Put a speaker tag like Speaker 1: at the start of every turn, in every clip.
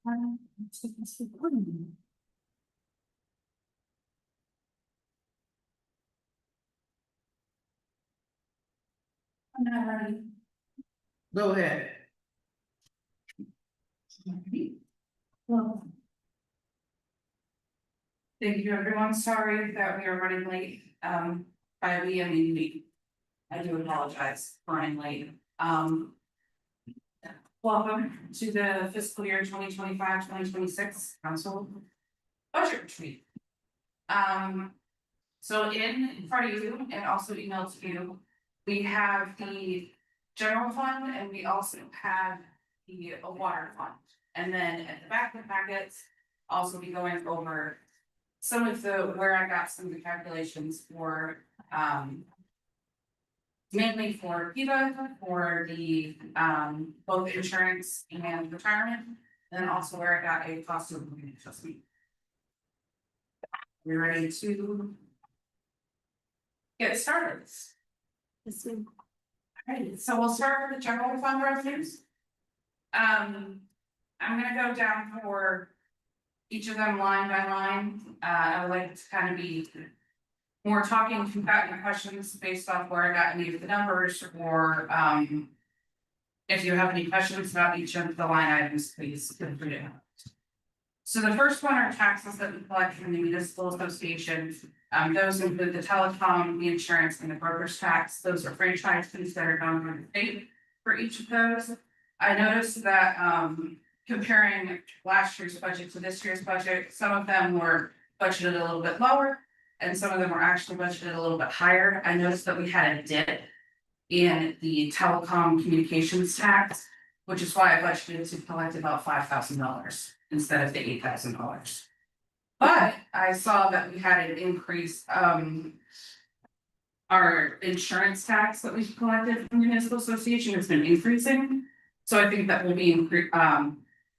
Speaker 1: Go ahead.
Speaker 2: Thank you, everyone. Sorry that we are running late. By we, I mean me. I do apologize for running late. Welcome to the fiscal year 2025-2026 council budget retreat. So in front of you and also emailed to you, we have the general fund and we also have the water fund. And then at the back of the packets, also be going over some of the, where I got some of the calculations for, mainly for PIVA, for the, both insurance and retirement, and then also where I got a cost of living adjustment. We're ready to get started. Alright, so we'll start with the general fund revenues. I'm gonna go down for each of them line by line. I would like to kind of be more talking if you've got any questions based off where I got any of the numbers, or if you have any questions about each of the line items, please feel free to ask. So the first one are taxes that we collect from the municipal association. Those include the telecom, the insurance, and the broker's tax. Those are franchise fees that are done from the state for each of those. I noticed that comparing last year's budget to this year's budget, some of them were budgeted a little bit lower, and some of them were actually budgeted a little bit higher. I noticed that we had a dip in the telecom communications tax, which is why I budgeted to collect about $5,000 instead of the $8,000. But I saw that we had an increase, our insurance tax that we've collected from the municipal association has been increasing. So I think that we'll be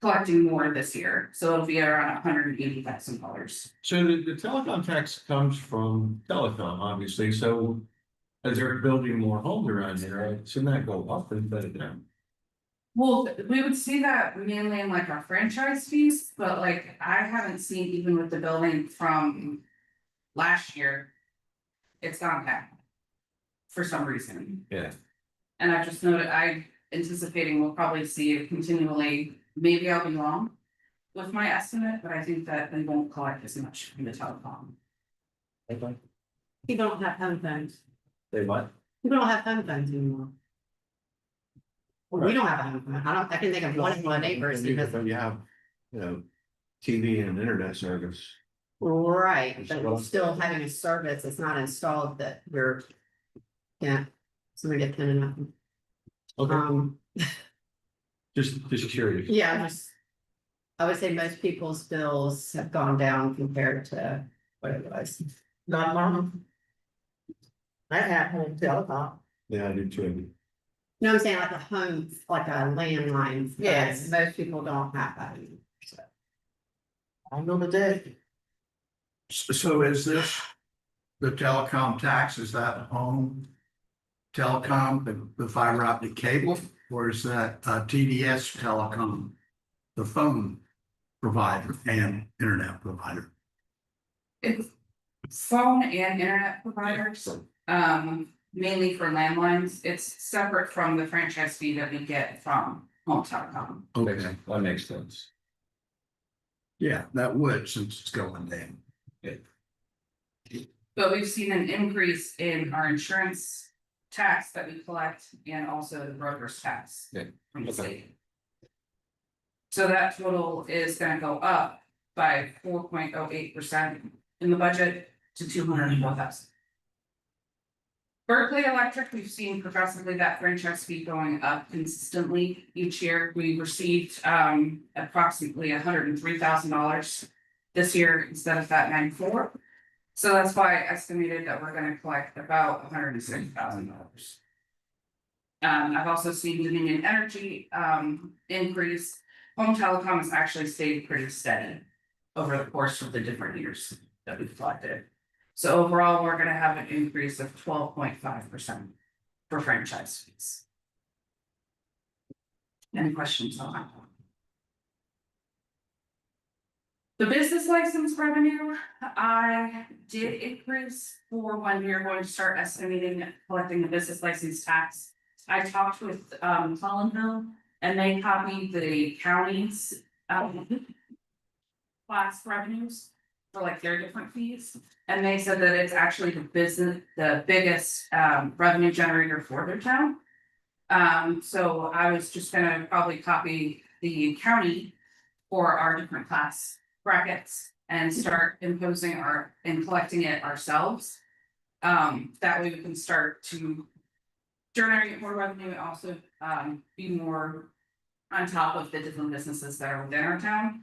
Speaker 2: collecting more this year, so it'll be around $180,000.
Speaker 3: So the telecom tax comes from telecom, obviously, so as they're building more homes around here, shouldn't that go up instead of down?
Speaker 2: Well, we would see that mainly in like our franchise fees, but like I haven't seen even with the building from last year, it's gone down for some reason.
Speaker 3: Yeah.
Speaker 2: And I just noted, I anticipating we'll probably see it continually. Maybe I'll be wrong with my estimate, but I think that they won't collect as much from the telecom.
Speaker 1: You don't have home phones.
Speaker 3: They might.
Speaker 1: You don't have home phones anymore. Well, we don't have a home phone. I can think of one of my neighbors because.
Speaker 3: You have, TV and internet service.
Speaker 1: Right, but we're still having a service. It's not installed that we're. Yeah, somebody get pen enough.
Speaker 3: Okay, just curious.
Speaker 1: Yeah, I would say most people's bills have gone down compared to what it was.
Speaker 4: Not mom. I have home telecom.
Speaker 3: Yeah, I do too.
Speaker 1: No, I'm saying like a home, like a landline.
Speaker 4: Yes.
Speaker 1: Most people don't have that anymore, so.
Speaker 4: I know the day.
Speaker 5: So is this the telecom tax, is that home telecom, the fiber optic cable, or is that TDS telecom, the phone provider and internet provider?
Speaker 2: It's phone and internet providers, mainly for landlines. It's separate from the franchise fee that we get from home telecom.
Speaker 5: Okay,
Speaker 3: That makes sense.
Speaker 5: yeah, that would, since it's going down.
Speaker 2: But we've seen an increase in our insurance tax that we collect and also the broker's tax
Speaker 3: Yeah.
Speaker 2: from the
Speaker 3: Okay.
Speaker 2: state. So that total is gonna go up by 4.08% in the budget to $204,000. Berkeley Electric, we've seen progressively that franchise fee going up consistently each year. We received approximately $103,000 this year instead of that 94. So that's why I estimated that we're gonna collect about $106,000. I've also seen Dominion Energy increase. Home telecom has actually stayed pretty steady over the course of the different years that we've collected. So overall, we're gonna have an increase of 12.5% for franchise fees. Any questions on that? The business license revenue, I did increase for when we are going to start estimating collecting the business license tax. I talked with Collinville and they copied the county's class revenues for like their different fees. And they said that it's actually the biggest revenue generator for their town. So I was just gonna probably copy the county for our different class brackets and start imposing and collecting it ourselves. That way we can start to generate more revenue, and also be more on top of the different businesses that are within our town.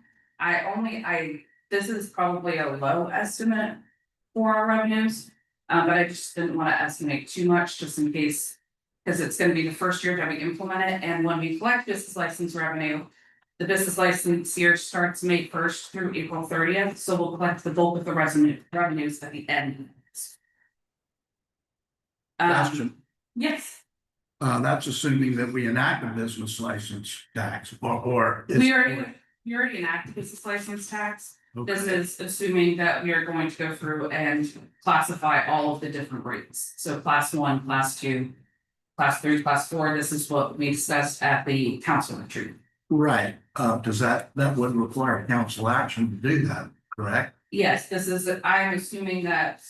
Speaker 2: This is probably a low estimate for our revenues, but I just didn't wanna estimate too much just in case. Cause it's gonna be the first year that we implement it, and when we collect business license revenue. The business license year starts May 1st through April 30th, so we'll collect the bulk of the revenues at the end.
Speaker 5: Question,
Speaker 2: Yes,
Speaker 5: that's assuming that we enact a business license tax or.
Speaker 2: we already enacted business license tax. This is assuming that we are going to go through and classify all of the different rates. So class 1, class 2, class 3, class 4, this is what we discussed at the council retreat.
Speaker 5: Right, does that would require council action to do that, correct?
Speaker 2: Yes, I'm assuming that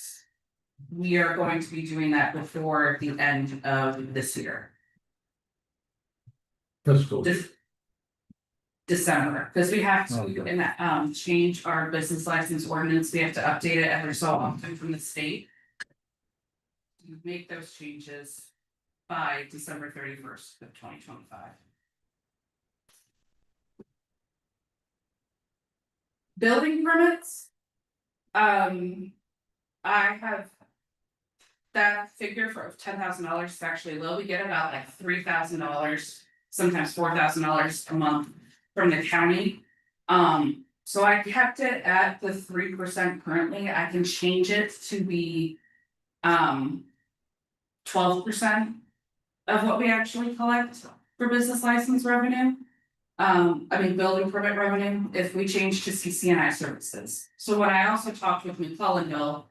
Speaker 2: we are going to be doing that before the end of this year.
Speaker 3: Fiscal.
Speaker 2: December, because we have to,
Speaker 5: Okay.
Speaker 2: change our business license ordinance, we have to update it every so often from the state. To make those changes by December 31st of 2025. Building permits. I have. That figure for $10,000 is actually low, we get about like $3,000, sometimes $4,000 a month from the county. So I kept it at the 3% currently, I can change it to be 12% of what we actually collect for business license revenue. Building permit revenue, if we change to CCNI services. So when I also talked with McClellanville,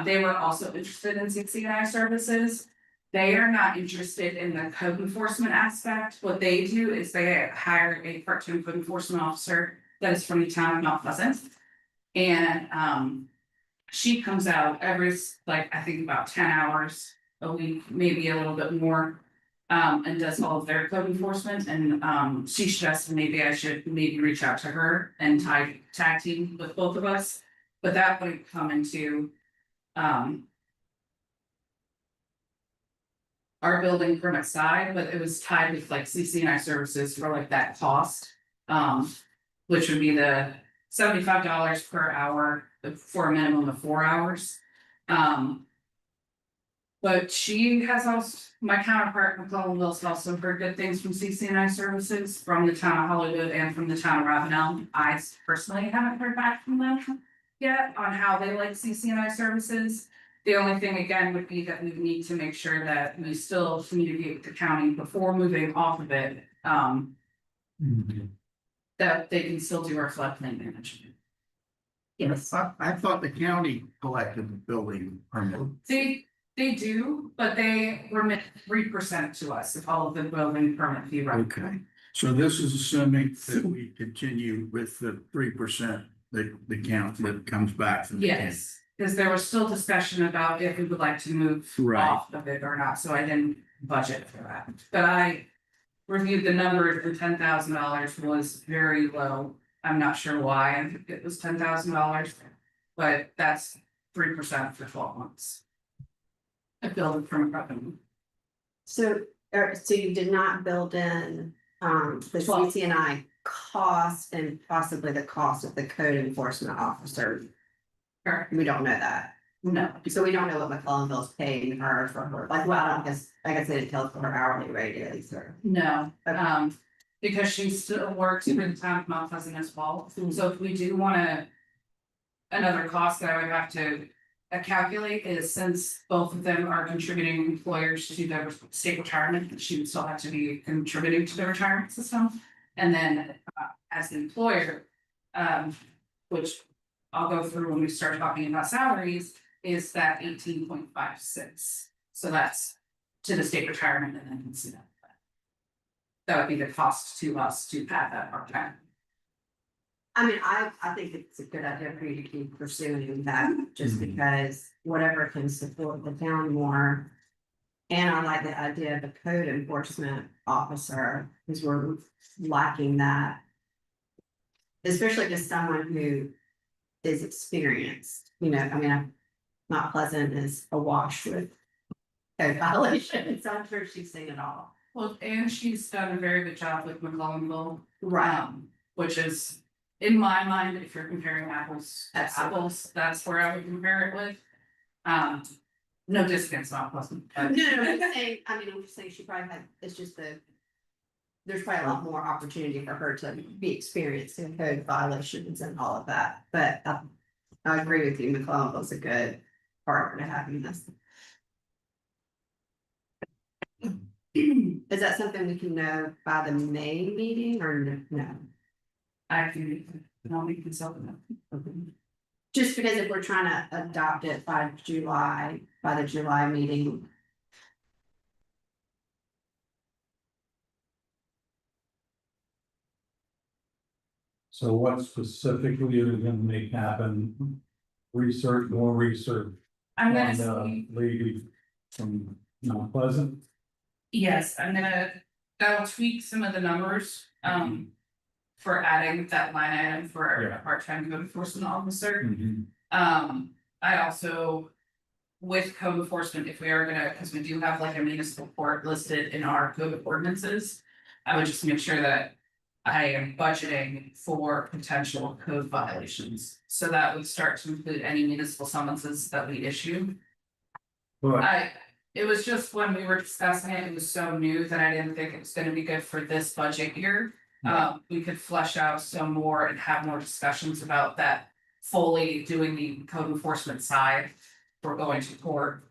Speaker 2: they were also interested in CCNI services. They are not interested in the code enforcement aspect. What they do is they hire a part-time code enforcement officer that is from the town of Mount Pleasant. And she comes out every, I think about 10 hours a week, maybe a little bit more. And does all of their code enforcement, and she suggested maybe I should reach out to her and tag team with both of us. But that would come into our building permit side, but it was tied with like CCNI services for like that cost. Which would be the $75 per hour for a minimum of 4 hours. But she has also, my counterpart, McClellanville's also heard good things from CCNI services from the town of Hollywood and from the town of Ravenel. I personally haven't heard back from them yet on how they like CCNI services. The only thing again would be that we need to make sure that we still communicate with the county before moving off of it. That they can still do our floodplain management. Yes,
Speaker 5: I thought the county collected the building permit.
Speaker 2: they do, but they remit 3% to us if all of the building permit fee.
Speaker 5: Okay, so this is assuming that we continue with the 3%, the count that comes back from the county.
Speaker 2: Yes, because there was still discussion about if we would like to move
Speaker 5: Right.
Speaker 2: off of it or not, so I didn't budget for that. But I reviewed the numbers, and $10,000 was very low. I'm not sure why it was $10,000, but that's 3% for 12 months. I build from revenue.
Speaker 1: So you did not build in, the
Speaker 2: Well-
Speaker 1: CCNI cost and possibly the cost of the code enforcement officer.
Speaker 2: Correct.
Speaker 1: We don't know that.
Speaker 2: No,
Speaker 1: So we don't know what McClellanville's paying her for her, like, well, I guess they didn't tell us for her hourly rate at least, or.
Speaker 2: no,
Speaker 1: Okay.
Speaker 2: because she still works for the town of Mount Pleasant as well, so if we do wanna. Another cost that I would have to calculate is since both of them are contributing employers to their state retirement, she would still have to be contributing to the retirement system. And then as an employer, which I'll go through when we start talking about salaries, is that 18.56. So that's to the state retirement and then consider that. That would be the cost to us to add that part-time.
Speaker 1: I mean, I think it's a good idea for you to keep pursuing that, just because whatever can support the town more. And I like the idea of a code enforcement officer, because we're lacking that. Especially just someone who is experienced, you know, I mean, I'm not Pleasant is awash with code violations, so I'm sure she's seen it all.
Speaker 2: Well, and she's done a very good job with McClellanville,
Speaker 1: Right.
Speaker 2: which is, in my mind, if you're comparing apples to
Speaker 1: Absolutely.
Speaker 2: apples, that's where I would compare it with. No distance, not Pleasant.
Speaker 1: No, no, I'm saying, I'm just saying she probably had, it's just there's probably a lot more opportunity for her to be experienced in code violations and all of that, but I agree with you, McClellanville's a good partner to have in this. Is that something we can know by the May meeting or no?
Speaker 2: I can, I'll be consultant.
Speaker 1: Just because if we're trying to adopt it by the July meeting.
Speaker 6: So what specifically are you gonna make happen? Research, more research
Speaker 2: I'm
Speaker 6: on
Speaker 2: gonna
Speaker 6: the
Speaker 2: see,
Speaker 6: lady from Mount Pleasant?
Speaker 2: yes, that'll tweak some of the numbers, for adding that line item for
Speaker 6: Yeah.
Speaker 2: a part-time code enforcement officer.
Speaker 6: Mhm.
Speaker 2: I also, with code enforcement, if we are gonna, because we do have like a municipal court listed in our code of ordinances. I would just make sure that I am budgeting for potential code violations, so that would start to include any municipal summonses that we issue.
Speaker 6: But
Speaker 2: It was just when we were discussing it, it was so new that I didn't think it was gonna be good for this budget year. We could flesh out some more and have more discussions about that, fully doing the code enforcement side. For going to court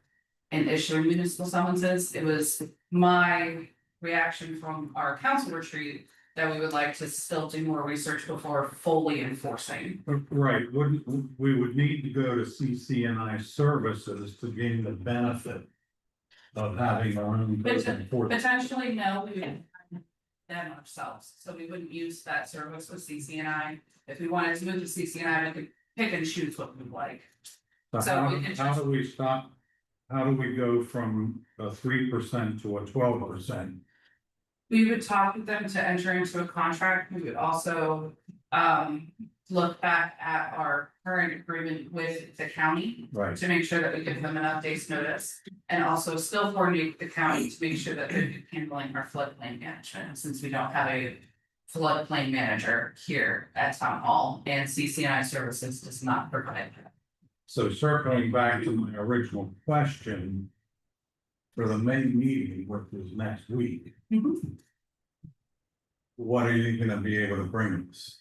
Speaker 2: and issuing municipal summonses. It was my reaction from our council retreat that we would like to still do more research before fully enforcing.
Speaker 6: right, we would need to go to CCNI services to gain the benefit of having our own code enforcement.
Speaker 2: Potentially, no, we would them ourselves, so we wouldn't use that service with CCNI. If we wanted to move to CCNI, we could pick and choose what we like.
Speaker 6: So
Speaker 2: So
Speaker 6: how,
Speaker 2: we can
Speaker 6: how
Speaker 2: just-
Speaker 6: do we stop? How do we go from a 3% to a 12%?
Speaker 2: We would talk with them to enter into a contract. We would also look back at our current agreement with the county
Speaker 6: Right,
Speaker 2: to make sure that we give them enough days notice. And also still coordinate with the county to make sure that they're handling our floodplain management, since we don't have a floodplain manager here at town hall, and CCNI services does not provide that.
Speaker 6: so circling back to my original question. For the May meeting, which is next week, what are you gonna be able to bring us?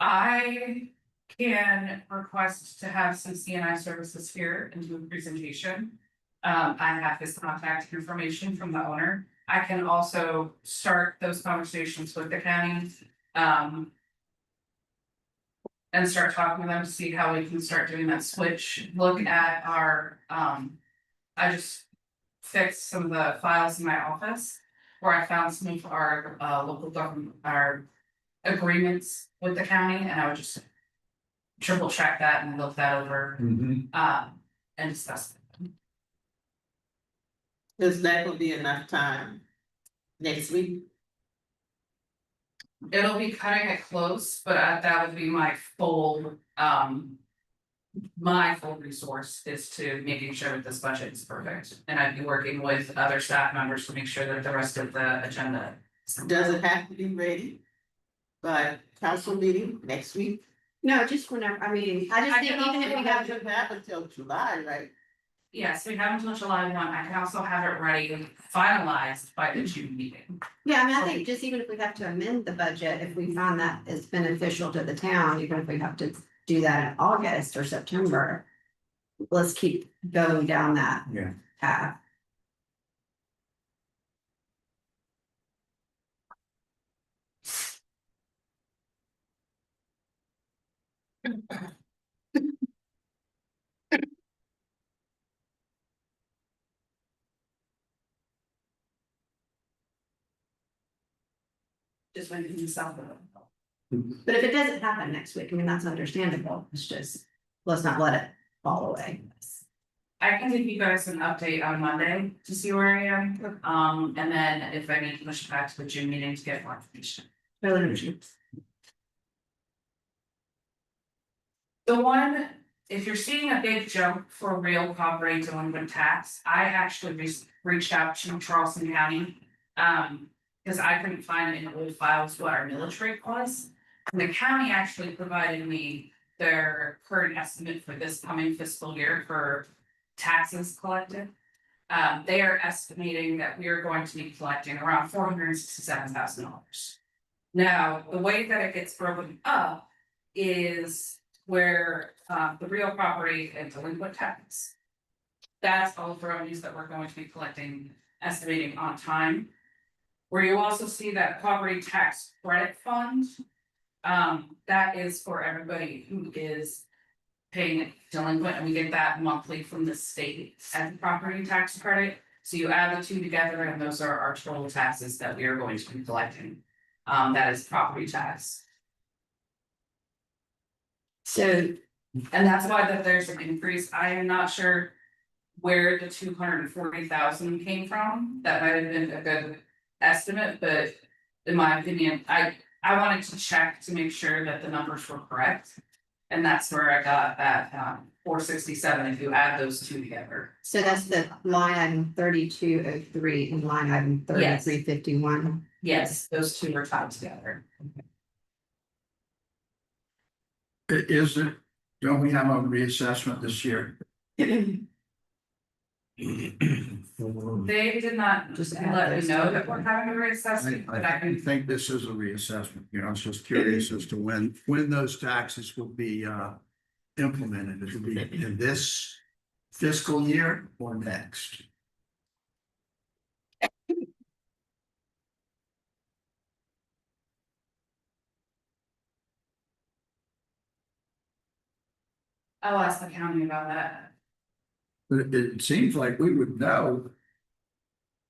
Speaker 2: I can request to have some CNI services here and do a presentation. I have his contact information from the owner. I can also start those conversations with the county. And start talking with them to see how we can start doing that switch, look at our, I just fixed some of the files in my office. Where I found some of our local government, our agreements with the county, and I would just triple check that and look that over, and discuss it.
Speaker 4: Is that gonna be enough time next week?
Speaker 2: It'll be cutting it close, but that would be my full, my full resource is to making sure that this budget is perfect. And I'd be working with other staff members to make sure that the rest of the agenda.
Speaker 4: Does it have to be ready by council meeting next week?
Speaker 1: No, just whenever, I just think even if we have
Speaker 4: to have until July, right?
Speaker 2: Yes, we have until July 1. I can also have it ready, finalized by the June meeting.
Speaker 1: Yeah, I think just even if we have to amend the budget, if we find that it's beneficial to the town, even if we have to do that in August or September. Let's keep going down that
Speaker 6: Yeah.
Speaker 1: path.
Speaker 2: Just when you sell them.
Speaker 1: But if it doesn't happen next week, I mean, that's understandable. It's just, let's not let it fall away.
Speaker 2: I can give you guys an update on Monday to see where I am, and then if I need to push it back to the June meeting to get more information.
Speaker 1: Really understand.
Speaker 2: The one, if you're seeing a big jump for real property delinquent tax, I actually reached out to Charleston County. Cause I couldn't find in old files what our millage rate was. And the county actually provided me their current estimate for this coming fiscal year for taxes collected. They are estimating that we are going to be collecting around $467,000. Now, the way that it gets broken up is where the real property and delinquent tax. That's all the revenues that we're going to be collecting, estimating on time. Where you also see that property tax credit fund. That is for everybody who is paying delinquent, and we get that monthly from the state as a property tax credit. So you add the two together, and those are our total taxes that we are going to be collecting. That is property tax.
Speaker 1: So,
Speaker 2: And that's why that there's an increase. I am not sure where the 240,000 came from. That might have been a good estimate, but in my opinion, I wanted to check to make sure that the numbers were correct. And that's where I got that 467 if you add those two together.
Speaker 1: so that's the line item 3203 and line item
Speaker 2: Yes.
Speaker 1: 3351.
Speaker 2: Yes, those two are tied together.
Speaker 5: Is it, don't we have a reassessment this year?
Speaker 2: They did not
Speaker 1: Just
Speaker 2: just
Speaker 1: add
Speaker 2: let me
Speaker 1: those
Speaker 2: know
Speaker 1: two.
Speaker 2: that we're having a reassessment, but I
Speaker 5: I
Speaker 2: can,
Speaker 5: think this is a reassessment, you know, I was just curious as to when those taxes will be implemented. It will be in this fiscal year or next.
Speaker 2: I'll ask the county about that.
Speaker 5: But it seems like we would know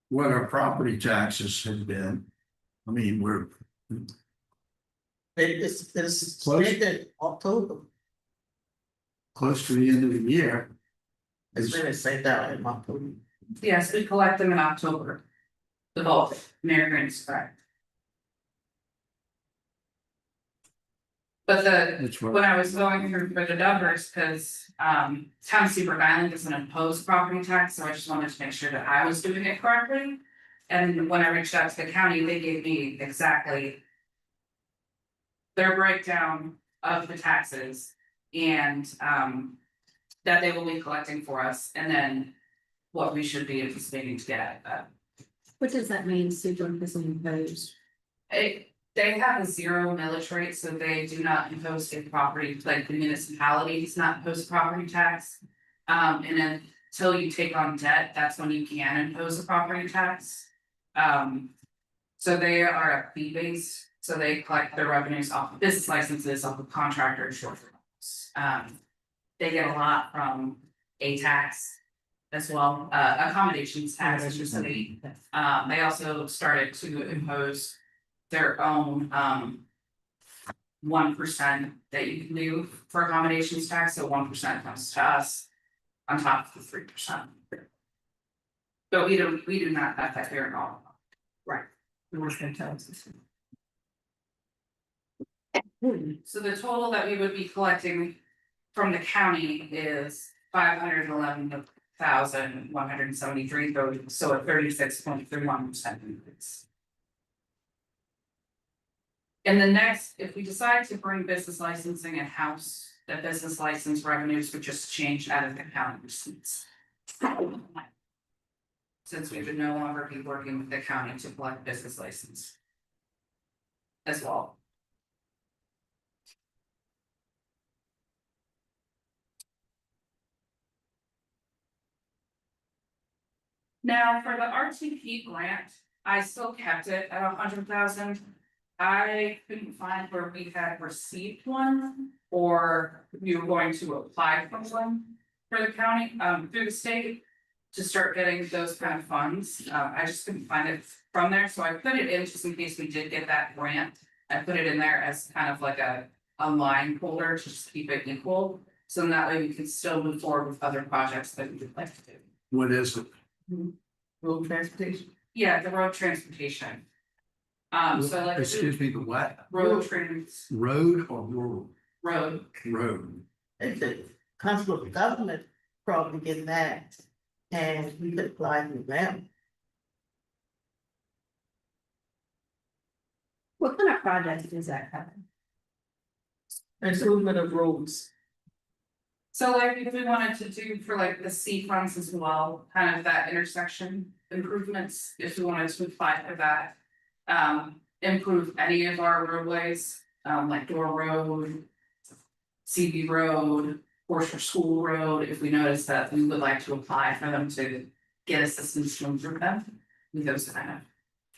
Speaker 5: what our property taxes have been. I mean, we're
Speaker 4: It's
Speaker 5: Close.
Speaker 4: stated October,
Speaker 5: close to the end of the year.
Speaker 4: it's really say that in October.
Speaker 2: Yes, we collect them in October. The bulk, Mary Grant is correct. But
Speaker 5: That's
Speaker 2: when
Speaker 5: what,
Speaker 2: I was going through for the numbers, cause town of Seabrook Island doesn't impose property tax, so I just wanted to make sure that I was doing it correctly. And when I reached out to the county, they gave me exactly their breakdown of the taxes and that they will be collecting for us, and then what we should be anticipating to get out of that.
Speaker 1: What does that mean, super imposed?
Speaker 2: They have a zero millage rate, so they do not impose a property, like the municipality does not impose property tax. And then until you take on debt, that's when you can impose a property tax. So they are a fee base, so they collect their revenues off of business licenses, off of contractors, short term. They get a lot from a tax as well, accommodations tax, which is they also started to impose their own 1% that you can do for accommodations tax, so 1% comes to us on top of the 3%. But we do not have that here at all.
Speaker 1: Right. No one's gonna tell us this.
Speaker 2: So the total that we would be collecting from the county is $511,173, so a 36.31% increase. And the next, if we decide to bring business licensing in-house, the business license revenues would just change out of the county receipts. Since we would no longer be working with the county to collect business license. As well. Now, for the RTP grant, I still kept it at 100,000. I couldn't find where we had received one, or we were going to apply for one for the county, through the state. To start getting those kind of funds, I just couldn't find it from there, so I put it in just in case we did get that grant. I put it in there as kind of like a line holder to just keep it equal, so that way we can still move forward with other projects that we would like to do.
Speaker 5: What is it?
Speaker 4: Road transportation.
Speaker 2: Yeah, the road transportation. So like.
Speaker 5: Excuse me, the what?
Speaker 2: Road trans,
Speaker 5: Road or rural?
Speaker 2: road,
Speaker 5: Road.
Speaker 4: It's a constable government probably getting that. And we could apply for them.
Speaker 1: What kind of project is that cover?
Speaker 4: Improvement of roads.
Speaker 2: so like if we wanted to do for like the C funds as well, kind of that intersection improvements, if we wanted to apply for that. Improve any of our roadways, like Door Road. CB Road, Forster School Road, if we notice that we would like to apply for them to get assistance to improve them. With those kind of,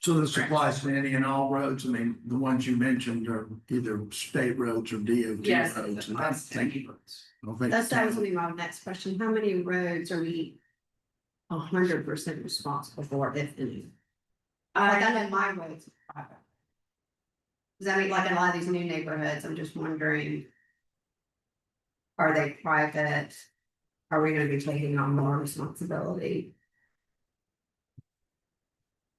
Speaker 5: So this applies to any and all roads. I mean, the ones you mentioned are either state roads or DOT
Speaker 2: Yes,
Speaker 5: roads. And
Speaker 2: that's-
Speaker 5: thank you. I don't think-
Speaker 1: That was gonna be my next question. How many roads are we 100% responsible for, if any? Like I know my roads are private. Does that mean like in a lot of these new neighborhoods, I'm just wondering. Are they private? Are we gonna be taking on more responsibility?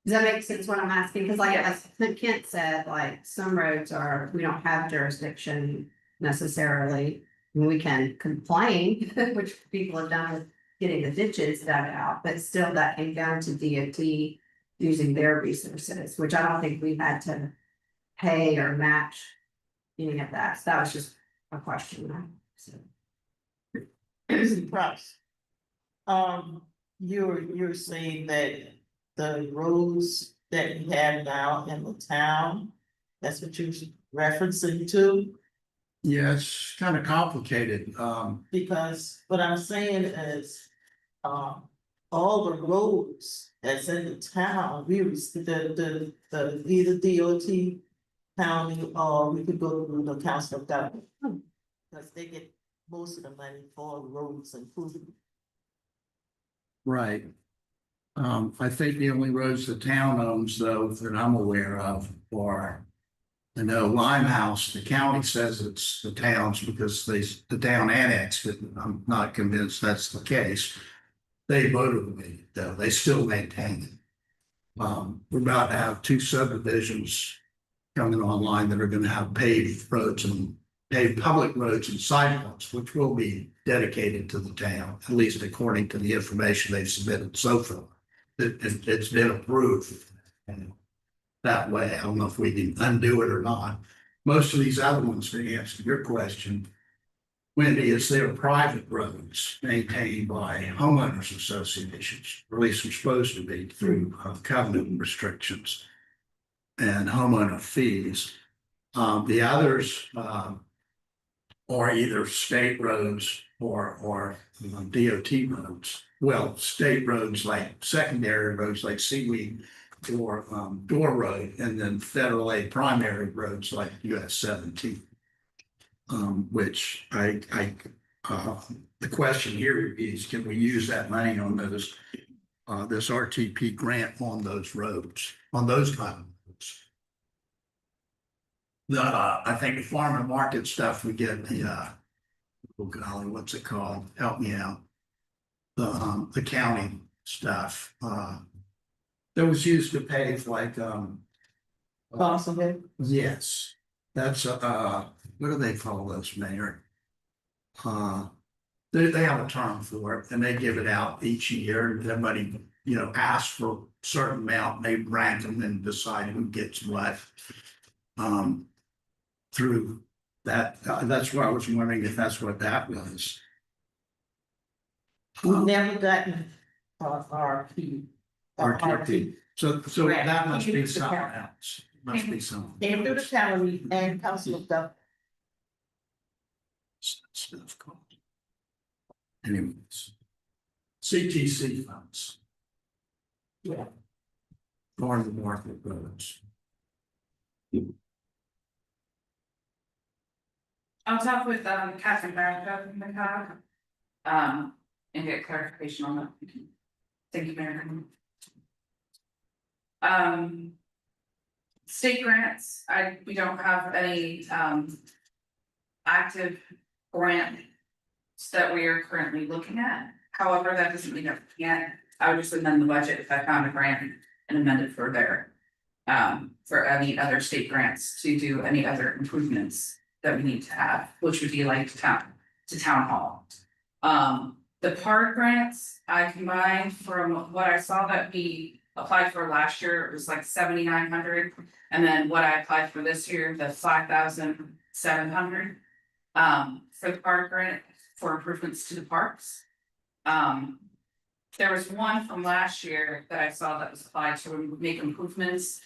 Speaker 1: Does that make sense what I'm asking? Cause like as Kent said, like some roads are, we don't have jurisdiction necessarily. We can complain, which people have done with getting the ditches dug out, but still that can go to DOT using their resources, which I don't think we had to pay or match any of that. So that was just a question. So.
Speaker 4: Price. You're saying that the roads that you have now in the town, that's what you're referencing to?
Speaker 5: Yeah, it's kind of complicated.
Speaker 4: Because what I'm saying is, all the roads that's in the town, the either DOT county, or we could go to the council of government. Because they get most of the money for roads improvement.
Speaker 5: Right. I think the only roads the town owns though, that I'm aware of are. I know Limehouse, the county says it's the town's because the town annexed it. I'm not convinced that's the case. They voted with it though. They still maintain it. We're about to have 2 subdivisions coming online that are gonna have paved roads and paved public roads and sidewalks, which will be dedicated to the town, at least according to the information they've submitted so far. It's been approved. And that way, I don't know if we can undo it or not. Most of these other ones, to answer your question, Wendy, is they're private roads maintained by homeowners associations, or at least they're supposed to be through covenant restrictions and homeowner fees. The others are either state roads or DOT roads. Well, state roads like secondary roads like Seaweed or Door Road, and then federal aid primary roads like US 17. Which the question here is, can we use that money on those this RTP grant on those roads, on those kind of roads? I think the farm and market stuff, we get the oh golly, what's it called? Help me out. The county stuff, that was used to pay for like,
Speaker 4: Possible.
Speaker 5: yes, that's, what do they call those, Mayor? They have a term for it and they give it out each year and everybody, asks for a certain amount, they rank them and decide who gets what. Through that, that's why I was wondering if that's what that was.
Speaker 4: We've never gotten RP.
Speaker 5: RTP. So
Speaker 4: Right.
Speaker 5: that must be something else. Must be something.
Speaker 4: Came through the county and council of government.
Speaker 5: Stuff called. Anyways. CTC funds.
Speaker 4: Yeah.
Speaker 5: Farm to market roads.
Speaker 2: I'll talk with Catherine Barrett from the COG. And get clarification on that. Thank you, Mayor. State grants, we don't have any active grants that we are currently looking at. However, that doesn't mean that we can't, I would just amend the budget if I found a grant and amend it for there. For any other state grants to do any other improvements that we need to have, which would be like to town hall. The park grants, I combined from what I saw that we applied for last year, it was like 7,900. And then what I applied for this year, the 5,700. For the park grant for improvements to the parks. There was one from last year that I saw that was applied to make improvements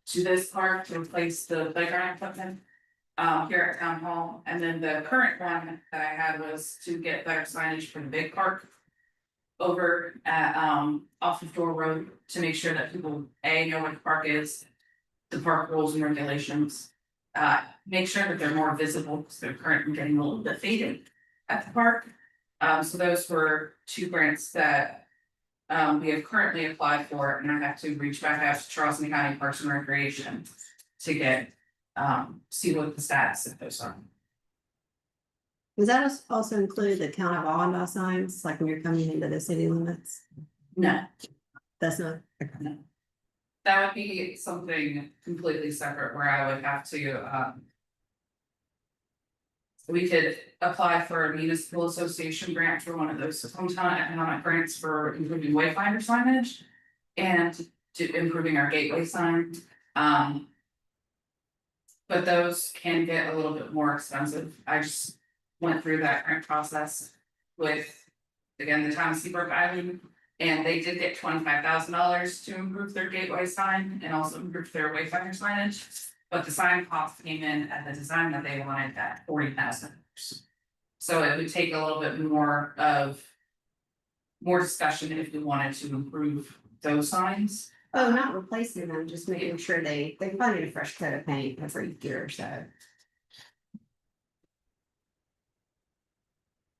Speaker 2: to this park to replace the playground equipment. Here at town hall, and then the current one that I had was to get better signage for the big park. Over at off of Door Road to make sure that people know what the park is. The park rules and regulations. Make sure that they're more visible because they're currently getting a little bit faded at the park. So those were 2 grants that we have currently applied for, and I have to reach back out to Charleston County Parks and Recreation to get see what the status of those are.
Speaker 1: Does that also include the count of all signs, like when you're coming into the city limits?
Speaker 2: No,
Speaker 1: That's not.
Speaker 2: that would be something completely separate where I would have to we could apply for a municipal association grant for one of those hometown economic grants for improving wayfinder signage. And to improving our gateway sign. But those can get a little bit more expensive. I just went through that grant process with, again, the town of Seabrook Island. And they did get $25,000 to improve their gateway sign and also improve their wayfinder signage. But the sign cost came in at the design that they wanted at $40,000. So it would take a little bit more discussion if we wanted to improve those signs.
Speaker 1: Oh, not replacing them, just making sure they probably need a fresh coat of paint every year or so.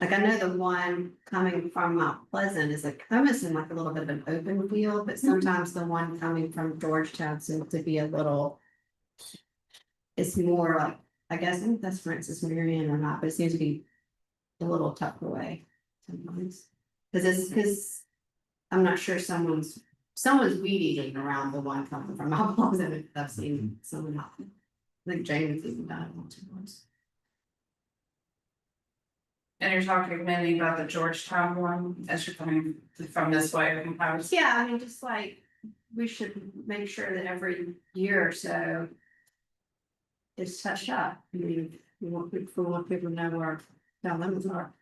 Speaker 1: Like I know the one coming from Mount Pleasant is like almost in like a little bit of an open field, but sometimes the one coming from Georgetown seems to be a little. It's more like, I guess, I think that's Francis Marion or not, but it seems to be a little tucked away sometimes. Because I'm not sure someone's weed eating around the one coming from Mount Pleasant. I've seen someone else. I think James even done it once or twice.
Speaker 2: And you're talking mainly about the Georgetown one as you're coming from this way from house.
Speaker 1: Yeah, I mean, just like, we should make sure that every year or so. It's touched up. I mean, we want people to know where town limits are.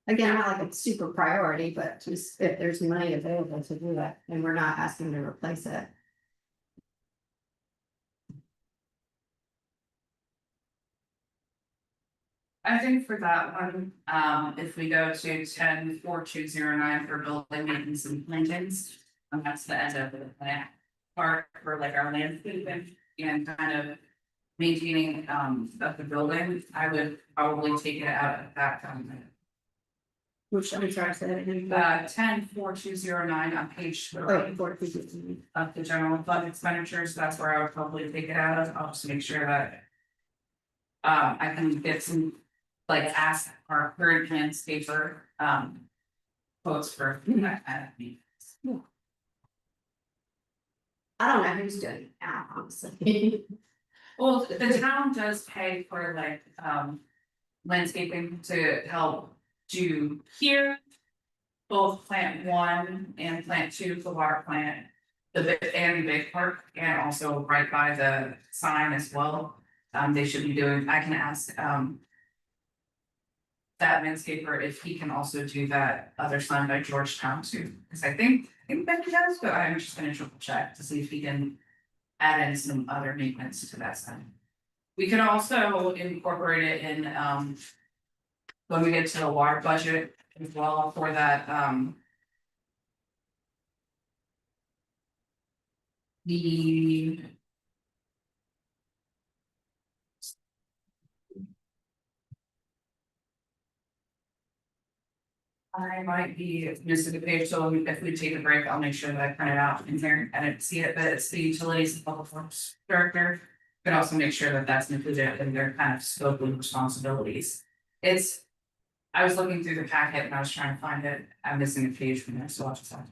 Speaker 1: Again, not like a super priority, but just if there's money available to do that, and we're not asking to replace it.
Speaker 2: I think for that one, if we go to 10-4209 for building maintenance and plantings, that's the end of the plant part for like our landscaping and kind of maintaining of the building, I would probably take it out at that time.
Speaker 1: Which I'm sorry, I said it again.
Speaker 2: 10-4209 on page 3 of the general fund expenditures, that's where I would probably take it out of. I'll just make sure that I can get some, like, ask our current landscaper quotes for that kind of thing.
Speaker 1: I don't know who's doing it now, honestly.
Speaker 2: Well, the town does pay for like landscaping to help do here. Both plant 1 and plant 2, the water plant, the big park, and also right by the sign as well. They should be doing, I can ask that landscaper if he can also do that other sign by Georgetown too, because I think Becky does, but I'm just gonna triple check to see if he can add in some other maintenance to that sign. We could also incorporate it in when we get to the water budget as well for that the. I might be missing a page, so if we take a break, I'll make sure that I print it out in there. I didn't see it, but it's the utilities and public works director. But also make sure that that's included in their kind of scope and responsibilities. It's. I was looking through the packet and I was trying to find it. I'm missing a page from there, so I'll just have to.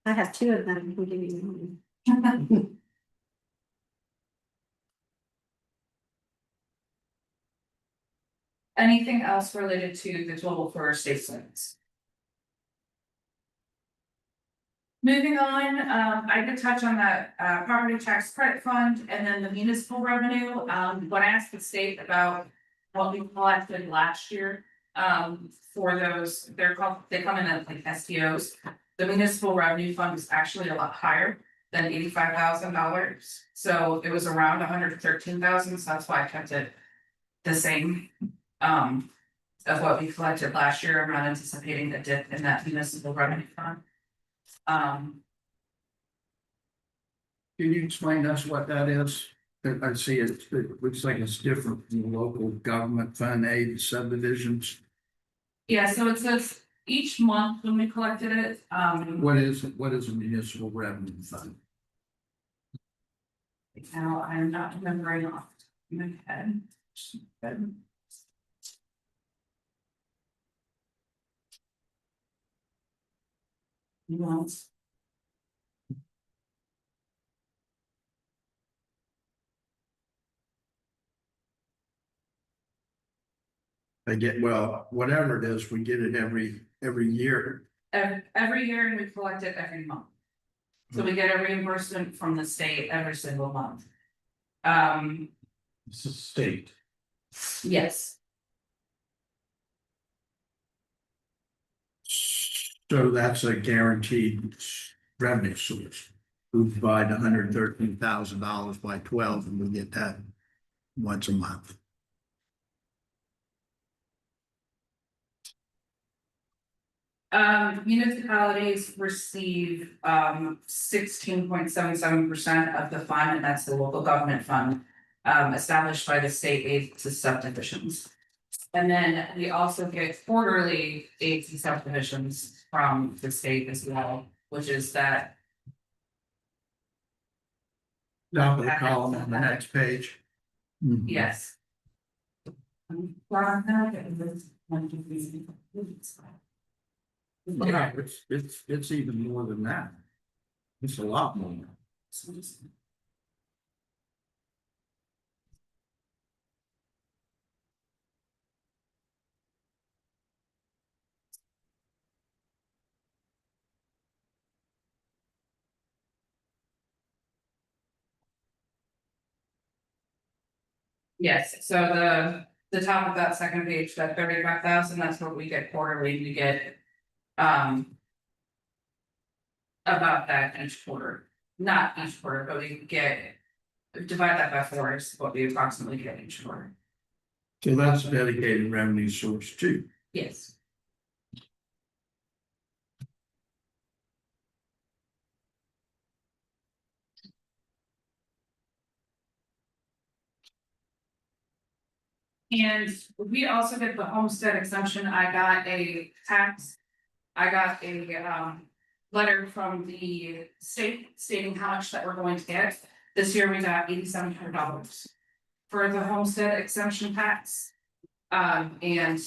Speaker 1: I have two of them, who give you one.
Speaker 2: Anything else related to the total for state limits? Moving on, I did touch on that, property tax credit fund and then the municipal revenue, when I asked the state about what we collected last year. For those, they come in as like STOs. The municipal revenue fund is actually a lot higher than $85,000. So it was around 113,000, so that's why I kept it the same. Of what we collected last year. I'm not anticipating a dip in that municipal revenue fund.
Speaker 5: Can you explain to us what that is? I see it looks like it's different from the local government fund aid subdivisions.
Speaker 2: Yeah, so it says each month when we collected it,
Speaker 5: What is a municipal revenue fund?
Speaker 2: now I'm not remembering off my head. Once.
Speaker 5: They get, well, whatever it is, we get it every year.
Speaker 2: Every year and we collect it every month. So we get a reimbursement from the state every single month.
Speaker 3: It's a state.
Speaker 2: Yes,
Speaker 5: So that's a guaranteed revenue source. We divide $113,000 by 12 and we get that once a month.
Speaker 2: municipalities receive 16.77% of the fund, and that's the local government fund. Established by the state aid to subdivisions. And then we also get quarterly aid to subdivisions from the state as well, which is that.
Speaker 5: Top of the column on the next page.
Speaker 2: Yes.
Speaker 5: Yeah, it's even more than that. It's a lot more.
Speaker 2: Yes, so the top of that second page, that 35,000, that's what we get quarterly, we get. About that each quarter, not each quarter, but we get. Divide that by 4 is what we approximately get each quarter.
Speaker 5: So that's a dedicated revenue source too.
Speaker 2: Yes. And we also get the homestead exemption. I got a letter from the state stating how much that we're going to get. This year we got $8,700 for the homestead exemption tax. And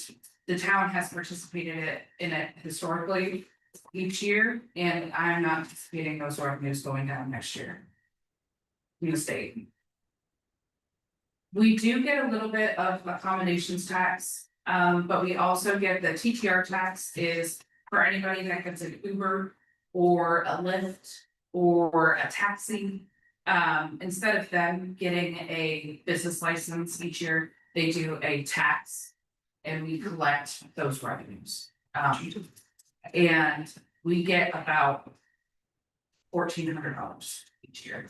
Speaker 2: the town has participated in it historically each year, and I'm not anticipating those revenues going down next year. In the state. We do get a little bit of accommodations tax, but we also get the TTR tax is for anybody that gets an Uber or a Lyft or a taxi. Instead of them getting a business license each year, they do a tax and we collect those revenues. And we get about $1,400 each year.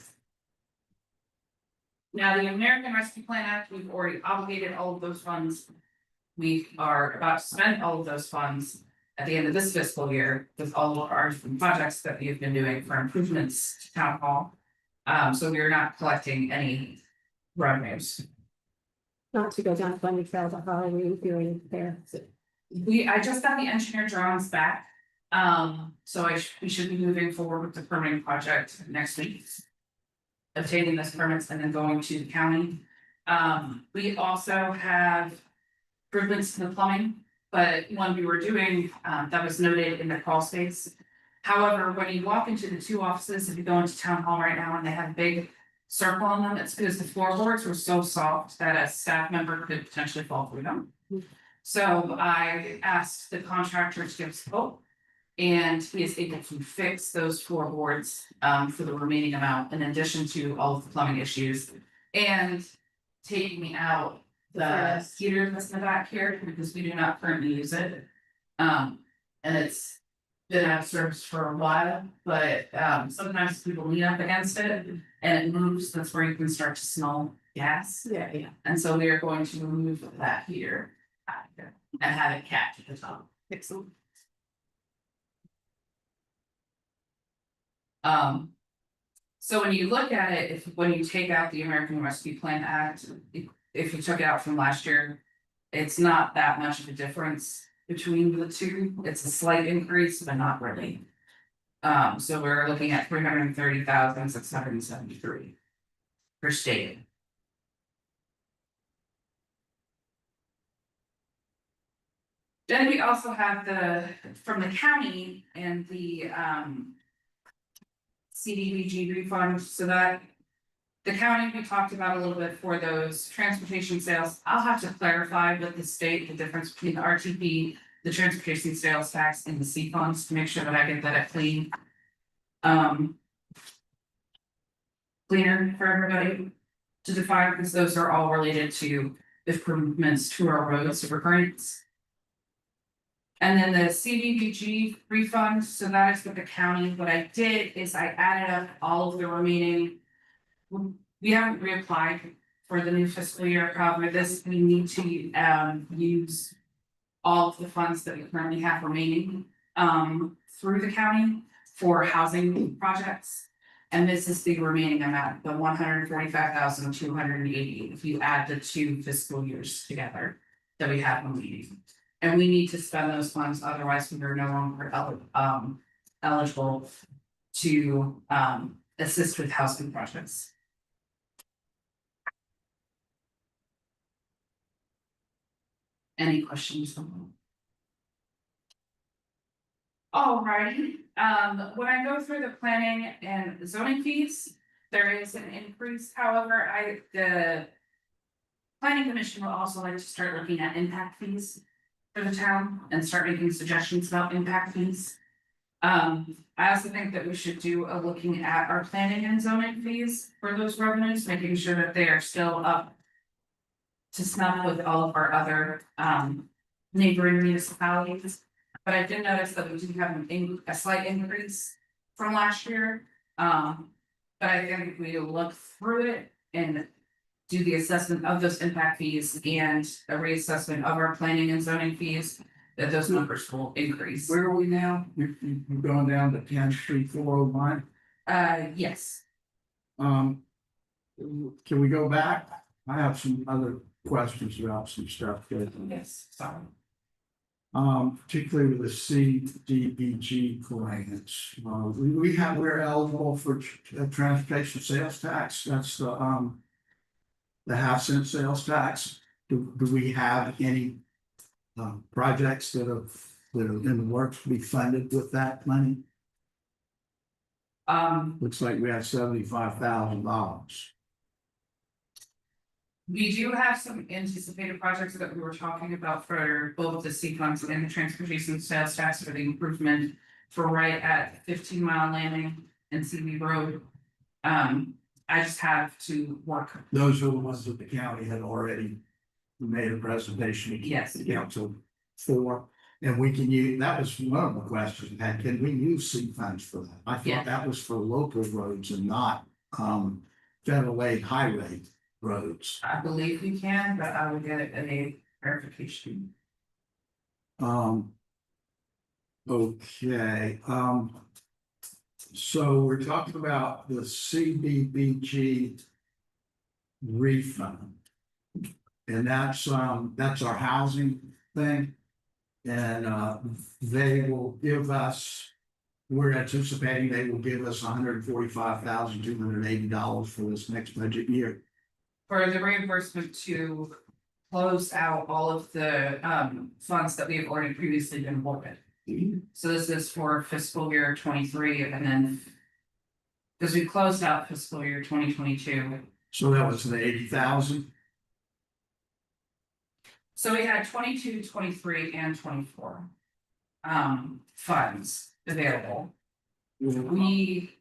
Speaker 2: Now, the American Rescue Plan Act, we've already obligated all of those funds. We are about to spend all of those funds. at the end of this fiscal year with all of our projects that we've been doing for improvements to town hall. So we're not collecting any revenues.
Speaker 7: Not to go down funny trail, but how are we doing there?
Speaker 2: I just got the engineer drawings back. So we should be moving forward with the permitting project next week. Obtaining those permits and then going to the county. We also have improvements to the plumbing, but one we were doing, that was noted in the crawl space. However, when you walk into the two offices, if you go into town hall right now and they have a big circle on them, it's because the floorboards were so soft that a staff member could potentially fall through them. So I asked the contractor to give us a quote. And he is able to fix those floorboards for the remaining amount, in addition to all of the plumbing issues. And taking out the
Speaker 7: Yes.
Speaker 2: heater that's in the back here, because we do not currently use it. And it's been out of service for a while, but sometimes people lean up against it and it moves, that's where you can start to smell gas.
Speaker 7: Yeah.
Speaker 2: And so we are going to remove that heater out of here and have it capped at the top.
Speaker 7: Excellent.
Speaker 2: So when you look at it, when you take out the American Rescue Plan Act, if you took it out from last year. It's not that much of a difference between the two, it's a slight increase, but not really. So we're looking at 330,673 per state. Then we also have from the county and the CDBG refund, so that the county we talked about a little bit for those transportation sales. I'll have to clarify with the state the difference between the RTP, the transportation sales tax, and the C funds to make sure that I get that at clean. Cleaner for everybody to define, because those are all related to improvements to our roads or grants. And then the CDBG refund, so that is with the county. What I did is I added up all of the remaining. We haven't reapplied for the new fiscal year. However, this, we need to use all of the funds that we currently have remaining through the county for housing projects. And this is the remaining amount, the 145,280, if you add the two fiscal years together that we have remaining. And we need to spend those funds, otherwise we are no longer eligible to assist with housing projects. Any questions? Alrighty, when I go through the planning and zoning fees, there is an increase, however, the planning commission will also like to start looking at impact fees for the town and start making suggestions about impact fees. I also think that we should do a looking at our planning and zoning fees for those revenues, making sure that they are still up to snuff with all of our other neighboring municipalities. But I did notice that we do have a slight increase from last year. But I think if we look through it and do the assessment of those impact fees and a reassessment of our planning and zoning fees, that those numbers will increase.
Speaker 5: Where are we now? You've gone down to 10-3-4-1.
Speaker 2: Yes,
Speaker 5: Can we go back? I have some other questions about some stuff that,
Speaker 2: yes, sorry.
Speaker 5: particularly with the CDBG grants. We're eligible for transportation sales tax. That's the half-cent sales tax. Do we have any projects that are in the works to be funded with that money? Looks like we have $75,000.
Speaker 2: We do have some anticipated projects that we were talking about for both the C funds and the transportation sales tax for the improvement for right at 15 Mile Landing and CB Road. I just have to work.
Speaker 5: Those are the ones that the county had already made a presentation.
Speaker 2: Yes.
Speaker 5: To council for, and we can use, that was one of the questions, and can we use C funds for that? I
Speaker 2: Yeah.
Speaker 5: thought that was for local roads and not federal aid highway roads.
Speaker 2: I believe we can, but I will get a verification.
Speaker 5: Okay, so we're talking about the CDBG refund. And that's our housing thing. And, they will give us, we're anticipating they will give us $145,280 for this next budget year.
Speaker 2: For the reimbursement to close out all of the funds that we have already previously been awarded. So this is for fiscal year 23 and then. Because we closed out fiscal year 2022.
Speaker 5: So that was the 80,000.
Speaker 2: So we had 22, 23, and 24. Funds available. We,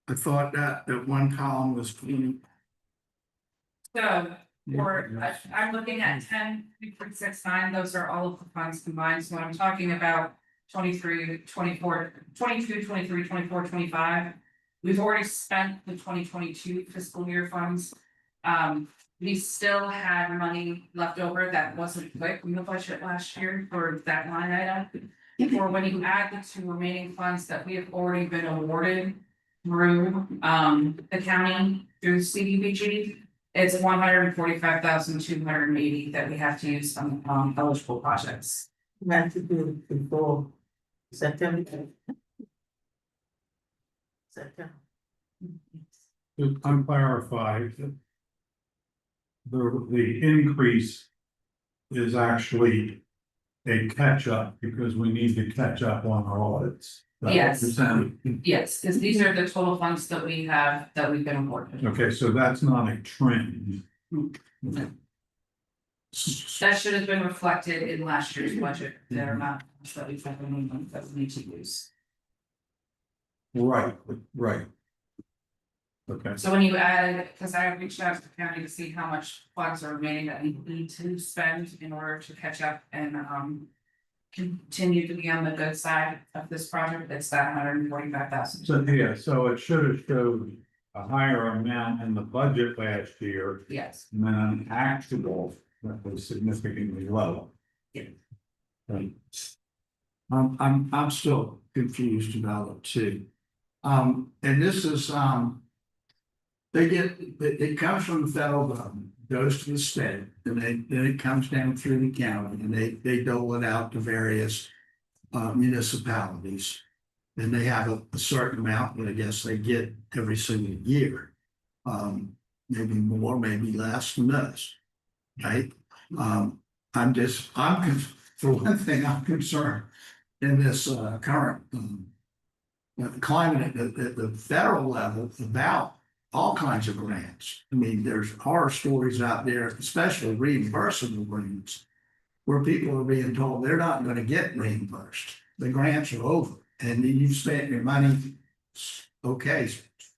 Speaker 5: I thought that one column was clean.
Speaker 2: so, I'm looking at 10.69, those are all of the funds combined, so I'm talking about 23, 24, 22, 23, 24, 25. We've already spent the 2022 fiscal year funds. We still had money left over that wasn't put in the budget last year for that line item. Or when you add the two remaining funds that we have already been awarded through the county through CDBG. It's 145,280 that we have to use on eligible projects.
Speaker 4: We have to do it before September. September.
Speaker 6: To clarify, the increase is actually a catch up because we need to catch up on our audits.
Speaker 2: Yes.
Speaker 6: Okay,
Speaker 2: Yes, because these are the total funds that we have that we've been awarded.
Speaker 6: so that's not a trend.
Speaker 2: That should have been reflected in last year's budget, the amount that we need to use.
Speaker 6: Right, right. Okay,
Speaker 2: So when you add, because I reached out to the county to see how much funds are remaining that we need to spend in order to catch up and continue to be on the good side of this project, it's that 145,000.
Speaker 6: so yeah, so it should have showed a higher amount in the budget last year
Speaker 2: Yes,
Speaker 6: than an actual that was significantly low.
Speaker 2: Yeah.
Speaker 6: Right.
Speaker 5: I'm still confused about it too. And this is, it comes from the federal government, goes to the state, and then it comes down through the county, and they dole it out to various municipalities. And they have a certain amount that I guess they get every single year. Maybe more, maybe less than this, right? For one thing, I'm concerned in this current climate at the federal level about all kinds of grants. I mean, there's horror stories out there, especially reimbursable grants, where people are being told they're not going to get reimbursed. The grants are over, and then you spent your money. Okay,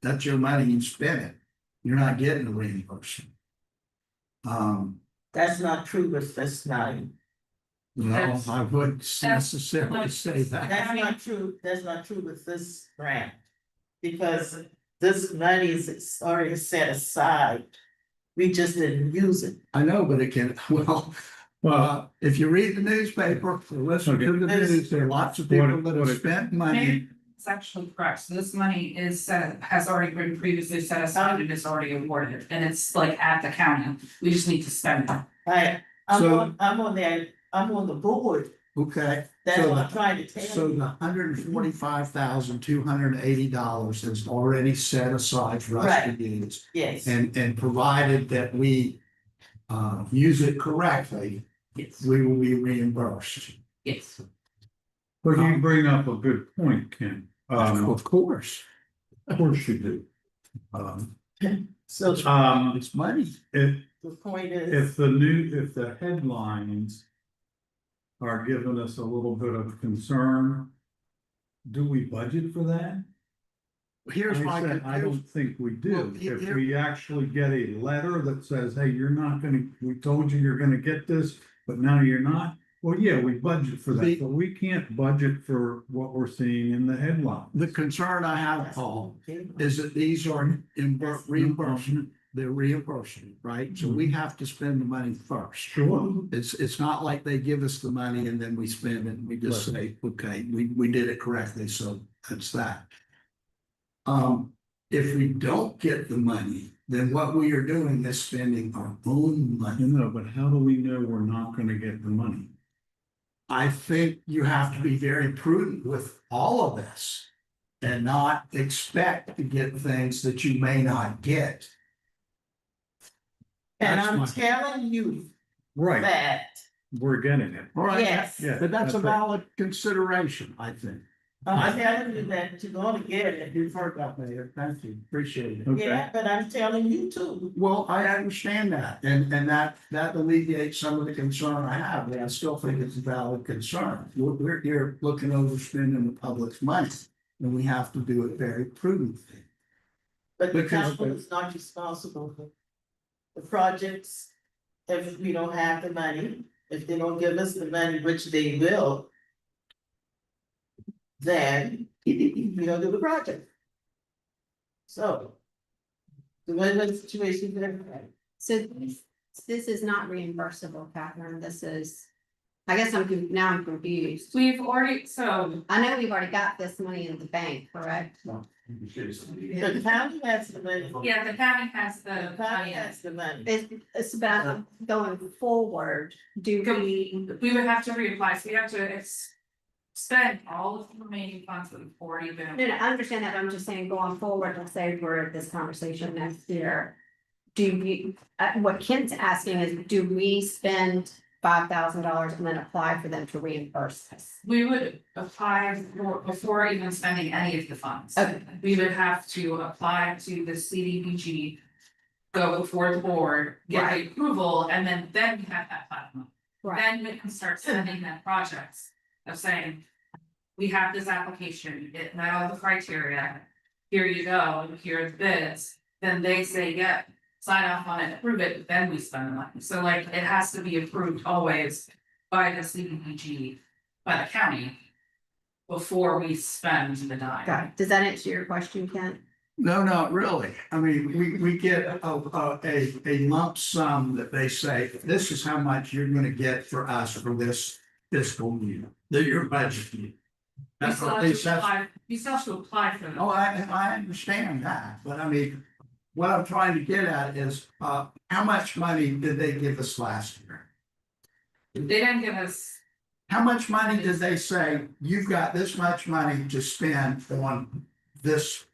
Speaker 5: that's your money, you spent it. You're not getting the reimbursement.
Speaker 4: That's not true with this nine.
Speaker 5: No, I wouldn't necessarily say that.
Speaker 4: That's not true with this grant. Because this money is already set aside. We just didn't use it.
Speaker 5: I know, but it can, if you read the newspaper or listen to the news, there are lots of people that have spent money.
Speaker 2: it's actually correct, so this money has already been previously set aside and is already awarded, and it's like at the county, we just need to spend it.
Speaker 5: So-
Speaker 4: I'm on the board,
Speaker 5: Okay,
Speaker 4: that's
Speaker 5: So-
Speaker 4: what I'm trying to tell
Speaker 5: so
Speaker 4: you.
Speaker 5: the $145,280 is already set aside for us to
Speaker 4: Right.
Speaker 5: use.
Speaker 4: Yes,
Speaker 5: And provided that we use it correctly,
Speaker 2: Yes,
Speaker 5: we will be reimbursed.
Speaker 2: yes.
Speaker 6: But you bring up a good point, Ken.
Speaker 5: Of course,
Speaker 6: Of course you do.
Speaker 4: so
Speaker 5: it's money.
Speaker 6: If
Speaker 4: the point is,
Speaker 6: if the headlines are giving us a little bit of concern, do we budget for that?
Speaker 5: Here's
Speaker 6: I
Speaker 5: my,
Speaker 6: said, I don't think we
Speaker 5: Well,
Speaker 6: do.
Speaker 5: here-
Speaker 6: If we actually get a letter that says, hey, you're not gonna, we told you you're gonna get this, but now you're not. Well, yeah, we budget for
Speaker 5: The-
Speaker 6: that, but we can't budget for what we're seeing in the headlines.
Speaker 5: the concern I have, Paul, is that these are reimbursement they're reimbursing, right? So we have to spend the money first.
Speaker 6: Sure.
Speaker 5: It's not like they give us the money and then we spend it and we just say, okay, we did it correctly, so that's that. If we don't get the money, then what we are doing is spending our own money.
Speaker 6: You know, but how do we know we're not gonna get the money?
Speaker 5: I think you have to be very prudent with all of this and not expect to get things that you may not get.
Speaker 4: And
Speaker 5: That's
Speaker 4: I'm
Speaker 5: my-
Speaker 4: telling you
Speaker 6: Right,
Speaker 4: that,
Speaker 6: we're getting it.
Speaker 5: All right,
Speaker 4: yes,
Speaker 6: Yeah.
Speaker 5: but that's a
Speaker 6: right.
Speaker 5: valid consideration, I think.
Speaker 4: I'm telling you that you're gonna get it.
Speaker 5: You've heard that, Mayor. Thank you. Appreciate it.
Speaker 6: Okay.
Speaker 4: Yeah, but I'm telling you too.
Speaker 5: Well, I understand that, and that alleviates some of the concern I have, but I still think it's a valid concern. We're here looking over spending the public's money, and we have to do it very prudently.
Speaker 4: But the
Speaker 5: Because-
Speaker 4: council is not responsible for the projects. If we don't have the money, if they don't give us the money, which they will. Then we don't do the project. So. The win-win situation there.
Speaker 1: So this is not reimbursable, Catherine, this is, I guess now I'm confused.
Speaker 2: We've already, so
Speaker 1: I know we've already got this money in the bank, correct?
Speaker 4: The county has the money.
Speaker 2: yeah, the county has the
Speaker 4: The county
Speaker 2: money.
Speaker 4: has the money.
Speaker 1: It's about going forward, do
Speaker 2: We would have to reapply, so we have to spend all of the remaining funds that have already been.
Speaker 1: No, I understand that, I'm just saying going forward, let's say we're at this conversation next year. Do we, what Kent's asking is, do we spend $5,000 and then apply for them to reimburse us?
Speaker 2: We would apply before even spending any of the funds.
Speaker 1: Okay.
Speaker 2: We would have to apply to the CDBG. Go before the board, get the approval, and then we have that platform.
Speaker 1: Right.
Speaker 2: Then we can start sending them projects of saying. We have this application, it met all the criteria. Here you go, and here are the bids, then they say, yeah, sign off on it, approve it, then we spend the money. So like, it has to be approved always by the CDBG, by the county. Before we spend the dime.
Speaker 1: Got it. Does that answer your question, Kent?
Speaker 5: No, not really. I mean, we get a lump sum that they say, this is how much you're gonna get for us for this fiscal year, that your budget year.
Speaker 2: You
Speaker 5: That's
Speaker 2: still
Speaker 5: what
Speaker 2: have
Speaker 5: they
Speaker 2: to
Speaker 5: said.
Speaker 2: apply, you still have to apply for them.
Speaker 5: Oh, I understand that, but I mean, what I'm trying to get at is, how much money did they give us last year?
Speaker 2: They didn't give us,
Speaker 5: How much money did they say, you've got this much money to spend on this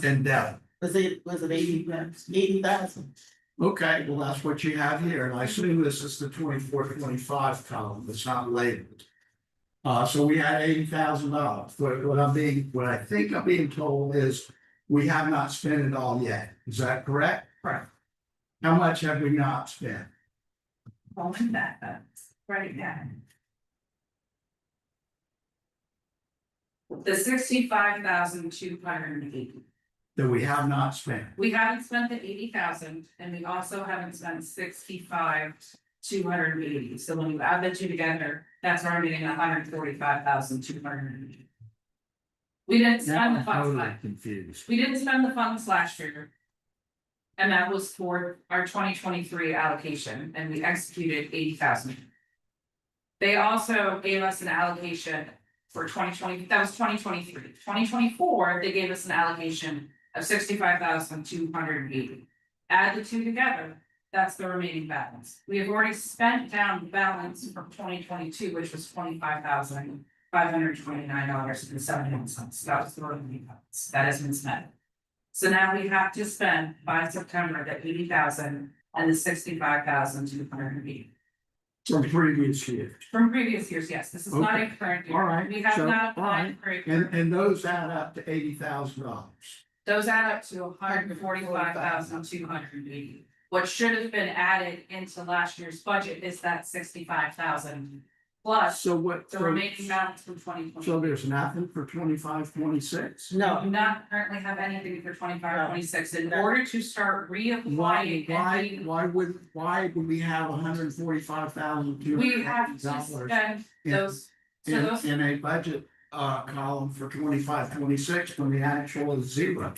Speaker 5: endeavor?
Speaker 4: Was it 80,000?
Speaker 5: Okay, well, that's what you have here, and I assume this is the 24-25 column, it's not labeled. So we had $80,000, what I think I'm being told is, we have not spent it all yet, is that correct?
Speaker 2: Correct.
Speaker 5: How much have we not spent?
Speaker 2: only that, right now. The 65,280,
Speaker 5: That we have not spent?
Speaker 2: we haven't spent the 80,000, and we also haven't spent 65,280, so when you add the two together, that's our meeting 145,280. We didn't spend the
Speaker 5: I'm
Speaker 2: funds,
Speaker 5: totally confused.
Speaker 2: we didn't spend the funds last year. And that was for our 2023 allocation, and we executed 80,000. They also gave us an allocation for 2020, that was 2023. 2024, they gave us an allocation of 65,280. Add the two together, that's the remaining balance. We have already spent down the balance from 2022, which was $25,529.71. That was the remaining balance, that has been spent. So now we have to spend by September the 80,000 and the 65,280.
Speaker 5: From previous years.
Speaker 2: From previous years, yes, this is not a current year.
Speaker 5: All right,
Speaker 2: We have
Speaker 5: so,
Speaker 2: not
Speaker 5: all right.
Speaker 2: applied for a
Speaker 5: And those add up to $80,000.
Speaker 2: those add up to 145,280. What should have been added into last year's budget is that 65,000 plus
Speaker 5: So what?
Speaker 2: the remaining balance from 2020.
Speaker 5: So there's nothing for 25-26?
Speaker 2: We
Speaker 4: No,
Speaker 2: do not currently have anything for 25-26 in
Speaker 4: No.
Speaker 2: order to start reapplying. and
Speaker 5: Why would we have $145,200?
Speaker 2: We have to spend those, so those.
Speaker 5: In a budget column for 25-26 when the actual is zero?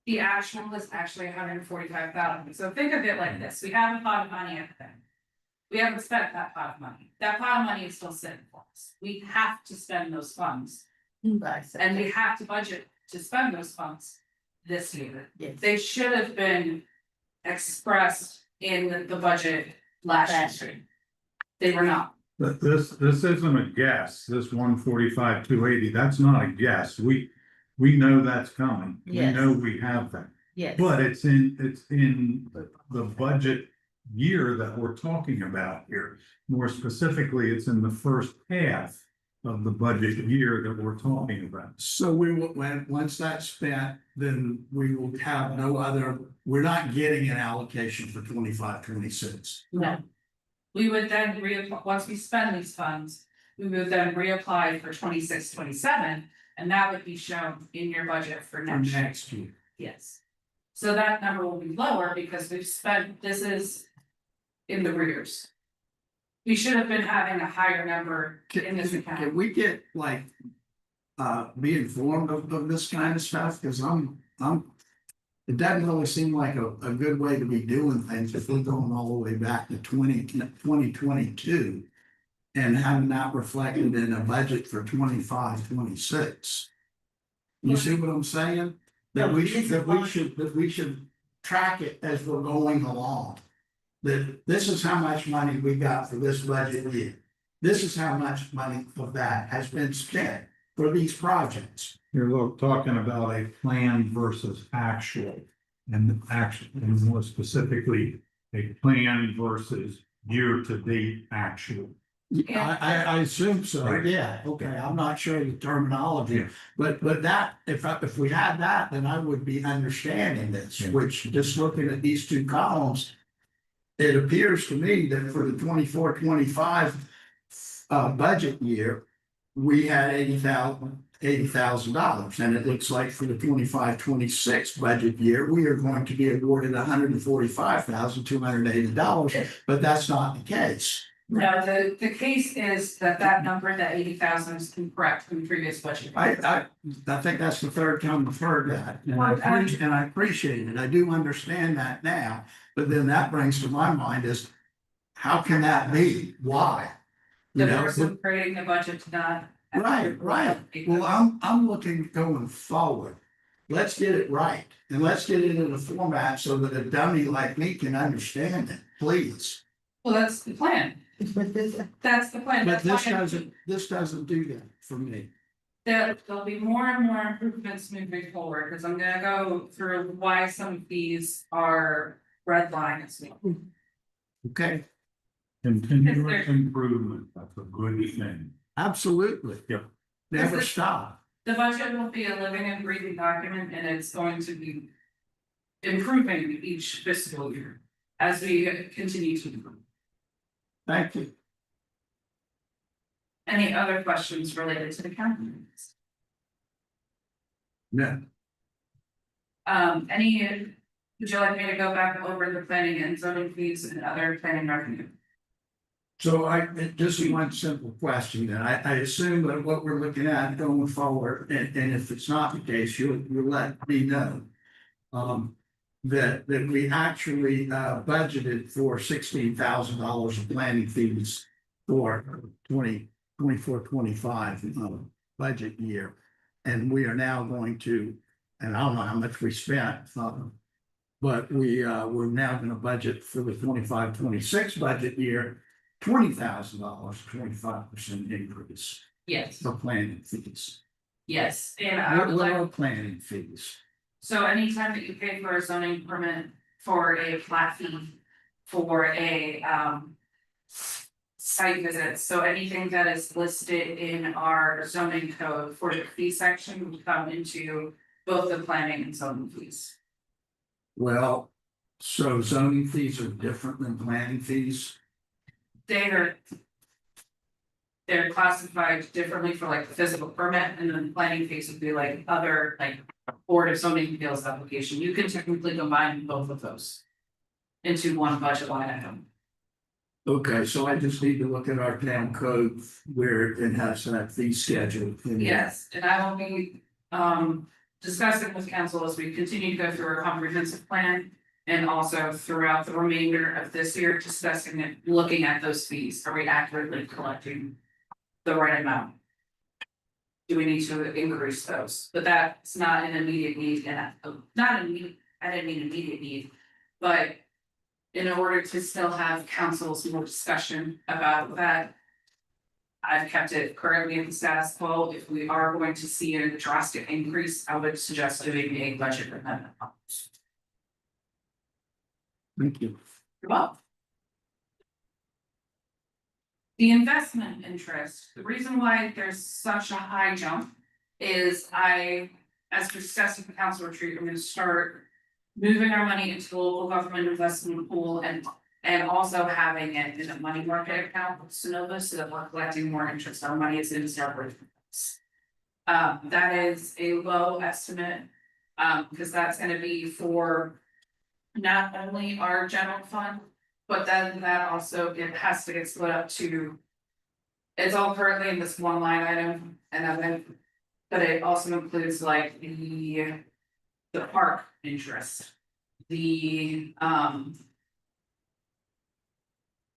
Speaker 2: The actual is actually 145,000. So think of it like this, we have a pot of money at the bank. We haven't spent that pot of money, that pot of money is still sitting for us, we have to spend those funds. And we have to budget to spend those funds this year.
Speaker 4: Yes.
Speaker 2: They should have been expressed in the budget last year. They were not.
Speaker 6: But this isn't a guess, this 145, 280. That's not a guess, we know that's coming, we
Speaker 4: Yes.
Speaker 6: know we have that.
Speaker 4: Yes.
Speaker 6: But it's in the budget year that we're talking about here. More specifically, it's in the first half of the budget year that we're talking about.
Speaker 5: So we will, once that's spent, then we will have no other, we're not getting an allocation for 25, 26.
Speaker 2: No. We would then reapply, once we spend these funds, we would then reapply for 26, 27, and that would be shown in your budget for
Speaker 5: For
Speaker 2: next year.
Speaker 5: next year.
Speaker 2: Yes. So that number will be lower because we've spent, this is in the rears. We should have been having a higher number in this
Speaker 5: Can
Speaker 2: account.
Speaker 5: we get like, be informed of this kind of stuff? Cause it doesn't really seem like a good way to be doing things if we're going all the way back to 2022. And having that reflected in a budget for 25, 26. You see what I'm saying? That we should track it as we're going along. That this is how much money we got for this budget year. This is how much money of that has been spent for these projects.
Speaker 6: You're talking about a plan versus actual. And more specifically, a plan versus year-to-date actual.
Speaker 5: I assume so,
Speaker 6: Right.
Speaker 5: yeah, okay, I'm not sure the terminology,
Speaker 6: Yeah.
Speaker 5: but that, if we had that, then I would be understanding this,
Speaker 6: Yeah.
Speaker 5: which just looking at these two columns. It appears to me that for the 24-25 budget year, we had $80,000, and it looks like for the 25-26 budget year, we are going to be awarded $145,280, but that's not the case.
Speaker 2: No, the case is that number, that 80,000 is incorrect from the previous budget.
Speaker 5: I think that's the third time I've heard that, and I appreciate it, I do understand that now, but then that brings to my mind is. How can that be? Why? You
Speaker 2: The
Speaker 5: know,
Speaker 2: person creating the budget did not.
Speaker 5: right, well, I'm looking going forward. Let's get it right, and let's get it in a format so that a dummy like me can understand it, please.
Speaker 2: Well, that's the plan, that's the plan,
Speaker 5: But
Speaker 2: that's why
Speaker 5: this doesn't do that for me.
Speaker 2: there'll be more and more improvements moving forward, because I'm gonna go through why some of these are red lines.
Speaker 5: Okay,
Speaker 6: Continuous improvement, that's a good thing.
Speaker 5: absolutely.
Speaker 6: Yep.
Speaker 5: Never
Speaker 2: This is-
Speaker 5: stop.
Speaker 2: The budget will be a living and breathing document, and it's going to be improving each fiscal year as we continue to improve.
Speaker 5: Thank you.
Speaker 2: Any other questions related to the county?
Speaker 5: No.
Speaker 2: Would you like me to go back over the planning and zoning fees and other planning revenue?
Speaker 5: So just one simple question, then, I assume that what we're looking at going forward, and if it's not the case, you'll let me know. That we actually budgeted for $16,000 of planning fees for 24-25 budget year. And we are now going to, and I don't know how much we spent, but we're now gonna budget for the 25-26 budget year, $20,000, 25% increase
Speaker 2: Yes,
Speaker 5: for planning fees.
Speaker 2: yes, and I would
Speaker 5: What
Speaker 2: like,
Speaker 5: are planning fees?
Speaker 2: so anytime that you pay for a zoning permit for a plat fee. For a site visit, so anything that is listed in our zoning code for the fee section will come into both the planning and zoning fees.
Speaker 5: Well, so zoning fees are different than planning fees?
Speaker 2: They're classified differently for like the physical permit, and then planning fees would be like other, like Board of Zoning Appeals application, you can technically combine both of those. Into one budget line item.
Speaker 5: Okay, so I just need to look at our town code where it has that fee schedule. in there.
Speaker 2: Yes, and I will be discussing with council as we continue to go through our comprehensive plan. And also throughout the remainder of this year, discussing it, looking at those fees, are we accurately collecting the right amount? Do we need to increase those? But that's not an immediate need, and not immediate, I didn't mean immediate need, but. In order to still have council's more discussion about that. I've kept it currently at the status quo. If we are going to see a drastic increase, I would suggest doing a budget amendment.
Speaker 5: Thank you.
Speaker 2: You're welcome. The investment interest, the reason why there's such a high jump is as discussed at the council retreat, I'm gonna start. Moving our money into the local government investment pool and also having it in a money market account with Synovus, so that we're collecting more interest on money as in separate. That is a low estimate, because that's gonna be for. Not only our general fund, but then that also it has to get split up to. It's all currently in this one line item, and then, but it also includes like the park interest. The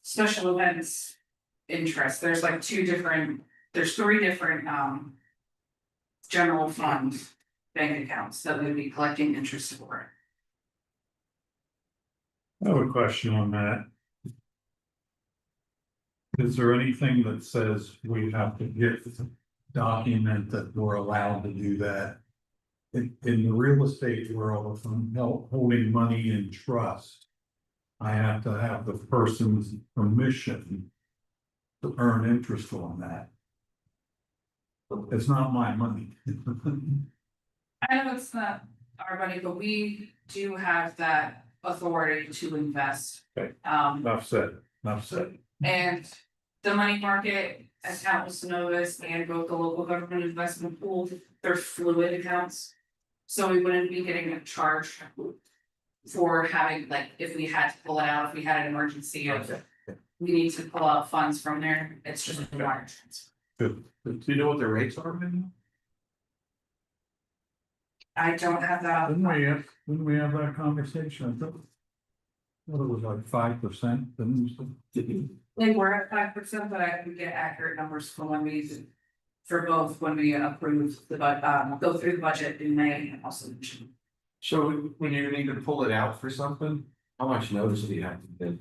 Speaker 2: special events interest, there's like three different general fund bank accounts that we'd be collecting interest for.
Speaker 6: I have a question on that. Is there anything that says we have to get document that we're allowed to do that? In the real estate world, if I'm holding money in trust, I have to have the person's permission to earn interest on that. It's not my money.
Speaker 2: I know it's not our money, but we do have that authority to invest.
Speaker 6: Okay.
Speaker 2: Enough
Speaker 6: said.
Speaker 2: And the money market account with Synovus and both the local government investment pool, they're fluid accounts. So we wouldn't be getting a charge for having, like, if we had to pull it out, if we had an emergency, or we need to pull out funds from there, it's just a wire transfer.
Speaker 3: Do you know what the rates are right now?
Speaker 2: I don't have that.
Speaker 6: Didn't we have that conversation? I thought it was like 5%, didn't we?
Speaker 2: They were at 5%, but I can get accurate numbers for when we, for both when we approve go through the budget in May and also in June.
Speaker 3: So when you need to pull it out for something, how much notice do you have to give?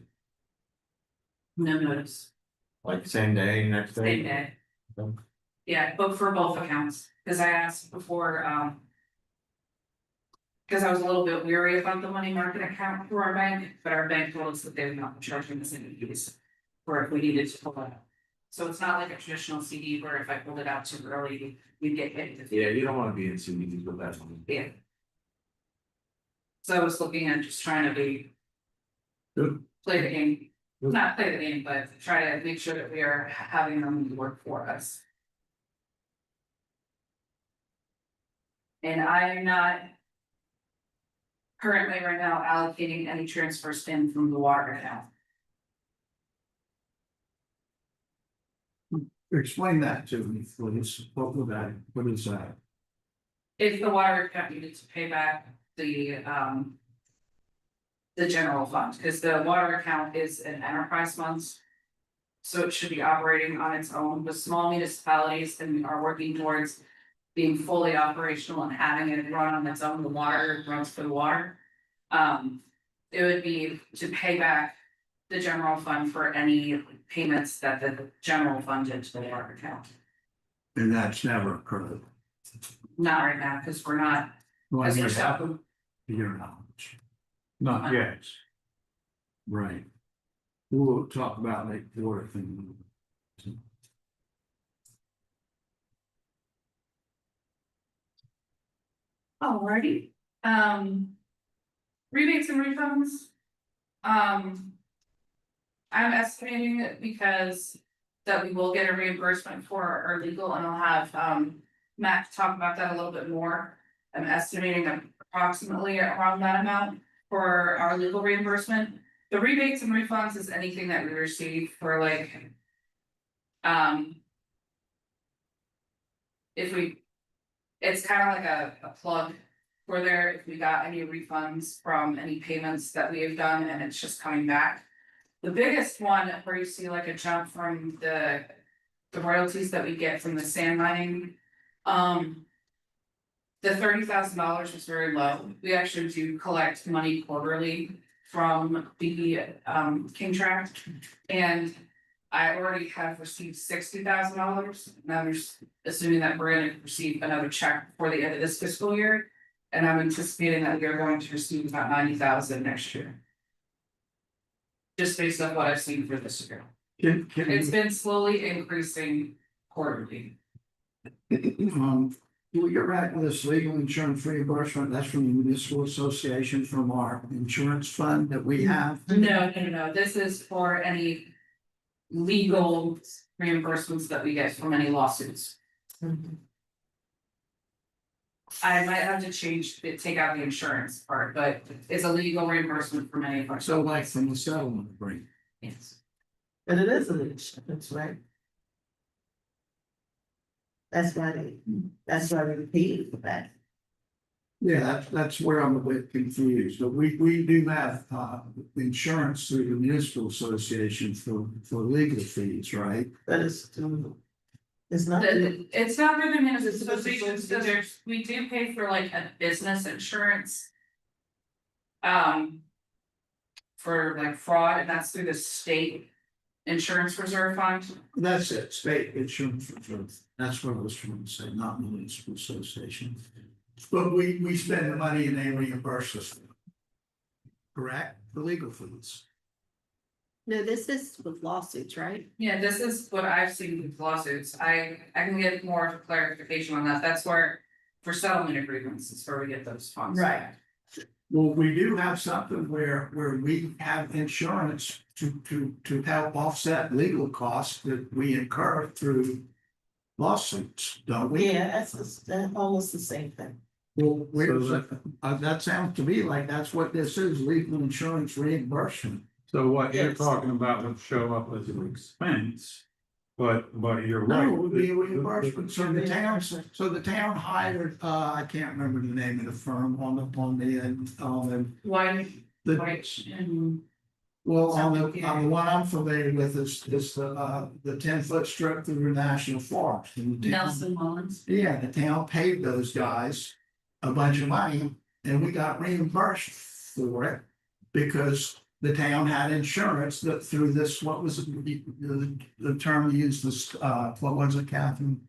Speaker 2: No notice,
Speaker 3: Like same day, next day?
Speaker 2: same day.
Speaker 3: Okay.
Speaker 2: Yeah, but for both accounts, because I asked before, because I was a little bit weary about the money market account for our bank, but our bank told us that they would not be charging us any fees for if we needed to pull it out. So it's not like a traditional CD where if I pulled it out too early, we'd get hit with the fee.
Speaker 3: Yeah, you don't wanna be in CDs with that one.
Speaker 2: Yeah. So I was looking at just trying to be.
Speaker 3: Good.
Speaker 2: Play the game,
Speaker 3: Good.
Speaker 2: not play the game, but try to make sure that we are having them work for us. And I am not. Currently right now allocating any transfers in from the water account.
Speaker 5: Explain that to me, please. What is that?
Speaker 2: If the water account needed to pay back the general fund, because the water account is an enterprise fund. So it should be operating on its own, the small municipalities and are working towards being fully operational and having it run on its own, the water runs for the water. It would be to pay back the general fund for any payments that the general fund did to the water account.
Speaker 5: And that's never occurred.
Speaker 2: Not right now, because we're not,
Speaker 5: Well,
Speaker 2: As
Speaker 5: you
Speaker 2: for
Speaker 5: have your knowledge.
Speaker 6: Not yet.
Speaker 5: Right. We'll talk about that water thing.
Speaker 2: alrighty, rebates and refunds. I'm estimating it because that we will get a reimbursement for our legal, and I'll have Matt talk about that a little bit more. I'm estimating approximately around that amount for our legal reimbursement. The rebates and refunds is anything that we receive for like. If It's kind of like a plug for there, if we got any refunds from any payments that we have done and it's just coming back. The biggest one where you see like a jump from the royalties that we get from the sand mining. The $30,000 was very low. We actually do collect money quarterly from the King Tract. And I already have received $60,000. Now there's assuming that we're gonna receive another check before the end of this fiscal year. And I'm anticipating that we are going to receive about 90,000 next year. Just based on what I've seen for this year. It's been slowly increasing quarterly.
Speaker 5: Well, you're right with this legal insurance reimbursement, that's from the municipal association from our insurance fund that we have.
Speaker 2: No, this is for any legal reimbursements that we get from any lawsuits. I might have to take out the insurance part, but it's a legal reimbursement from any of our.
Speaker 5: So like from the settlement agreement.
Speaker 2: Yes.
Speaker 4: And it is an insurance, right? That's why we paid for that.
Speaker 5: Yeah, that's where I'm a bit confused, but we do have insurance through the municipal association for legal fees, right?
Speaker 4: That is, it's not.
Speaker 2: It's not through the municipal association, so we do pay for like a business insurance. For like fraud, and that's through the state insurance reserve fund.
Speaker 5: That's it, state insurance reserve, that's what I was trying to say, not municipal association. But we spend the money and they reimburse us. Correct, the legal fees.
Speaker 7: No, this is with lawsuits, right?
Speaker 2: Yeah, this is what I've seen with lawsuits. I can get more clarification on that. That's where, for settlement agreements, is where we get those funds.
Speaker 4: Right.
Speaker 5: Well, we do have something where we have insurance to help offset legal costs that we incur through lawsuits, don't we?
Speaker 4: Yeah, that's almost the same thing.
Speaker 5: Well, where's that sounds to me like that's what this is, legal insurance reimbursement.
Speaker 6: So what you're
Speaker 4: Yes.
Speaker 6: talking about would show up as an expense, but you're
Speaker 5: No,
Speaker 6: right.
Speaker 5: it would be a reimbursement, so the town hired, I can't remember the name of the firm on the,
Speaker 2: White,
Speaker 5: the,
Speaker 2: white, and
Speaker 5: well, on the one I'm familiar with is the 10-foot strip through the national forest. And the town-
Speaker 2: Nelson Mullins.
Speaker 5: Yeah, the town paid those guys a bunch of money and we got reimbursed for it because the town had insurance that through this, what was it, the term used, this, what was it, Catherine?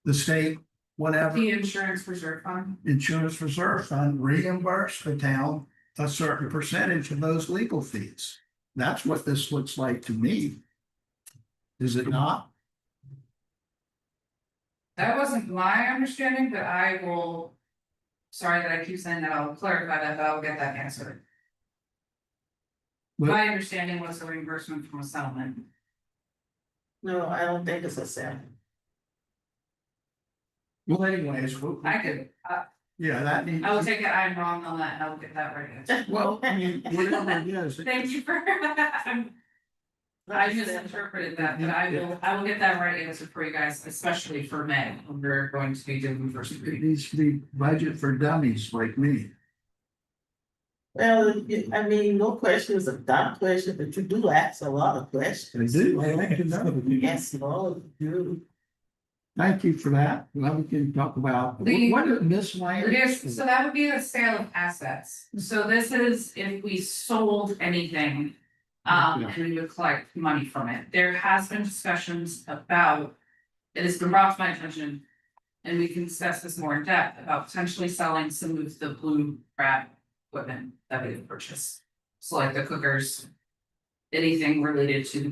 Speaker 5: The state, whatever,
Speaker 2: The insurance reserve fund.
Speaker 5: insurance reserve fund reimbursed the town a certain percentage of those legal fees. That's what this looks like to me. Is it not?
Speaker 2: That wasn't my understanding, but I will. Sorry that I keep saying that, I'll clarify that, but I'll get that answered.
Speaker 5: Well-
Speaker 2: My understanding was a reimbursement from a settlement.
Speaker 4: No, I don't think it's a sale.
Speaker 5: Well, anyways,
Speaker 2: I could,
Speaker 5: yeah, that needs.
Speaker 2: I will take it, I'm wrong on that, and I will get that right.
Speaker 5: Well, I mean, whatever it is.
Speaker 2: Thank you for, I misinterpreted that, but I will get that right answer for you guys, especially for May, when we're going to be doing first
Speaker 5: It
Speaker 2: reading.
Speaker 5: needs to be budget for dummies like me.
Speaker 4: Well, I mean, no question is a dumb question, but you do ask a lot of questions.
Speaker 5: I do, I like to know.
Speaker 4: Yes, Lord, you.
Speaker 5: Thank you for that. Well, we can talk about, what is miscellaneous?
Speaker 2: Yes, so that would be the sale of assets. So this is if we sold anything. And we would collect money from it. There has been discussions about. It has been brought to my attention. And we can discuss this more in depth about potentially selling some of the blue crab equipment that we have purchased. So like the cookers. Anything related to the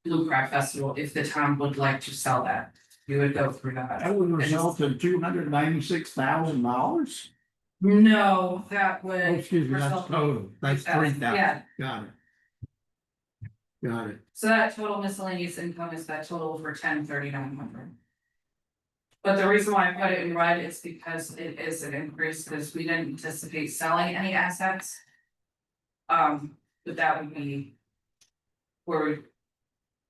Speaker 2: blue crab festival, if the town would like to sell that, we would go through that.
Speaker 5: That would result in $296,000?
Speaker 2: No, that
Speaker 5: Oh,
Speaker 2: would.
Speaker 5: excuse me, that's total, that's
Speaker 2: Yeah.
Speaker 5: 3,000, got it. Got it.
Speaker 2: So that total miscellaneous income is that total for 10,390. But the reason why I put it in red is because it is an increase, because we didn't anticipate selling any assets. But that would be. Where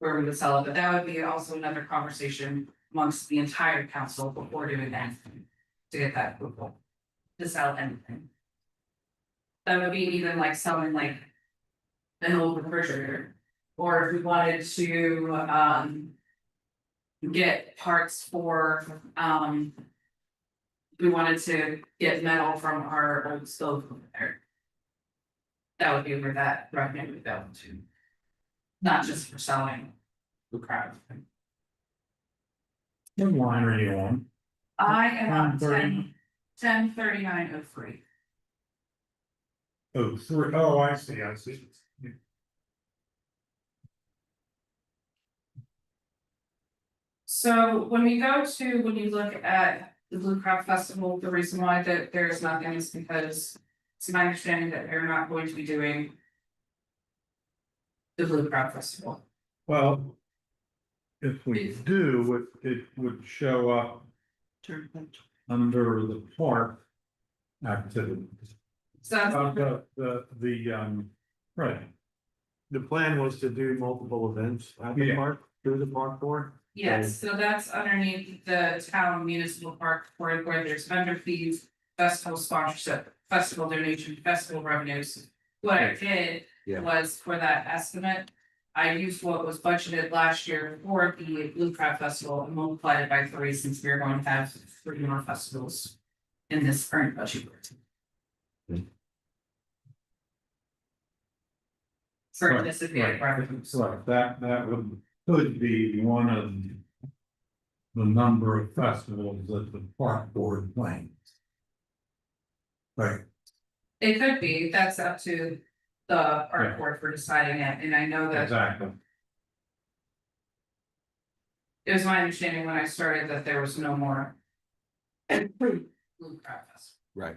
Speaker 2: we would sell it, but that would be also another conversation amongst the entire council before doing that. to get that approval. To sell anything. That would be even like selling like. An old refrigerator, or if we wanted to, get parts for, we wanted to get metal from our old stove over there. That would be where that revenue would go to. Not just for selling the crap.
Speaker 6: What line are you on?
Speaker 2: I am on
Speaker 6: 10:30.
Speaker 2: 103903.
Speaker 6: Oh, three, oh, I see.
Speaker 2: So when we go to, when you look at the Blue Crab Festival, the reason why that there is nothing is because. It's my understanding that they're not going to be doing. The Blue Crab Festival.
Speaker 6: Well. If we do, it would show up under the park activities.
Speaker 2: So that's
Speaker 6: Right,
Speaker 3: The plan was to do multiple events at the
Speaker 6: Yeah.
Speaker 3: park, through the park board.
Speaker 2: yes, so that's underneath the town municipal park where there's vendor fees, festival sponsorship, festival donation, festival revenues. What I did
Speaker 3: Yeah.
Speaker 2: was for that estimate, I used what was budgeted last year for the Blue Crab Festival and multiplied it by 3 since we're going to have 3 more festivals in this current budget year. For
Speaker 6: Right,
Speaker 2: anticipated
Speaker 6: right.
Speaker 2: revenues.
Speaker 6: right, that could be one of the number of festivals that the park board plans. Right,
Speaker 2: It could be, that's up to the
Speaker 6: Yeah.
Speaker 2: park board for deciding it, and I know that
Speaker 6: exactly.
Speaker 2: it was my understanding when I started that there was no more. Blue Crab Festival.
Speaker 3: Right.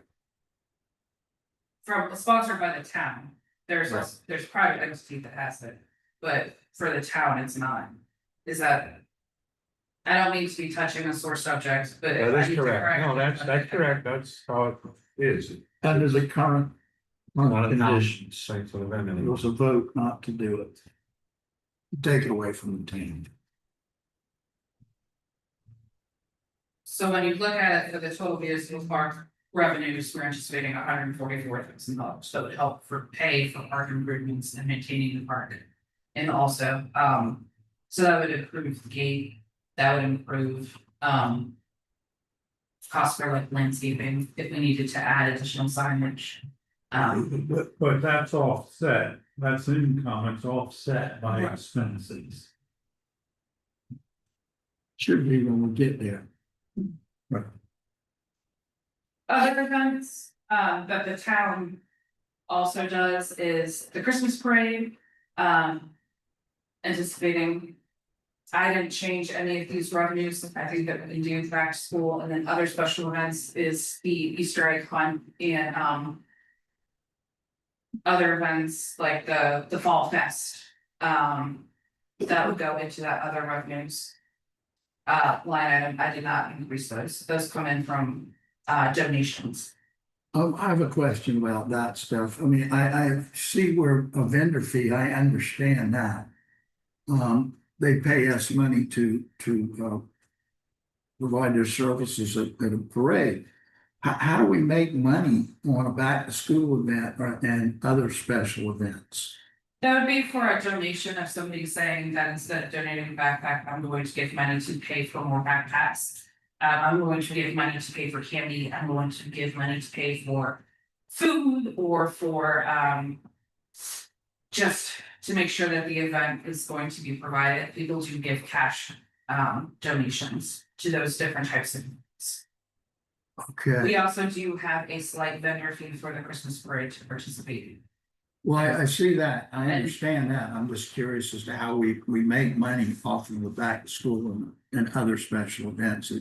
Speaker 2: From, sponsored by the town, there's
Speaker 3: Right.
Speaker 2: there's private entity that has it, but for the town, it's not. Is that? I don't mean to be touching a sore subject, but. if
Speaker 3: That
Speaker 2: I
Speaker 3: is
Speaker 2: need to
Speaker 3: correct. No,
Speaker 2: correct
Speaker 3: that's
Speaker 2: it,
Speaker 3: correct. That's how it is.
Speaker 5: Under the current.
Speaker 3: Not a
Speaker 5: conditions,
Speaker 3: condition, site for the event
Speaker 5: it
Speaker 3: anymore.
Speaker 5: was a vote not to do it. Take it away from the team.
Speaker 2: So when you look at it for the total municipal park revenues, we're anticipating $144,000, so it help for pay for park improvements and maintaining the park. And also, so that would improve the gate, that would improve, cost for like landscaping, if we needed to add additional signage.
Speaker 6: But that's offset, that's income, it's offset by
Speaker 2: Right.
Speaker 6: expenses.
Speaker 5: Should be when we get there.
Speaker 2: Other events, that the town also does is the Christmas parade, anticipating. I didn't change any of these revenues, I think that we can do back to school, and then other special events is the Easter egg hunt and, other events like the Fall Fest, that would go into that other revenues. Line item, I did not increase those come in from, donations.
Speaker 5: I have a question about that stuff. I mean, I see where a vendor fee, I understand that. They pay us money to provide their services at a parade. How do we make money on a back to school event and other special events?
Speaker 2: That would be for a donation of somebody saying that instead of donating a backpack, I'm going to give money to pay for more backpacks. I'm going to give money to pay for candy, I'm going to give money to pay for food or for, just to make sure that the event is going to be provided. People do give cash, donations to those different types of events.
Speaker 5: Okay,
Speaker 2: We also do have a slight vendor fee for the Christmas parade to participate in.
Speaker 5: well, I see that. I understand that. I'm just curious as to how we make money off of the back to school and other special events.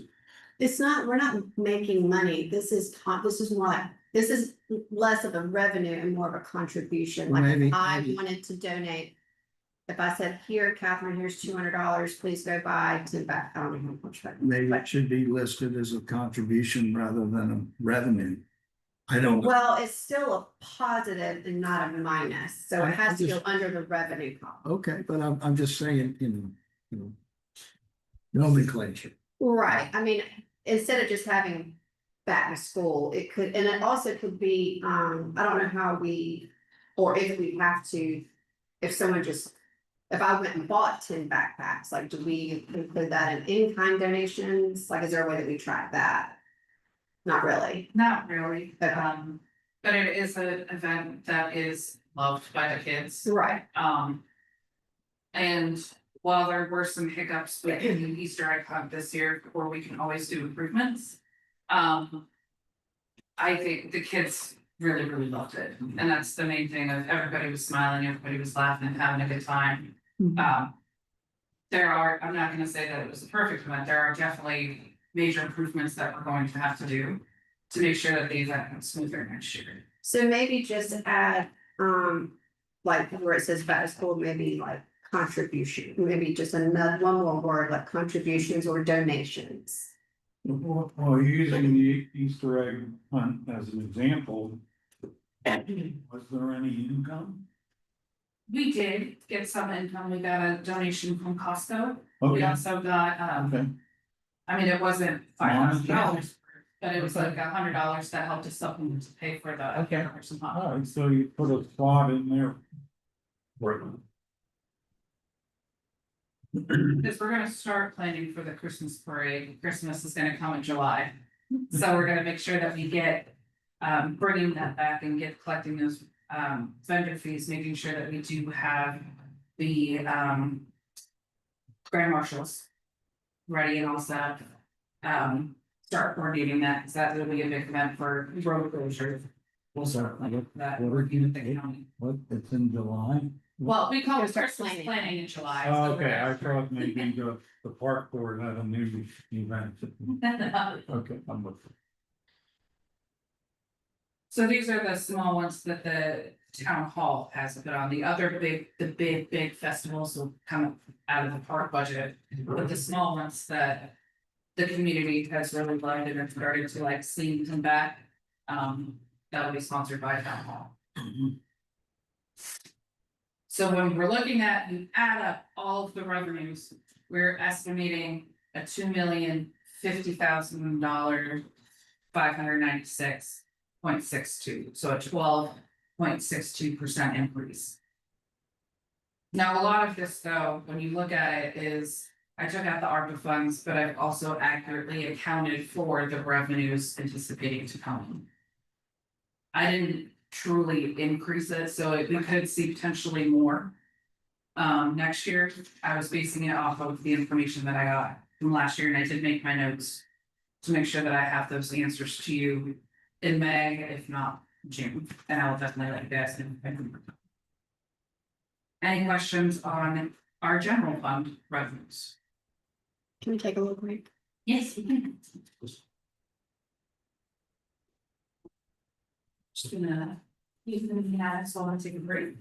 Speaker 1: It's not, we're not making money. This is more like, this is less of a revenue and more of a contribution. Like
Speaker 5: Maybe-
Speaker 1: if I
Speaker 5: maybe.
Speaker 1: wanted to donate. If I said, here, Catherine, here's $200, please go buy to back, I don't know how much that.
Speaker 5: Maybe it should be listed as a contribution rather than a revenue. I don't know.
Speaker 1: Well, it's still a positive and not a minus, so it has to go under the revenue column.
Speaker 5: Okay, but I'm just saying, you know. Nomenclature.
Speaker 1: Right, I mean, instead of just having back to school, it could, and it also could be, I don't know how we, or if we have to, if someone just, if I went and bought 10 backpacks, like, do we include that in in-kind donations? Like, is there a way that we track that? Not really.
Speaker 2: Not really,
Speaker 1: Okay.
Speaker 2: but it is an event that is loved by the kids.
Speaker 1: Right.
Speaker 2: And while there were some hiccups with the Easter egg hunt this year, where we can always do improvements. I think the kids really, really loved it, and that's the main thing of everybody was smiling, everybody was laughing, having a good time. There are, I'm not gonna say that it was a perfect event, there are definitely major improvements that we're going to have to do. To make sure that the event goes smoother next year.
Speaker 1: So maybe just add, like where it says back to school, maybe like contribution, maybe just another one more word like contributions or donations.
Speaker 6: Well, using the Easter egg hunt as an example, was there any income?
Speaker 2: We did get some income, we got a donation from Costco, we
Speaker 6: Okay,
Speaker 2: also got,
Speaker 6: okay.
Speaker 2: I mean, it wasn't $5,000. But it was like $100 that helped us supplement to pay for the.
Speaker 6: Okay.
Speaker 2: Some
Speaker 6: All right, so you put a slot in there.
Speaker 2: Because we're gonna start planning for the Christmas parade, Christmas is gonna come in July. So we're gonna make sure that we get, bringing that back and collecting those, vendor fees, making sure that we do have the, grand marshals ready and all set. Start coordinating that, because that will be a big event for road closure. We'll start like that, working with the county.
Speaker 6: What, it's in July?
Speaker 2: Well, we call
Speaker 1: We'll
Speaker 2: it
Speaker 1: start
Speaker 2: Christmas
Speaker 1: planning.
Speaker 2: planning in July.
Speaker 6: Oh,
Speaker 2: so
Speaker 6: okay,
Speaker 2: we're
Speaker 6: I thought maybe the park board had a new event.
Speaker 2: gonna-
Speaker 6: Okay, I'm with.
Speaker 2: So these are the small ones that the town hall has put on. The other big festivals will come out of the park budget. But the small ones that the community has really loved and started to like see come back. That'll be sponsored by town hall. So when we're looking at, you add up all of the revenues, we're estimating a $2,050,000. $596.62, so a 12.62% increase. Now, a lot of this though, when you look at it, is I took out the ARPA funds, but I've also accurately accounted for the revenues anticipating to come. I didn't truly increase it, so we could see potentially more. Next year, I was basing it off of the information that I got from last year, and I did make my notes to make sure that I have those answers to you in May, if not June, and I will definitely let you guys know. Any questions on our general fund revenues?
Speaker 7: Can we take a look, Mike?
Speaker 2: Yes, we can. Just gonna, so I'm gonna take a break.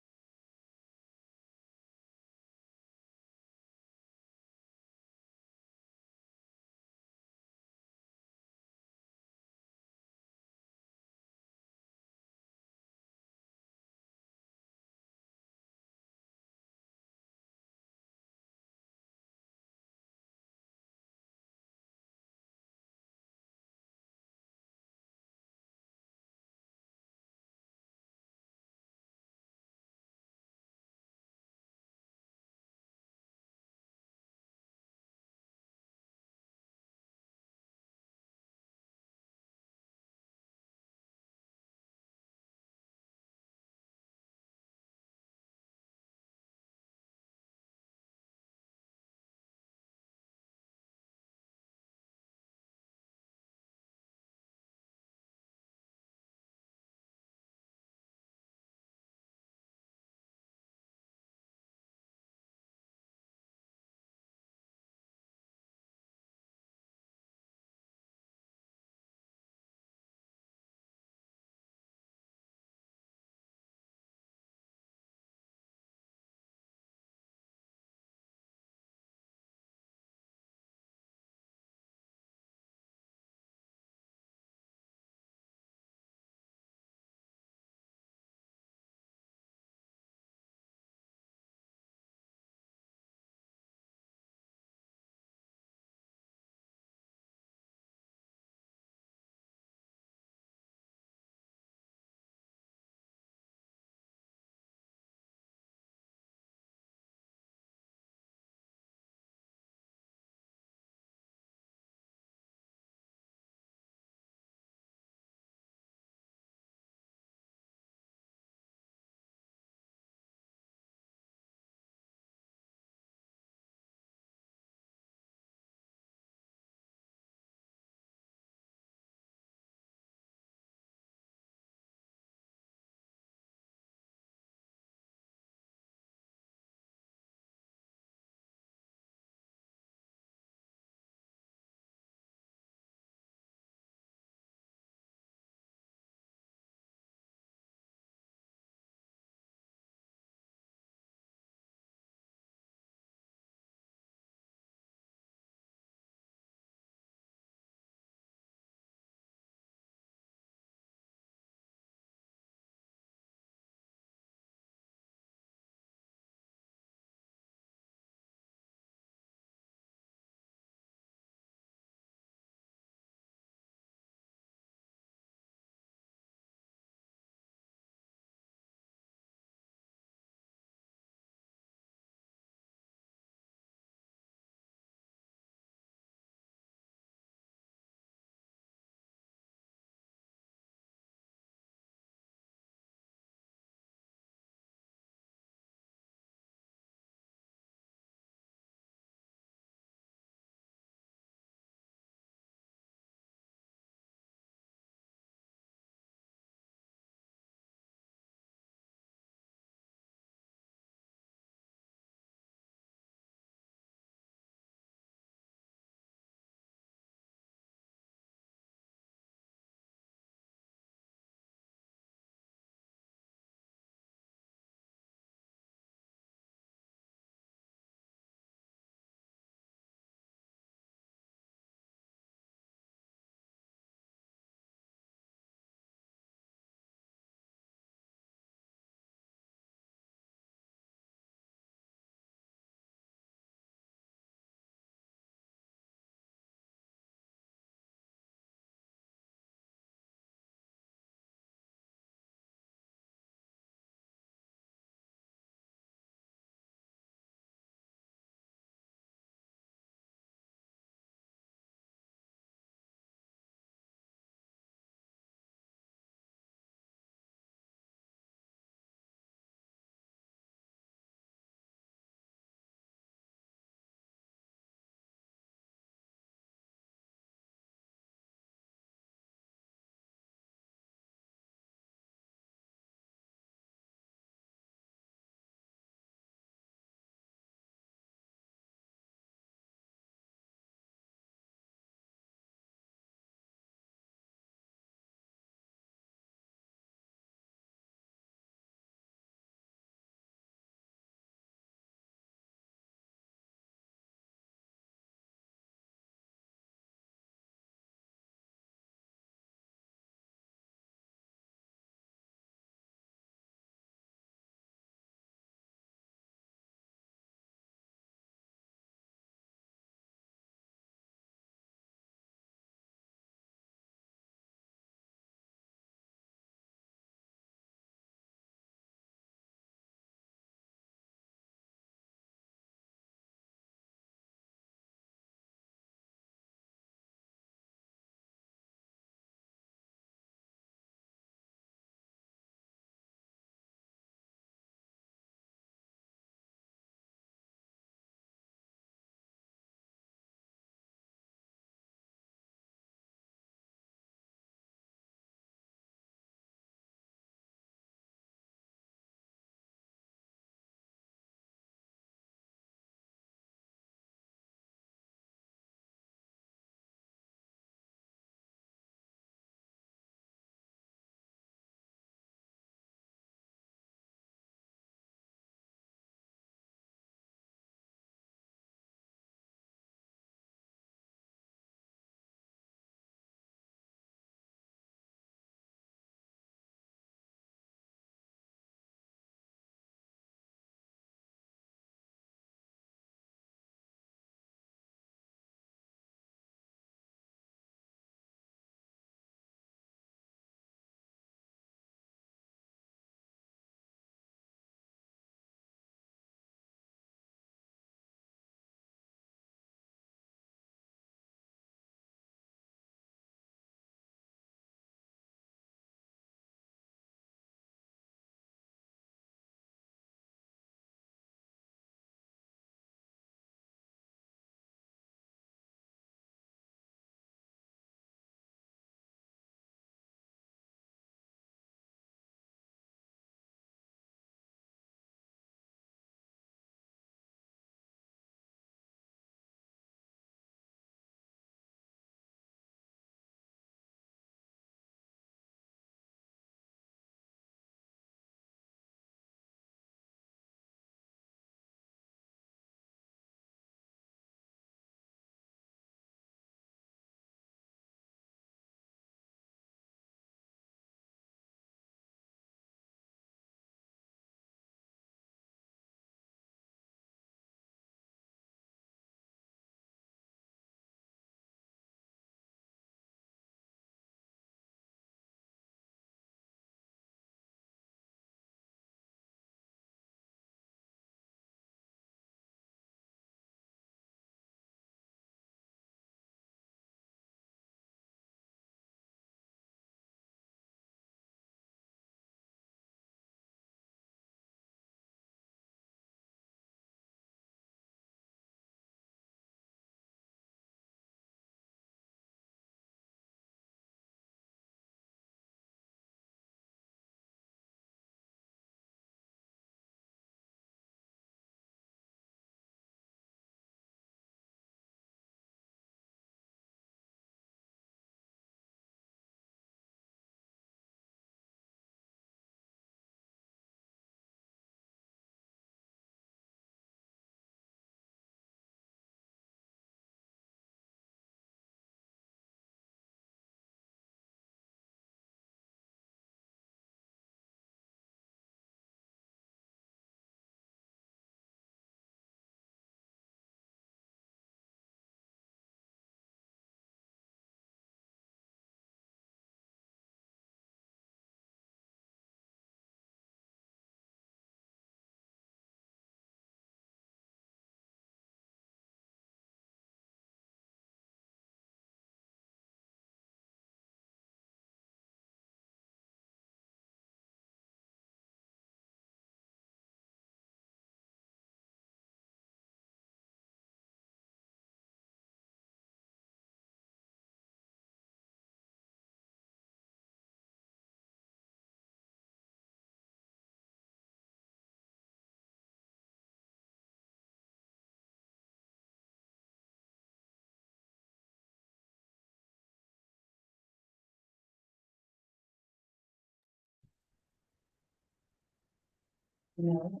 Speaker 2: Now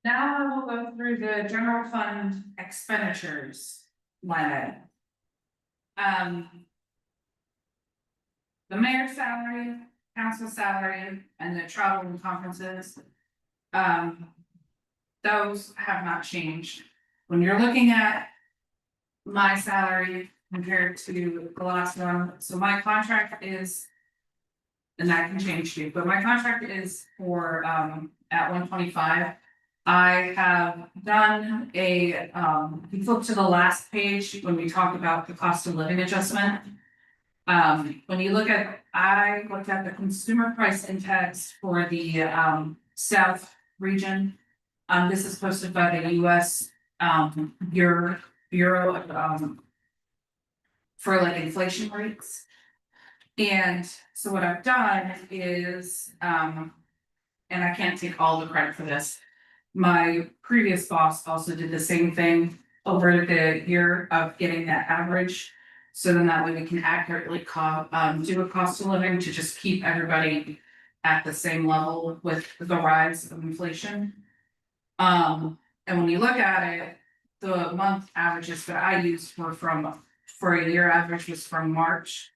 Speaker 2: I will go through the general fund expenditures line item. The mayor's salary, council salary, and the travel and conferences. Those have not changed. When you're looking at my salary compared to the last one, so my contract is. And that can change too, but my contract is for at 125. I have done a if you flip to the last page when we talk about the cost of living adjustment. When you look at, I looked at the consumer price index for the south region. This is posted by the US Bureau of for like inflation rates. And so what I've done is, and I can't take all the credit for this. My previous boss also did the same thing over the year of getting that average. So then that way we can accurately do a cost of living to just keep everybody at the same level with the rise of inflation. And when you look at it, the month averages that I used were for a year average was from March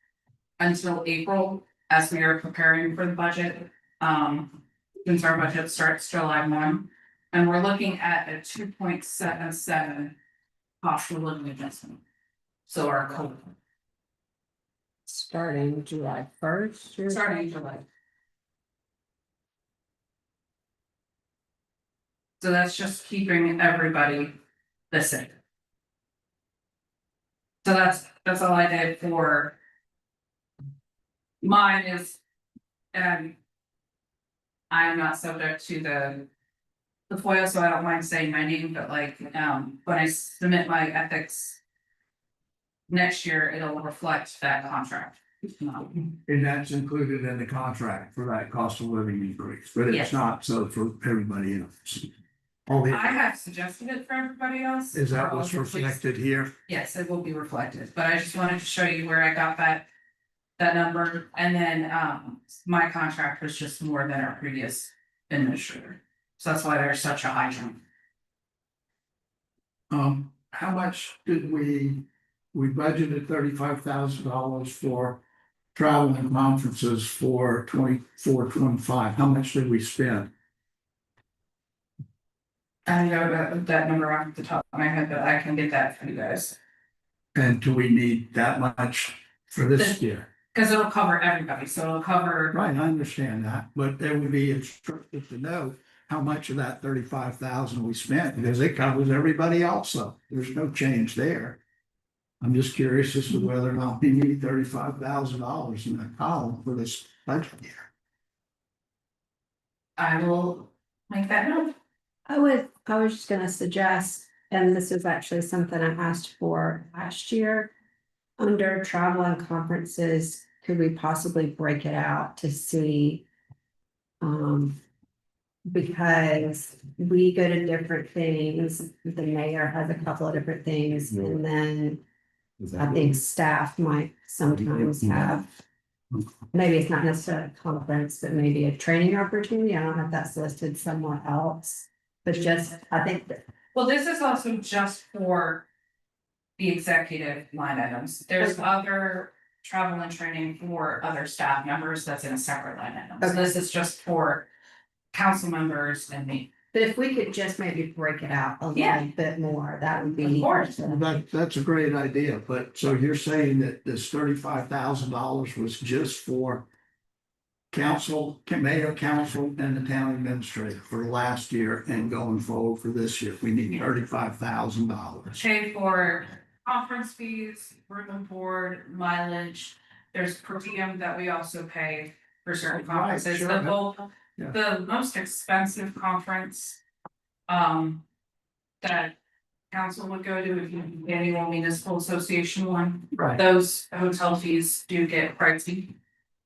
Speaker 2: until April, as we are preparing for the budget. Since our budget starts July 1, and we're looking at a 2.77 cost of living adjustment. So our code
Speaker 7: Starting July 1st.
Speaker 2: starting July. So that's just keeping everybody the same. So that's all I did for. Mine is, I'm not subject to the FOIA, so I don't mind saying my name, but like, when I submit my ethics. Next year, it'll reflect that contract.
Speaker 5: And that's included in the contract for that cost of living increase, but
Speaker 2: Yes.
Speaker 5: it's not so for everybody else. All the,
Speaker 2: I have suggested it for everybody else.
Speaker 5: is that
Speaker 2: for all
Speaker 5: what's
Speaker 2: the police.
Speaker 5: reflected here?
Speaker 2: Yes, it will be reflected, but I just wanted to show you where I got that number, and then, my contract was just more than our previous administrator. So that's why there's such a high jump.
Speaker 5: How much did we budgeted $35,000 for travel and conferences for 24-25. How much did we spend?
Speaker 2: I don't know that number off the top of my head, but I can get that for you guys,
Speaker 5: And do we need that much for this year?
Speaker 2: cause it'll cover everybody, so it'll cover.
Speaker 5: Right, I understand that, but it would be instructive to know how much of that 35,000 we spent, because it covers everybody also. There's no change there. I'm just curious as to whether or not we need $35,000 in that column for this budget year.
Speaker 2: I will make that note.
Speaker 7: I was just gonna suggest, and this is actually something I asked for last year. Under travel and conferences, could we possibly break it out to see? Because we go to different things, the mayor has a couple of different things, and then I think staff might sometimes have. Maybe it's not necessarily a conference, but maybe a training opportunity. I don't know if that's listed somewhere else. But just, I think that,
Speaker 2: Well, this is also just for the executive line items. There's other travel and training for other staff members that's in a separate line item. So
Speaker 7: Okay.
Speaker 2: this is just for council members and me.
Speaker 1: But if we could just maybe break it out a
Speaker 2: Yeah.
Speaker 1: little bit more, that would be.
Speaker 2: Of course.
Speaker 5: That's a great idea, but so you're saying that this $35,000 was just for council, mayor, council, and the town administrator for last year and going forward for this year, we need $35,000.
Speaker 2: Pay for conference fees, room and board, mileage. There's per diem that we also pay for certain
Speaker 5: Right,
Speaker 2: conferences.
Speaker 5: sure. Yeah.
Speaker 2: The most expensive conference. That council would go to if you annual municipal association one,
Speaker 5: Right.
Speaker 2: those hotel fees do get pricey.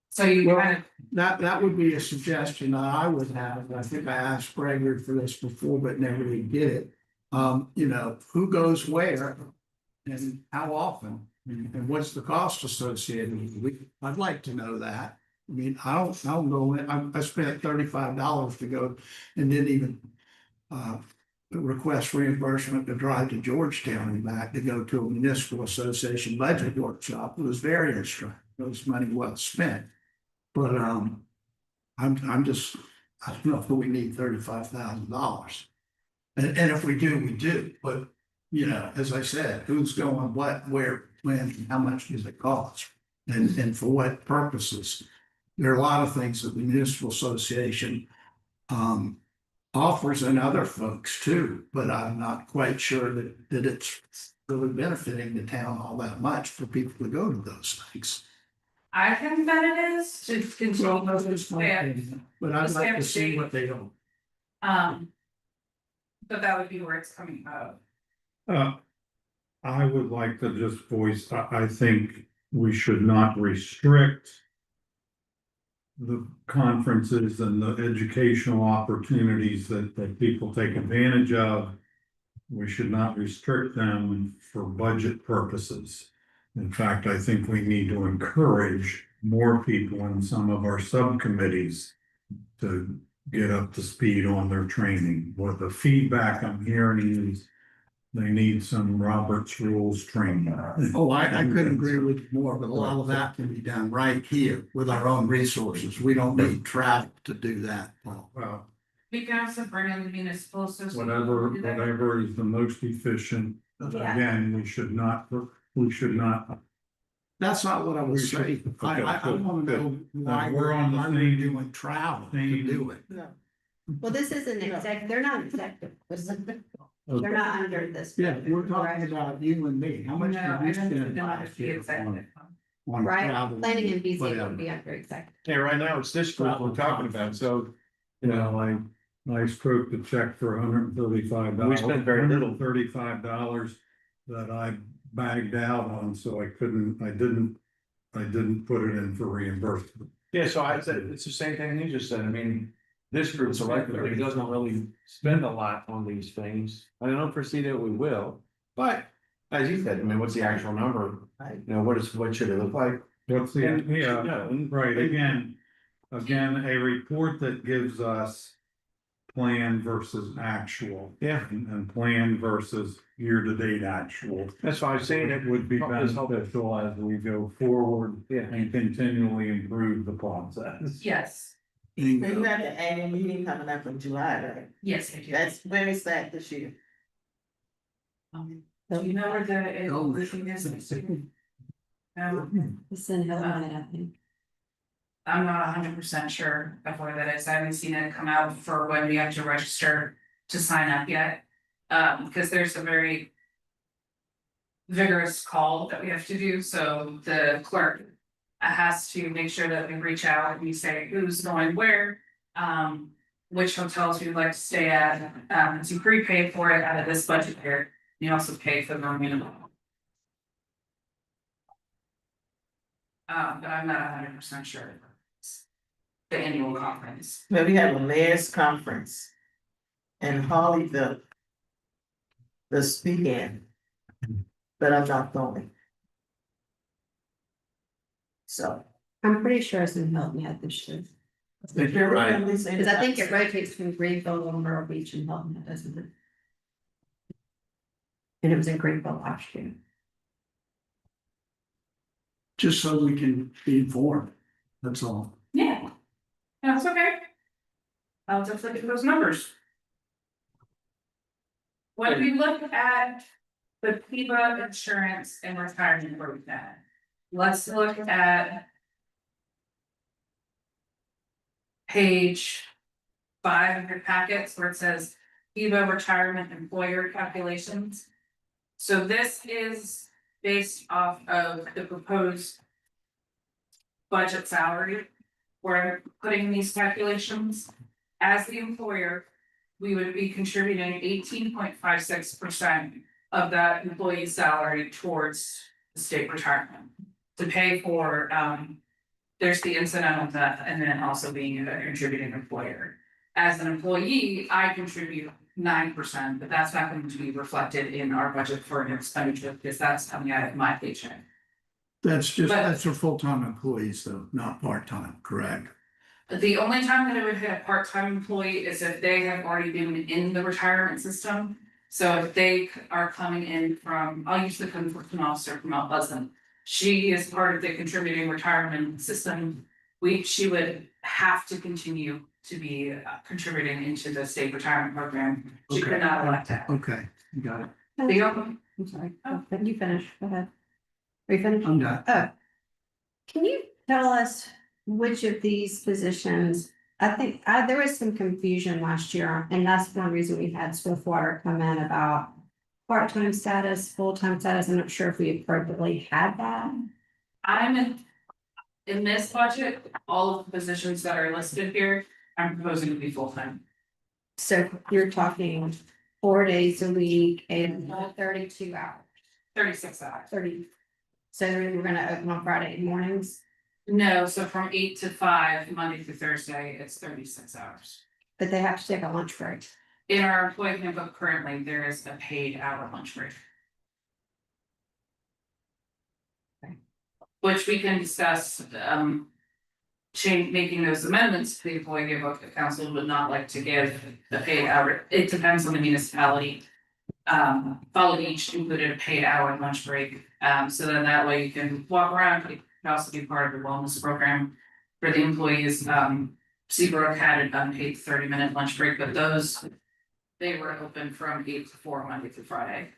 Speaker 2: So you
Speaker 5: Well,
Speaker 2: kind of,
Speaker 5: That would be a suggestion that I would have. I think I asked Gregory for this before, but never did get it. Who goes where and how often? And what's the cost associated? I'd like to know that. I mean, I'll go in, I spent $35 to go and didn't even request reimbursement to drive to Georgetown and back to go to a municipal association budget workshop. It was very instructive. It was money well spent. But I'm just, I don't know if we need $35,000. And if we do, we do. But, you know, as I said, who's going, what, where, when, how much does it cost? And for what purposes? There are a lot of things that the municipal association offers and other folks too, but I'm not quite sure that it's really benefiting the town all that much for people to go to those things.
Speaker 2: I think that it is to continue.
Speaker 5: Well, that's my
Speaker 2: Yeah.
Speaker 5: opinion, but I'd like to see what they don't.
Speaker 2: But that would be where it's coming out.
Speaker 6: I would like to just voice, I think we should not restrict the conferences and the educational opportunities that people take advantage of. We should not restrict them for budget purposes. In fact, I think we need to encourage more people in some of our subcommittees to get up to speed on their training. What the feedback I'm hearing is they need some Robert's Rules training.
Speaker 5: Oh, I couldn't agree with you more, but a lot of that can be done right here with our own resources. We don't need travel to do that. Paul.
Speaker 6: Well,
Speaker 2: We can also bring in the municipal association.
Speaker 6: whatever is the most efficient.
Speaker 2: Yeah.
Speaker 6: Again, we should not.
Speaker 5: That's not what I was
Speaker 6: We should-
Speaker 5: saying. I
Speaker 6: okay,
Speaker 5: want to know
Speaker 6: good.
Speaker 5: why
Speaker 6: We're on the
Speaker 5: why
Speaker 6: same-
Speaker 5: doing travel to
Speaker 6: same-
Speaker 5: do it.
Speaker 4: No.
Speaker 7: Well, this isn't exec, they're not executive, they're not under this.
Speaker 5: Yeah, we're talking about you and me. How much
Speaker 2: No, I
Speaker 5: did you
Speaker 2: don't
Speaker 5: spend
Speaker 2: think
Speaker 5: last
Speaker 2: it's the
Speaker 5: year
Speaker 2: executive.
Speaker 5: on
Speaker 7: Right,
Speaker 5: travel?
Speaker 7: planning and BZA
Speaker 5: whatever?
Speaker 7: would be under executive.
Speaker 3: Yeah, right now it's this group we're talking about, so, you know,
Speaker 6: I spoke the check for $135.
Speaker 3: We spent very little.
Speaker 6: $135 that I bagged out on, so I didn't put it in for reimbursement.
Speaker 3: yeah, so I said, it's the same thing you just said, I mean. This group selectively doesn't really spend a lot on these things, I don't foresee that we will, but. As you said, I mean, what's the actual number, you know, what should it look like?
Speaker 6: What's the,
Speaker 3: And,
Speaker 6: yeah, right, again, a report that gives us plan versus actual.
Speaker 3: Yeah.
Speaker 6: And plan versus year-to-date actual.
Speaker 3: That's why I'm saying it
Speaker 6: Would be
Speaker 3: Is helpful.
Speaker 6: beneficial as we go forward
Speaker 3: Yeah.
Speaker 6: and continually improve the process.
Speaker 2: Yes,
Speaker 5: Bingo.
Speaker 4: You have the annual meeting coming up in July, right?
Speaker 2: yes, I do.
Speaker 4: That's very sad this year.
Speaker 2: Do you know where the,
Speaker 5: Oh.
Speaker 2: the thing is?
Speaker 7: It's in Hillhead, I think.
Speaker 2: I'm not 100% sure of where that is. I haven't seen it come out for when we have to register to sign up yet. Because there's a very vigorous call that we have to do, so the clerk has to make sure that we reach out and we say who's going where. Which hotels we'd like to stay at, so you prepay for it out of this budget year, you also pay for the minimum. But I'm not 100% sure. The annual conference.
Speaker 4: But we have a mayor's conference in Hollyville this weekend, but I'm not going. So.
Speaker 7: I'm pretty sure it's in Hilton this year.
Speaker 3: Right.
Speaker 7: Cause I think it rotates from Greenville and Myrtle Beach and Hilton, doesn't it? And it was in Greenville last year.
Speaker 5: Just so we can be informed, that's all.
Speaker 2: Yeah. That's okay. I'll just look at those numbers. When we look at the PIVA insurance and retirement breakdown, let's look at page 5 of your packets where it says PIVA retirement employer calculations. So this is based off of the proposed budget salary. We're putting these calculations. As the employer, we would be contributing 18.56% of that employee's salary towards the state retirement. To pay for, there's the incidental death and then also being a contributing employer. As an employee, I contribute 9%, but that's not going to be reflected in our budget for an expenditure because that's coming out of my paycheck.
Speaker 5: That's for full-time employees though, not part-time, correct?
Speaker 2: The only time that it would hit a part-time employee is if they have already been in the retirement system. So if they are coming in from, I'll use the code enforcement officer from Mount Pleasant. She is part of the contributing retirement system. She would have to continue to be contributing into the state retirement program. She could not elect that.
Speaker 5: Okay, you got it.
Speaker 2: The only-
Speaker 7: I'm sorry, but you finish, go ahead. Are you finished?
Speaker 5: I'm done.
Speaker 7: Oh. Can you tell us which of these positions, I think, there was some confusion last year, and that's one reason we had Swiftwater come in about part-time status, full-time status. I'm not sure if we appropriately had that.
Speaker 2: In this budget, all of the positions that are listed here, I'm proposing to be full-time.
Speaker 7: So you're talking 4 days a week and 32 hours,
Speaker 2: 36 hours.
Speaker 7: 30. So we're gonna open on Friday mornings,
Speaker 2: No, so from 8 to 5, Monday through Thursday, it's 36 hours.
Speaker 7: but they have to take a lunch break.
Speaker 2: In our employee handbook currently, there is a paid hour lunch break.
Speaker 7: Okay.
Speaker 2: Which we can discuss, making those amendments to the employee handbook. The council would not like to give the paid hour, it depends on the municipality. Follow each included a paid hour lunch break, so then that way you can walk around, it can also be part of the wellness program. For the employees, Seabrook had an unpaid 30-minute lunch break, but they were open from 8 to 4, Monday through Friday.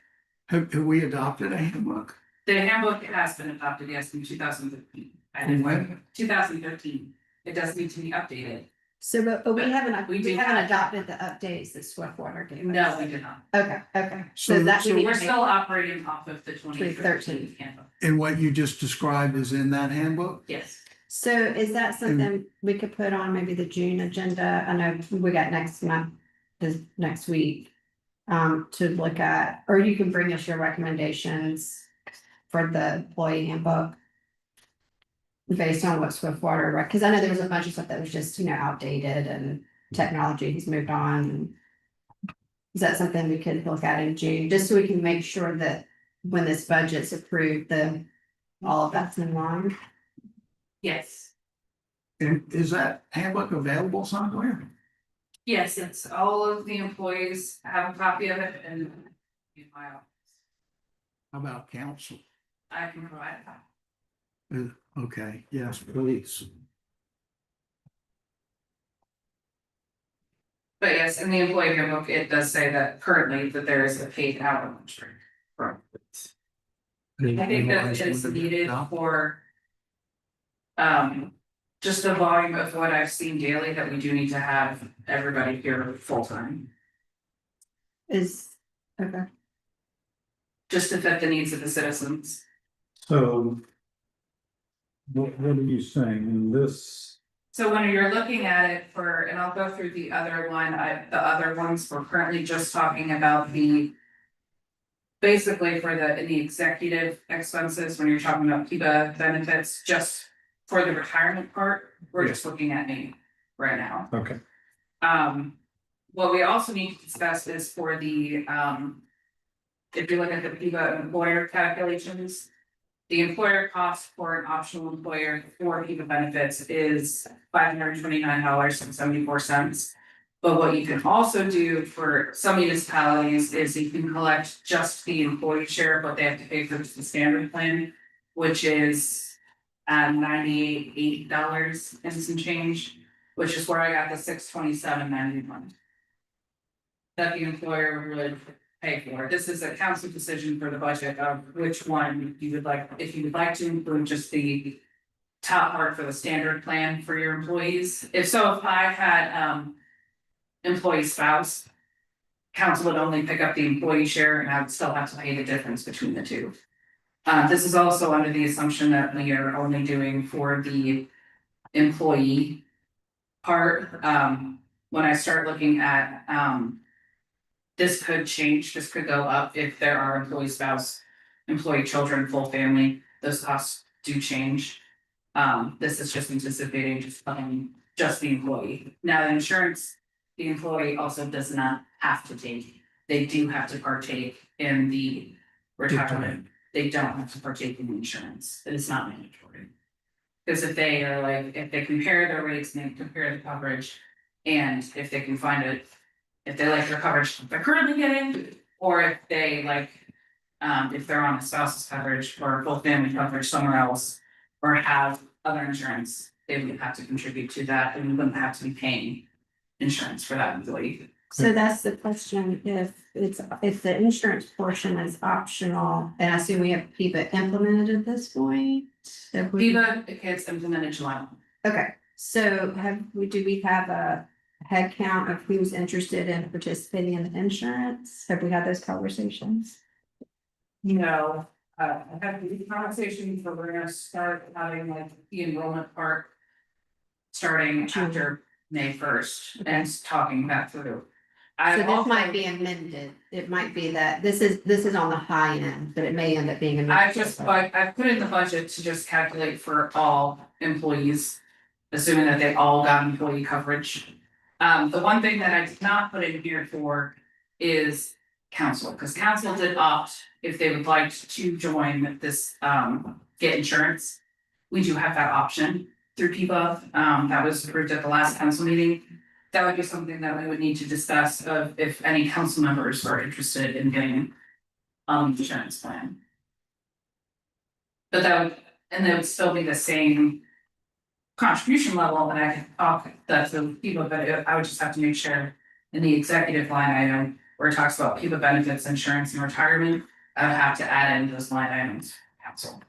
Speaker 5: Have we adopted a handbook?
Speaker 2: The handbook has been adopted, yes, in 2015.
Speaker 5: And when?
Speaker 2: 2015, it does need to be updated.
Speaker 7: So, but we haven't,
Speaker 2: We
Speaker 7: we
Speaker 2: do
Speaker 7: haven't
Speaker 2: have-
Speaker 7: adopted the updates that Swiftwater gave us.
Speaker 2: No, we did not.
Speaker 7: Okay, okay,
Speaker 5: So-
Speaker 7: so that we
Speaker 5: so
Speaker 7: need
Speaker 2: We're
Speaker 7: to
Speaker 2: still
Speaker 7: make,
Speaker 2: operating off of the 2013 handbook.
Speaker 5: And what you just described is in that handbook?
Speaker 2: Yes.
Speaker 7: so is that something we could put on maybe the June agenda? I know we got next month, this next week. To look at, or you can bring us your recommendations for the employee handbook. Based on what Swiftwater, because I know there was a bunch of stuff that was just, outdated and technology has moved on. And is that something we could look at in June, just so we can make sure that when this budget's approved, all of that's in line?
Speaker 2: Yes.
Speaker 5: And is that handbook available somewhere?
Speaker 2: Yes, it's all of the employees have a copy of it and in my office.
Speaker 5: How about council?
Speaker 2: I can provide that.
Speaker 5: Okay, yes, please.
Speaker 2: But yes, in the employee handbook, it does say that currently that there is a paid hour lunch break. Right. I think that it's needed for. Just the volume of what I've seen daily, that we do need to have everybody here full time,
Speaker 7: Okay,
Speaker 2: just to fit the needs of the citizens.
Speaker 6: So. What are you saying in this?
Speaker 2: So when you're looking at it for, and I'll go through the other one, the other ones, we're currently just talking about the. Basically for in the executive expenses, when you're talking about PIBA benefits, just for the retirement part, we're just looking at me right now.
Speaker 6: Okay.
Speaker 2: What we also need to discuss is for the, if you look at the PIBA employer calculations. The employer cost for an optional employer for PIBA benefits is $529.74. But what you can also do for some municipalities is you can collect just the employee share, but they have to pay for the standard plan, which is $98 and some change, which is where I got the $627.91. That the employer would pay for. This is a council decision for the budget of which one you would like, if you would like to include just the top part for the standard plan for your employees. If I had employee spouse, council would only pick up the employee share and I would still have to pay the difference between the two. This is also under the assumption that we are only doing for the employee part. When I start looking at this could change, this could go up if there are employee spouse, employee children, full family, those costs do change. This is just anticipating just the employee. Now, the insurance, the employee also does not have to take, they do have to partake in the retirement they don't have to partake in insurance, it is not mandatory. Because if they are like, if they compare their rates and they compare the coverage, and if they can find it. If they like their coverage they're currently getting, or if they like, if they're on a spouse's coverage or full family coverage somewhere else. Or have other insurance, they would have to contribute to that, and we wouldn't have to be paying insurance for that employee.
Speaker 7: So that's the question, if the insurance portion is optional, and I assume we have PIVA implemented at this point? Have we-
Speaker 2: Viva, it gets implemented July 1.
Speaker 7: Okay, so do we have a head count of who's interested in participating in the insurance? Have we had those conversations?
Speaker 2: No, I have these conversations, but we're gonna start having like the enrollment part. Starting after May 1st and talking that through.
Speaker 7: So
Speaker 2: I
Speaker 7: this
Speaker 2: also,
Speaker 7: might be amended, it might be that this is on the high end, but it may end up being amended.
Speaker 2: I put in the budget to just calculate for all employees. Assuming that they all got employee coverage. The one thing that I did not put in here for is council, because council did opt if they would like to join this, get insurance. We do have that option through PIVA, that was approved at the last council meeting. That would be something that we would need to discuss of if any council members are interested in getting insurance plan. But that would still be the same contribution level, and I can talk that's the PIVA, but I would just have to make sure in the executive line item where it talks about PIVA benefits, insurance and retirement, I would have to add in those line items, council.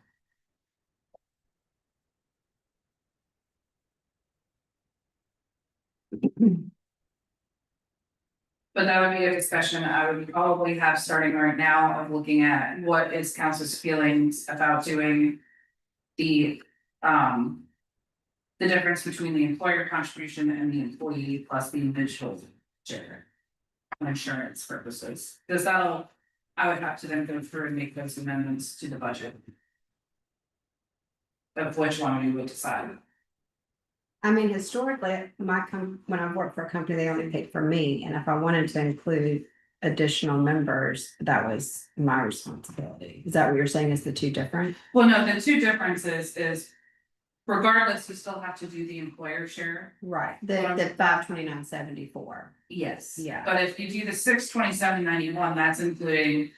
Speaker 2: But that would be a discussion I would probably have starting right now of looking at what is council's feelings about doing. The difference between the employer contribution and the employee plus the individual share. For insurance purposes, because I would have to then go through and make those amendments to the budget. Of which one we would decide.
Speaker 7: I mean, historically, when I worked for a company, they only paid for me, and if I wanted to include additional members, that was my responsibility. Is that what you're saying is the two different?
Speaker 2: Well, no, the two differences is. Regardless, you still have to do the employer share.
Speaker 7: Right, the 529.74.
Speaker 2: Yes.
Speaker 7: Yeah.
Speaker 2: But if you do the 627.91, that's including.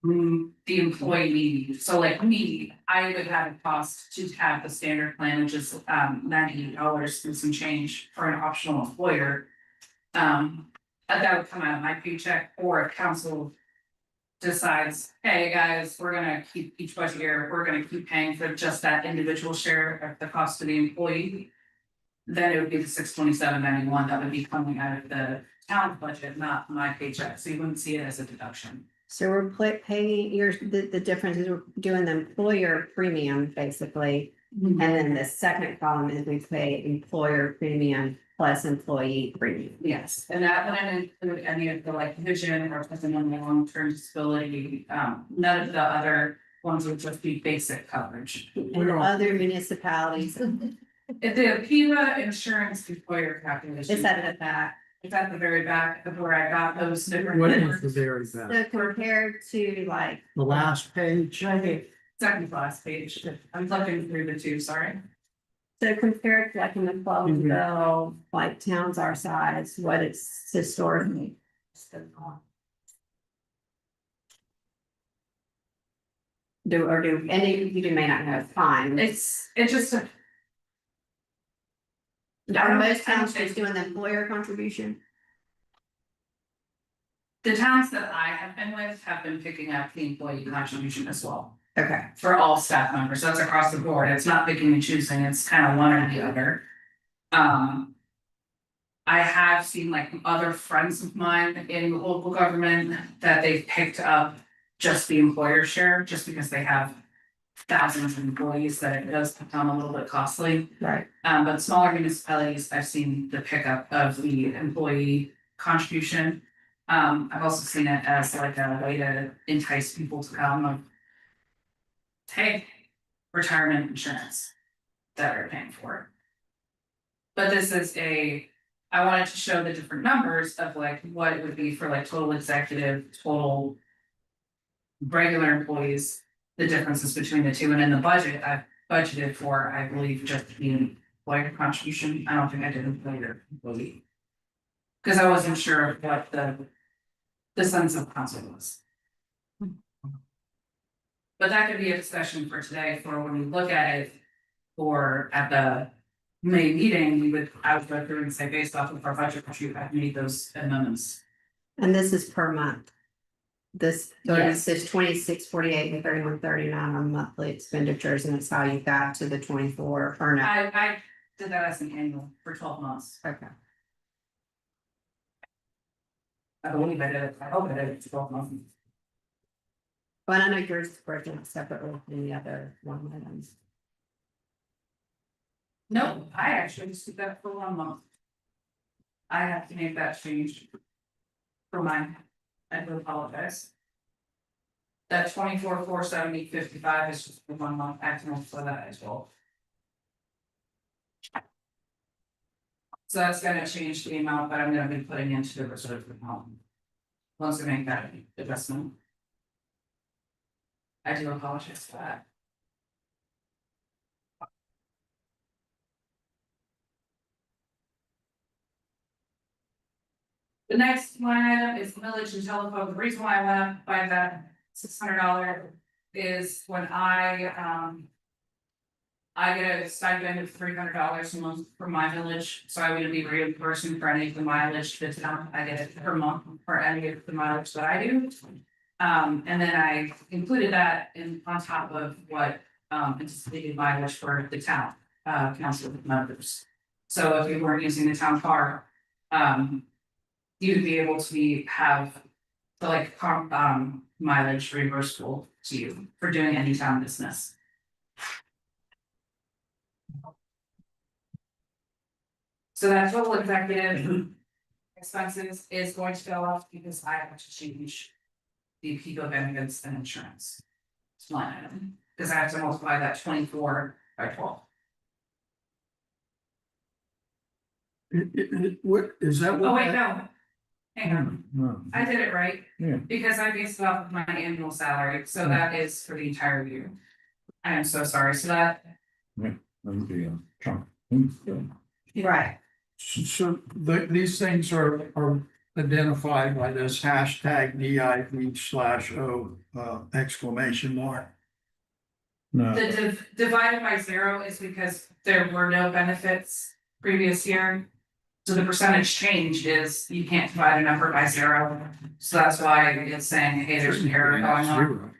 Speaker 2: The employee, so like me, I would have a cost to have the standard plan, which is $98 and some change for an optional employer. That would come out of my paycheck, or if council. Decides, hey, guys, we're gonna keep each budget year, we're gonna keep paying for just that individual share of the cost of the employee. Then it would be the 627.91 that would be coming out of the town budget, not my paycheck, so you wouldn't see it as a deduction.
Speaker 7: So we're paying the difference is we're doing the employer premium basically. And then the second column is we pay employer premium plus employee premium.
Speaker 2: Yes, and that wouldn't include any of the like vision or something on the long-term disability, none of the other ones would just be basic coverage.
Speaker 7: And other municipalities,
Speaker 2: If the PIVA insurance employer calculation.
Speaker 7: it's at the back.
Speaker 2: It's at the very back of where I got those different.
Speaker 5: What is the
Speaker 2: numbers.
Speaker 5: very back?
Speaker 7: So compared to like,
Speaker 5: The last page?
Speaker 2: Second last page, I'm flipping through the two, sorry.
Speaker 7: so compared to like in the Cloverdale, like towns our size, what it's historically. Do any, you may not know, fine.
Speaker 2: It's just a.
Speaker 7: Are most towns just doing the employer contribution?
Speaker 2: The towns that I have been with have been picking up the employee contribution as well.
Speaker 7: Okay.
Speaker 2: For all staff members, that's across the board, it's not picking and choosing, it's kind of one or the other. I have seen like other friends of mine in local government that they've picked up just the employer share, just because they have thousands of employees that it does become a little bit costly.
Speaker 7: Right.
Speaker 2: But smaller municipalities, I've seen the pickup of the employee contribution. I've also seen it as like a way to entice people to come. Hey, retirement insurance that are paying for it. But this is I wanted to show the different numbers of like what it would be for like total executive, total regular employees, the differences between the two, and in the budget, I've budgeted for, I believe, just the employer contribution, I don't think I did employer employee. Cause I wasn't sure of what the sense of council was. But that could be a discussion for today, for when we look at it, or at the May meeting, I would go through and say, based off of our budget, which I've made those amendments.
Speaker 7: And this is per month. This
Speaker 2: Yes.
Speaker 7: says 2648 and 3139 on monthly expenditures, and it's how you got to the 24 or no.
Speaker 2: I did that as an annual for 12 months.
Speaker 7: Okay.
Speaker 2: I believe I did it, I hope I did it for 12 months.
Speaker 7: But I know yours is broken out separately than the other one items.
Speaker 2: No, I actually just did that for 1 month. I have to make that change. For mine, I do apologize. That 24,470.55 is just for 1 month, I have to for that as well. So that's gonna change the amount that I'm gonna be putting into the reserve account. Once I make that adjustment. I do apologize for that. The next line item is millage and telephone. The reason why I went up by that $600 is when I get a stipend of $300 a month for my village, so I would be reimbursing for any of the mileage that's done. I get it per month for any of the mileage that I do. And then I included that on top of what anticipated mileage for the town council members. So if you weren't using the town car, you'd be able to have the mileage reimbursable to you for doing any town business. So that total executive expenses is going to go up because I have to change the PEO benefits and insurance line item, because I have to multiply that 24 by 12.
Speaker 5: What, is that?
Speaker 2: Oh, wait, no. Hang on,
Speaker 6: No.
Speaker 2: I did it right.
Speaker 6: Yeah.
Speaker 2: Because I based it off of my annual salary, so that is for the entire year. I am so sorry, so that,
Speaker 7: Right.
Speaker 5: So these things are identified by this hashtag DIV/O exclamation mark.
Speaker 6: No.
Speaker 2: the divided by 0 is because there were no benefits previous year. So the percentage change is you can't divide a number by 0, so that's why it's saying, hey, there's an error going on.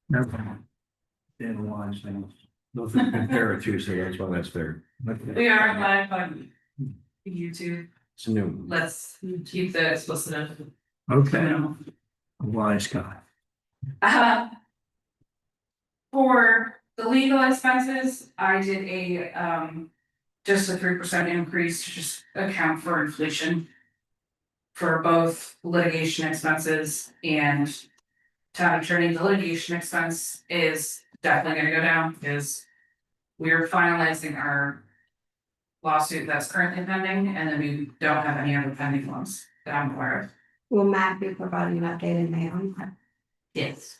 Speaker 5: Never.
Speaker 3: In lines things. Nothing to compare it to, so that's why that's there.
Speaker 2: We are live on YouTube,
Speaker 3: It's new.
Speaker 2: let's keep the explicit.
Speaker 5: Okay, wise guy.
Speaker 2: For the legal expenses, I did a just a 3% increase to just account for inflation. For both litigation expenses and town attorney, the litigation expense is definitely gonna go down because we're finalizing our lawsuit that's currently pending, and then we don't have any other pending ones that I'm aware of.
Speaker 7: Will Matt be providing an update in May on that?
Speaker 2: Yes.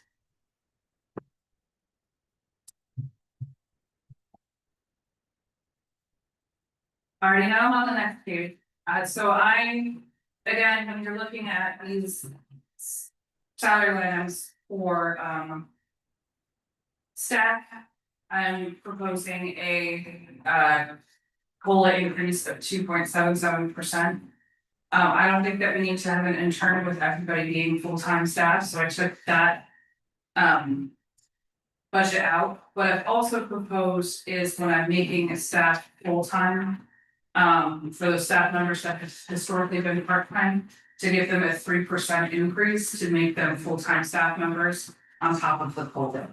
Speaker 2: Alrighty, now I'm on the next page, so again, when you're looking at these salary items for staff, I'm proposing a COLA increase of 2.77%. I don't think that we need to have an intern with everybody being full-time staff, so I took that budget out. What I've also proposed is when I'm making a staff full-time, for the staff members that have historically been part-time, to give them a 3% increase to make them full-time staff members on top of the COLA.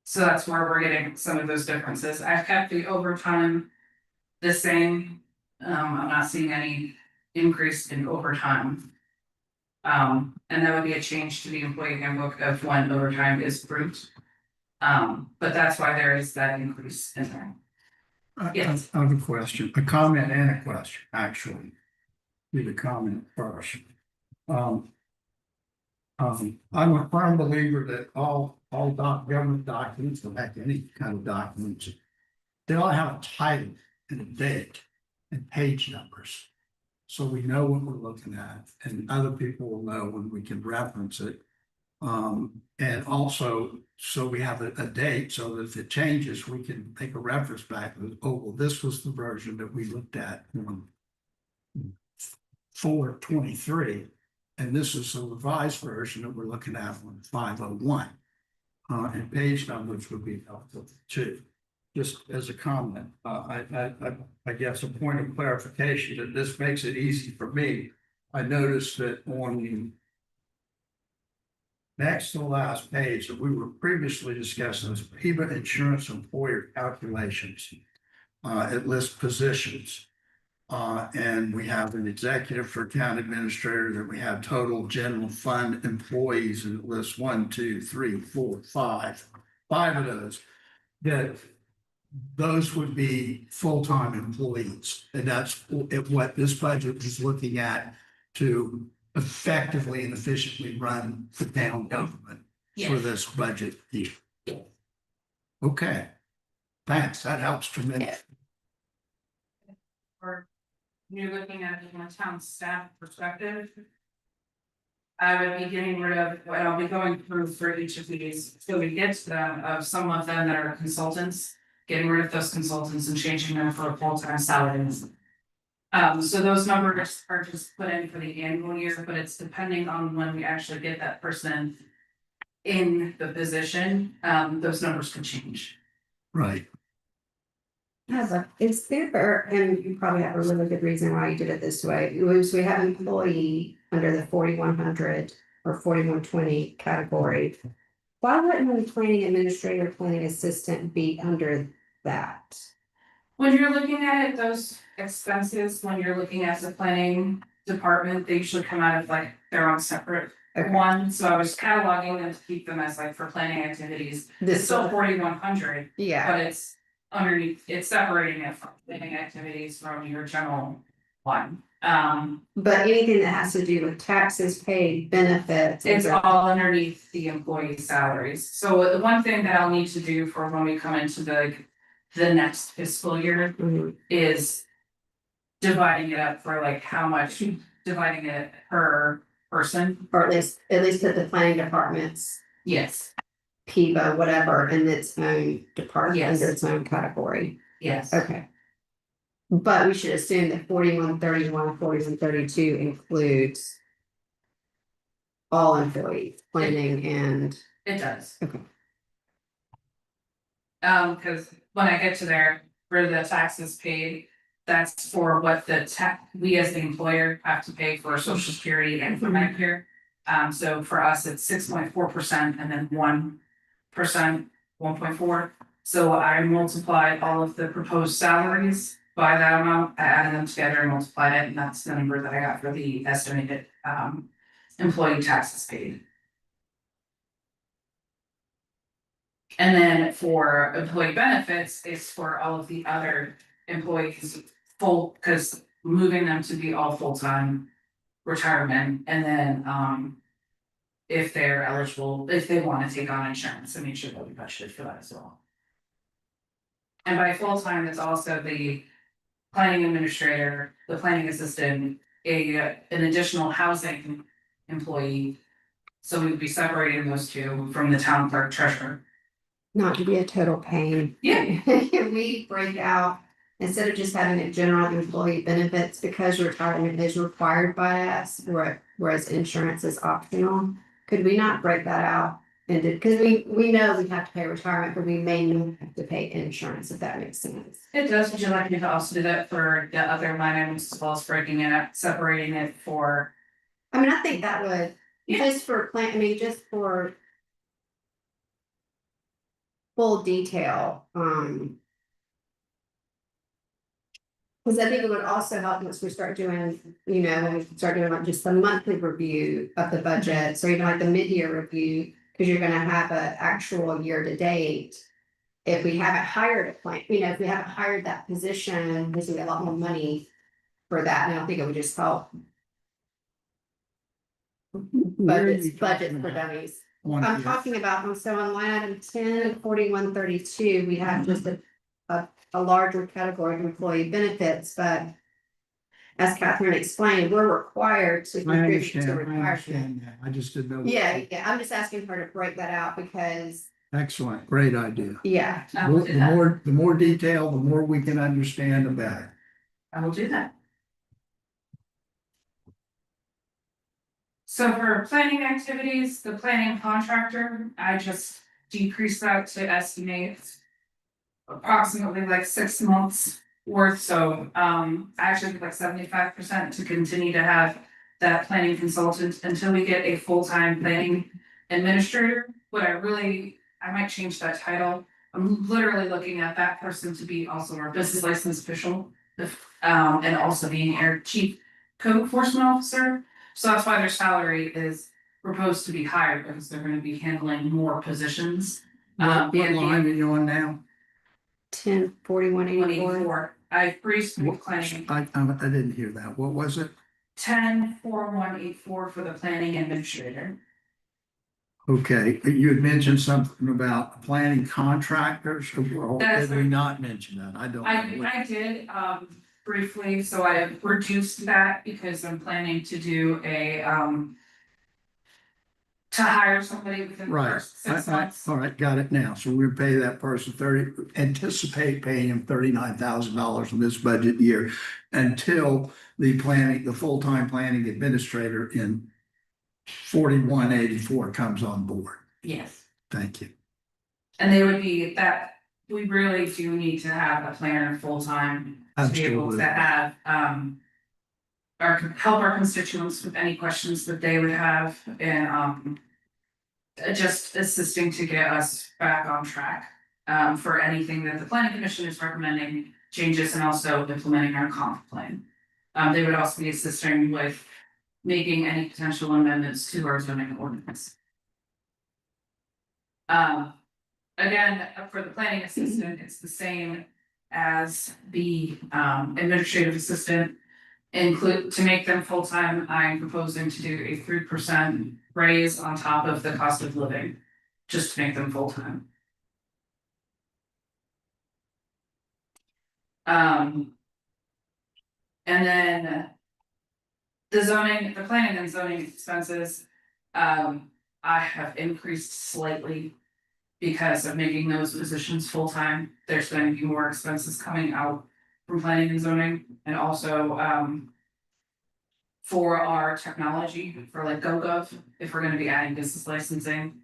Speaker 2: So that's where we're getting some of those differences. I've kept the overtime the same. I'm not seeing any increase in overtime. And that would be a change to the employee handbook of when overtime is approved. But that's why there is that increase in there. Yes.
Speaker 5: I have a question, a comment and a question, actually. Do the comment first. I I'm a firm believer that all government documents, in fact, any kind of documents, they all have a title and a date and page numbers. So we know what we're looking at, and other people will know when we can reference it. And also, so we have a date, so that if it changes, we can make a reference back, oh, well, this was the version that we looked at on 4/23. And this is a revised version that we're looking at on 5/01. And page numbers would be helpful too. Just as a comment, I guess a point of clarification that this makes it easy for me. I noticed that on the next to the last page that we were previously discussing is PIVA insurance employer calculations. It lists positions. And we have an executive for town administrator, that we have total general fund employees, and it lists 1, 2, 3, 4, 5 of those. That those would be full-time employees, and that's what this budget is looking at to effectively and efficiently run the town government for
Speaker 2: Yes.
Speaker 5: this budget year. Okay, thanks, that helps tremendously.
Speaker 2: Or you're looking at it from a town staff perspective. I would be getting rid of, what I'll be going through for each of these, so we get to them, of some of them that are consultants. Getting rid of those consultants and changing them for full-time salaries. So those numbers are just put in for the annual year, but it's depending on when we actually get that person in the position, those numbers can change.
Speaker 5: Right.
Speaker 7: Is there, and you probably have a really good reason why you did it this way, was we have an employee under the 4,100 or 4,120 category. Why wouldn't the planning administrator, planning assistant be under that?
Speaker 2: When you're looking at it, those expenses, when you're looking at the planning department, they usually come out of like their own separate
Speaker 7: Okay.
Speaker 2: one, so I was cataloging them to keep them as like for planning activities. It's
Speaker 7: This,
Speaker 2: still 4,100,
Speaker 7: yeah,
Speaker 2: but it's underneath, it's separating it from planning activities from your general one.
Speaker 7: but anything that has to do with taxes paid, benefits.
Speaker 2: It's all underneath the employee salaries. So the one thing that I'll need to do for when we come into the next fiscal year
Speaker 7: Mhm.
Speaker 2: is dividing it up for like how much, dividing it per person.
Speaker 7: Or at least put the planning department's
Speaker 2: Yes,
Speaker 7: PIVA, whatever, in its own department,
Speaker 2: Yes.
Speaker 7: under its own category.
Speaker 2: yes.
Speaker 7: Okay. But we should assume that 4131, 4132 includes all employees, planning and,
Speaker 2: It does.
Speaker 7: Okay.
Speaker 2: Cause when I get to there, for the taxes paid, that's for what we as the employer have to pay for social security and for Medicare. So for us, it's 6.4% and then 1%, 1.4. So I multiplied all of the proposed salaries by that amount, I added them together and multiplied it, and that's the number that I got for the estimated employee taxes paid. And then for employee benefits, it's for all of the other employees full, because moving them to be all full-time retirement, and then if they're eligible, if they want to take on insurance, and make sure that we budgeted for that as well. And by full-time, it's also the planning administrator, the planning assistant, an additional housing employee. So we'd be separating those two from the town clerk treasurer.
Speaker 7: not to be a total pain.
Speaker 2: Yeah.
Speaker 7: Can we break out, instead of just having a general employee benefits, because retirement is required by us, whereas insurance is optional? Could we not break that out? And because we know we have to pay retirement, but we may not have to pay insurance, if that makes sense.
Speaker 2: It does, would you like me to also do that for the other line items as well as breaking it up, separating it for?
Speaker 7: I mean, I think that would,
Speaker 2: Yeah.
Speaker 7: just for just for full detail, because I think it would also help once we start doing, when we start doing like just the monthly review of the budget, so even like the mid-year review, because you're gonna have an actual year to date. If we haven't hired a plan, if we haven't hired that position, there's gonna be a lot more money for that, and I don't think it would just help budget for dummies.
Speaker 5: One
Speaker 7: I'm
Speaker 5: here.
Speaker 7: talking about, so on line item 104132, we have just a larger category of employee benefits, but as Catherine explained, we're required to
Speaker 5: I
Speaker 7: contribute to
Speaker 5: understand, I
Speaker 7: retirement.
Speaker 5: understand that. I just didn't know.
Speaker 7: Yeah, I'm just asking her to break that out because,
Speaker 5: Excellent, great idea.
Speaker 7: yeah,
Speaker 2: I will do
Speaker 5: The
Speaker 2: that.
Speaker 5: more, the more detail, the more we can understand, the better.
Speaker 2: I will do that. So for planning activities, the planning contractor, I just decreased that to estimate approximately like 6 months worth, so I actually put like 75% to continue to have that planning consultant until we get a full-time planning administrator. What I might change that title. I'm literally looking at that person to be also our business license official, and also being our chief code enforcement officer. So that's why their salary is proposed to be higher, because they're gonna be handling more positions.
Speaker 5: What line are you on now?
Speaker 7: 104184.
Speaker 2: 184, I briefly claimed
Speaker 5: I didn't hear that. What was it?
Speaker 2: 104184 for the planning administrator.
Speaker 5: Okay, you had mentioned something about planning contractors, or
Speaker 2: That's
Speaker 5: did we not mention that? I don't know.
Speaker 2: I did briefly, so I have reduced that because I'm planning to do a to hire somebody within the
Speaker 5: Right,
Speaker 2: first 6 months.
Speaker 5: all right, got it now. So we're pay that person anticipate paying him $39,000 in this budget year until the full-time planning administrator in 4184 comes on board.
Speaker 2: Yes,
Speaker 5: Thank you.
Speaker 2: and they would be that, we really do need to have a planner full-time to be able
Speaker 5: Absolutely.
Speaker 2: to have help our constituents with any questions that they would have, and just assisting to get us back on track for anything that the planning commission is recommending changes, and also implementing our comp plan. They would also be assisting with making any potential amendments to our zoning ordinance. Again, for the planning assistant, it's the same as the administrative assistant. To make them full-time, I'm proposing to do a 3% raise on top of the cost of living, just to make them full-time. And then the planning and zoning expenses, I have increased slightly because of making those positions full-time. There's going to be more expenses coming out from planning and zoning, and also for our technology, for like GoGov, if we're gonna be adding business licensing.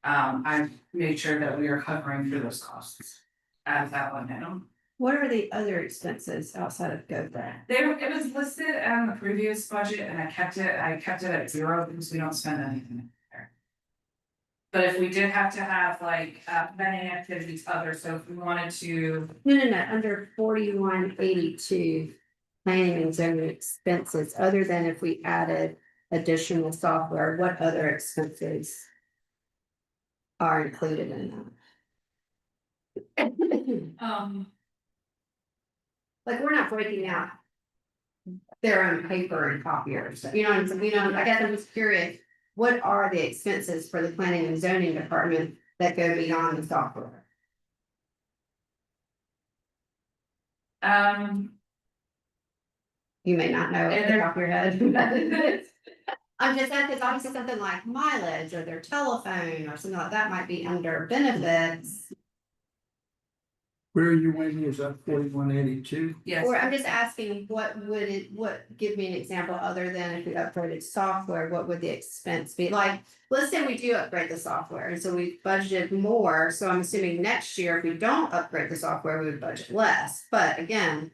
Speaker 2: I've made sure that we are covering for those costs out of that line item.
Speaker 7: What are the other expenses outside of GoFundMe?
Speaker 2: It was listed on the previous budget, and I kept it at 0 because we don't spend anything there. But if we did have to have like vending activities, so if we wanted to,
Speaker 7: No, under 4182, planning and zoning expenses, other than if we added additional software, what other expenses are included in that? Like, we're not breaking out their own paper and copiers, I guess I'm just curious, what are the expenses for the planning and zoning department that go beyond the software? You may not know at the top of your head. I'm just saying, because obviously something like mileage or their telephone or something like that might be under benefits.
Speaker 5: Where are you waiting? Is that 4182?
Speaker 2: yes.
Speaker 7: Or I'm just asking, give me an example other than if we upgraded software, what would the expense be? Like, let's say we do upgrade the software, and so we budgeted more, so I'm assuming next year, if we don't upgrade the software, we would budget less, but again.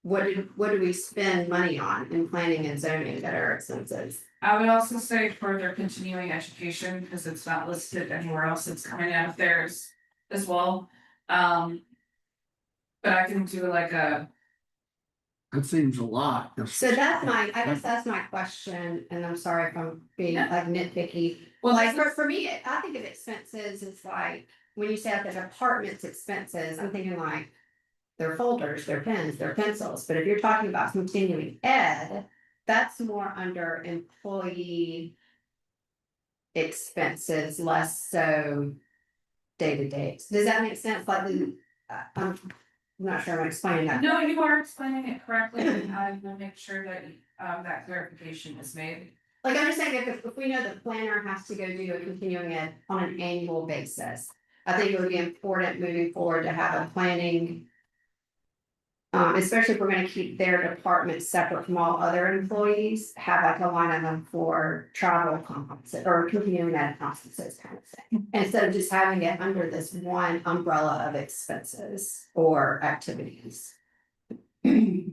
Speaker 7: What do we spend money on in planning and zoning that are expenses?
Speaker 2: I would also say further continuing education, because it's not listed anywhere else, it's coming out of theirs as well. But I can do like
Speaker 5: That seems a lot.
Speaker 7: So I guess that's my question, and I'm sorry if I'm being like nitpicky.
Speaker 2: well,
Speaker 7: Like, for me, I think of expenses, it's like, when you say at the department's expenses, I'm thinking like. Their folders, their pens, their pencils, but if you're talking about continuing ed, that's more under employee expenses, less so day to day. Does that make sense? Like, I'm not sure I'm explaining that.
Speaker 2: No, you are explaining it correctly, and I will make sure that, that clarification is made.
Speaker 7: Like, I'm just saying, if we know the planner has to go do a continuing ed on an annual basis, I think it would be important moving forward to have a planning. Especially if we're gonna keep their department separate from all other employees, have like a line item for travel conferences or continuing ed conferences kind of thing. Instead of just having it under this one umbrella of expenses or activities.
Speaker 5: I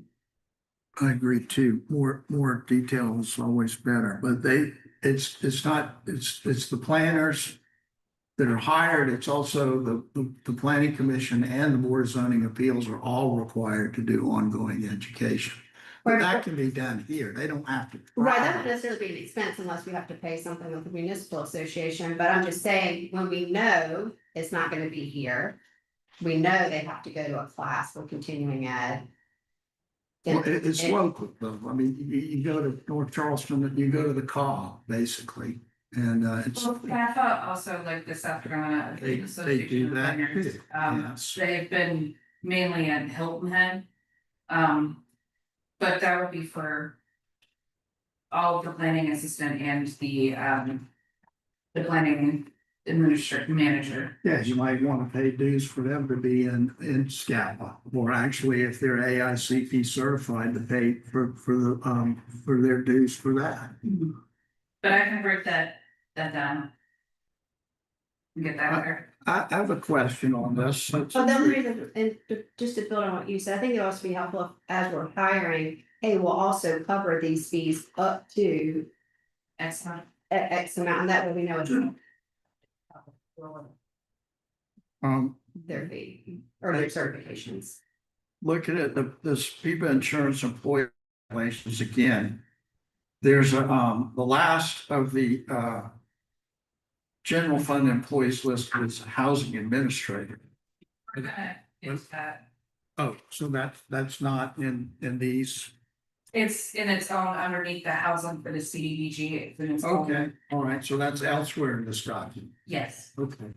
Speaker 5: agree too. More detail is always better, but it's the planners that are hired. It's also the planning commission and the board of zoning appeals are all required to do ongoing education. But that can be done here. They don't have to.
Speaker 7: Right, that wouldn't necessarily be an expense unless we have to pay something with the municipal association, but I'm just saying, when we know it's not gonna be here. We know they have to go to a class for continuing ed.
Speaker 5: Well, it's local though. I mean, you go to North Charleston, you go to the CAW, basically, and it's.
Speaker 2: Well, I thought also like the South Carolina
Speaker 5: They
Speaker 2: Association
Speaker 5: do
Speaker 2: of
Speaker 5: that
Speaker 2: Planners,
Speaker 5: too,
Speaker 2: um,
Speaker 5: yes.
Speaker 2: they've been mainly at Hilton Head. But that would be for all of the planning assistant and the planning administrator manager.
Speaker 5: Yeah, you might want to pay dues for them to be in SCAPA, or actually, if they're AICP certified, to pay for their dues for that.
Speaker 2: But I can break that down. And get that there.
Speaker 5: I have a question on this.
Speaker 7: But the only reason, and just to build on what you said, I think it would also be helpful if, as we're hiring, hey, we'll also cover these fees up to
Speaker 2: Excellent.
Speaker 7: X amount, and that way we know it's their fee or their certifications.
Speaker 5: Looking at the SPIBA insurance employee regulations again. There's the last of the general fund employees list was housing administrator.
Speaker 2: We're gonna get that.
Speaker 5: Oh, so that's not in these.
Speaker 2: It's in its own underneath the housing for the CDBG. It's in its own-
Speaker 5: Okay, all right, so that's elsewhere in this document.
Speaker 2: Yes,
Speaker 5: Okay,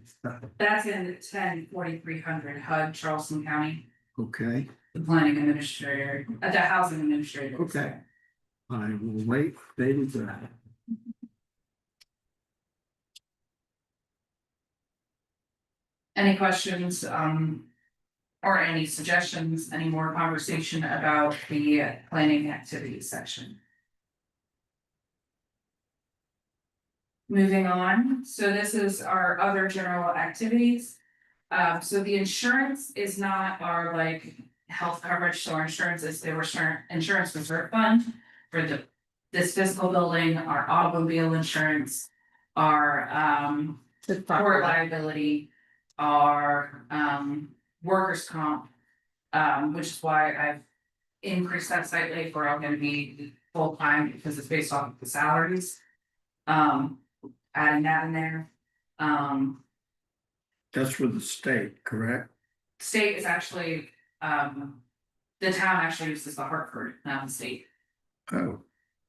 Speaker 2: that's in 10,4300 HUD Charleston County,
Speaker 5: okay,
Speaker 2: the planning administrator, the housing administrator.
Speaker 5: okay. I will wait, David, for that.
Speaker 2: Any questions, or any suggestions, any more conversation about the planning activities section? Moving on, so this is our other general activities. So the insurance is not our like health coverage, so our insurance is the insurance reserve fund for this fiscal building, our automobile insurance, our tort liability, our workers' comp. Which is why I've increased that slightly for all gonna be full-time because it's based off of the salaries. Adding that in there.
Speaker 5: That's for the state, correct?
Speaker 2: State is actually, the town actually uses the Hartford, not the state.
Speaker 5: Oh,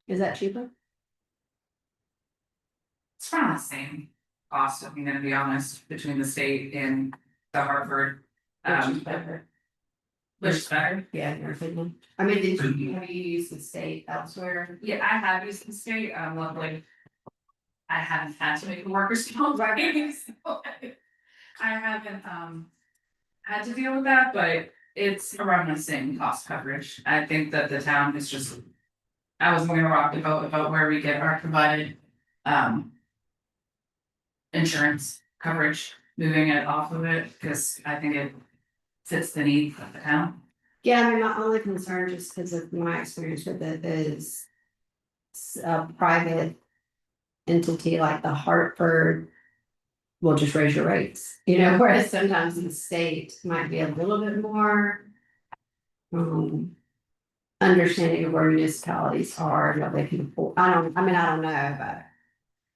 Speaker 7: Is that cheaper?
Speaker 2: It's around the same cost, if I'm gonna be honest, between the state and the Hartford.
Speaker 7: Which is better?
Speaker 2: Which is better.
Speaker 7: Yeah, in your opinion. I mean, have you used the state elsewhere?
Speaker 2: Yeah, I have used the state, luckily. I haven't had to make a workers' comp, right? So I haven't, had to deal with that, but it's around the same cost coverage. I think that the town is just. I was gonna rock the boat about where we get our provided, insurance coverage, moving it off of it, cause I think it fits the need of the town.
Speaker 7: Yeah, I mean, my only concern, just because of my experience with it, is a private entity like the Hartford will just raise your rates, you know, whereas sometimes the state might be a little bit more understanding of where municipalities are and what they can afford. I don't know,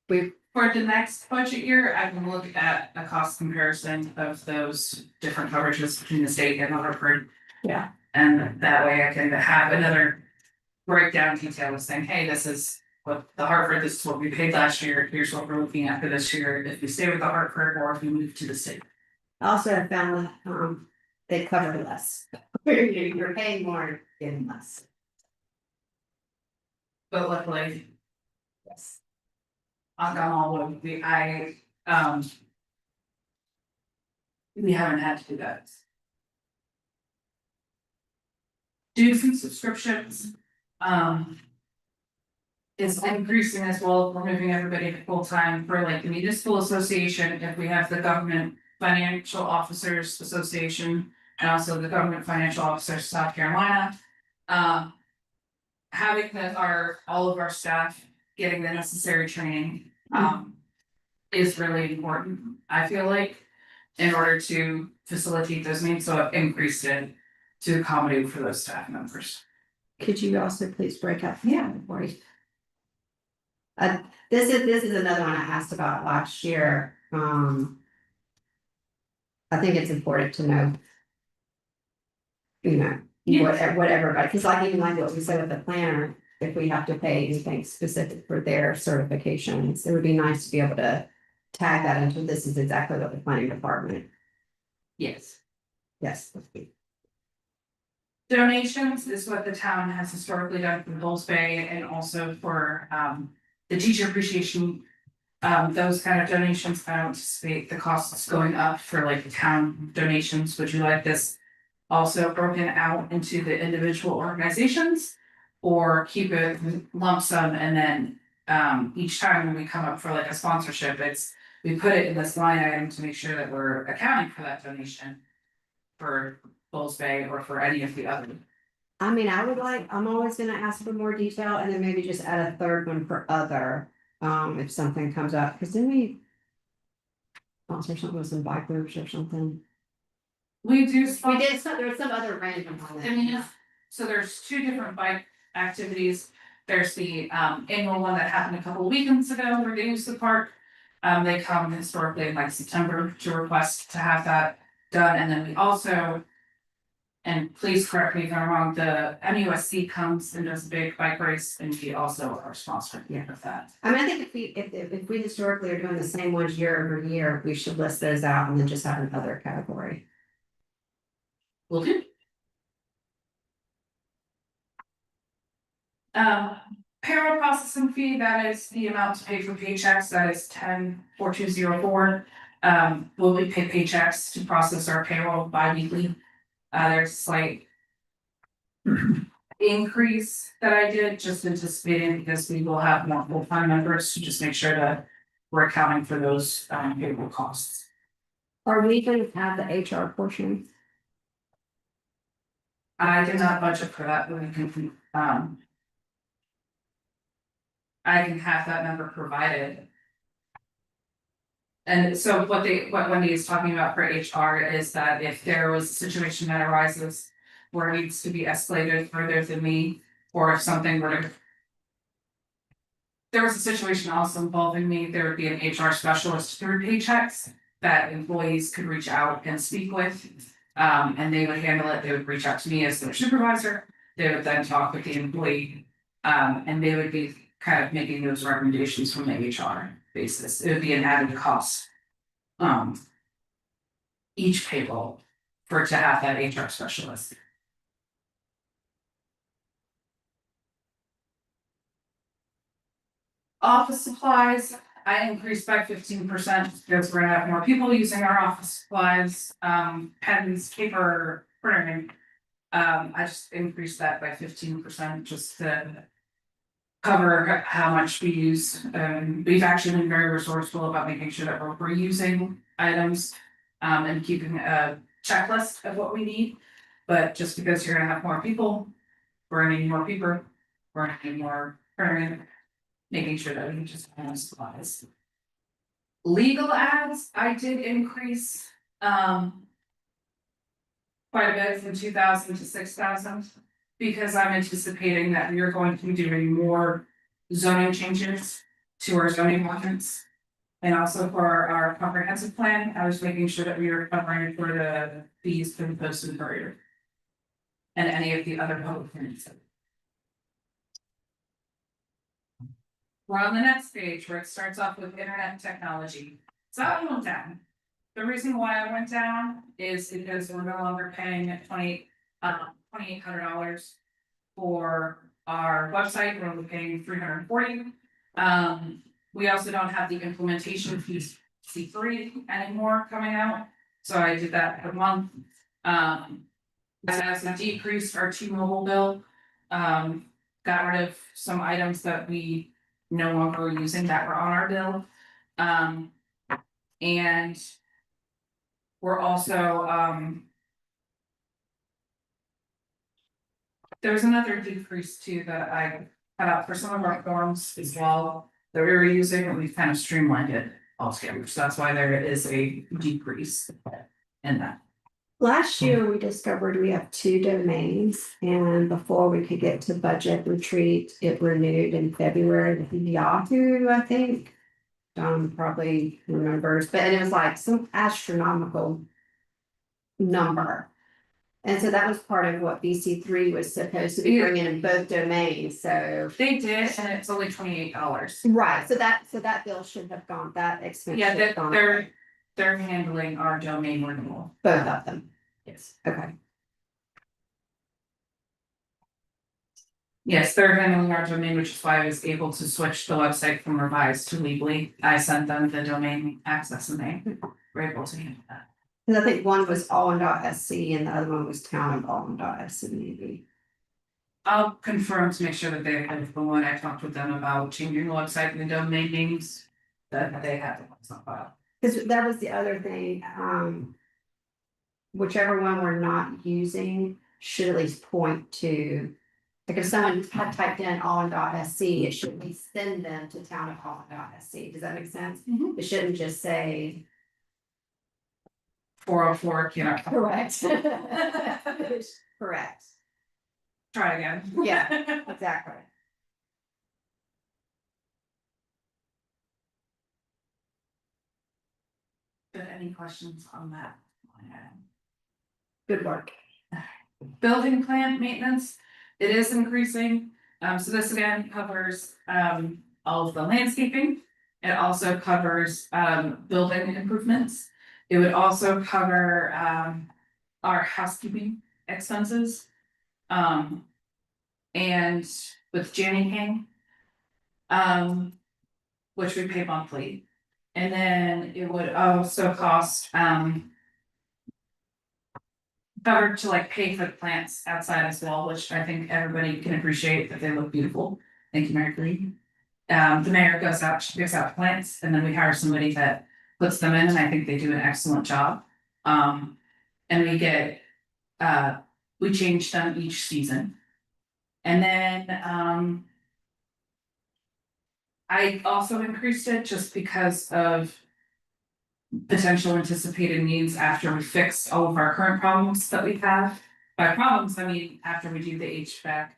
Speaker 7: but
Speaker 2: For the next budget year, I can look at a cost comparison of those different coverages between the state and the Hartford.
Speaker 7: Yeah.
Speaker 2: And that way I can have another breakdown detail of saying, hey, this is what the Hartford, this is what we paid last year, here's what we're looking at for this year, if we stay with the Hartford or if we move to the state.
Speaker 7: I also have found that, they cover less. You're paying more, getting less.
Speaker 2: But luckily,
Speaker 7: Yes.
Speaker 2: I've gone all over, we haven't had to do that. Dues and subscriptions, is increasing as well, we're moving everybody to full-time for like the municipal association, if we have the government financial officers association. And also the government financial officers South Carolina. Having all of our staff getting the necessary training, is really important, I feel like. In order to facilitate those needs, so I've increased it to accommodate for those staff members.
Speaker 7: Could you also please break up?
Speaker 2: Yeah.
Speaker 7: For you? This is another one I asked about last year, I think it's important to know. You know,
Speaker 2: Yeah.
Speaker 7: whatever, but because like even like what we said with the planner, if we have to pay anything specific for their certifications, it would be nice to be able to. Tag that into this is exactly what the planning department,
Speaker 2: Yes.
Speaker 7: yes.
Speaker 2: Donations is what the town has historically done for Bulls Bay and also for the teacher appreciation. Those kind of donations, I don't anticipate the costs going up for like town donations. Would you like this also broken out into the individual organizations? Or keep it lump sum and then each time when we come up for like a sponsorship, we put it in this line item to make sure that we're accounting for that donation. For Bulls Bay or for any of the other.
Speaker 7: I mean, I'm always gonna ask for more detail and then maybe just add a third one for other, if something comes up, because then we. Sponsor something with some bike groups or something.
Speaker 2: We do.
Speaker 7: We did some, there was some other random one.
Speaker 2: I mean, so there's two different bike activities. There's the annual one that happened a couple of weekends ago where they use the park. They come historically in like September to request to have that done, and then we also. And please correct me if I'm wrong, the MUSC comes and does a big bike race and we also are sponsored of that.
Speaker 7: I mean, I think if we historically are doing the same ones year over year, we should list those out and then just have another category.
Speaker 2: Will do. Payroll processing fee, that is the amount to pay for paychecks, that is 10,4204. Will we pay paychecks to process our payroll bi-weekly? There's a slight increase that I did, just anticipating because we will have more full-time members to just make sure that we're accounting for those payroll costs.
Speaker 7: Are we gonna have the HR portion?
Speaker 2: I did not budget for that, but we can, I can have that number provided. And so what Wendy is talking about for HR is that if there was a situation that arises where it needs to be escalated further than me, or if something were to. There was a situation also involving me, there would be an HR specialist through Paychecks that employees could reach out and speak with. And they would handle it, they would reach out to me as their supervisor, they would then talk with the employee. And they would be kind of making those recommendations from the HR basis, it would be an added cost. Each payroll for to have that HR specialist. Office supplies, I increased by 15% because we're gonna have more people using our office supplies, pens, paper, printing. I just increased that by 15% just to cover how much we use. We've actually been very resourceful about making sure that we're reusing items. And keeping a checklist of what we need. But just because you're gonna have more people, we're gonna need more paper, we're gonna need more printing. Making sure that we just have supplies. Legal ads, I did increase, quite a bit from 2,000 to 6,000. Because I'm anticipating that we are going to be doing more zoning changes to our zoning ordinance. And also for our comprehensive plan, I was making sure that we were covering for the fees for the Post and Courier. And any of the other public hearings. we're on the next page where it starts off with internet technology. So I went down. The reason why I went down is because we're no longer paying $2,800 for our website, we're only paying $340. We also don't have the implementation fees C3 anymore coming out, so I did that per month. That also decreased our T-Mobile bill. Got rid of some items that we no longer were using that were on our bill. And we're also, there's another decrease too that I cut out for some of our forms as well that we were using, and we've kind of streamlined it altogether, so that's why there is a decrease in that.
Speaker 7: Last year, we discovered we have 2 domains, and before we could get to budget retreat, it renewed in February, Yahoo, I think. Don probably remembers, but it was like some astronomical number. And so that was part of what BC3 was supposed to be
Speaker 2: Yeah.
Speaker 7: bringing in both domains, so.
Speaker 2: They did, and it's only $28.
Speaker 7: Right, so that bill should have gone, that expense.
Speaker 2: Yeah,
Speaker 7: should have gone
Speaker 2: they're handling our domain renewal.
Speaker 7: both of them,
Speaker 2: Yes.
Speaker 7: okay.
Speaker 2: Yes, they're handling our domain, which is why I was able to switch the website from revised to legally. I sent them the domain access and they were able to handle that.
Speaker 7: Cause I think one was all.sc and the other one was town of all.sc maybe.
Speaker 2: I'll confirm to make sure that they have the one I talked with them about changing the website and the domain names. That they have the ones on file.
Speaker 7: Cause that was the other thing, whichever one we're not using should at least point to. Like if someone had typed in all.sc, it should at least send them to town of all.sc, does that make sense?
Speaker 2: Mhm.
Speaker 7: It shouldn't just say.
Speaker 2: 404,
Speaker 7: Correct. Correct,
Speaker 2: try again.
Speaker 7: Yeah. exactly.
Speaker 2: But any questions on that?
Speaker 7: Good work.
Speaker 2: Building plant maintenance, it is increasing. So this again covers all of the landscaping. It also covers building improvements. It would also cover our housekeeping expenses. And with Janny King. Which we pay monthly. And then it would also cost covered to like pay for the plants outside as well, which I think everybody can appreciate that they look beautiful. Thank you, Mary Green. The mayor goes out, she picks out plants, and then we hire somebody that puts them in, and I think they do an excellent job. And we get, we change them each season. And then, I also increased it just because of potential anticipated needs after we fix all of our current problems that we have. By problems, I mean, after we do the HVAC,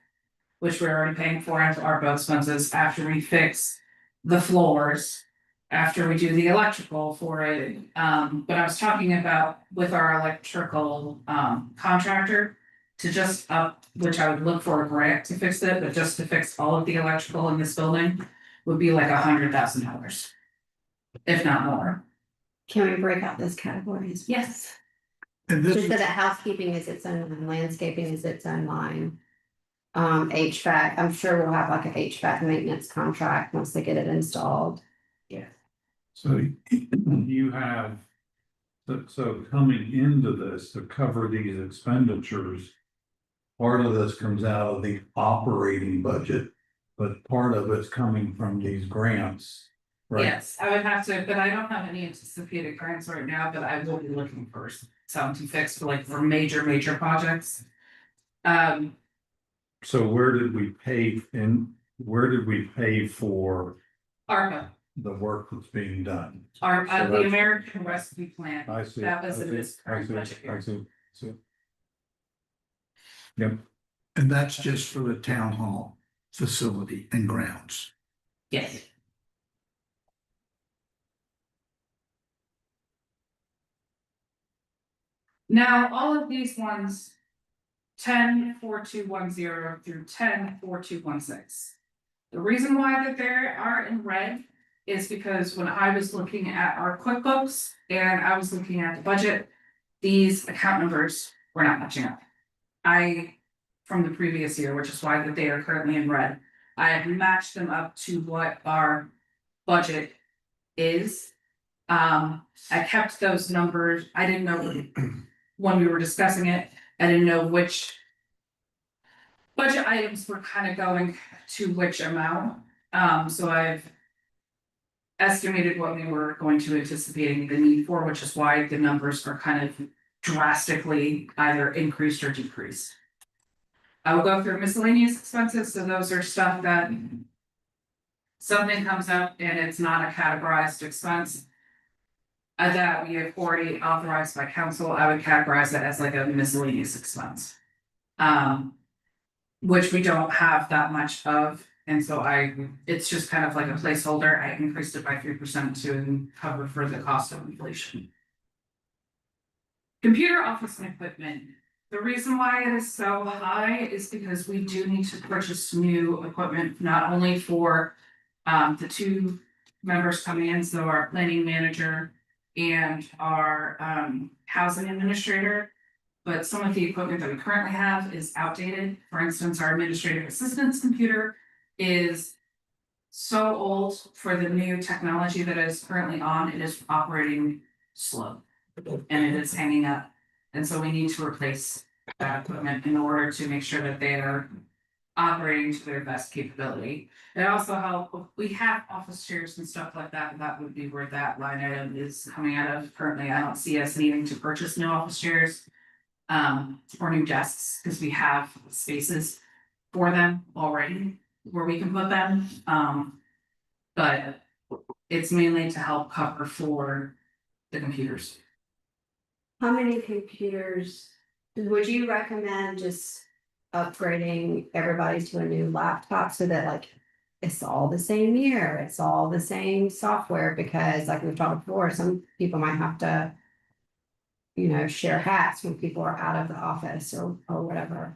Speaker 2: which we're already paying for as our both expenses, after we fix the floors, after we do the electrical for it. But I was talking about with our electrical contractor to just up, which I would look for a grant to fix it, but just to fix all of the electrical in this building would be like $100,000. If not more.
Speaker 7: Can we break out those categories?
Speaker 2: Yes.
Speaker 5: And
Speaker 7: Just
Speaker 5: this,
Speaker 7: so that housekeeping is its own line, landscaping is its own line. HVAC, I'm sure we'll have like an HVAC maintenance contract once they get it installed.
Speaker 6: So you have, so coming into this to cover these expenditures. Part of this comes out of the operating budget, but part of it's coming from these grants, right?
Speaker 2: Yes, I would have to, but I don't have any anticipated grants right now, but I will be looking for some to fix for like for major projects.
Speaker 6: So where did we pay for
Speaker 2: ARPA,
Speaker 6: the work that's being done?
Speaker 2: our,
Speaker 6: So
Speaker 2: the
Speaker 6: that's-
Speaker 2: American Rescue Plan.
Speaker 6: I see.
Speaker 2: That was
Speaker 6: I
Speaker 2: in
Speaker 6: see,
Speaker 2: this
Speaker 6: I
Speaker 2: current
Speaker 6: see,
Speaker 2: budget year.
Speaker 6: I see. Yep,
Speaker 5: and that's just for the town hall facility and grounds.
Speaker 2: Yes. Now, all of these ones. 10-4210 through 10-4216. The reason why that they are in red is because when I was looking at our QuickBooks and I was looking at the budget, these account numbers were not matching up. From the previous year, which is why that they are currently in red, I have matched them up to what our budget is. I kept those numbers, I didn't know when we were discussing it, I didn't know which budget items were kind of going to which amount, so I've estimated what we were going to anticipating the need for, which is why the numbers are kind of drastically either increased or decreased. I will go through miscellaneous expenses, so those are stuff that something comes up and it's not a categorized expense. That we have already authorized by council, I would categorize it as like a miscellaneous expense. Which we don't have that much of, and so it's just kind of like a placeholder, I increased it by 3% to cover for the cost of inflation. Computer office and equipment, the reason why it is so high is because we do need to purchase new equipment, not only for the two members coming in, so our planning manager and our housing administrator. But some of the equipment that we currently have is outdated. For instance, our administrative assistant's computer is so old for the new technology that is currently on, it is operating slow. And it is hanging up. And so we need to replace that equipment in order to make sure that they are operating to their best capability. It also helps, we have office chairs and stuff like that, and that would be where that line item is coming out of. Currently, I don't see us needing to purchase new office chairs. Or new desks, because we have spaces for them already where we can put them. But it's mainly to help cover for the computers.
Speaker 7: How many computers, would you recommend just upgrading everybody to a new laptop so that like it's all the same year, it's all the same software? Because like we've talked before, some people might have to, share hats when people are out of the office or whatever.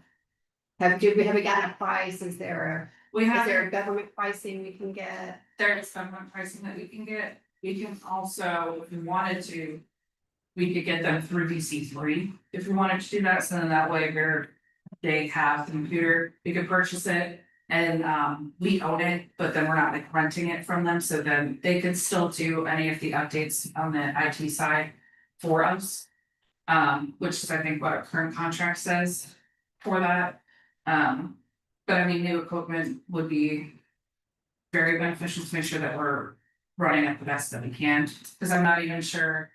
Speaker 7: Have we gotten a price? Is there a government pricing we can get?
Speaker 2: There is government pricing that we can get. We can also, if we wanted to, we could get them through DC3 if we wanted to do that. So then that way they have the computer, we could purchase it and we own it, but then we're not like renting it from them. So then they could still do any of the updates on the IT side for us. Which is I think what our current contract says for that. But I mean, new equipment would be very beneficial to make sure that we're running at the best that we can, because I'm not even sure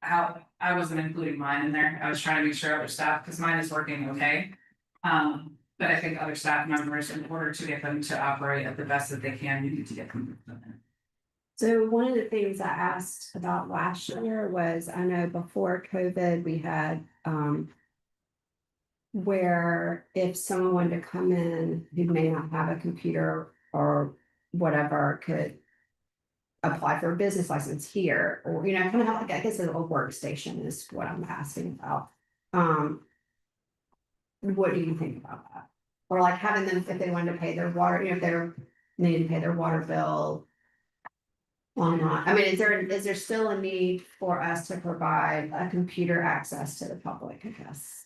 Speaker 2: how, I wasn't including mine in there. I was trying to make sure other staff, because mine is working okay. But I think other staff members, in order to get them to operate at the best that they can, you need to get them.
Speaker 7: So one of the things I asked about last year was, I know before COVID, we had where if someone wanted to come in who may not have a computer or whatever, could apply for a business license here, or kind of have like, I guess a little workstation is what I'm asking about. What do you think about that? Or like having them, if they wanted to pay their water, if they're needing to pay their water bill. Why not? I mean, is there still a need for us to provide a computer access to the public, I guess?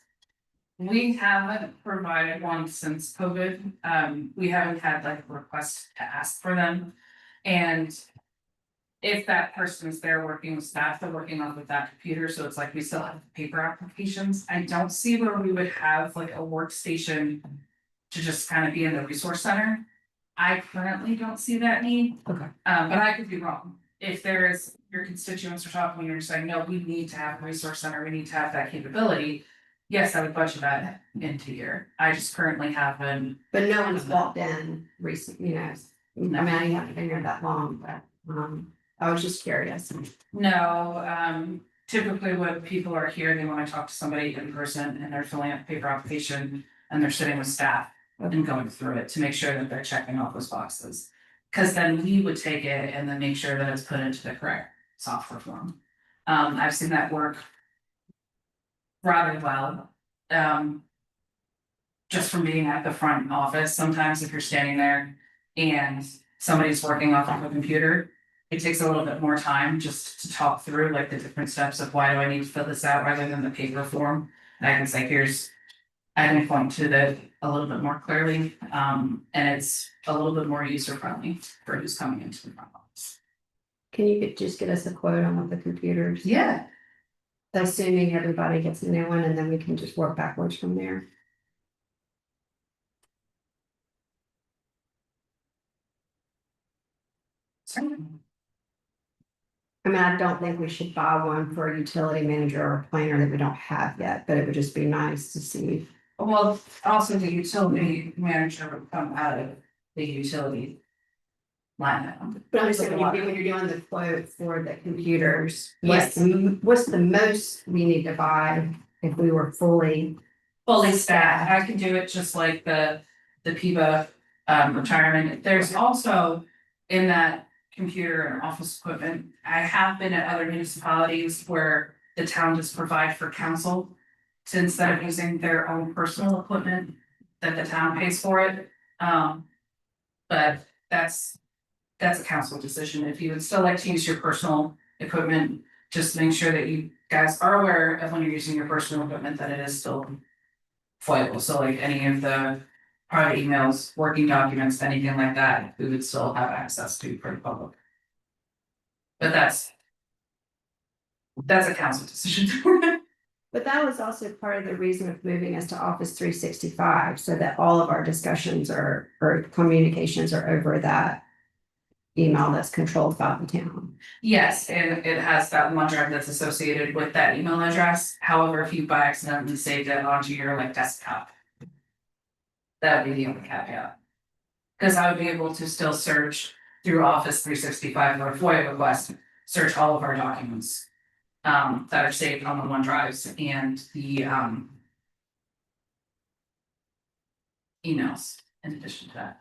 Speaker 2: We haven't provided one since COVID. We haven't had like a request to ask for them. And if that person is there working with staff, they're working off of that computer, so it's like we still have paper applications. I don't see where we would have like a workstation to just kind of be in the resource center. I currently don't see that need.
Speaker 7: Okay.
Speaker 2: But I could be wrong. If there is, your constituents are talking, and you're saying, no, we need to have a resource center, we need to have that capability. Yes, I would budget that into here. I just currently haven't.
Speaker 7: But no one's walked in recently, I mean, I haven't been here that long, but I was just curious.
Speaker 2: No, typically when people are here, they wanna talk to somebody in person and they're filling out a paper application and they're sitting with staff and going through it to make sure that they're checking off those boxes. Cause then we would take it and then make sure that it's put into the correct software form. I've seen that work rather well. just from being at the front office, sometimes if you're standing there and somebody's working off of a computer, it takes a little bit more time just to talk through like the different steps of why do I need to fill this out rather than the paper form. And I can say, I can point to that a little bit more clearly, and it's a little bit more user friendly for who's coming into the front office.
Speaker 7: Can you just get us a quote on the computers?
Speaker 2: Yeah.
Speaker 7: Assuming everybody gets a new one and then we can just work backwards from there. I mean, I don't think we should buy one for a utility manager or a planner that we don't have yet, but it would just be nice to see.
Speaker 2: Well, also the utility manager would come out of the utility line item.
Speaker 7: But I'm just saying, when you're doing the quote for the computers, what's the most we need to buy if we were fully?
Speaker 2: Fully staffed, I can do it just like the PIBA retirement. There's also in that computer and office equipment. I have been at other municipalities where the town just provide for council. So instead of using their own personal equipment, that the town pays for it. But that's a council decision. If you would still like to use your personal equipment, just make sure that you guys are aware of when you're using your personal equipment, that it is still foilable. So like any of the private emails, working documents, anything like that, we would still have access to for the public. But that's a council decision.
Speaker 7: But that was also part of the reason of moving us to Office 365, so that all of our discussions or communications are over that email that's controlled by the town.
Speaker 2: Yes, and it has that OneDrive that's associated with that email address. However, if you by accidentally saved it onto your like desktop, that would be the only caveat. Because I would be able to still search through Office 365 or a FOIA request, search all of our documents that are saved on the OneDrives and the emails in addition to that.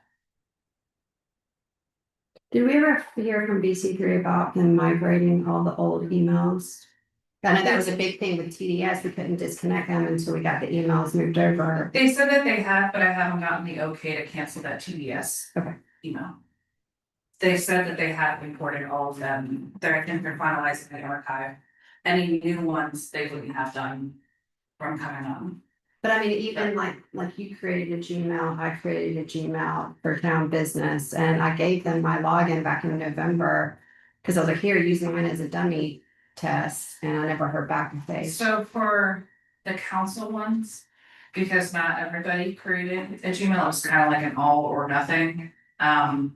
Speaker 7: Did we ever hear from BC3 about them migrating all the old emails? I know that was a big thing with TDS. We couldn't disconnect them until we got the emails moved over.
Speaker 2: They said that they have, but I haven't gotten the okay to cancel that TDS email. They said that they have imported all of them. I think they're finalizing the archive. Any new ones they wouldn't have done from coming on.
Speaker 7: But I mean, even like you created a Gmail, I created a Gmail for town business, and I gave them my login back in November. Cause I was like, here, using mine as a dummy test, and I never heard back if they.
Speaker 2: So for the council ones, because not everybody created a Gmail, it was kind of like an all or nothing. I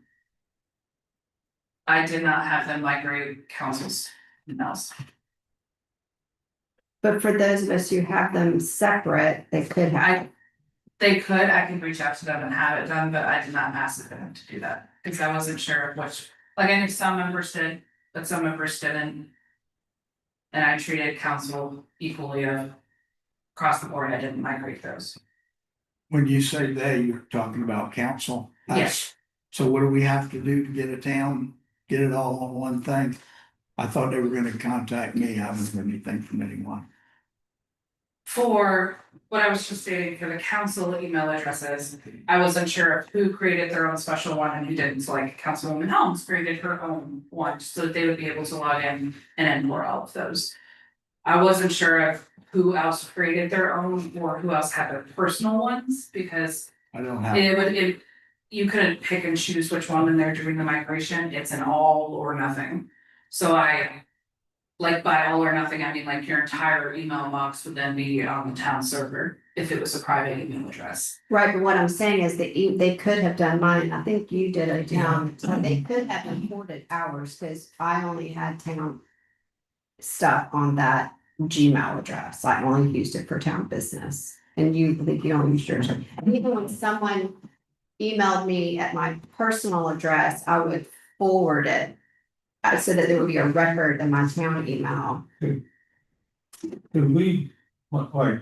Speaker 2: did not have them migrate council's emails.
Speaker 7: But for those of us who have them separate, they could have.
Speaker 2: I can reach out to them and have it done, but I did not ask them to do that, because I wasn't sure of which, like I knew some members did, but some members didn't. And I treated council equally across the board, I didn't migrate those.
Speaker 5: When you say they, you're talking about council?
Speaker 2: Yes.
Speaker 5: So what do we have to do to get a town, get it all on one thing? I thought they were gonna contact me, I haven't heard anything from anyone.
Speaker 2: For what I was just stating, for the council email addresses, I wasn't sure of who created their own special one and who didn't, so like Councilwoman Helms created her own one, so that they would be able to log in and import all of those. I wasn't sure of who else created their own or who else had their personal ones, because
Speaker 5: I don't have,
Speaker 2: you couldn't pick and choose which one when they're doing the migration, it's an all or nothing. So like by all or nothing, I mean like your entire email box would then be on the town server if it was a private email address.
Speaker 7: Right, but what I'm saying is that they could have done mine. I think you did a town, so they could have imported ours, because I only had town stuff on that Gmail address. I only used it for town business, and you think you only used yours. And even when someone emailed me at my personal address, I would forward it so that there would be a record in my town email.
Speaker 6: Could we, like,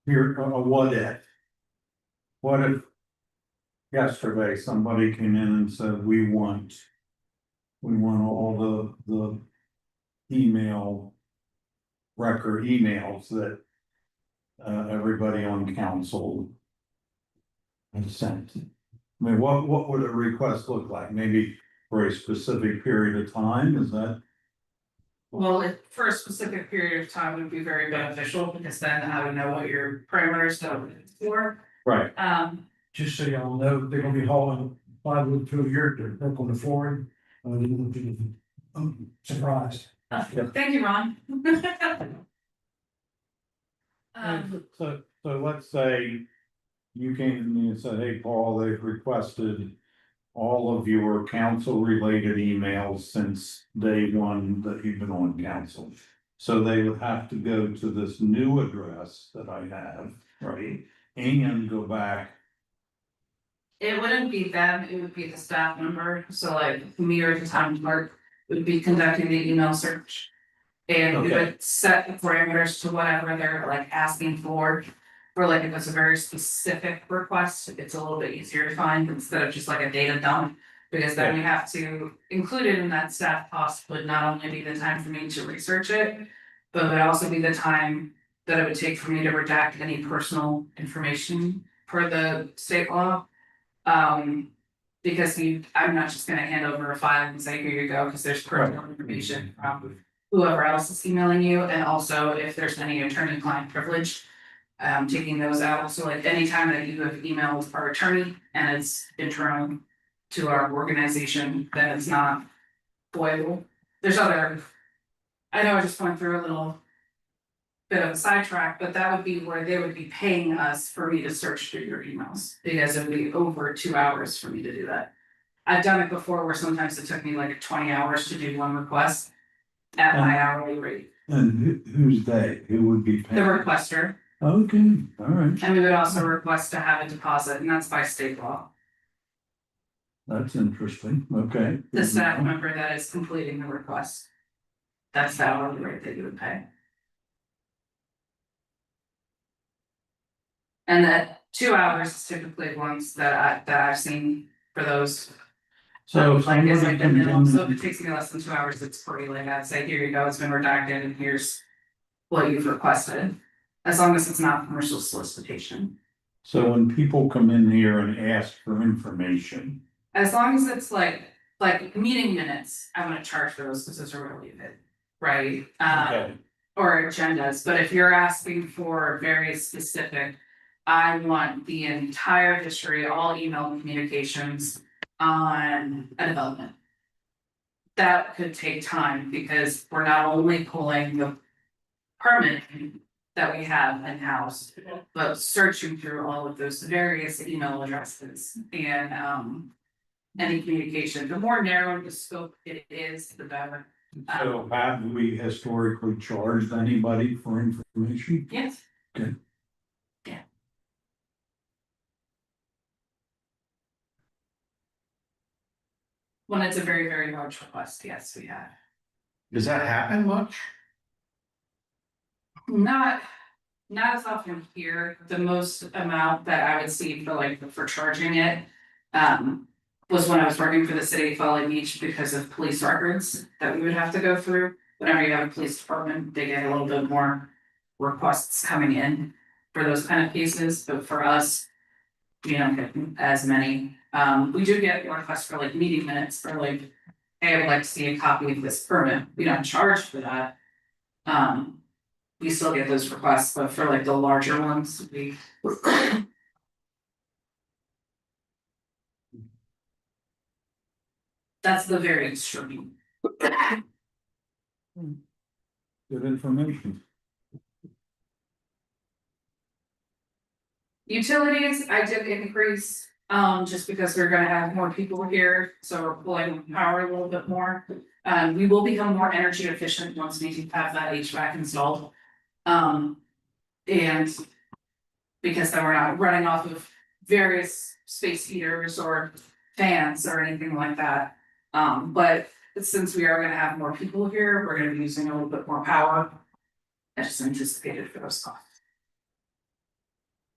Speaker 6: here, what if? What if yesterday somebody came in and said, we want all the email record emails that everybody on council and sent. I mean, what would a request look like? Maybe for a specific period of time, is that?
Speaker 2: Well, for a specific period of time would be very beneficial, because then I would know what your parameters are for.
Speaker 6: Right.
Speaker 8: Just so y'all know, they're gonna be hauling plywood through here to work on the flooring. I'm surprised.
Speaker 2: Thank you, Ron.
Speaker 6: So let's say you came to me and said, hey, Paul, they've requested all of your council-related emails since day one that you've been on council. So they would have to go to this new address that I have, right? And go back.
Speaker 2: It wouldn't be them, it would be the staff member, so like me or the town clerk would be conducting the email search. And we
Speaker 6: Okay.
Speaker 2: would set the parameters to whatever they're like asking for. For like if it's a very specific request, it's a little bit easier to find instead of just like a data dump. Because then we have to include it in that staff cost, would not only be the time for me to research it. But it would also be the time that it would take for me to redact any personal information per the state law. Because I'm not just gonna hand over a file and say, here you go, because there's personal information from whoever else is emailing you, and also if there's any attorney-client privilege. Taking those out, so like anytime that you have emailed our attorney and it's internal to our organization, then it's not foilable. There's other. I know I just went through a little bit of a sidetrack, but that would be where they would be paying us for me to search through your emails, because it would be over 2 hours for me to do that. I've done it before where sometimes it took me like 20 hours to do one request at my hourly rate,
Speaker 6: And who's they? Who would be
Speaker 2: the
Speaker 6: paying?
Speaker 2: requester,
Speaker 6: Okay, all right,
Speaker 2: and we would also request to have a deposit, and that's by state law.
Speaker 6: that's interesting, okay.
Speaker 2: The staff member that is completing the request. That's the hourly rate that you would pay. And that 2 hours is typically ones that I've seen for those.
Speaker 6: So if
Speaker 2: Like, it's
Speaker 6: somebody
Speaker 2: like the
Speaker 6: comes
Speaker 2: minimum, so if
Speaker 6: in,
Speaker 2: it takes me less than 2 hours, it's free, like I'd say, here you go, it's been redacted and here's. What you've requested, as long as it's not commercial solicitation,
Speaker 6: so when people come in here and ask for information,
Speaker 2: as long as it's like meeting minutes, I wanna charge for those, because those are related, right?
Speaker 6: okay,
Speaker 2: Or agendas, but if you're asking for very specific. I want the entire history, all email communications on a development. That could take time, because we're not only pulling the permit that we have in-house, but searching through all of those various email addresses and any communication, the more narrow the scope it is, the better.
Speaker 6: so have we historically charged anybody for information?
Speaker 2: Yes.
Speaker 6: Okay.
Speaker 2: Yeah. When it's a very, very large request, yes, we have.
Speaker 3: Does that happen much?
Speaker 2: Not as often here, the most amount that I would see for charging it. Was when I was working for the city of Folly Beach, because of police records that we would have to go through. Whenever you have a police department, they get a little bit more requests coming in for those kind of cases, but for us. We don't get as many, we do get requests for like meeting minutes, or like, hey, I would like to see a copy of this permit, we don't charge for that. We still get those requests, but for like the larger ones, we. That's the very extreme.
Speaker 6: Good information.
Speaker 2: Utilities, I did increase, just because we're gonna have more people here, so we're pulling power a little bit more. We will become more energy efficient once we have that HVAC installed. And because then we're not running off of various space heaters or fans or anything like that. But since we are gonna have more people here, we're gonna be using a little bit more power. I just anticipated for those costs.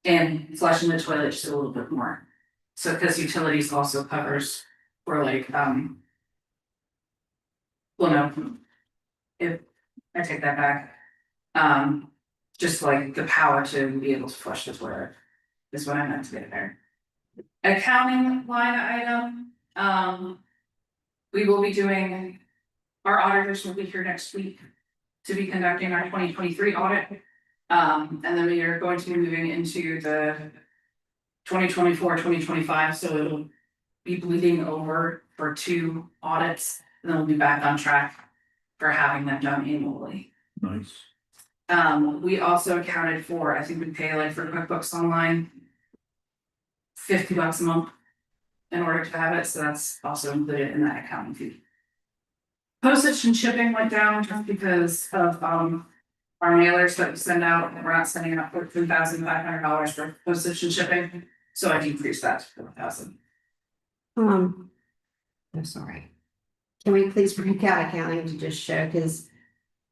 Speaker 2: And flushing the toilet just a little bit more. So, because utilities also covers for like, well, no. If, I take that back. Just like the power to be able to flush the toilet is what I meant to get there. Accounting line item, we will be doing, our auditors will be here next week to be conducting our 2023 audit. And then we are going to be moving into the 2024-2025. So it'll be bleeding over for 2 audits, and then we'll be back on track for having them done annually.
Speaker 6: Nice.
Speaker 2: We also accounted for, I think we pay like for QuickBooks Online. $50 a month in order to have it, so that's also included in that accounting fee. Postage and shipping went down just because of our mailers that we send out, and we're not sending out $13,500 for postage and shipping, so I decreased that to 4,000.
Speaker 7: I'm sorry. Can we please break out accounting to just show, because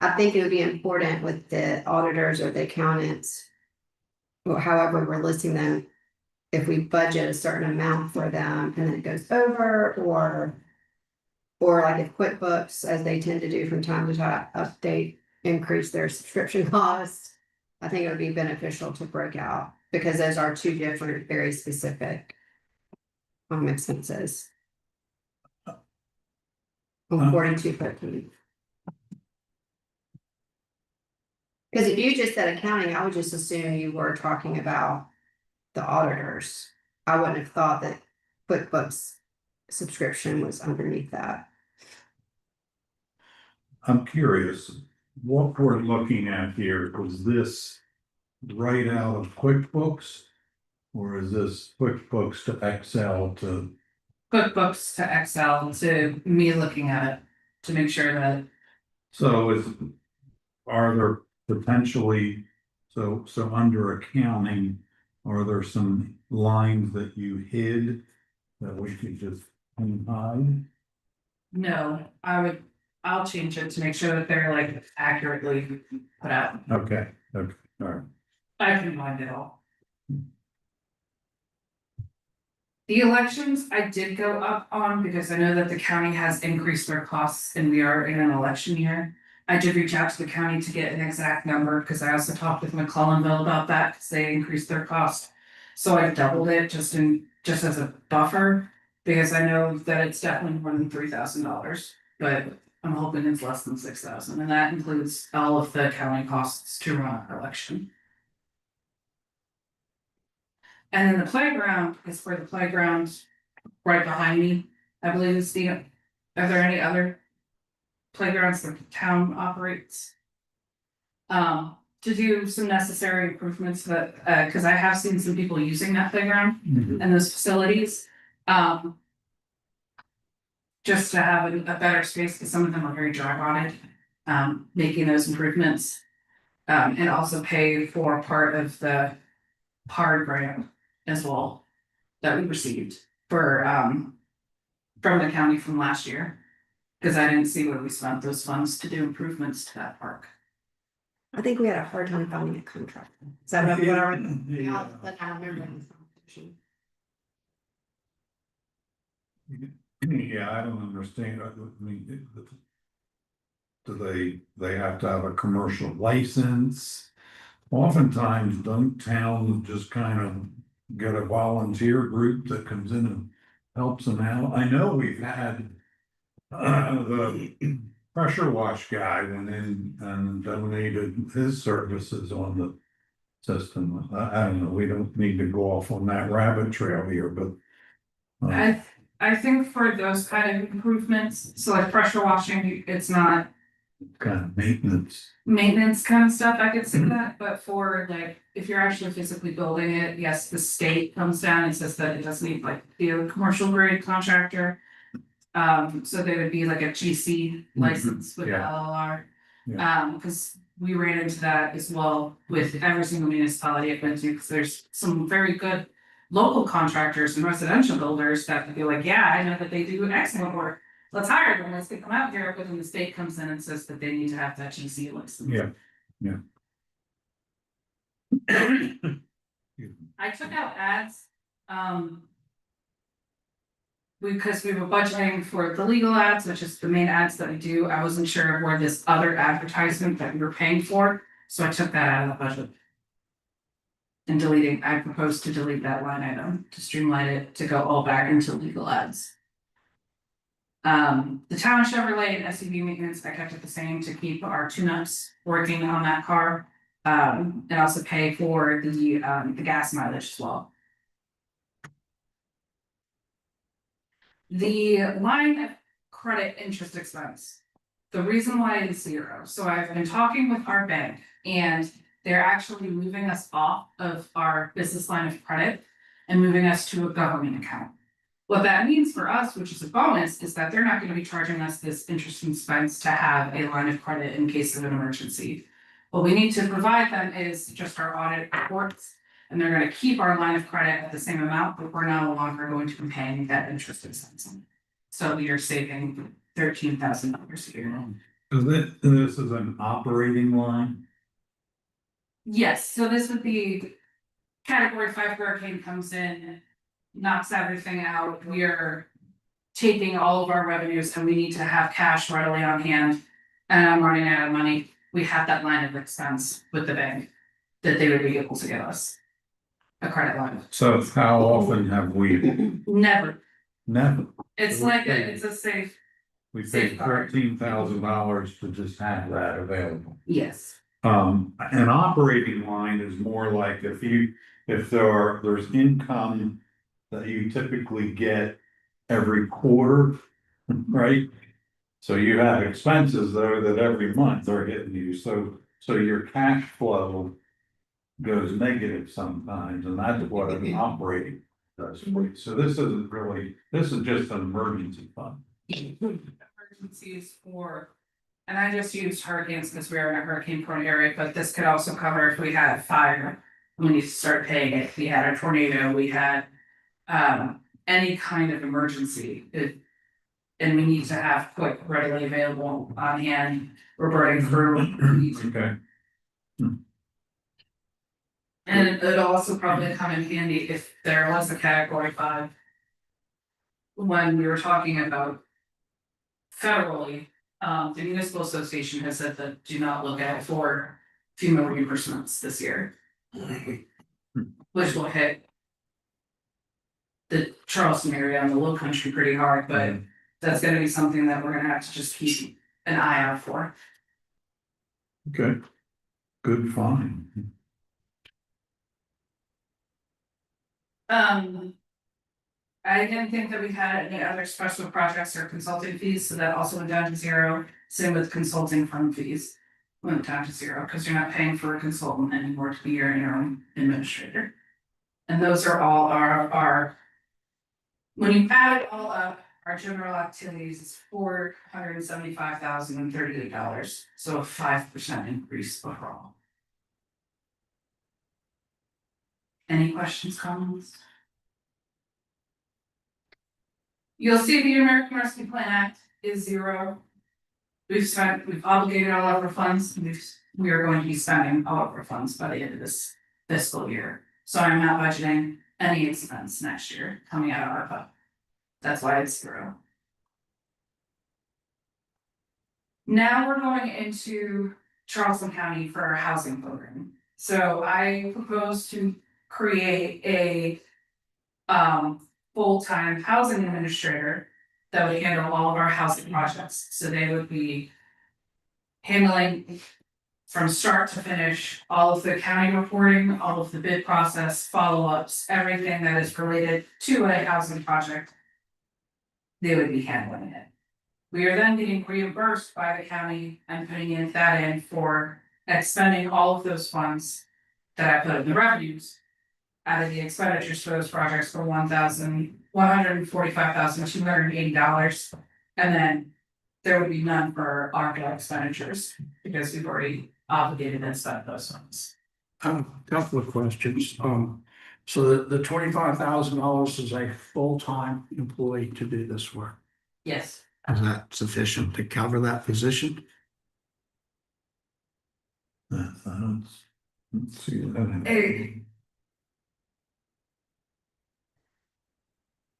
Speaker 7: I think it would be important with the auditors or the accountants. Or however we're listing them, if we budget a certain amount for them and then it goes over, or like if QuickBooks, as they tend to do from time to time, increase their subscription costs. I think it would be beneficial to break out, because those are 2 different, very specific expenses. 4213. Because if you just said accounting, I would just assume you were talking about the auditors. I wouldn't have thought that QuickBooks subscription was underneath that.
Speaker 6: I'm curious, what we're looking at here, is this right out of QuickBooks? Or is this QuickBooks to Excel to,
Speaker 2: QuickBooks to Excel to me looking at it to make sure that
Speaker 6: are there potentially, so under accounting, are there some lines that you hid that we could just hide?
Speaker 2: no, I'll change it to make sure that they're like accurately put out.
Speaker 6: Okay, all right.
Speaker 2: I can find it all. The elections I did go up on because I know that the county has increased their costs and we are in an election year. I did reach out to the county to get an exact number because I also talked with McClellanville about that because they increased their cost. So I doubled it just as a buffer, because I know that it's definitely more than $3,000, but I'm hoping it's less than 6,000, and that includes all of the county costs to run our election. And then the playground is for the playground right behind me, I believe is the, are there any other playgrounds that the town operates? To do some necessary improvements that, cause I have seen some people using that playground and those facilities. Just to have a better space, cause some of them are very dry rotted, making those improvements. And also pay for part of the PARD grant as well that we received for, from the county from last year. Cause I didn't see where we spent those funds to do improvements to that park.
Speaker 7: I think we had a hard time finding a contractor. Is that what I
Speaker 6: Yeah.
Speaker 7: remember?
Speaker 6: Yeah, I don't understand, I mean, do they have to have a commercial license? Oftentimes, don't towns just kind of get a volunteer group that comes in and helps them out? I know we've had the pressure wash guy went in and donated his services on the system. I don't know, we don't need to go off on that rabbit trail here, but.
Speaker 2: I think for those kind of improvements, so like pressure washing, it's not
Speaker 6: Kind of maintenance.
Speaker 2: kind of stuff, I could see that, but for like, if you're actually physically building it, yes, the state comes down and says that it doesn't need like be a commercial grade contractor. So there would be like a GC license with the
Speaker 6: Yeah.
Speaker 2: LLR. Cause we ran into that as well with every single municipality I've been to, cause there's some very good local contractors and residential builders that would be like, yeah, I know that they do excellent work. Let's hire them, let's get them out here, but then the state comes in and says that they need to have that GC license.
Speaker 6: Yeah.
Speaker 2: I took out ads, because we were budgeting for the legal ads, which is the main ads that we do. I wasn't sure of where this other advertisement that we were paying for, so I took that out of the budget. And deleting, I propose to delete that line item to streamline it to go all back into legal ads. The town Chevrolet and SUV maintenance, I kept it the same to keep our tune-ups working on that car. And also pay for the gas mileage as well. The line of credit interest expense. The reason why it's zero, so I've been talking with our bank and they're actually moving us off of our business line of credit and moving us to a government account. What that means for us, which is a bonus, is that they're not gonna be charging us this interest expense to have a line of credit in case of an emergency. What we need to provide them is just our audit reports, and they're gonna keep our line of credit at the same amount, but we're no longer going to be paying that interest expense. So we are saving $13,000 a year.
Speaker 6: So this is an operating line?
Speaker 2: Yes, so this would be category 5 hurricane comes in, knocks everything out. We are taking all of our revenues and we need to have cash readily on hand. And I'm running out of money. We have that line of expense with the bank that they would be able to give us a credit line.
Speaker 6: So how often have we,
Speaker 2: Never.
Speaker 6: never,
Speaker 2: It's like it's a safe,
Speaker 6: we paid
Speaker 2: Safeguard.
Speaker 6: $13,000 to just have that available?
Speaker 2: yes.
Speaker 6: An operating line is more like if there's income that you typically get every quarter, right? So you have expenses though that every month are hitting you, so your cash flow goes negative sometimes, and that's what an operating does for you. So this isn't really, this is just an emergency fund.
Speaker 2: Emergencies for, and I just used hurricanes because we are in a hurricane prone area, but this could also cover if we had fire. We need to start paying it. If we had a tornado, we had any kind of emergency. And we need to have quick, readily available on hand. We're burning through.
Speaker 6: Okay.
Speaker 2: And it'll also probably come in handy if there was a category 5. When we were talking about federally, the municipal association has said that do not look at for FEMA reimbursements this year. Which will hit the Charleston area and the Low Country pretty hard, but that's gonna be something that we're gonna have to just keep an eye out for.
Speaker 6: Okay. Good, fine.
Speaker 2: I didn't think that we had any other special projects or consulting fees, so that also went down to 0. Same with consulting firm fees. Went down to 0, because you're not paying for a consultant anymore to be your own administrator. And those are all our. When you add it all up, our general activities is $475,038, so a 5% increase overall. Any questions, comments? You'll see the American Rescue Plan Act is 0. We've obligated all of our funds, we are going to be spending all of our funds by the end of this fiscal year. So I'm not budgeting any expense next year coming out of ARPA. That's why it's 0. Now we're going into Charleston County for our housing program. So I propose to create a full-time housing administrator that would handle all of our housing projects. So they would be handling from start to finish, all of the county reporting, all of the bid process, follow-ups, everything that is related to a housing project. They would be handling it. We are then getting reimbursed by the county and putting that in for expending all of those funds that I put in the revenues out of the expenditures for those projects for $145,280. And then there would be none for ARPA expenditures because we've already obligated and spent those funds.
Speaker 5: Couple of questions. So the $25,000 is a full-time employee to do this work.
Speaker 2: Yes.
Speaker 5: Is that sufficient to cover that position?
Speaker 6: Let's see that.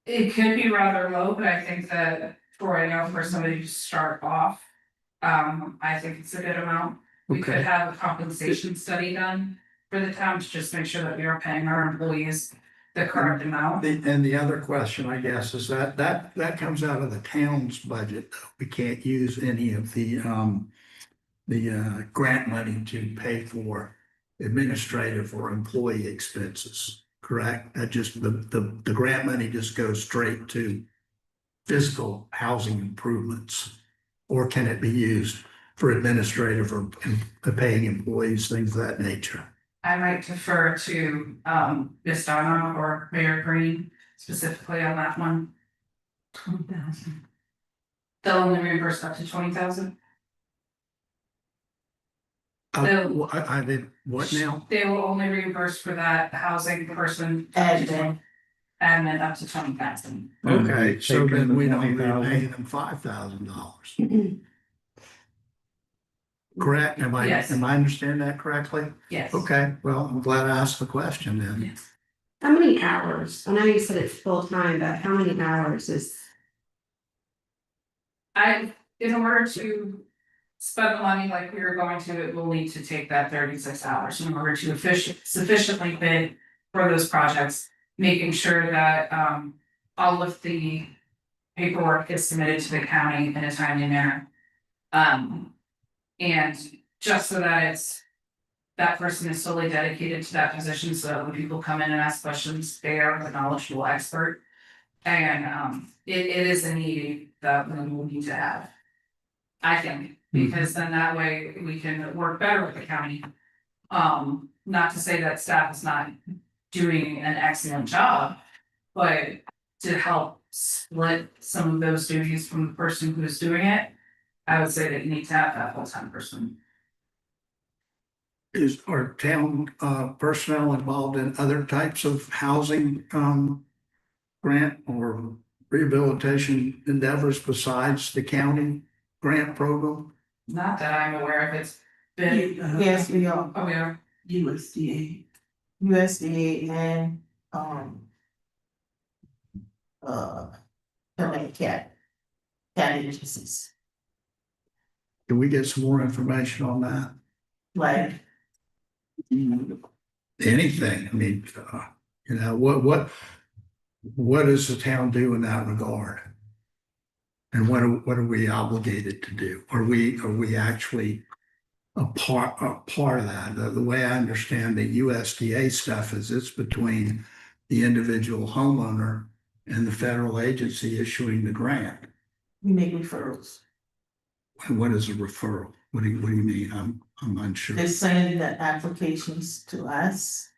Speaker 2: It could be rather low, but I think that for somebody to start off, I think it's a good amount. We could
Speaker 5: Okay.
Speaker 2: have a compensation study done for the town to just make sure that we are paying our employees the correct amount.
Speaker 5: And the other question, I guess, is that comes out of the town's budget. Though. We can't use any of the grant money to pay for administrative or employee expenses, correct? That just, the grant money just goes straight to physical housing improvements? Or can it be used for administrative or paying employees, things of that nature?
Speaker 2: I might defer to Ms. Donna or Mayor Green specifically on that one.
Speaker 7: 20,000.
Speaker 2: They'll only reimburse up to 20,000. No.
Speaker 5: I did, what now?
Speaker 2: They will only reimburse for that housing person.
Speaker 4: Admin.
Speaker 2: Admin up to 20,000.
Speaker 5: Okay, so
Speaker 6: Taking
Speaker 5: then
Speaker 6: the
Speaker 5: we don't be
Speaker 6: 20,000.
Speaker 5: paying them $5,000. Correct?
Speaker 2: Yes.
Speaker 5: Am I understanding that correctly?
Speaker 2: Yes.
Speaker 5: Okay, well, I'm glad I asked the question then.
Speaker 2: Yes.
Speaker 7: How many hours? I know you said it's full time, but how many hours is?
Speaker 2: In order to spend the money like we were going to, it will need to take that 36 hours in order to sufficiently bid for those projects. Making sure that all of the paperwork is submitted to the county in a timely manner. And just so that that person is solely dedicated to that position, so that when people come in and ask questions, they are the knowledgeable expert. And it is a need that we will need to have. I think, because then that way we can work better with the county. Not to say that staff is not doing an excellent job, but to help split some of those duties from the person who's doing it, I would say that you need to have that full-time person.
Speaker 5: Are town personnel involved in other types of housing grant or rehabilitation endeavors besides the county grant program?
Speaker 2: Not that I'm aware of, it's been,
Speaker 4: Yes, we are.
Speaker 2: oh, we are,
Speaker 4: USDA and, cat agencies,
Speaker 5: Can we get some more information on that?
Speaker 4: like,
Speaker 5: Anything, I mean, you know, what does the town do in that regard? And what are we obligated to do? Are we actually a part of that? The way I understand the USDA stuff is it's between the individual homeowner and the federal agency issuing the grant.
Speaker 4: we make referrals.
Speaker 5: And what is a referral? What do you mean? I'm unsure.
Speaker 4: They send the applications to us.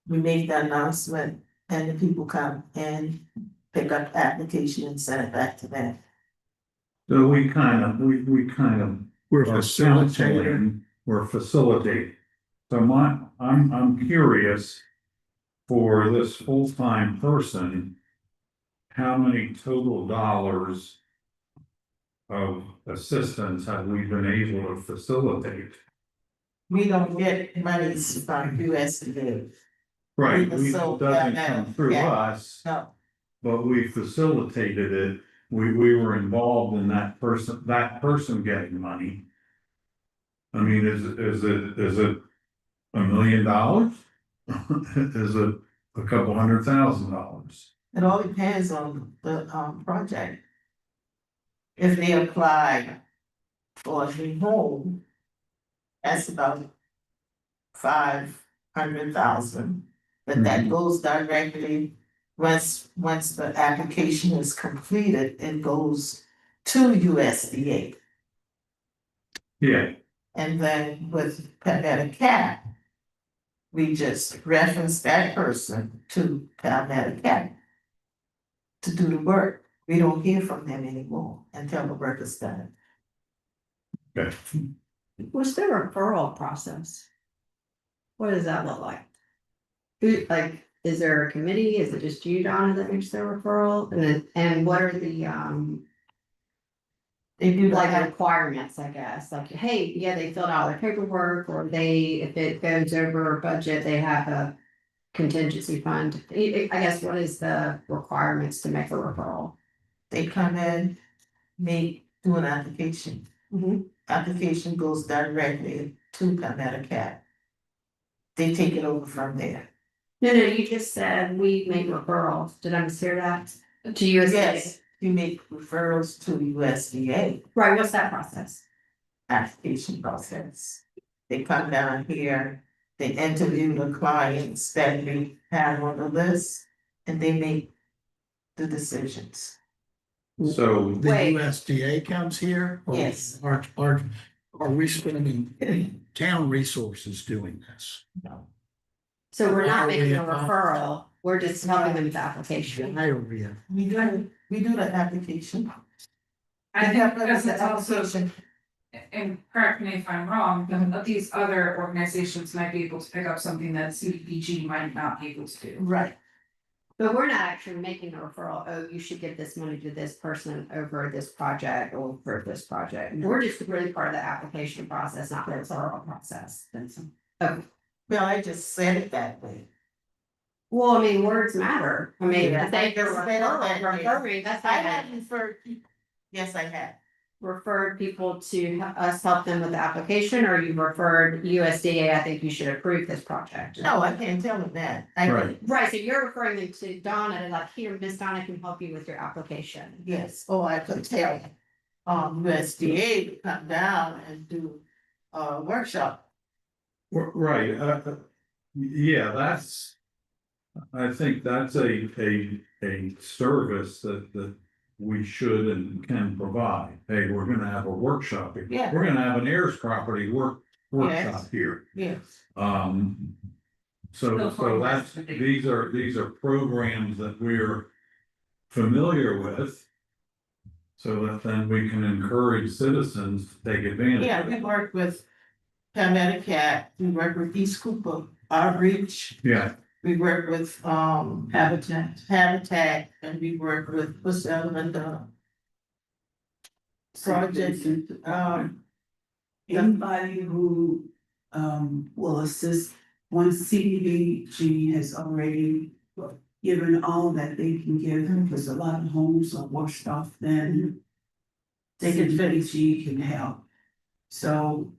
Speaker 4: We make the announcement and the people come and pick up the application and send it back to them.
Speaker 6: So we kind of
Speaker 5: We're
Speaker 6: are
Speaker 5: facilitating.
Speaker 6: counseling, we're facilitating. So I'm curious, for this full-time person, how many total dollars of assistance have we been able to facilitate?
Speaker 4: We don't get monies from USDA.
Speaker 6: Right,
Speaker 4: So,
Speaker 6: it doesn't come through
Speaker 4: yeah.
Speaker 6: us,
Speaker 4: No,
Speaker 6: but we facilitated it. We were involved in that person getting money. I mean, is it $1 million? Is it a couple $100,000?
Speaker 4: it all depends on the project. If they apply for a new home, that's about 500,000. But that goes directly, once the application is completed, it goes to USDA.
Speaker 6: Yeah,
Speaker 4: And then with Palmetto Cat, we just reference that person to Palmetto Cat to do the work. We don't hear from them anymore until the work is done.
Speaker 6: okay.
Speaker 7: What's the referral process? What does that look like? Who, like, is there a committee? Is it just you, Donna, that makes the referral? And what are the
Speaker 4: They do
Speaker 7: like
Speaker 4: like,
Speaker 7: requirements, I guess? Like, hey, yeah, they filled out their paperwork, or if it goes over budget, they have a contingency fund. I guess, what is the requirements to make a referral?
Speaker 4: they come in, do an application.
Speaker 7: Mhm.
Speaker 4: Application goes directly to Palmetto Cat. they take it over from there.
Speaker 7: No, you just said we make referrals. Did I mishear that? To USDA?
Speaker 4: Yes, you make referrals to USDA
Speaker 7: Right, what's that process?
Speaker 4: application process. They come down here, they interview the clients that we have on the list, and they make the decisions.
Speaker 3: So,
Speaker 5: The
Speaker 7: Wait.
Speaker 5: USDA comes here? or
Speaker 4: Yes.
Speaker 5: Are we spending town resources doing this?
Speaker 7: So we're
Speaker 5: Are
Speaker 7: not
Speaker 5: we
Speaker 7: making a
Speaker 5: involved?
Speaker 7: referral, we're just helping them with the application.
Speaker 5: Why are we?
Speaker 4: We do the application.
Speaker 2: I
Speaker 4: We help
Speaker 2: think
Speaker 4: them
Speaker 2: because
Speaker 4: with
Speaker 2: it's
Speaker 4: the
Speaker 2: also,
Speaker 4: application.
Speaker 2: and correct me if I'm wrong, but these other organizations might be able to pick up something that CDBG might not be able to do.
Speaker 4: Right,
Speaker 7: But we're not actually making a referral, oh, you should give this money to this person over this project or for this project. We're just really part of the application process, not the referral process. Oh,
Speaker 4: well, I just said it that way.
Speaker 7: well, I mean, words matter. I mean,
Speaker 4: Yeah,
Speaker 7: if they
Speaker 4: I just said it that way.
Speaker 7: referring, that's
Speaker 4: I
Speaker 7: how
Speaker 4: have referred, yes, I have.
Speaker 7: referred people to us help them with the application, or you referred USDA, I think you should approve this project.
Speaker 4: No, I can't tell them that. I
Speaker 3: Right.
Speaker 7: Right, so you're referring them to Donna, like, here, Miss Donna can help you with your application.
Speaker 4: Yes, or I could tell, USDA to come down and do a workshop.
Speaker 6: Right, yeah, that's. I think that's a service that we should and can provide. Hey, we're gonna have a workshop.
Speaker 4: Yeah.
Speaker 6: We're gonna have an heirs property workshop
Speaker 4: Yes.
Speaker 6: here.
Speaker 4: Yes,
Speaker 6: So that's, these are programs that we're familiar with. So that then we can encourage citizens to take advantage.
Speaker 4: yeah, we work with Cat, we work with East Cooper Outreach,
Speaker 6: Yeah,
Speaker 4: we work with, Habitat, and we work with, what's the other one, the project,
Speaker 9: Anybody who will assist, once CDBG has already given all that they can give, because a lot of homes are worse off than CDBG can help. So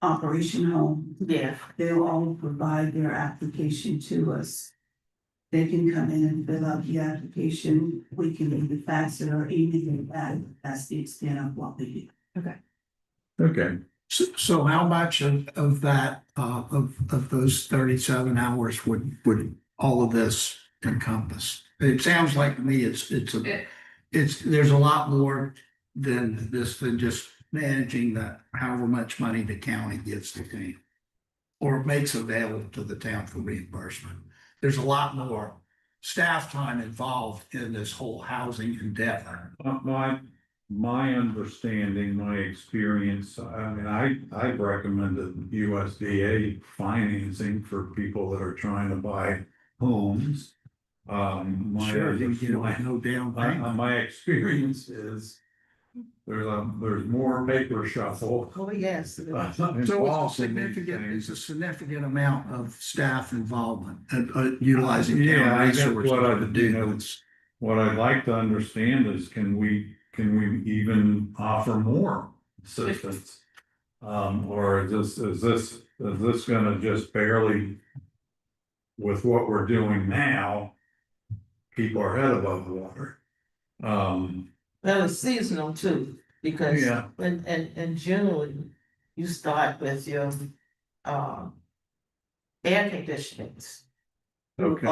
Speaker 9: Operation Home,
Speaker 4: yeah,
Speaker 9: they'll all provide their application to us. They can come in and fill out the application, we can either fax it or email it back, that's the extent of what we do.
Speaker 6: okay.
Speaker 5: So how much of that, of those 37 hours would all of this encompass? It sounds like to me there's a lot more than this, than just managing that, however much money the county gives the town. Or makes available to the town for reimbursement. There's a lot more staff time involved in this whole housing endeavor.
Speaker 6: My understanding, my experience, I mean, I've recommended USDA financing for people that are trying to buy homes.
Speaker 5: Sure, you can get it with no down payment.
Speaker 6: My experience is there's more paper shuffle.
Speaker 4: oh, yes.
Speaker 5: So
Speaker 6: involved
Speaker 5: it's
Speaker 6: in these
Speaker 5: a
Speaker 6: things.
Speaker 5: significant amount of staff involvement and utilizing
Speaker 6: Yeah,
Speaker 5: town
Speaker 6: I guess
Speaker 5: resources
Speaker 6: what
Speaker 5: to
Speaker 6: I,
Speaker 5: do
Speaker 6: you know,
Speaker 5: this.
Speaker 6: what I'd like to understand is can we even offer more assistance? Or is this gonna just barely, with what we're doing now, keep our head above water?
Speaker 4: Well, it's seasonal too, because
Speaker 6: Yeah.
Speaker 4: in June, you start with your, air conditionings.
Speaker 6: Okay.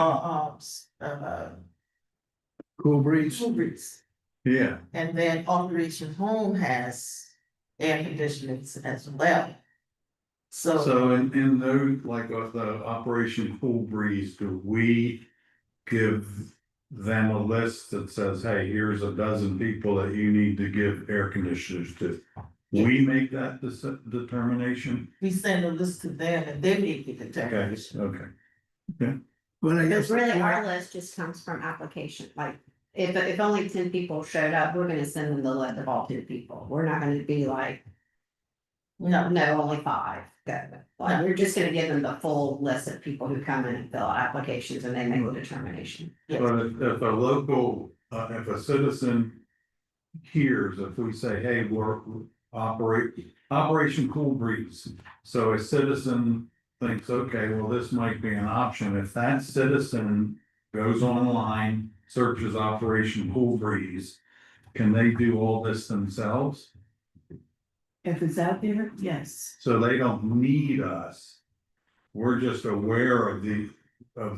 Speaker 5: Cool breeze.
Speaker 4: Cool breeze.
Speaker 6: Yeah,
Speaker 4: And then Operation Home has air conditionings as well. So,
Speaker 6: so in those, like the Operation Cool Breeze, do we give them a list that says, hey, here's a dozen people that you need to give air conditioners to? We make that determination?
Speaker 4: we send a list to them and they make the
Speaker 6: Okay,
Speaker 4: determination.
Speaker 6: okay.
Speaker 5: Well, I guess.
Speaker 7: Because really, our list just comes from application, like, if only 10 people showed up, we're gonna send them the list of all 10 people, we're not gonna be like,
Speaker 4: No,
Speaker 7: no, only 5, go. Like, we're just gonna give them the full list of people who come in and fill out applications and they make a determination.
Speaker 6: But if a local, if a citizen hears, if we say, hey, we're Operation Cool Breeze. So a citizen thinks, okay, well, this might be an option, if that citizen goes online, searches Operation Cool Breeze, can they do all this themselves?
Speaker 9: If it's out there, yes.
Speaker 6: So they don't need us. We're just aware of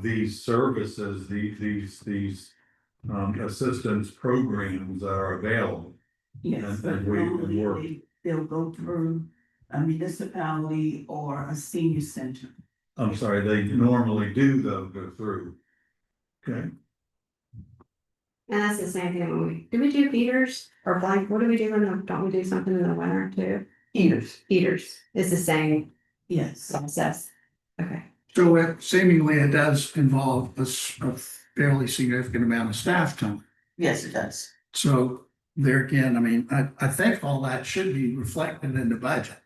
Speaker 6: these services, these assistance programs that are available.
Speaker 9: Yes,
Speaker 6: And-
Speaker 9: but
Speaker 6: and we- and
Speaker 9: normally
Speaker 6: we're-
Speaker 9: they'll go through a municipality or a senior center.
Speaker 6: I'm sorry, they normally do though, go through. Okay,
Speaker 7: And that's the same thing when we do heaters or blank, what do we do don't we do something in the winter too?
Speaker 9: Eaters.
Speaker 7: Heaters, it's the same
Speaker 9: Yes.
Speaker 7: process. Okay.
Speaker 5: So it seemingly it does involve a fairly significant amount of staff time.
Speaker 4: Yes, it does.
Speaker 5: So there again, I mean, I think all that should be reflected in the budget.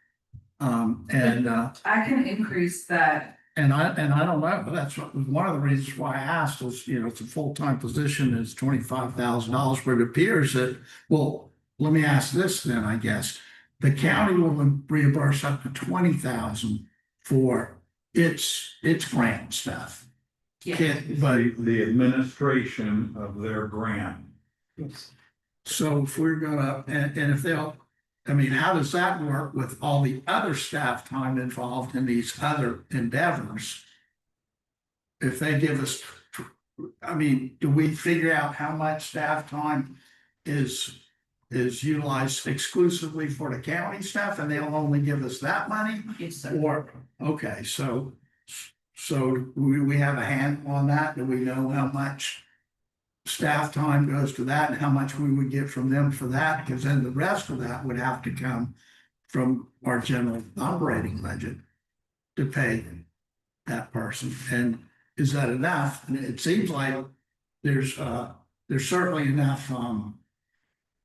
Speaker 5: And
Speaker 2: I can increase that.
Speaker 5: and I don't know, but that's one of the reasons why I asked was, you know, it's a full-time position, it's $25,000, but it appears that, well, let me ask this then, I guess. The county will reimburse up to 20,000 for its grant stuff. But
Speaker 6: the administration of their grant.
Speaker 5: so if we're gonna, and if they'll, I mean, how does that work with all the other staff time involved in these other endeavors? If they give us, I mean, do we figure out how much staff time is utilized exclusively for the county stuff and they'll only give us that money?
Speaker 2: Yes, sir.
Speaker 5: Or, okay, so we have a handle on that? Do we know how much staff time goes to that and how much we would get from them for that? Because then the rest of that would have to come from our general operating budget to pay that person. And is that enough? And it seems like there's certainly enough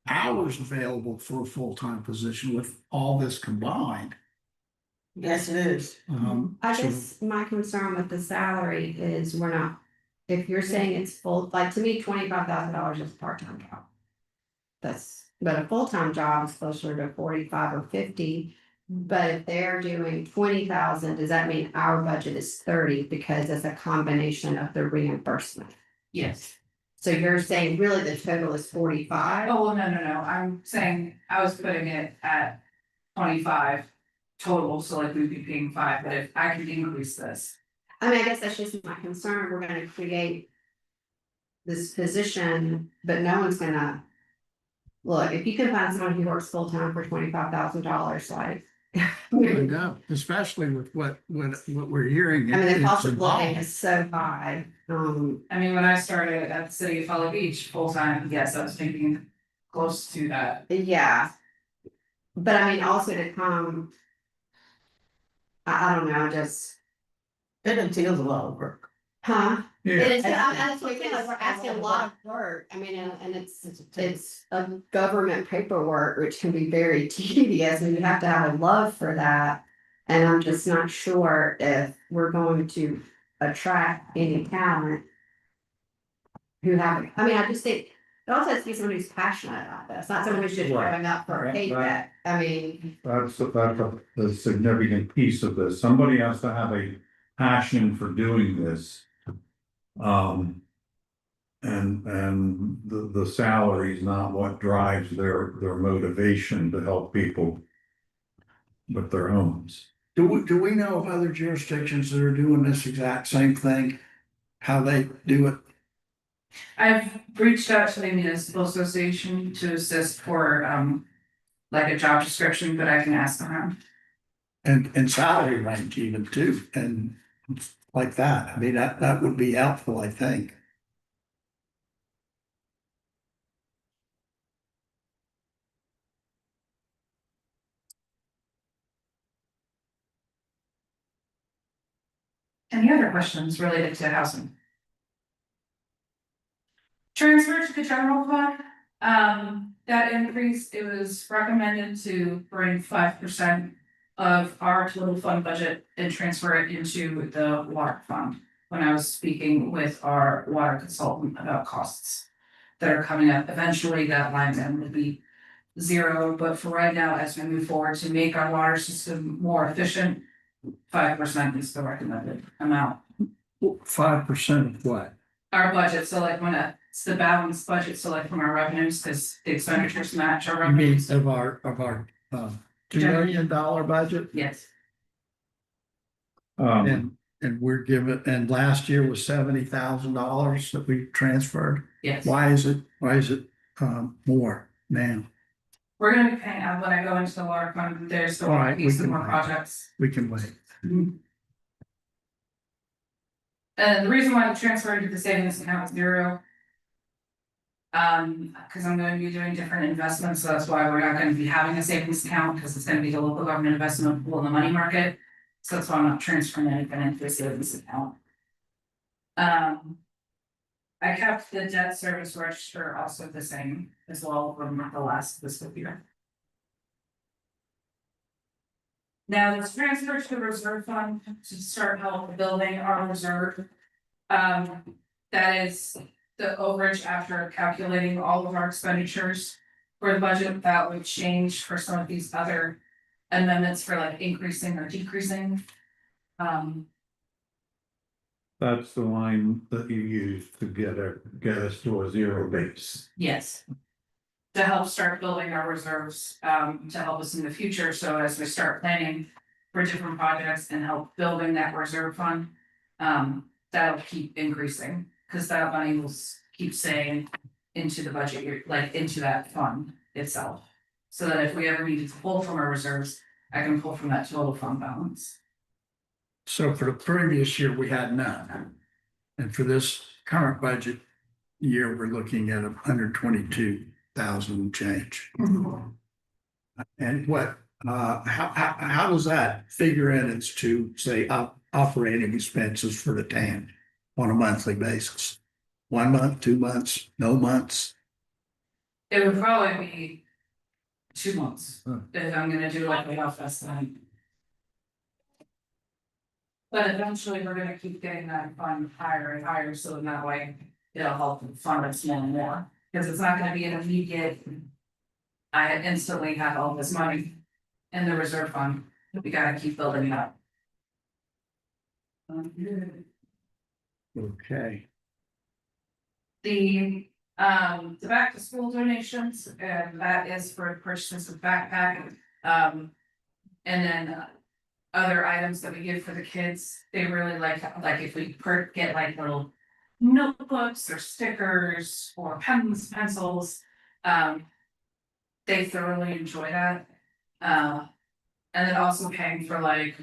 Speaker 5: hours available for a full-time position with all this combined.
Speaker 4: Yes, it is.
Speaker 7: I
Speaker 5: So-
Speaker 7: guess my concern with the salary is we're not, if you're saying it's full, like to me, $25,000 is a part-time job. But a full-time job is closer to 45 or 50. But if they're doing 20,000, does that mean our budget is 30 because it's a combination of the reimbursement?
Speaker 2: Yes.
Speaker 7: So you're saying really the total is 45?
Speaker 2: Oh, well, no, I'm saying I was putting it at 25 total, so like we'd be paying 5, but if I can increase this.
Speaker 7: I mean, I guess that's just my concern. We're gonna create this position, but no one's gonna. Look, if you can find someone who works full-time for $25,000, like. I
Speaker 5: No, especially with what we're hearing.
Speaker 7: mean, the
Speaker 5: it's
Speaker 7: cost of living
Speaker 5: involved.
Speaker 7: is so high,
Speaker 2: I mean, when I started at the city of Follow Beach full-time, yes, I was making close to that.
Speaker 7: yeah. But I mean, also to come. I don't know, just,
Speaker 4: It entails a lot of work.
Speaker 7: huh?
Speaker 6: Yeah,
Speaker 7: It is, that's what I'm saying, like, we're asking a lot of work, I mean, and it's a government paperwork, which can be very tedious, and you have to have a love for that. And I'm just not sure if we're going to attract any talent. Who have, I mean, I just think, it also has to be someone who's passionate about this, not someone who's just
Speaker 6: Right.
Speaker 7: showing up for a
Speaker 6: Right.
Speaker 7: paycheck, I mean.
Speaker 6: that's a significant piece of this. Somebody has to have a passion for doing this. And the salary is not what drives their motivation to help people with their homes.
Speaker 5: Do we know of other jurisdictions that are doing this exact same thing? How they do it?
Speaker 2: I've reached out to the municipal association to assist for like a job description, but I can ask around.
Speaker 5: And salary range even too, and like that. I mean, that would be helpful, I think.
Speaker 2: Any other questions related to housing? Transfer to the general fund, that increase, it was recommended to bring 5% of our total fund budget and transfer it into the water fund. When I was speaking with our water consultant about costs that are coming up, eventually that line item will be 0, but for right now, as we move forward to make our water system more efficient, 5% is the recommended amount.
Speaker 5: 5% of what?
Speaker 2: Our budget, so like when it's the balanced budget, so like from our revenues, because the expenditures match our
Speaker 5: I mean,
Speaker 2: revenues.
Speaker 5: of our, $2 million budget?
Speaker 2: Yes,
Speaker 5: And we're given, and last year was $70,000 that we transferred.
Speaker 2: yes.
Speaker 5: Why is it more now?
Speaker 2: We're gonna be paying out when I go into the water fund, there's the
Speaker 5: All right, we
Speaker 2: piece of
Speaker 5: can
Speaker 2: more
Speaker 5: wait.
Speaker 2: projects.
Speaker 5: We can wait.
Speaker 2: And the reason why the transfer to the savings account is 0. Cause I'm gonna be doing different investments, so that's why we're not gonna be having a savings account, because it's gonna be the local government investment pool in the money market. So that's why I'm not transferring anything into a savings account. I kept the debt service register also the same as well from the last fiscal year. Now, let's transfer to the reserve fund to start help building our reserve. That is the overage after calculating all of our expenditures for the budget that would change for some of these other amendments for like increasing or decreasing.
Speaker 6: That's the line that you use to get us to a zero base.
Speaker 2: Yes. To help start building our reserves, to help us in the future, so as we start planning for different projects and help building that reserve fund. That'll keep increasing, cause that money will keep staying into the budget year, like into that fund itself. So that if we ever needed to pull from our reserves, I can pull from that total fund balance.
Speaker 5: So for the previous year, we had none. And for this current budget year, we're looking at 122,000 change. And what, how does that figure in as to say operating expenses for the town on a monthly basis? 1 month, 2 months, no months?
Speaker 2: It would probably be 2 months, if I'm gonna do like a rough estimate. But eventually, we're gonna keep getting that fund higher and higher, so in that way, it'll help fund us more and more, because it's not gonna be an immediate. I instantly have all this money in the reserve fund, we gotta keep building it up.
Speaker 5: Okay.
Speaker 2: The back to school donations, and that is for purchases of backpack, and then. Other items that we give for the kids, they really like if we get like little notebooks or stickers or pens, pencils. They thoroughly enjoy that. And then also paying for like.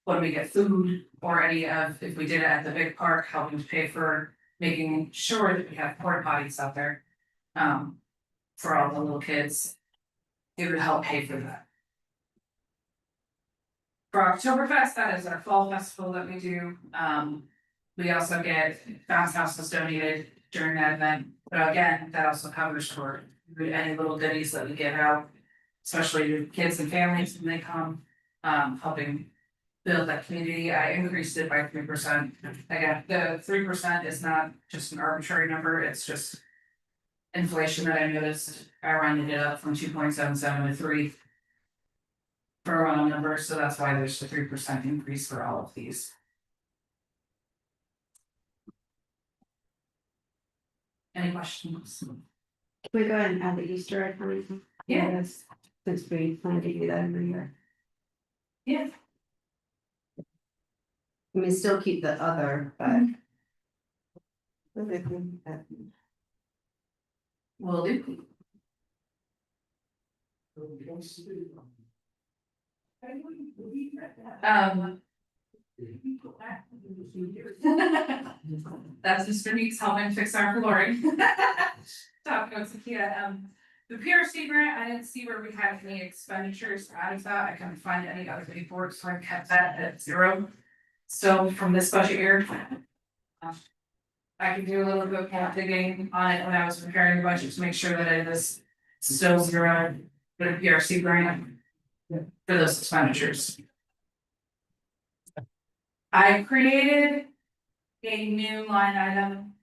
Speaker 2: When we get food or any of, if we did it at the big park, helping to pay for making sure that we have porta potties out there. For all the little kids. It would help pay for that. For Oktoberfest, that is our fall festival that we do. We also get bounce houses donated during that event, but again, that also covers for any little goodies that we give out. Especially to kids and families when they come, helping build that community. I increased it by 3%. Again, the 3% is not just an arbitrary number, it's just. Inflation that I noticed, I rounded it up from 2.77 to 3. For a round number, so that's why there's a 3% increase for all of these. Any questions?
Speaker 7: Can we go ahead and add the Easter egg on?
Speaker 2: Yeah.
Speaker 7: Yes, since we plan to do that every year.
Speaker 2: Yeah.
Speaker 7: I mean, still keep the other, but.
Speaker 2: Will do. That's Mr. Meeks helping fix our flooring. Talk notes, Kia, the PRC grant, I didn't see where we had any expenditures out of that, I couldn't find any other paperwork, so I kept that at 0. So from this budget year. I can do a little bit more digging on it when I was preparing the budget to make sure that it is still 0 for the PRC grant. For those expenditures. I created a new line item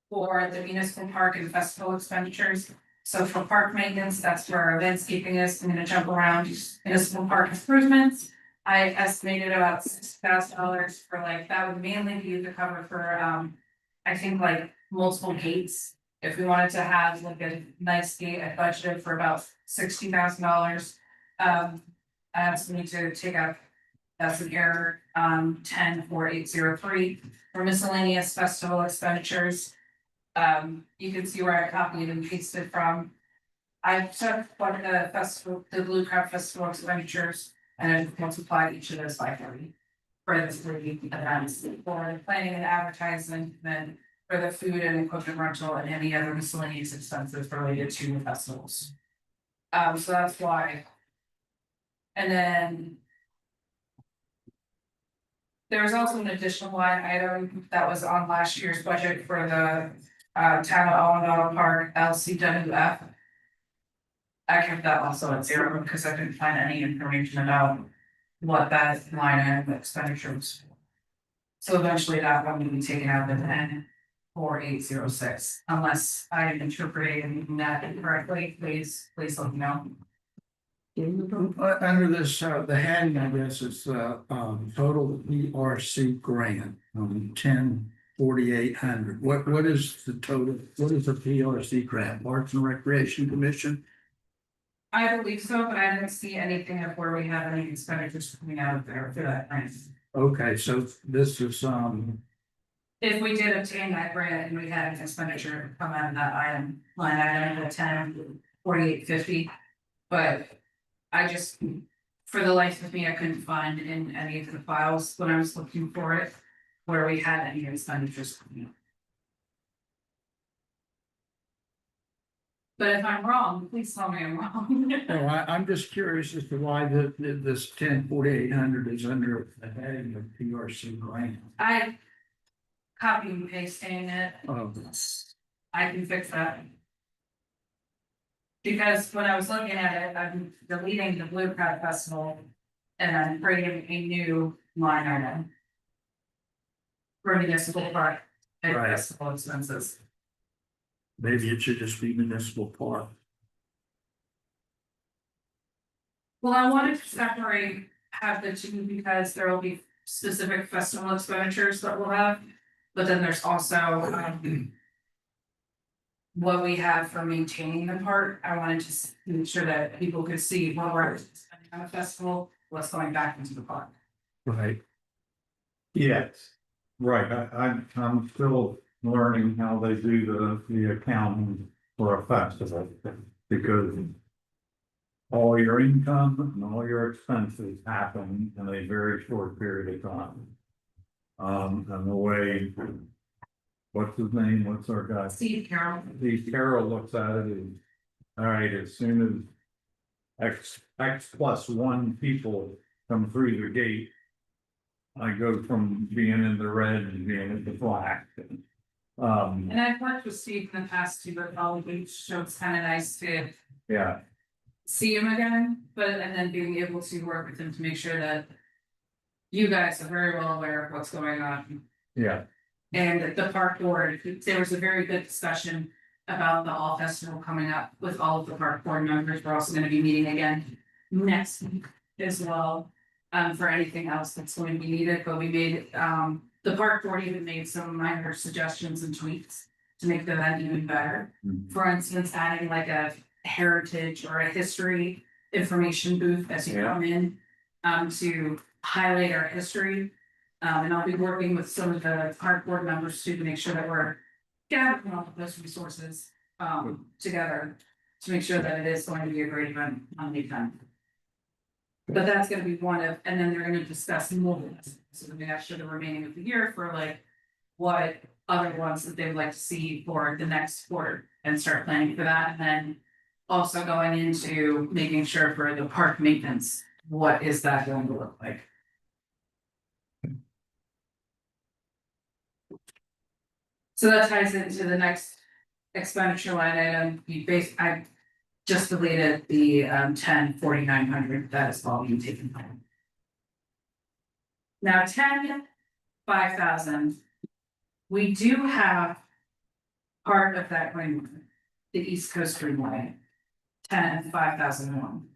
Speaker 2: for the municipal park and festival expenditures. So for park maintenance, that's where our landscaping is. I'm gonna jump around municipal park improvements. I estimated about $6,000 for like, that would mainly be the cover for, I think like multiple gates. If we wanted to have like a nice gate, I budgeted for about $60,000. I also need to take out, that's an error, 10,4803 for miscellaneous festival expenditures. You can see where I copied and pasted from. I took what the festival, the Blue Crab Festival expenditures and then multiplied each of those by 30. For the 3 events, for the planning and advertising, then for the food and equipment rental and any other miscellaneous expenses related to the festivals. So that's why. And then. There was also an additional line item that was on last year's budget for the town of Allendale Park LCWF. I kept that also at 0 because I didn't find any information about what that line item expenditure was for. So eventually that one will be taken out of the 10,4806, unless I am interpreting that incorrectly, please let me know.
Speaker 5: Under this, the heading, I guess, is total PRC grant, 10,4800. What is the total, what is the PRC grant, Parks and Recreation Commission?
Speaker 2: I believe so, but I didn't see anything of where we have any expenditures coming out of there for that grant.
Speaker 5: Okay, so this is,
Speaker 2: If we did obtain that grant and we had an expenditure come out of that line item, the 10,4850, but. I just, for the life of me, I couldn't find in any of the files when I was looking for it, where we had any expenditures coming out. But if I'm wrong, please tell me I'm wrong.
Speaker 5: no, I'm just curious as to why this 10,4800 is under the heading of PRC grant.
Speaker 2: I copy and pasting it,
Speaker 5: Oh,
Speaker 2: I can fix that. Because when I was looking at it, I'm deleting the Blue Crab Festival and I'm creating a new line item. For municipal park and
Speaker 5: Right.
Speaker 2: festival expenses.
Speaker 5: maybe it should just be municipal park.
Speaker 2: Well, I wanted to separate, have the two because there will be specific festival expenditures that we'll have. But then there's also, what we have for maintaining the park. I wanted to make sure that people could see what we're spending on a festival, what's going back into the park.
Speaker 5: Right.
Speaker 6: Yes, right, I'm still learning how they do the accounting for a festival, because all your income and all your expenses happen in a very short period of time. And the way, what's his name, what's our guy?
Speaker 2: Steve Carroll.
Speaker 6: Steve Carroll looks at it as, all right, as soon as X plus 1 people come through the gate, I go from being in the red and being in the black.
Speaker 2: And I've worked with Steve in the past too, but all week, so it's kind of nice to
Speaker 6: Yeah,
Speaker 2: see him again, and then being able to work with him to make sure that. You guys are very well aware of what's going on.
Speaker 6: yeah,
Speaker 2: And the park board, there was a very good discussion about the All Festival coming up with all of the park board members. We're also gonna be meeting again next week as well. For anything else that's going to be needed, but we made, the park board even made some minor suggestions and tweaks to make the event even better.
Speaker 6: Mhm.
Speaker 2: For instance, adding like a heritage or a history information booth as you
Speaker 6: Yeah.
Speaker 2: come in. To highlight our history. And I'll be working with some of the park board members too, to make sure that we're gathering all of those resources, together. To make sure that it is going to be a great event on the event. But that's gonna be one of, and then they're gonna discuss more, so we actually the remaining of the year for like. What other ones that they would like to see for the next quarter and start planning for that, and then. Also going into making sure for the park maintenance, what is that going to look like? So that ties into the next expenditure line item, I just deleted the 10,4900, that is all you taken home. Now 10,5,000. We do have. Part of that greenway, the East Coast Greenway. 10,5,001.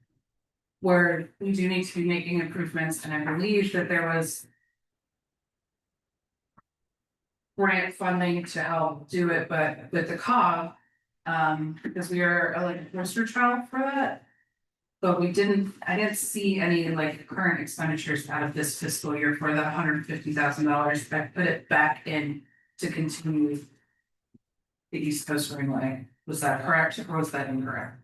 Speaker 2: where we do need to be making improvements, and I believe that there was grant funding to help do it, but with the COG, because we are like a poster child for that. But I didn't see any like current expenditures out of this fiscal year for the $150,000 that put it back in to continue the East Coast Greenway. Was that correct or was that incorrect?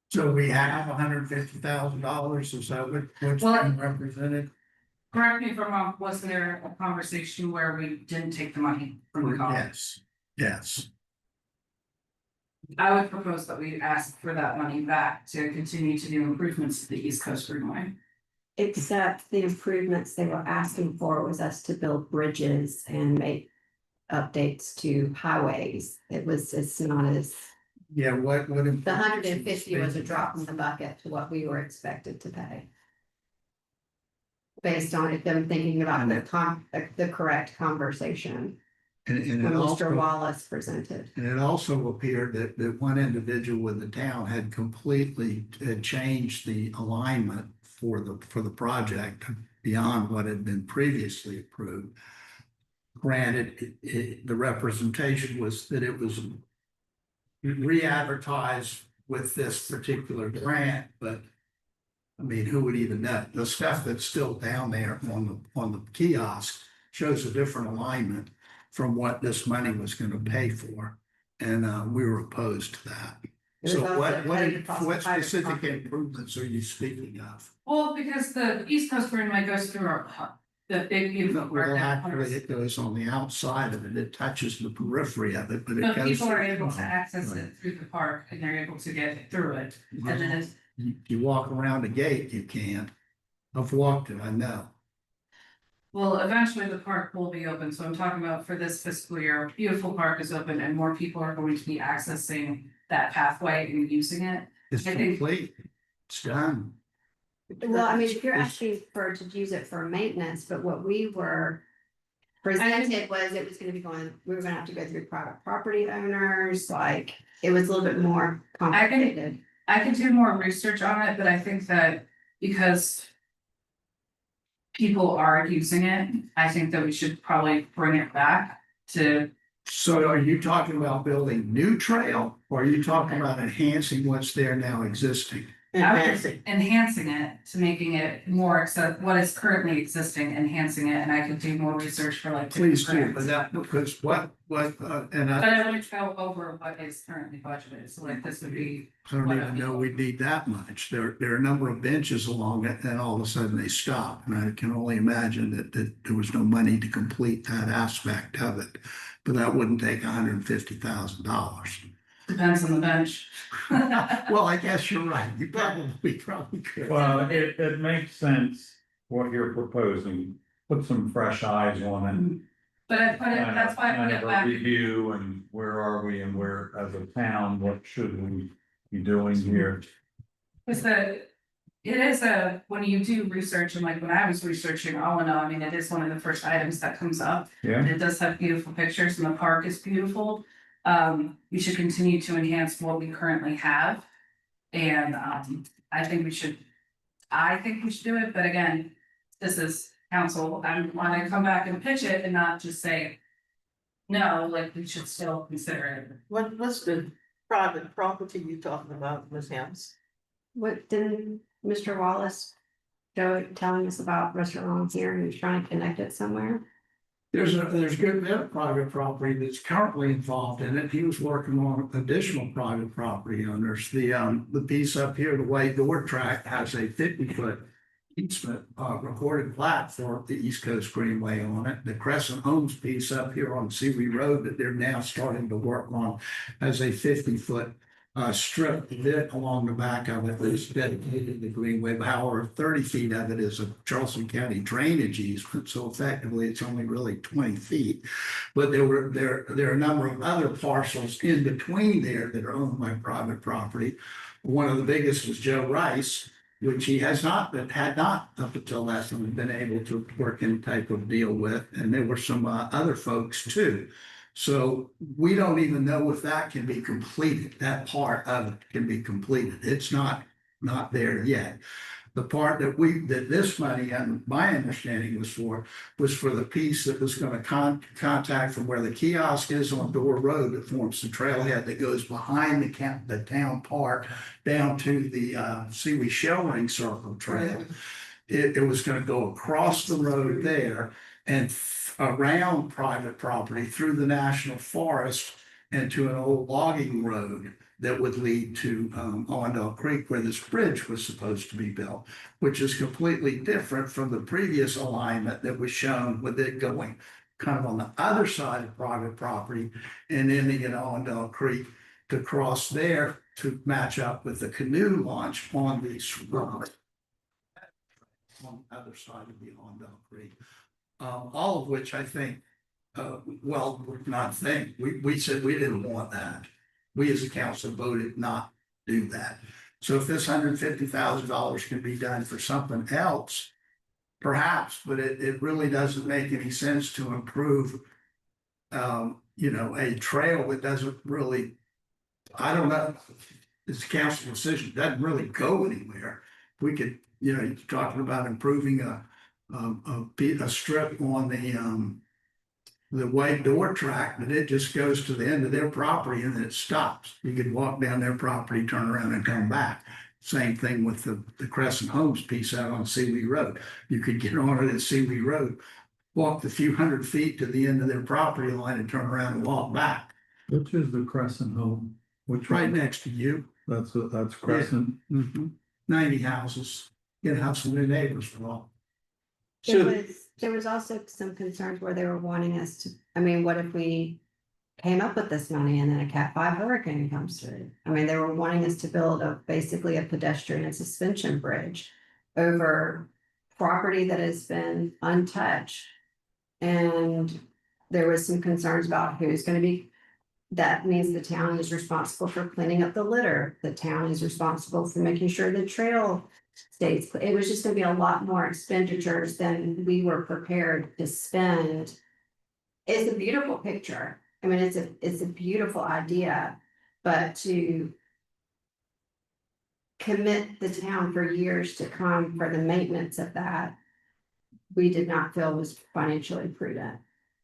Speaker 5: So we have $150,000, is that what's
Speaker 2: Well,
Speaker 5: being represented?
Speaker 2: Correct me if I'm wrong, was there a conversation where we didn't take the money from the COG?
Speaker 5: Yes, yes.
Speaker 2: I would propose that we ask for that money back to continue to do improvements to the East Coast Greenway.
Speaker 7: Except the improvements they were asking for was us to build bridges and make updates to highways. It's not as,
Speaker 5: Yeah, what?
Speaker 7: the 150 was a drop in the bucket to what we were expected to pay. Based on them thinking about the correct conversation
Speaker 5: And
Speaker 7: when
Speaker 5: it
Speaker 7: Mr.
Speaker 5: also,
Speaker 7: Wallace presented.
Speaker 5: and it also appeared that one individual with the town had completely changed the alignment for the project beyond what had been previously approved. Granted, the representation was that it was re-advertised with this particular grant, but I mean, who would even know? The stuff that's still down there on the kiosk shows a different alignment from what this money was gonna pay for. And we were opposed to that.
Speaker 7: It was
Speaker 5: So
Speaker 7: also
Speaker 5: what
Speaker 7: cutting across the
Speaker 5: what
Speaker 7: private
Speaker 5: specific
Speaker 7: property.
Speaker 5: improvements are you speaking of?
Speaker 2: Well, because the East Coast Greenway goes through the big beautiful
Speaker 5: Well,
Speaker 2: park
Speaker 5: actually,
Speaker 2: now.
Speaker 5: it goes on the outside of it. It touches the periphery of it, but it
Speaker 2: But
Speaker 5: goes.
Speaker 2: people are able to access it through the park and they're able to get through it. And then it's,
Speaker 5: You walk around the gate, you can. I've walked it, I know.
Speaker 2: well, eventually the park will be open. So I'm talking about for this fiscal year, beautiful park is open and more people are going to be accessing that pathway and using it.
Speaker 5: It's
Speaker 2: I think-
Speaker 5: complete. It's done.
Speaker 7: Well, I mean, if you're asking to use it for maintenance, but what we were presented was it was gonna be we were gonna have to go through private property owners, like, it was a little bit more complicated.
Speaker 2: I could do more research on it, but I think that because people are using it, I think that we should probably bring it back to,
Speaker 5: So are you talking about building new trail or are you talking about enhancing what's there now existing?
Speaker 2: enhancing it to making it more what is currently existing, enhancing it, and I could do more research for like.
Speaker 5: Please do,
Speaker 2: different
Speaker 5: but
Speaker 2: grants.
Speaker 5: that, because and
Speaker 2: But
Speaker 5: I
Speaker 2: I wouldn't go over what is currently budgeted, so like this would be,
Speaker 5: don't even know we need that much. There are a number of benches along it and all of a sudden they stop. And I can only imagine that there was no money to complete that aspect of it. But that wouldn't take $150,000.
Speaker 2: depends on the bench.
Speaker 5: Well, I guess you're right. You probably could.
Speaker 6: Well, it makes sense what you're proposing, put some fresh eyes on it.
Speaker 2: But that's why I
Speaker 6: Kind
Speaker 2: put
Speaker 6: of
Speaker 2: it
Speaker 6: a
Speaker 2: back.
Speaker 6: review and where are we and where as a town, what should we be doing here?
Speaker 2: Because it is when you do research and like when I was researching all in all, I mean, it is one of the first items that comes up.
Speaker 6: Yeah,
Speaker 2: And it does have beautiful pictures and the park is beautiful. We should continue to enhance what we currently have. And I think we should do it, but again, this is council, I wanna come back and pitch it and not just say. No, like we should still consider it.
Speaker 4: What's the private property you talking about, Ms. Helms?
Speaker 7: What didn't Mr. Wallace telling us about restaurant on here, he was trying to connect it somewhere?
Speaker 5: There's good bit of private property that's currently involved in it. He was working on additional private property owners. The piece up here, the White Door track has a 50-foot easement, recorded plat for the East Coast Greenway on it. The Crescent Homes piece up here on Seawee Road that they're now starting to work on has a 50-foot strip bit along the back of it that is dedicated to the Greenway. However, 30 feet of it is a Charleston County drainage easement, so effectively it's only really 20 feet. But there are a number of other parcels in between there that are owned by private property. One of the biggest was Joe Rice, which he had not up until last time been able to work any type of deal with, and there were some other folks too. So we don't even know if that can be completed, that part of it can be completed. It's not not there yet. The part that this money, and my understanding was for the piece that was gonna contact from where the kiosk is on Door Road that forms the trailhead that goes behind the town park down to the Seawee Shell Ring Circle Trail. It was gonna go across the road there and around private property through the national forest and to an old logging road that would lead to Allendale Creek where this bridge was supposed to be built, which is completely different from the previous alignment that was shown with it going kind of on the other side of private property and ending at Allendale Creek to cross there to match up with the canoe launch on the on the other side of the Allendale Creek. All of which I think, well, not think, we said we didn't want that. We as a council voted not to do that. So if this $150,000 can be done for something else, perhaps, but it really doesn't make any sense to improve, a trail that doesn't really, I don't know, it's a council decision, it doesn't really go anywhere. We could, you're talking about improving a strip on the white door track, but it just goes to the end of their property and then it stops. You could walk down their property, turn around and come back. Same thing with the Crescent Homes piece out on Seawee Road. You could get on it at Seawee Road, walk the few hundred feet to the end of their property line and turn around and walk back.
Speaker 6: Which is the Crescent Home? Which
Speaker 5: Right
Speaker 6: one?
Speaker 5: next to you.
Speaker 6: That's Crescent.
Speaker 5: 90 houses. You'd have some new neighbors for all.
Speaker 7: There was also some concerns where they were wanting us to, I mean, what if we came up with this money and then a Cat 5 hurricane comes through? I mean, they were wanting us to build basically a pedestrian and suspension bridge over property that has been untouched. And there was some concerns about who's gonna be, that means the town is responsible for cleaning up the litter. The town is responsible for making sure the trail states, it was just gonna be a lot more expenditures than we were prepared to spend. It's a beautiful picture. I mean, it's a beautiful idea, but to commit the town for years to come for the maintenance of that, we did not feel was financially prudent.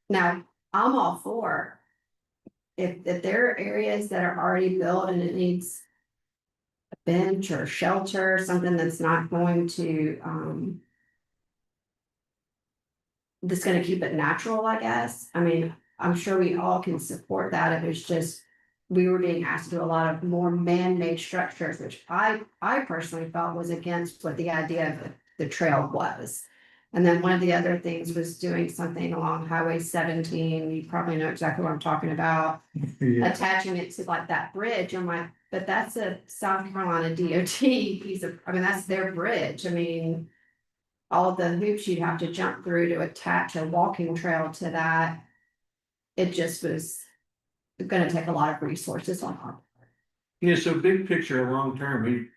Speaker 7: Now, I'm all for if there are areas that are already built and it needs a bench or shelter, something that's not going to, that's gonna keep it natural, I guess. I mean, I'm sure we all can support that. If it's just, we were being asked to do a lot of more man-made structures, which I personally felt was against what the idea of the trail was. And then one of the other things was doing something along Highway 17. You probably know exactly what I'm talking about.
Speaker 6: Yeah.
Speaker 7: Attaching it to like that bridge. I'm like, but that's a South Carolina DOT piece of, I mean, that's their bridge. I mean, all the hoops you'd have to jump through to attach a walking trail to that. It just was gonna take a lot of resources on our part.
Speaker 3: Yeah, so big picture, long term,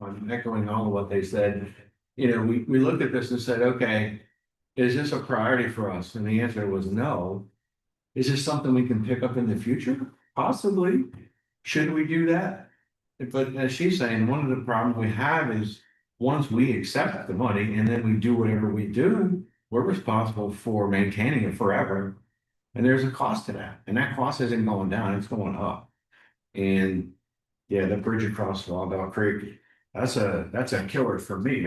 Speaker 3: I'm echoing all of what they said. We looked at this and said, okay, is this a priority for us? And the answer was no. Is this something we can pick up in the future? Possibly. Should we do that? But as she's saying, one of the problems we have is once we accept the money and then we do whatever we do, we're responsible for maintaining it forever. And there's a cost to that. And that cost isn't going down, it's going up. And yeah, the bridge across Allendale Creek, that's a killer for me.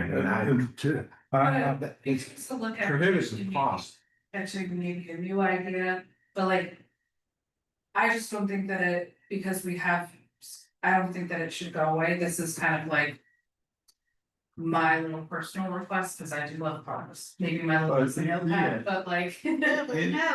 Speaker 3: It's
Speaker 2: Just to look at.
Speaker 3: prohibitive cost.
Speaker 2: Actually, maybe a new idea, but like. I just don't think that I don't think that it should go away. This is kind of like. My little personal request, because I do love parks, maybe my little pet, but like.
Speaker 7: No,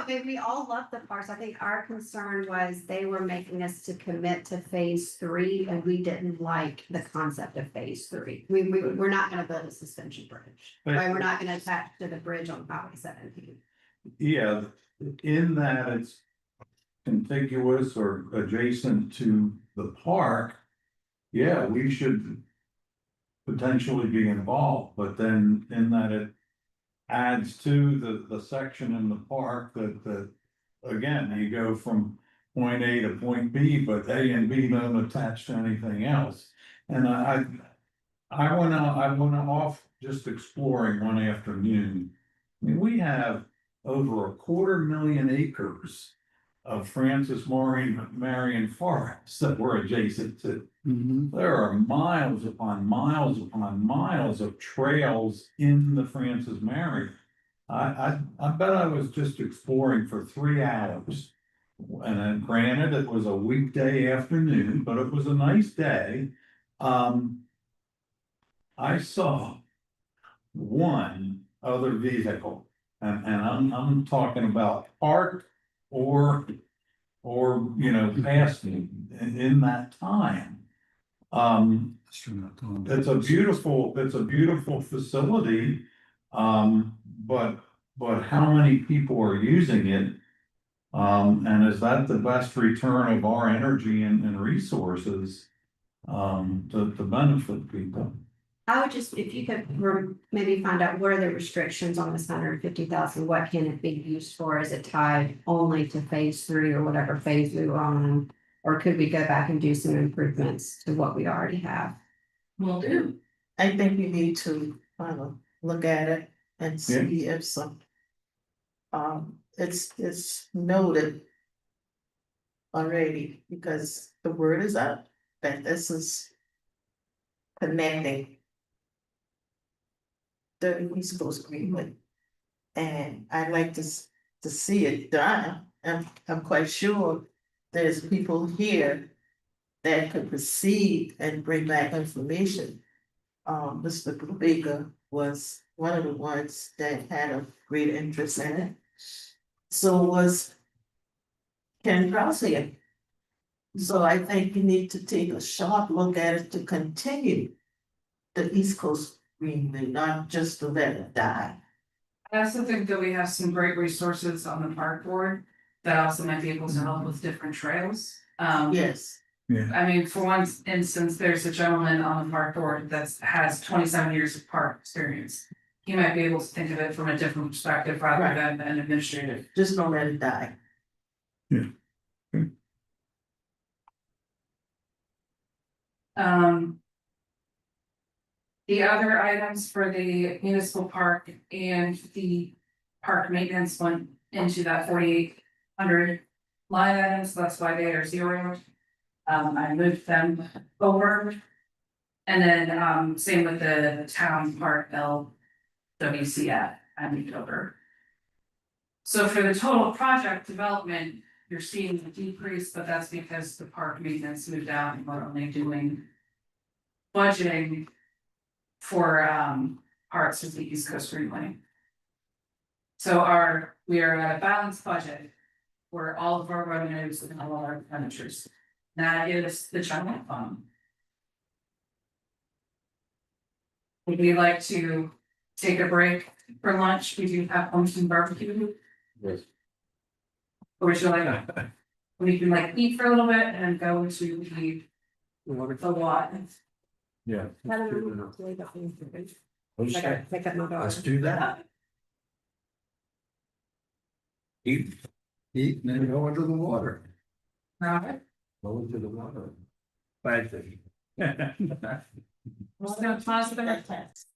Speaker 7: we all love the parks. I think our concern was they were making us to commit to phase 3 and we didn't like the concept of phase 3. We're not gonna build a suspension bridge, right? We're not gonna attach to the bridge on Highway 17.
Speaker 6: Yeah, in that it's contiguous or adjacent to the park. Yeah, we should potentially be involved, but then in that it adds to the section in the park that again, you go from point A to point B, but A and B don't attach to anything else. And I went off just exploring one afternoon. I mean, we have over 250,000 acres of Francis Marion Forest that we're adjacent to. There are miles upon miles upon miles of trails in the Francis Marion. I bet I was just exploring for 3 hours. And then granted, it was a weekday afternoon, but it was a nice day. I saw one other vehicle, and I'm talking about parked or, passed me in that time. It's a beautiful facility, but how many people are using it? And is that the best return of our energy and resources, to benefit people?
Speaker 7: I would just, if you could maybe find out what are the restrictions on this 150,000, what can it be used for? Is it tied only to phase 3 or whatever phase we were on? Or could we go back and do some improvements to what we already have?
Speaker 2: Will do.
Speaker 4: I think we need to kind of look at it and see if some. It's noted. Already, because the word is out that this is. Connecting. The East Coast Greenway. And I'd like to see it done, and I'm quite sure there's people here. That could proceed and bring back information. Mr. Baker was one of the ones that had a great interest in it. So was Ken Krause here. So I think you need to take a sharp look at it to continue the East Coast Greenway, not just to let it die.
Speaker 2: I also think that we have some great resources on the park board that also might be able to help with different trails.
Speaker 4: Yes,
Speaker 2: I mean, for one instance, there's a gentleman on the park board that has 27 years of park experience. He might be able to think of it from a different perspective rather
Speaker 4: Right.
Speaker 2: than an administrative.
Speaker 4: just don't let it die.
Speaker 2: The other items for the municipal park and the park maintenance went into that 4,800 line items, that's why they are zero. I moved them over. And then, same with the town park LWCF, I moved over. So for the total project development, you're seeing a decrease, but that's because the park maintenance moved out and we're only doing budgeting for parts of the East Coast Greenway. So we are at a balanced budget where all of our revenues and all of our expenditures. That is the general fund. Would we like to take a break for lunch? We do have pumpkin barbecue.
Speaker 3: Yes.
Speaker 2: Or would you like, we can like eat for a little bit and go to the lot.
Speaker 3: Yeah.
Speaker 7: I don't know, to leave it in the fridge.
Speaker 3: Let's
Speaker 7: I gotta pick up my daughter.
Speaker 3: do that. Eat and then go into the water.
Speaker 2: Alright,
Speaker 3: Go into the water. Bad thing.
Speaker 2: we'll go pause the.
Speaker 4: That's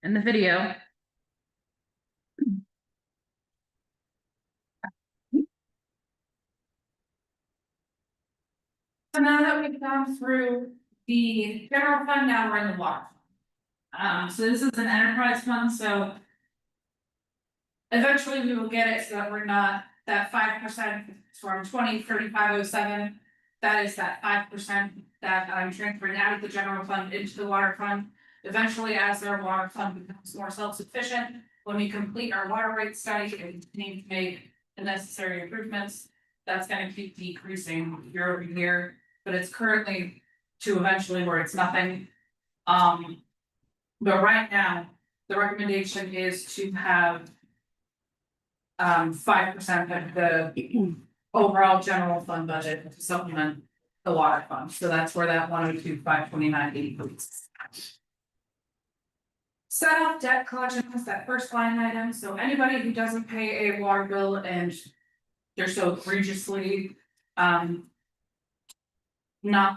Speaker 2: in the video. So now that we've gone through the general fund, now we're in the water. So this is an enterprise fund, so. Eventually we will get it so that we're not, that 5% from 203507. That is that 5% that I'm transferring out of the general fund into the water fund. Eventually, as our water fund becomes more self-sufficient, when we complete our water rate study and need to make the necessary improvements. That's gonna keep decreasing year over year, but it's currently to eventually where it's nothing. But right now, the recommendation is to have 5% of the overall general fund budget to supplement the water fund, so that's where that 102,529.80 goes. Set off debt collection is that first line item, so anybody who doesn't pay a water bill and they're so egregiously not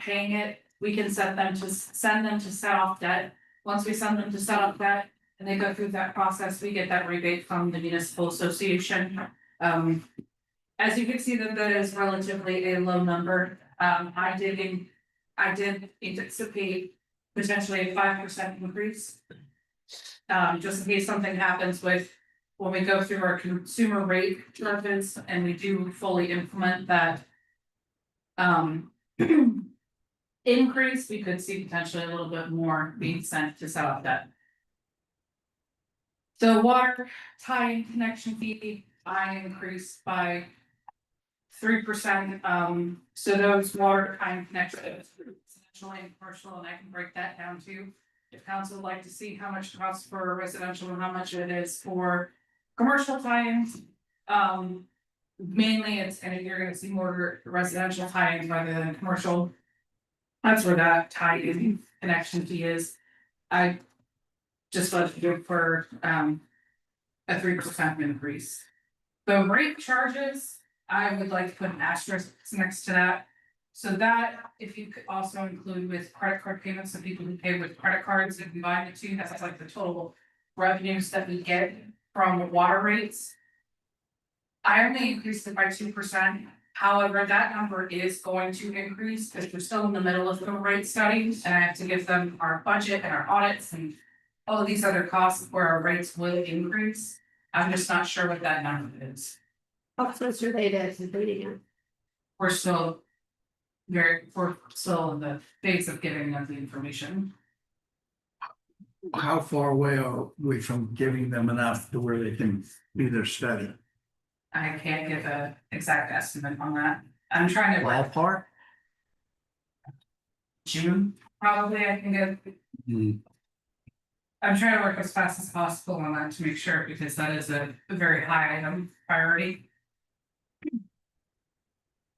Speaker 2: paying it, we can send them to set off debt. Once we send them to set off debt, and they go through that process, we get that rebate from the municipal association. As you can see that is relatively a low number. I did anticipate potentially a 5% increase. Just in case something happens with, when we go through our consumer rate charges and we do fully implement that. Increase, we could see potentially a little bit more being sent to set off debt. The water tie connection fee, I increased by 3%, so those water tie connections, residential and commercial, and I can break that down too. If council would like to see how much it costs for residential and how much it is for commercial tie-ins. Mainly you're gonna see more residential tie-ins rather than commercial. That's where that tie-in connection fee is. I just budgeted for a 3% increase. The rate charges, I would like to put an asterisk next to that. So that, if you could also include with credit card payments, so people who pay with credit cards and combine the two, that's like the total revenues that we get from water rates. I only increased it by 2%. However, that number is going to increase because we're still in the middle of the rate studies and I have to give them our budget and our audits and all of these other costs where our rates will increase. I'm just not sure what that number is.
Speaker 7: How close are they to completing it?
Speaker 2: We're still in the phase of giving them the information.
Speaker 5: How far away are we from giving them enough to where they can do their study?
Speaker 2: I can't give an exact estimate on that. I'm trying to
Speaker 5: Ballpark?
Speaker 2: June, probably I can get. I'm trying to work as fast as possible on that to make sure, because that is a very high item priority.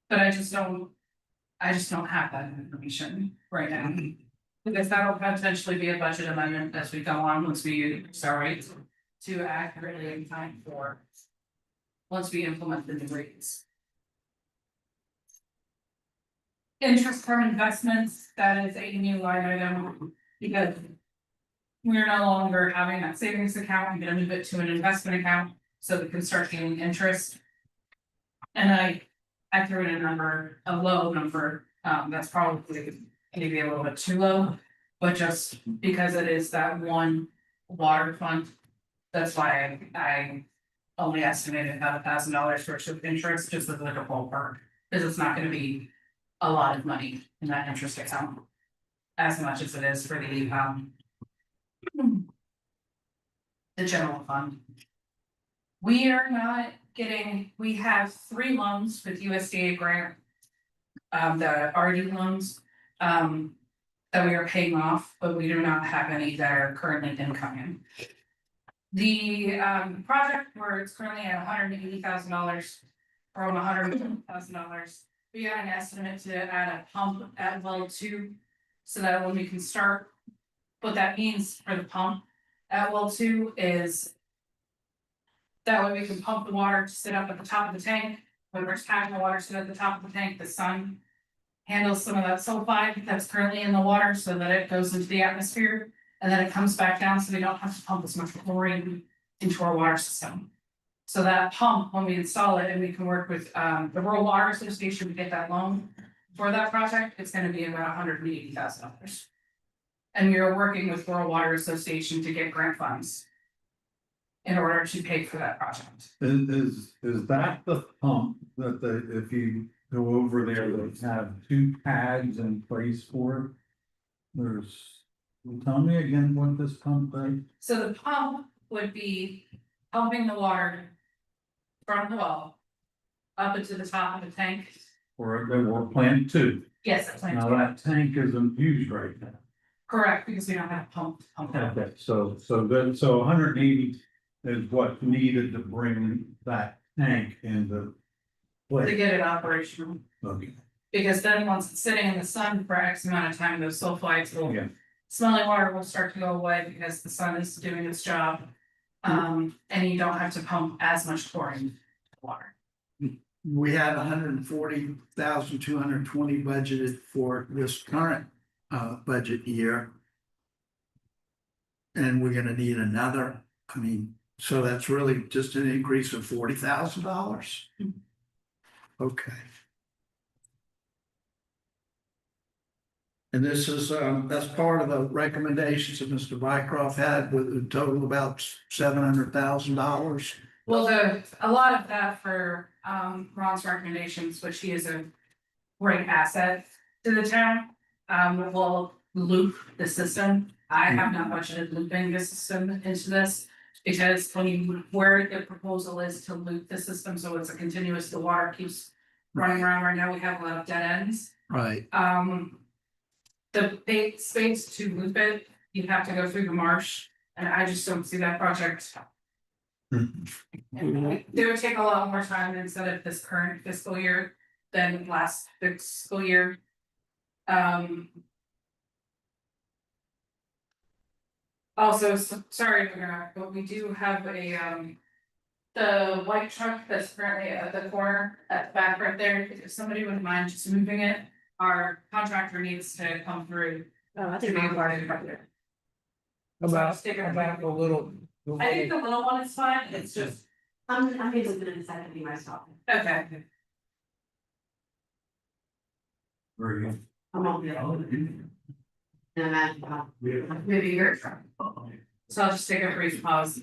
Speaker 2: But I just don't have that information right now. Because that'll potentially be a budget amendment as we go on, once we start to accurately in time for. Once we implement the new rates. Interest from investments, that is a new line item, because. We're no longer having that savings account, I'm gonna move it to an investment account, so we can start getting interest. And I threw in a low number, that's probably maybe a little bit too low. But just because it is that one water fund, that's why I only estimated about $1,000 worth of interest, just as like a ballpark. Because it's not gonna be a lot of money in that interest account. As much as it is for the general fund. We are not getting, we have 3 loans with USDA grant. The RD loans, that we are paying off, but we do not have any that are currently incoming. The project where it's currently at $180,000 from $110,000. We got an estimate to add a pump at well 2, so that when we can start. What that means for the pump at well 2 is. That way we can pump the water to sit up at the top of the tank, when there's having the water sit at the top of the tank, the sun. Handles some of that sulfide that's currently in the water so that it goes into the atmosphere. And then it comes back down, so we don't have to pump as much chlorine into our water system. So that pump, when we install it and we can work with the Rural Water Association to get that loan for that project, it's gonna be about $180,000. And we are working with Rural Water Association to get grant funds in order to pay for that project.
Speaker 6: Is that the pump that if you go over there, they have two pads in place for it? Tell me again what this pump does.
Speaker 2: So the pump would be pumping the water from the well up into the top of the tank.
Speaker 6: Or plant two.
Speaker 2: Yes, that's
Speaker 6: Now that tank isn't used right now.
Speaker 2: correct, because we don't have a pump it up.
Speaker 6: Okay, so 180 is what needed to bring that tank into
Speaker 2: To
Speaker 6: place.
Speaker 2: get it operational,
Speaker 6: Okay.
Speaker 2: because then once it's sitting in the sun for X amount of time, those sulfites will.
Speaker 6: Yeah.
Speaker 2: Smelly water will start to go away because the sun is doing its job. And you don't have to pump as much chlorine to the water.
Speaker 5: We had 140,220 budgeted for this current budget year. And we're gonna need another, I mean, so that's really just an increase of $40,000. Okay. And this is, that's part of the recommendations that Mr. Bycroft had with a total about $700,000.
Speaker 2: Well, a lot of that for Ron's recommendations, which he is a great asset to the town. Will loop the system. I have not budgeted looping the system into this. Because where the proposal is to loop the system, so it's a continuous, the water keeps running around. Right now, we have a lot of dead ends.
Speaker 5: Right.
Speaker 2: The big space to loop it, you have to go through the marsh, and I just don't see that project. It would take a lot more time instead of this current fiscal year than last fiscal year. Also, sorry, but we do have the white truck that's currently at the corner at the back right there, if somebody wouldn't mind just moving it. Our contractor needs to come through.
Speaker 1: Oh, I
Speaker 2: To
Speaker 1: think
Speaker 2: be
Speaker 1: I'm
Speaker 2: part of
Speaker 1: part
Speaker 2: it.
Speaker 1: of it.
Speaker 8: About the little.
Speaker 2: I think the little one is fine, it's just,
Speaker 1: I'm just gonna decide to be myself.
Speaker 2: okay,
Speaker 6: Very good.
Speaker 1: I won't be able to. And imagine how, maybe your truck.
Speaker 2: so I'll just take a brief pause.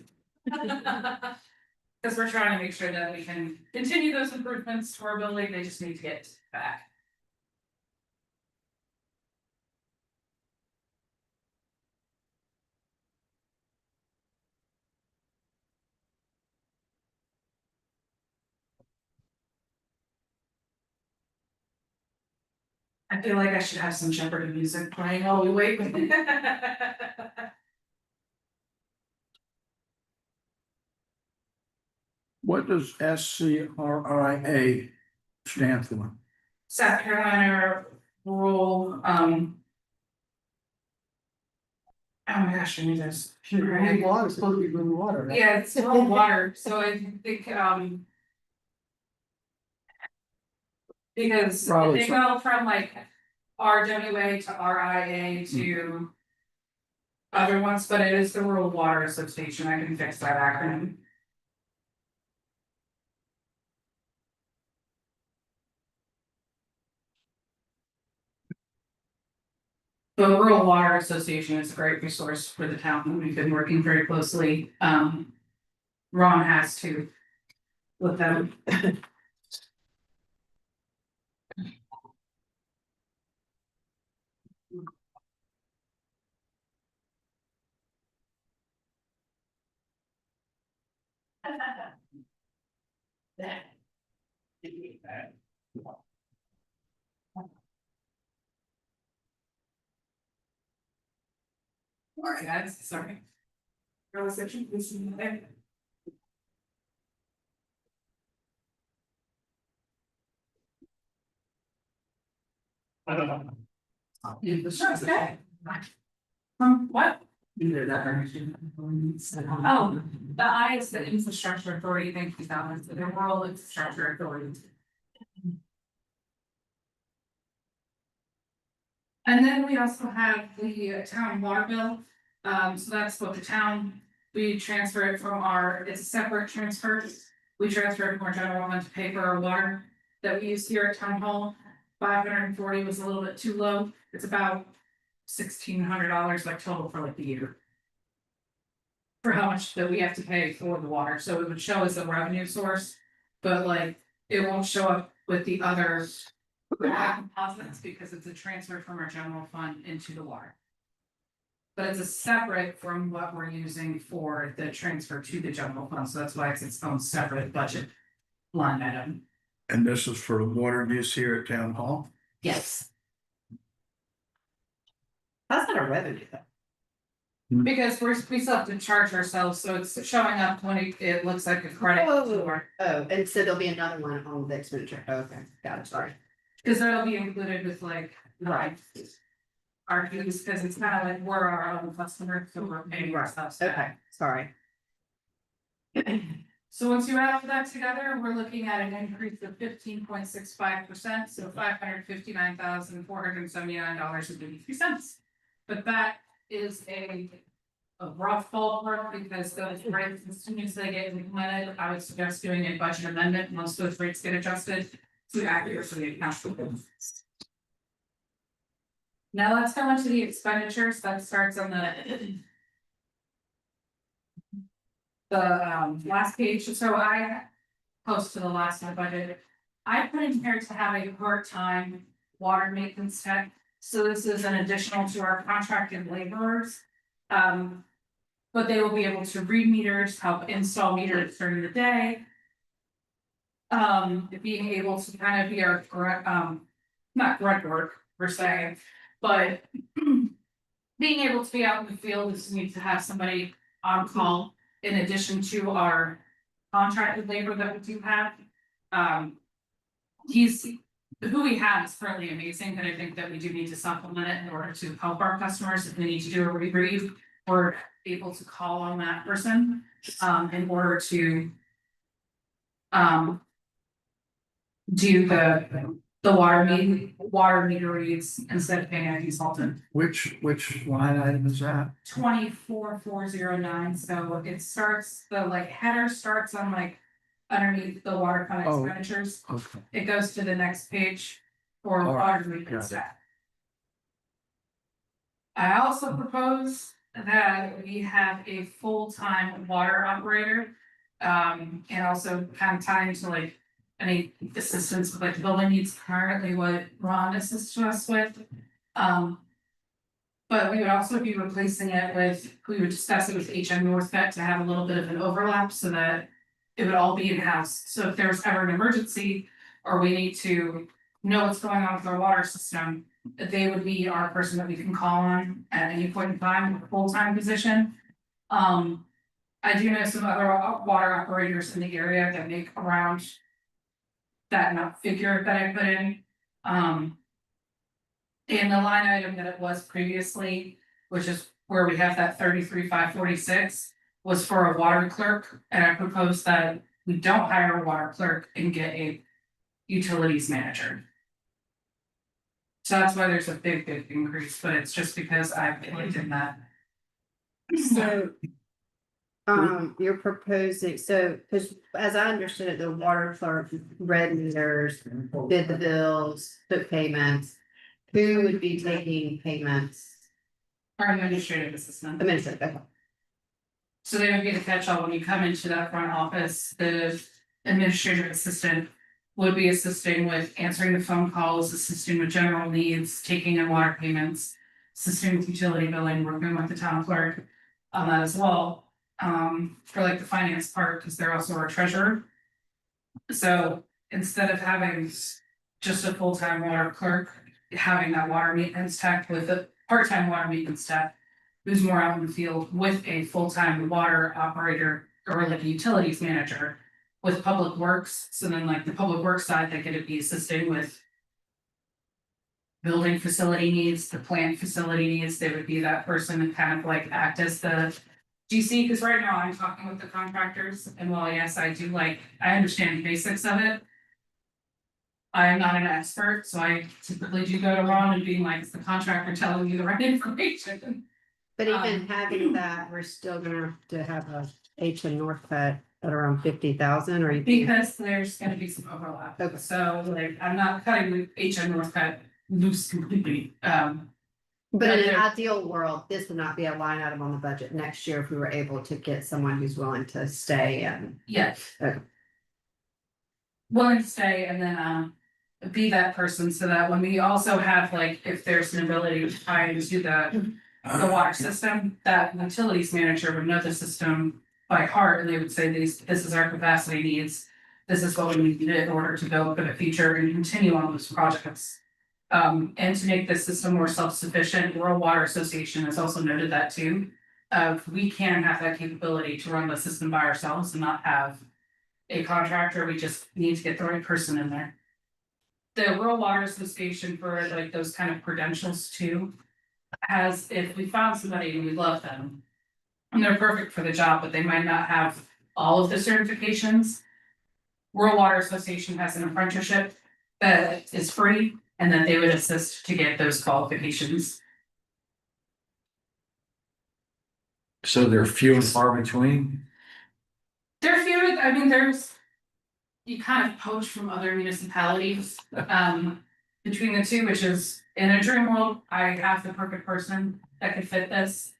Speaker 2: Cause we're trying to make sure that we can continue those improvements to our building, they just need to get back. I feel like I should have some Jeopardy music playing while we wait.
Speaker 5: What does SCRIA stand for?
Speaker 2: South Carolina rural, oh my gosh, I knew this.
Speaker 8: Water, it's supposed to be running water. right?
Speaker 2: Yeah, it's rural water, so I think, because
Speaker 5: Probably
Speaker 2: they go from like RWA to RIA to other ones, but it is the Rural Water Association, I can fix that acronym. The Rural Water Association is a great resource for the town, and we've been working very closely, Ron has to. With them. Alright, guys, sorry. Realization, this is there. I don't know. Okay. What? Oh, the I is the infrastructure authority, thank you, Thomas, the rural infrastructure authority. And then we also have the town water bill, So that's what the town, we transfer it from our, it's a separate transfer. We transfer it from our general fund to pay for our water that we use here at town hall. 540 was a little bit too low. It's about $1,600 like total for like the year. For how much that we have to pay for the water, so it would show as a revenue source, but like, it won't show up with the other. Deposits because it's a transfer from our general fund into the water. But it's a separate from what we're using for the transfer to the general fund, so that's why it's its own separate budget line item.
Speaker 5: And this is for water use here at town hall?
Speaker 2: Yes.
Speaker 1: That's not a revenue though.
Speaker 2: Because we still have to charge ourselves, so it's showing up when it looks like a credit.
Speaker 1: Oh, and so there'll be another one on the expenditure. Okay, got it, sorry.
Speaker 2: Cause that'll be included with like,
Speaker 1: Right.
Speaker 2: our fees, cause it's kind of like we're our own customer, so we're paying ourselves.
Speaker 1: Okay, sorry.
Speaker 2: So once you add all that together, we're looking at an increase of 15.65%, so $559,479.83. But that is a rough ballpark because those rates, as soon as they get implemented, I would suggest doing a budget amendment once those rates get adjusted to accurately account for them. Now let's go into the expenditures. That starts on the last page. So I close to the last of the budget. I put in here to have a part-time water maintenance tech. So this is an additional to our contracted laborers. But they will be able to read meters, help install meters during the day. Being able to kind of be our not grunt work per se, but being able to be out in the field is need to have somebody on call in addition to our contracted labor that we do have. Who we have is currently amazing, but I think that we do need to supplement it in order to help our customers. If we need to do a rebrief, we're able to call on that person in order to do the water meter reads instead of paying a consultant.
Speaker 5: Which line item is that?
Speaker 2: 24409, so it starts, the like header starts on like underneath the water fund
Speaker 5: Oh.
Speaker 2: expenditures.
Speaker 5: Okay.
Speaker 2: It goes to the next page for
Speaker 5: All
Speaker 2: water
Speaker 5: right,
Speaker 2: meter
Speaker 5: got it.
Speaker 2: staff. I also propose that we have a full-time water operator. And also kind of tie into like any assistance with like the building needs currently what Ron assists us with. But we would also be replacing it with, we would discuss it with HM North Vet to have a little bit of an overlap so that it would all be in-house. So if there's ever an emergency or we need to know what's going on with our water system, they would be our person that we can call on at any point in time, a full-time position. I do know some other water operators in the area that make around that figure that I put in. And the line item that it was previously, which is where we have that 33,546, was for a water clerk, and I proposed that we don't hire a water clerk and get a utilities manager. So that's why there's a big increase, but it's just because I've looked in that.
Speaker 1: So. You're proposing, so, cause as I understood it, the water clerk read meters, did the bills, took payments. Who would be taking payments?
Speaker 2: Our administrative assistant.
Speaker 1: Administrative, okay.
Speaker 2: So they would be the catch-all when you come into that front office, the administrative assistant would be assisting with answering the phone calls, assisting with general needs, taking in water payments, assisting with utility billing, working with the town clerk on that as well. For like the finance part, because they're also our treasurer. So instead of having just a full-time water clerk, having that water maintenance tech with a part-time water maintenance tech. Who's more out in the field with a full-time water operator or like a utilities manager with public works, so then like the public works side, they could be assisting with. Building facility needs, the plant facility needs, they would be that person and kind of like act as the GC, because right now I'm talking with the contractors, and while yes, I understand the basics of it. I am not an expert, so I typically do go to Ron and being like, it's the contractor telling you the right information.
Speaker 7: But even having that, we're still gonna have to have a H and North cut at around 50,000 or you.
Speaker 2: Because there's gonna be some overlap,
Speaker 7: Okay.
Speaker 2: so like, I'm not cutting the HN North cut loose completely,
Speaker 7: But in an
Speaker 2: there-
Speaker 7: ideal world, this would not be a line item on the budget next year if we were able to get someone who's willing to stay and.
Speaker 2: yes.
Speaker 7: Okay.
Speaker 2: Willing to stay and then, be that person so that when we also have like, if there's an ability to tie into the water system, that utilities manager would know the system by heart and they would say this is our capacity needs. This is what we need in order to go for the future and continue on those projects. And to make the system more self-sufficient, Rural Water Association has also noted that too. We can have that capability to run the system by ourselves and not have a contractor, we just need to get the right person in there. The Rural Water Association for like those kind of credentials too. Has, if we found somebody and we love them. And they're perfect for the job, but they might not have all of the certifications. Rural Water Association has an apprenticeship that is free and that they would assist to get those qualifications.
Speaker 3: So they're few and far between.
Speaker 2: There are few, I mean, there's. You kind of poach from other municipalities, between the two, which is, in a dream world, I have the perfect person that could fit this.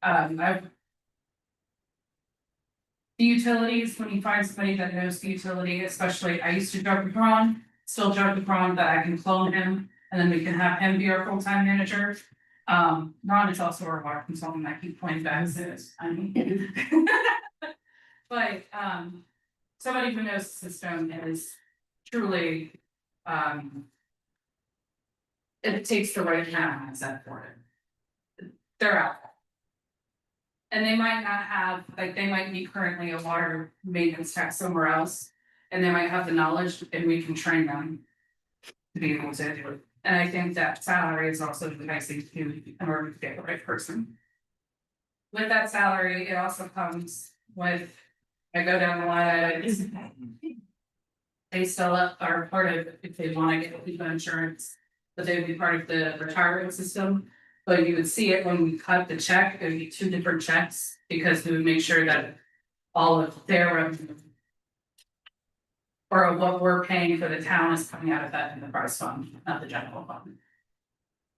Speaker 2: I've. The utilities, when you find somebody that knows the utility, especially, I used to joke with Ron, still joke with Ron that I can clone him, and then we can have him be our full-time manager. Ron is also our water consultant, I keep pointing back, says, I mean. But, somebody who knows the system is truly, it takes the right kind of mindset for it. They're out there. And they might not have, like, they might be currently a water maintenance tech somewhere else, and they might have the knowledge, and we can train them to be able to do it. And I think that salary is also the nice thing to do in order to get the right person. With that salary, it also comes with, I go down the line items. They still are part of, if they wanna get legal insurance, but they would be part of the retirement system. But you would see it when we cut the check, it would be 2 different checks, because we would make sure that all of their revenue. Or what we're paying for the town is coming out of that enterprise fund, not the general fund.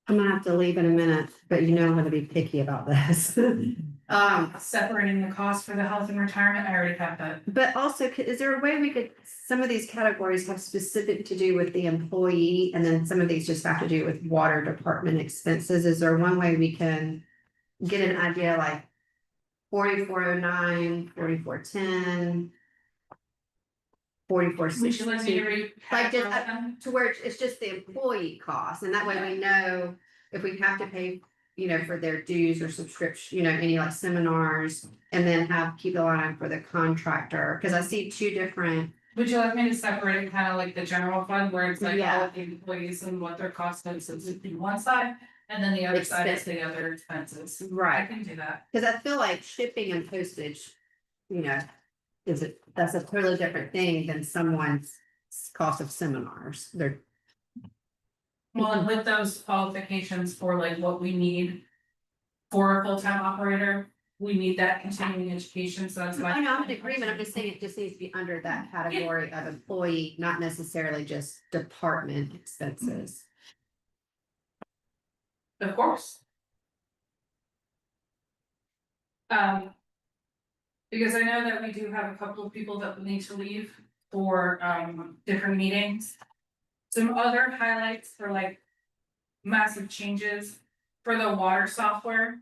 Speaker 7: I'm gonna have to leave in a minute, but you know I'm gonna be picky about this.
Speaker 2: Separating the cost for the health and retirement, I already have that.
Speaker 7: But also, is there a way we could, some of these categories have specific to do with the employee, and then some of these just have to do with water department expenses? Is there one way we can get an idea like 4409, 4410, 4460?
Speaker 2: Would you like me to read?
Speaker 7: Like just to where it's just the employee cost, and that way we know if we have to pay, you know, for their dues or subscription, you know, any like seminars, and then keep the line item for the contractor, because I see 2 different.
Speaker 2: Would you like me to separate kind of like the general fund where it's like all
Speaker 7: Yeah.
Speaker 2: of the employees and what their cost is in one side? And then the other side is the other expenses. I
Speaker 7: Right,
Speaker 2: can do that.
Speaker 7: because I feel like shipping and postage, you know, that's a totally different thing than someone's cost of seminars. They're,
Speaker 2: Well, and with those qualifications for like what we need. For a full-time operator, we need that continuing education, so that's why.
Speaker 7: I know, I'm in agreement, I'm just saying it just needs to be under that category of employee, not necessarily just department expenses.
Speaker 2: Of course. Because I know that we do have a couple of people that will need to leave for different meetings. Some other highlights for like massive changes for the water software.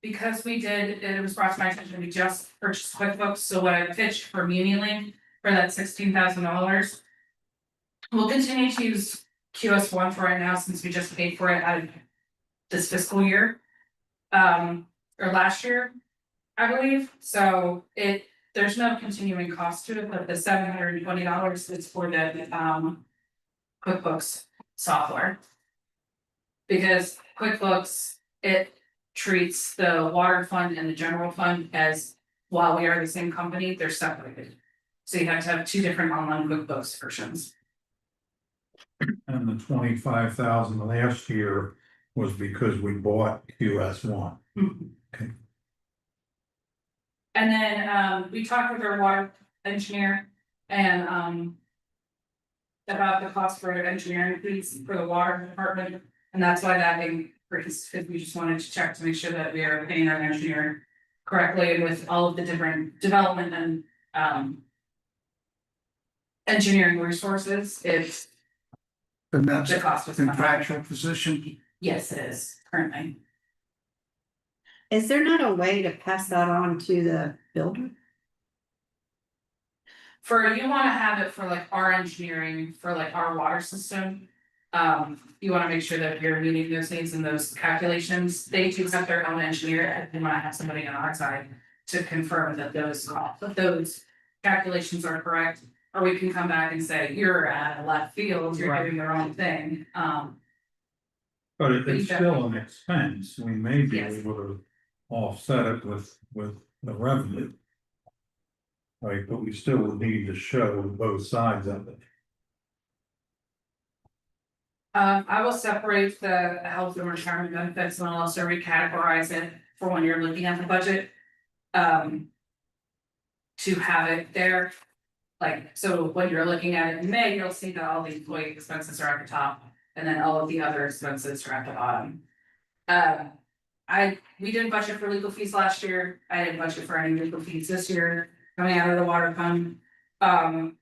Speaker 2: Because we did, it was brought to my attention, we just purchased QuickBooks, so what I pitched for MuniLink for that $16,000. We'll continue to use QS1 for right now, since we just paid for it out of this fiscal year. Or last year, I believe, so there's no continuing cost to it, but the $720 is for the QuickBooks software. Because QuickBooks, it treats the water fund and the general fund as, while we are the same company, they're separated. So you have to have 2 different online QuickBooks versions.
Speaker 6: And the 25,000 last year was because we bought QS1.
Speaker 2: And then, we talked with our water engineer and, about the cost for engineering fees for the water department, and that's why that increased, because we just wanted to check to make sure that we are paying our engineer correctly and with all of the different development and, engineering resources, it's,
Speaker 5: And that's
Speaker 2: the cost was.
Speaker 5: contractual position.
Speaker 2: Yes, it is currently.
Speaker 7: Is there not a way to pass that on to the builder?
Speaker 2: For, you wanna have it for like our engineering, for like our water system. You wanna make sure that you're meeting those needs and those calculations, they do have their own engineer, and they might have somebody on our side. To confirm that those calculations are correct, or we can come back and say, you're at a left field, you're doing the wrong thing,
Speaker 6: But it's
Speaker 2: But
Speaker 6: still an expense, we may be
Speaker 2: Yes.
Speaker 6: able to offset it with the revenue. Right, but we still would need to show both sides of it.
Speaker 2: I will separate the health and retirement benefits and I'll also recategorize it for when you're looking at the budget. To have it there. Like, so when you're looking at it in May, you'll see that all the employee expenses are at the top, and then all of the other expenses are at the bottom. We didn't budget for legal fees last year, I didn't budget for any legal fees this year, coming out of the water fund. I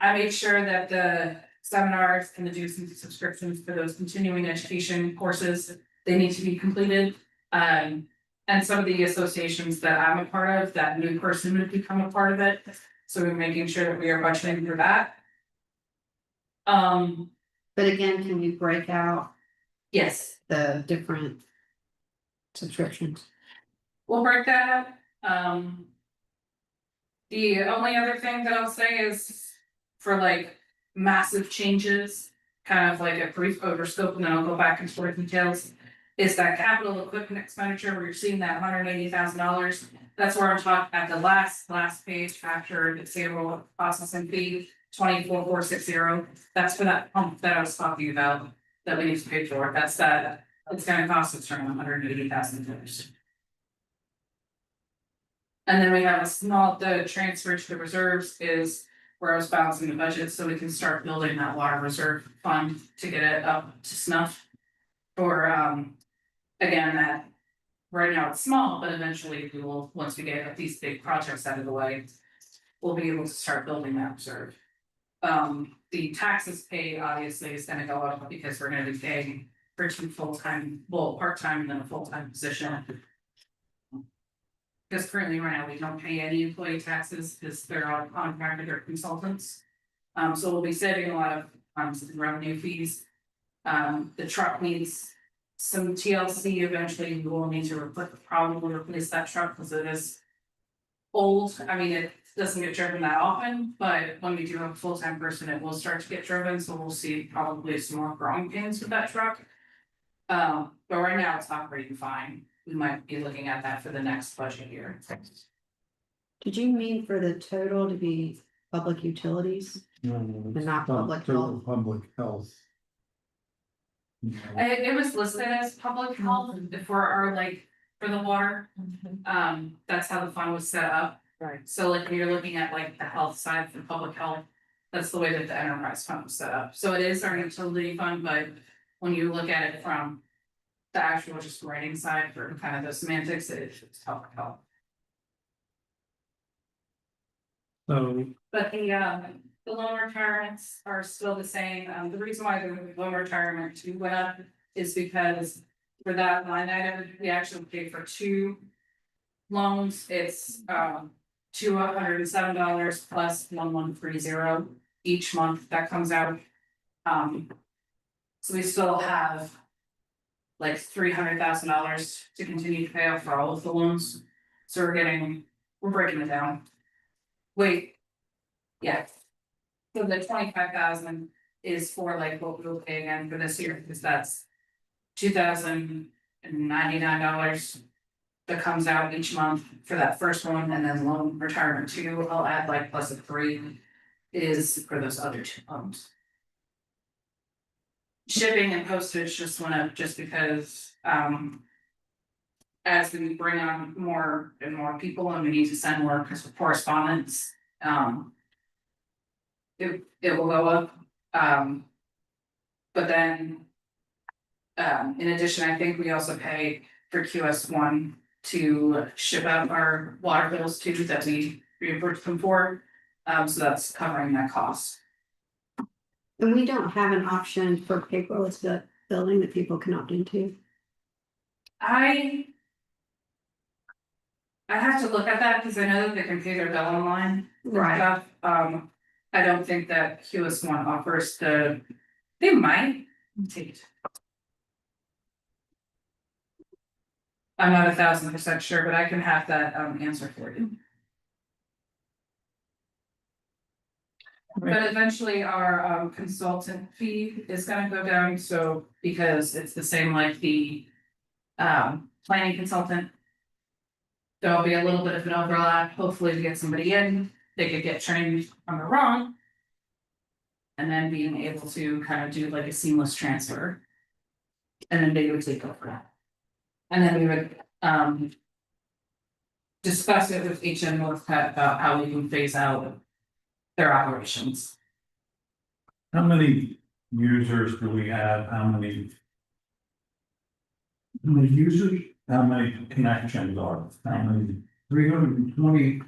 Speaker 2: made sure that the seminars and the dues and subscriptions for those continuing education courses, they need to be completed. And some of the associations that I'm a part of, that new person would become a part of it, so we're making sure that we are budgeting for that.
Speaker 7: But again, can you break out
Speaker 2: Yes,
Speaker 7: the different subscriptions?
Speaker 2: we'll break that up. The only other thing that I'll say is for like massive changes, kind of like a brief overscope, and then I'll go back into more details. Is that capital equipment expenditure where you're seeing that $180,000, that's where I'm talking at the last page after the payroll processing fee, 24,460. That's for that pump that I was talking about, that we need to pay for, that's that, it's gonna cost us around $180,000. And then we have a small, the transfer to the reserves is where I was balancing the budget, so we can start building that water reserve fund to get it up to snuff. For, again, that, right now it's small, but eventually we will, once we get these big projects out of the way. We'll be able to start building that reserve. The taxes paid obviously is gonna go up because we're gonna be paying for 2 full-time, well, part-time and then a full-time position. Because currently right now we don't pay any employee taxes because they're all contracted or consultants. So we'll be saving a lot of revenue fees. The truck needs some TLC, eventually we will need to probably replace that truck because it is old. I mean, it doesn't get driven that often, but when we do have a full-time person, it will start to get driven, so we'll see probably some more growing pains with that truck. But right now it's operating fine. We might be looking at that for the next budget year.
Speaker 7: Did you mean for the total to be public utilities?
Speaker 6: But
Speaker 7: not public health.
Speaker 6: Public health.
Speaker 2: It was listed as public health for our like, for the water. That's how the fund was set up.
Speaker 7: Right.
Speaker 2: So like when you're looking at like the health side for public health, that's the way that the enterprise fund was set up. So it is our utility fund, but when you look at it from the actual just writing side for kind of the semantics, it's public health.
Speaker 6: So,
Speaker 2: But the loan retirements are still the same. The reason why the loan retirement too went up is because for that line item, we actually paid for 2 loans. It's $207 plus 1130 each month that comes out. So we still have like $300,000 to continue to pay off for all of the loans. So we're breaking it down. Wait. Yeah. So the 25,000 is for like what we'll pay again for this year, because that's $2,099 that comes out each month for that first one, and then loan retirement 2, I'll add like plus a 3 is for those other 2 loans. Shipping and postage just went up just because, as we bring on more and more people and we need to send more correspondence, it will go up, but then, in addition, I think we also pay for QS1 to ship out our water bills too, that we reimburse them for, so that's covering that cost.
Speaker 7: And we don't have an option for paperless billing that people can opt into.
Speaker 2: I have to look at that because I know that they can pay their bill online. and
Speaker 7: Right.
Speaker 2: stuff. I don't think that QS1 offers they might take it. I'm not 1,000% sure, but I can have that answer for you. But eventually our consultant fee is gonna go down, so because it's the same like the planning consultant. There'll be a little bit of an overlap, hopefully to get somebody in, they could get trained on the wrong. And then being able to kind of do like a seamless transfer. And then they would take over that. And then we would discuss it with HM Northcutt about how we can phase out their operations.
Speaker 6: How many users do we have? How many
Speaker 8: users,
Speaker 6: How many connections are, how many,
Speaker 8: 320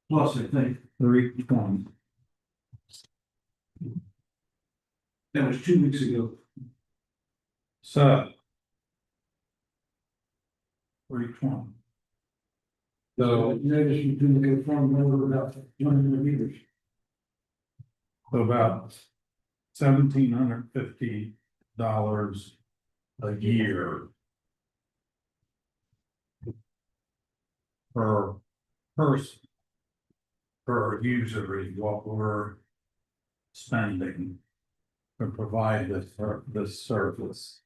Speaker 8: plus, I think.
Speaker 6: 320?
Speaker 8: That was 2 weeks ago.
Speaker 6: So. 320. So,
Speaker 8: Notice you can go from over about 100 meters.
Speaker 6: so about $1,750 a year. Per person. Per user is what we're spending to provide this service.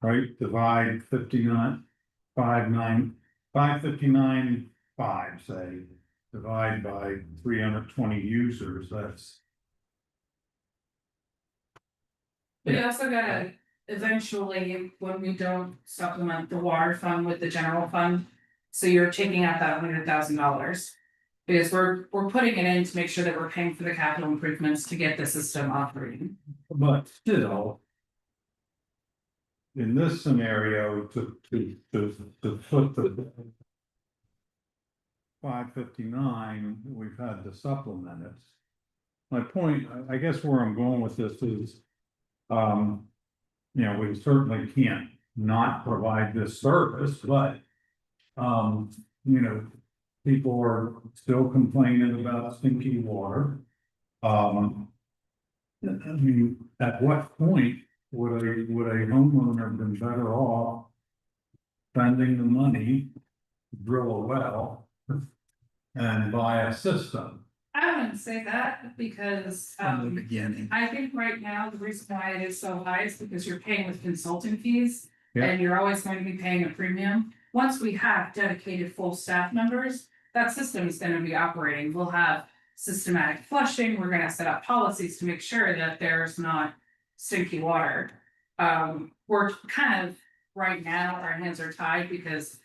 Speaker 6: Right, divide 559.5 say, divide by 320 users, that's.
Speaker 2: We also gotta eventually, when we don't supplement the water fund with the general fund. So you're taking out that $100,000. Because we're putting it in to make sure that we're paying for the capital improvements to get the system operating.
Speaker 6: But still. In this scenario, to put the. 559, we've had to supplement it. My point, I guess where I'm going with this is. You know, we certainly can't not provide this service, but. You know, people are still complaining about stinky water. I mean, at what point would a homeowner have been better off spending the money, to drill a well, and buy a system?
Speaker 2: I wouldn't say that because
Speaker 5: beginning.
Speaker 2: I think right now, the reason why it is so high is because you're paying with consulting fees.
Speaker 6: Yeah.
Speaker 2: And you're always going to be paying a premium. Once we have dedicated full staff members, that system is gonna be operating. We'll have systematic flushing. We're gonna set up policies to make sure that there's not stinky water. We're kind of, right now, our hands are tied because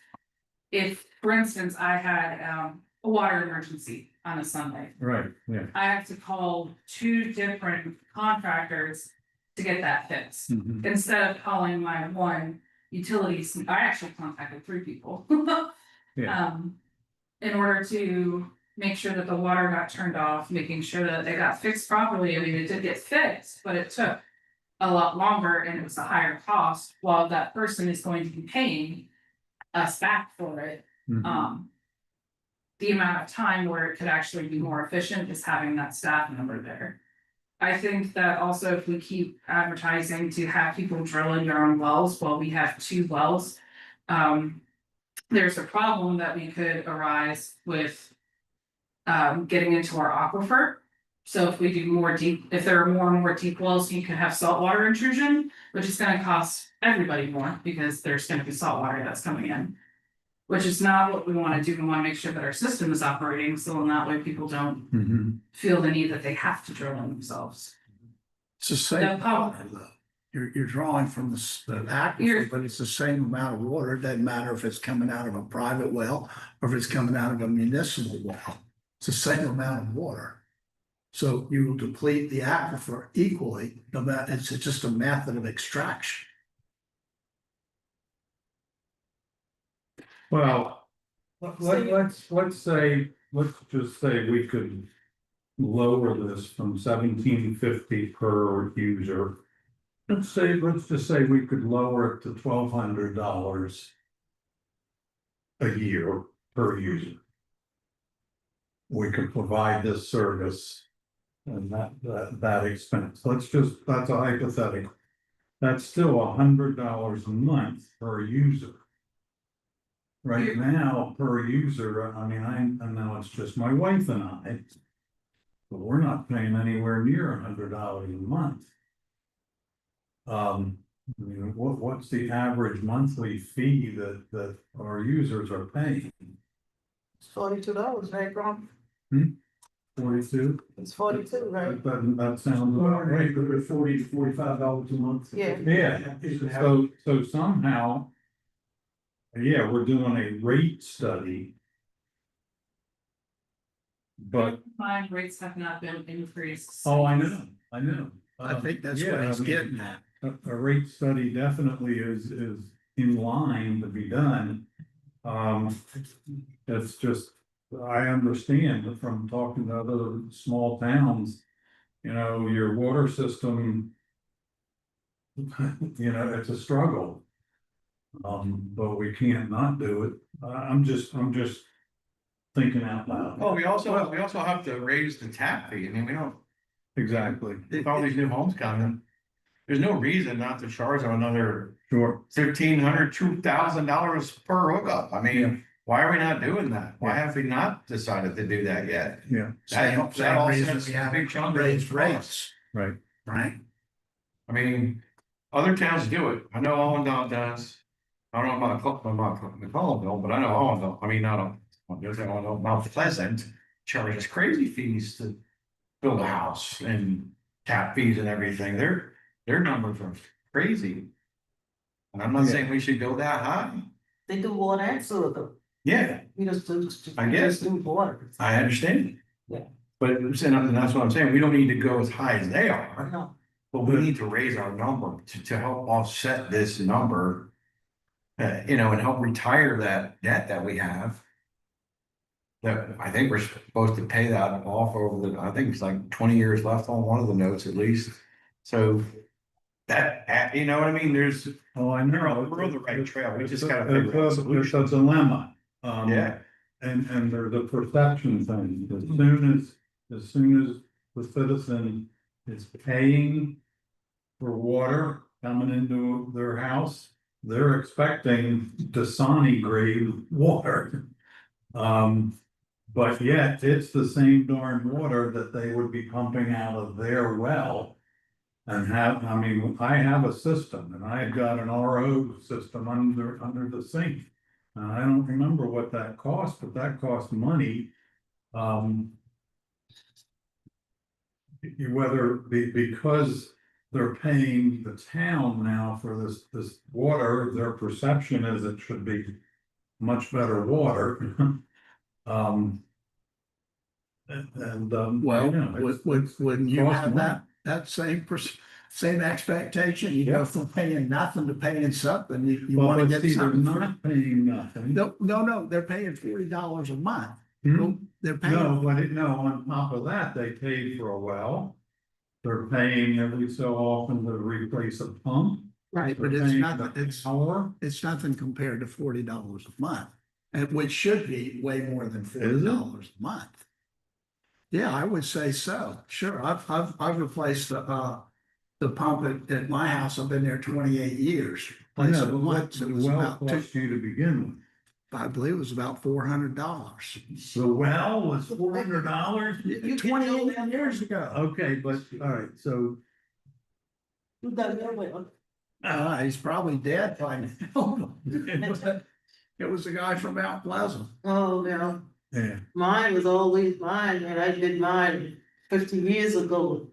Speaker 2: if, for instance, I had a water emergency on a Sunday.
Speaker 6: Right, yeah.
Speaker 2: I have to call 2 different contractors to get that fixed.
Speaker 6: Mhm.
Speaker 2: Instead of calling my one utilities, I actually contacted 3 people.
Speaker 6: Yeah.
Speaker 2: In order to make sure that the water got turned off, making sure that they got fixed properly. I mean, it did get fixed, but it took a lot longer and it was a higher cost, while that person is going to be paying us back for it.
Speaker 6: Mhm.
Speaker 2: The amount of time where it could actually be more efficient is having that staff member there. I think that also if we keep advertising to have people drilling their own wells, while we have 2 wells. There's a problem that we could arise with. Getting into our aquifer. So if we do more deep, if there are more and more deep wells, you can have saltwater intrusion, which is gonna cost everybody more because there's gonna be saltwater that's coming in. Which is not what we wanna do. We wanna make sure that our system is operating, so in that way people don't
Speaker 6: Mhm.
Speaker 2: feel the need that they have to drill in themselves.
Speaker 5: It's the same.
Speaker 2: No problem.
Speaker 5: water, though. You're drawing from the aquifer, but it's the same amount of water. It doesn't matter if it's coming out of a private well or if it's coming out of a municipal well. It's the same amount of water. So you will deplete the aquifer equally, no matter, it's just a method of extraction.
Speaker 6: Well, let's just say we could lower this from $17.50 per user. Let's just say we could lower it to $1,200 a year per user. We could provide this service and that expense. That's a hypothetical. That's still $100 a month per user. Right now, per user, I mean, I know it's just my wife and I. But we're not paying anywhere near $100 a month. I mean, what's the average monthly fee that our users are paying?
Speaker 4: It's $42, right, Ron?
Speaker 6: 42?
Speaker 4: It's 42, right?
Speaker 6: That sounds about right.
Speaker 8: $40 to $45 a month.
Speaker 4: Yeah.
Speaker 6: Yeah, so somehow. Yeah, we're doing a rate study. But,
Speaker 2: My rates have not been increased.
Speaker 6: oh, I know.
Speaker 5: I think that's what
Speaker 6: Yeah,
Speaker 5: he's
Speaker 6: I mean,
Speaker 5: getting at.
Speaker 6: a rate study definitely is in line to be done. It's just, I understand from talking to other small towns, you know, your water system. You know, it's a struggle. But we can't not do it. I'm just thinking out loud.
Speaker 3: Oh, we also have to raise the tap fee. I mean, we don't,
Speaker 6: Exactly.
Speaker 3: with all these new homes coming. There's no reason not to charge them another
Speaker 6: Sure.
Speaker 3: $1,500, $2,000 per hookup. I
Speaker 6: Yeah.
Speaker 3: mean, why are we not doing that? Why have we not decided to do that yet?
Speaker 6: Yeah.
Speaker 3: That helps, that
Speaker 5: Same reason
Speaker 3: offsets
Speaker 5: we
Speaker 3: a
Speaker 5: haven't
Speaker 3: big chunk of
Speaker 5: raised
Speaker 3: the
Speaker 5: rates.
Speaker 3: cost.
Speaker 6: Right.
Speaker 5: Right?
Speaker 3: I mean, other towns do it. I know Allendale does. I don't know about McCollumville, but I know Allendale. I mean, there's Allendale, Mount Pleasant charges crazy fees to build a house and tap fees and everything. Their numbers are crazy. And I'm not saying we should go that high.
Speaker 4: They do water and sewer though.
Speaker 3: Yeah,
Speaker 4: We just do.
Speaker 3: I guess.
Speaker 4: Do water.
Speaker 3: I understand.
Speaker 4: Yeah.
Speaker 3: But and that's what I'm saying. We don't need to go as high as they are,
Speaker 4: No,
Speaker 3: but we need to raise our number to help offset this number. You know, and help retire that debt that we have. That I think we're supposed to pay that off over I think it's like 20 years left on one of the notes at least. So that, you know what I mean?
Speaker 6: Oh, I know.
Speaker 3: We're on the right trail. We just gotta
Speaker 6: It's
Speaker 3: figure out a
Speaker 6: it's
Speaker 3: solution.
Speaker 6: a dilemma.
Speaker 3: Yeah.
Speaker 6: And there's a perception thing. As soon as the citizen is paying for water coming into their house, they're expecting Dasani grade water. But yet it's the same darn water that they would be pumping out of their well. And I mean, I have a system and I've got an RO system under the sink. And I don't remember what that cost, but that cost money. Because they're paying the town now for this water, their perception is it should be much better water.
Speaker 5: Well,
Speaker 6: you know,
Speaker 5: wouldn't you
Speaker 6: cost
Speaker 5: have
Speaker 6: money.
Speaker 5: that same expectation? You go from paying nothing to paying something, you
Speaker 6: Well,
Speaker 5: wanna
Speaker 6: but
Speaker 5: get
Speaker 6: see, they're
Speaker 5: something.
Speaker 6: not paying nothing.
Speaker 5: No, they're paying $40 a month.
Speaker 6: Hmm?
Speaker 5: They're paying.
Speaker 6: No, on top of that, they paid for a well. They're paying every so often to replace a pump.
Speaker 5: Right, but
Speaker 6: They're
Speaker 5: it's
Speaker 6: paying
Speaker 5: nothing,
Speaker 6: the
Speaker 5: it's
Speaker 6: power.
Speaker 5: nothing compared to $40 a month. And which should be way more than $40 a month. Yeah, I would say so. Sure, I've replaced the pump at my house. I've been there 28 years.
Speaker 6: I
Speaker 5: Replaced
Speaker 6: know,
Speaker 5: it
Speaker 6: but
Speaker 5: once.
Speaker 6: what
Speaker 5: It
Speaker 6: the
Speaker 5: was
Speaker 6: well
Speaker 5: about
Speaker 6: cost you to begin
Speaker 5: I believe it was about $400.
Speaker 6: with. The well was $400?
Speaker 5: 28 years ago.
Speaker 6: Okay, but, all right, so,
Speaker 4: you done that well.
Speaker 5: He's probably dead by now. It was a guy from Mount Pleasant.
Speaker 4: Oh, yeah,
Speaker 6: yeah,
Speaker 4: mine was always mine, and I did mine 50 years ago.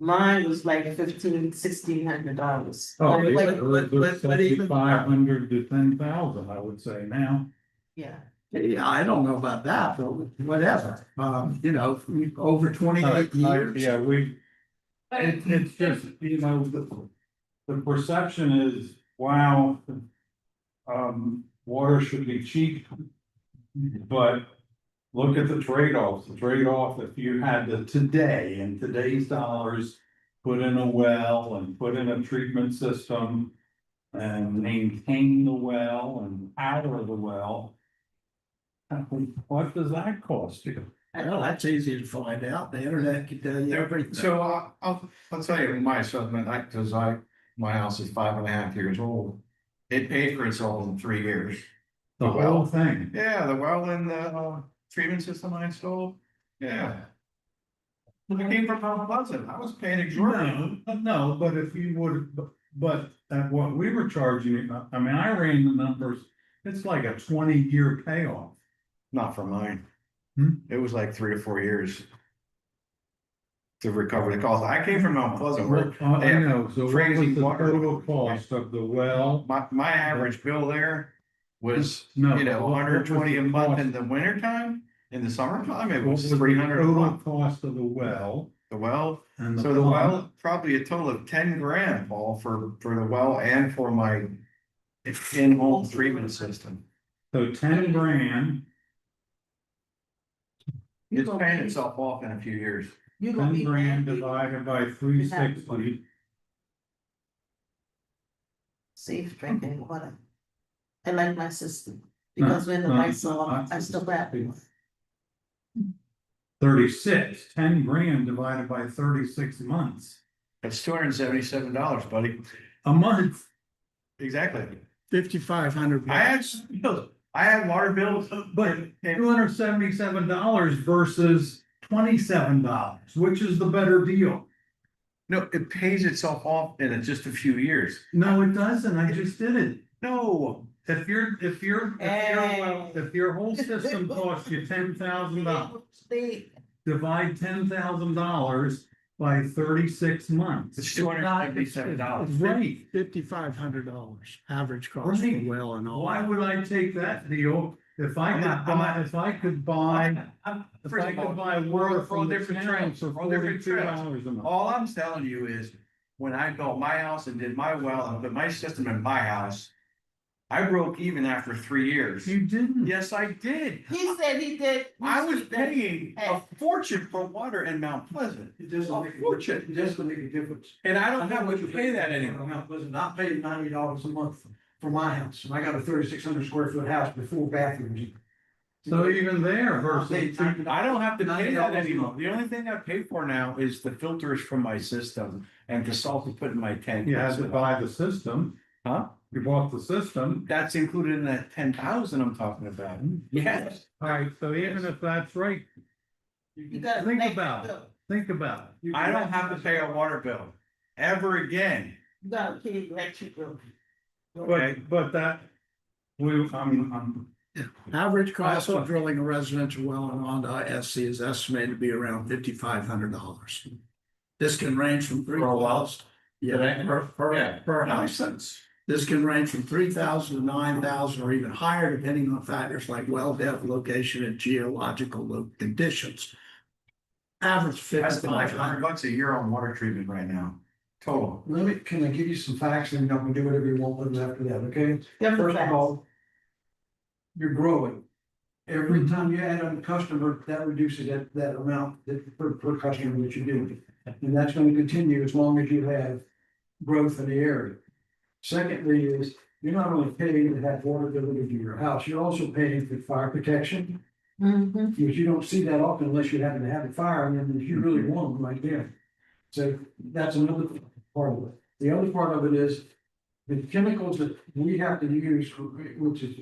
Speaker 4: Mine was like $1,500-$1,600.
Speaker 6: Oh,
Speaker 4: Like,
Speaker 5: but even-
Speaker 6: 500 to 10,000, I would say now.
Speaker 4: yeah.
Speaker 5: Yeah, I don't know about that, but whatever, you know, over 28 years.
Speaker 6: Yeah, it's just, you know, the perception is, wow. Water should be cheap. But look at the trade-offs, if you had to today, in today's dollars, put in a well and put in a treatment system. And maintain the well and power the well. What does that cost you?
Speaker 5: Well, that's easy to find out. The internet can tell you everything.
Speaker 3: So I'll tell you my assessment, my house is 5.5 years old. It paid for itself in 3 years.
Speaker 6: The whole thing.
Speaker 3: Yeah, the well and the treatment system I installed, yeah. I came from Mount Pleasant, I was paying exorbitant.
Speaker 6: No, but if you would, but at what we were charging, I mean, I ran the numbers, it's like a 20-year payoff.
Speaker 3: Not for mine.
Speaker 6: Hmm?
Speaker 3: It was like 3 or 4 years. To recover the cost, I came from Mount Pleasant, where
Speaker 6: I know, so what
Speaker 3: crazy
Speaker 6: was the
Speaker 3: water.
Speaker 6: total cost of the well?
Speaker 3: my average bill there was,
Speaker 6: No,
Speaker 3: you know,
Speaker 6: what was
Speaker 3: 120 a
Speaker 6: the
Speaker 3: month
Speaker 6: cost?
Speaker 3: in the winter time. In the summertime, it
Speaker 6: What
Speaker 3: was
Speaker 6: was the
Speaker 3: 300 a
Speaker 6: total
Speaker 3: month.
Speaker 6: cost of the well?
Speaker 3: The well,
Speaker 6: And
Speaker 3: so the
Speaker 6: pump?
Speaker 3: well, probably a total of 10 grand, Paul, for the well and for my in-home treatment system.
Speaker 6: So 10 grand,
Speaker 3: It's paying itself off in a few years.
Speaker 4: You gonna
Speaker 6: 10
Speaker 4: be
Speaker 6: grand
Speaker 4: happy.
Speaker 6: divided by 360.
Speaker 4: Safe drinking water. I like my system, because when the lights are on, I still have one.
Speaker 6: 36, 10 grand divided by 36 months.
Speaker 3: That's $277, buddy.
Speaker 6: A month.
Speaker 3: Exactly.
Speaker 5: 5,500.
Speaker 3: I had water bills,
Speaker 6: But $277 versus $27, which is the better deal?
Speaker 3: no, it pays itself off in just a few years.
Speaker 6: No, it doesn't. I just did it.
Speaker 3: No,
Speaker 6: If your whole system costs you $10,000, divide $10,000 by 36 months.
Speaker 3: it's $277.
Speaker 6: Right.
Speaker 5: $5,500 average cost for
Speaker 6: Right.
Speaker 5: well and all.
Speaker 6: Why would I take that deal if I could buy water from the town for $42 a month?
Speaker 3: All I'm telling you is, when I built my house and did my well and put my system in my house, I broke even after 3 years.
Speaker 6: You didn't.
Speaker 3: Yes, I did.
Speaker 4: He said he did.
Speaker 3: I was paying a fortune for water in Mount Pleasant.
Speaker 8: It doesn't make, it doesn't make a difference.
Speaker 3: And I don't have to pay that anymore.
Speaker 8: Mount Pleasant, I paid $90 a month for my house, and I got a 3,600 square foot house with 4 bathrooms.
Speaker 6: So even there versus.
Speaker 3: I don't have to pay that anymore. The only thing I pay for now is the filters from my system and the salt to put in my tank.
Speaker 6: You had to buy the system.
Speaker 3: Huh?
Speaker 6: You bought the system.
Speaker 3: That's included in that 10,000 I'm talking about. Yes.
Speaker 6: Alright, so even if that's right,
Speaker 4: You gotta
Speaker 6: think
Speaker 4: make
Speaker 6: about
Speaker 4: it.
Speaker 6: it. Think about it.
Speaker 3: I don't have to pay a water bill ever again.
Speaker 4: You gotta pay electric bill.
Speaker 6: But that, I'm
Speaker 5: Average cost of drilling a residential well in Honda SC is estimated to be around $5,500. This can range from three
Speaker 3: For a well?
Speaker 5: wells. Yeah,
Speaker 3: Yeah.
Speaker 5: per house. This can range from 3,000 to 9,000 or even higher, depending on factors like well depth, location, and geological conditions. Average
Speaker 3: I spend like
Speaker 5: $5,500.
Speaker 3: $100 a year on water treatment right now, total.
Speaker 8: Can I give you some facts, and then you can do whatever you want with them after that, okay?
Speaker 4: Give them
Speaker 8: First of
Speaker 4: facts.
Speaker 8: all, you're growing. Every time you add on a customer, that reduces that amount that per customer that you do. And that's gonna continue as long as you have growth in the area. Secondly is, you're not only paying to have water delivered to your house, you're also paying for fire protection.
Speaker 4: Mhm.
Speaker 8: Because you don't see that often unless you happen to have a fire, and then you really want them right there. So that's another part of it. The other part of it is the chemicals that we have to use, which is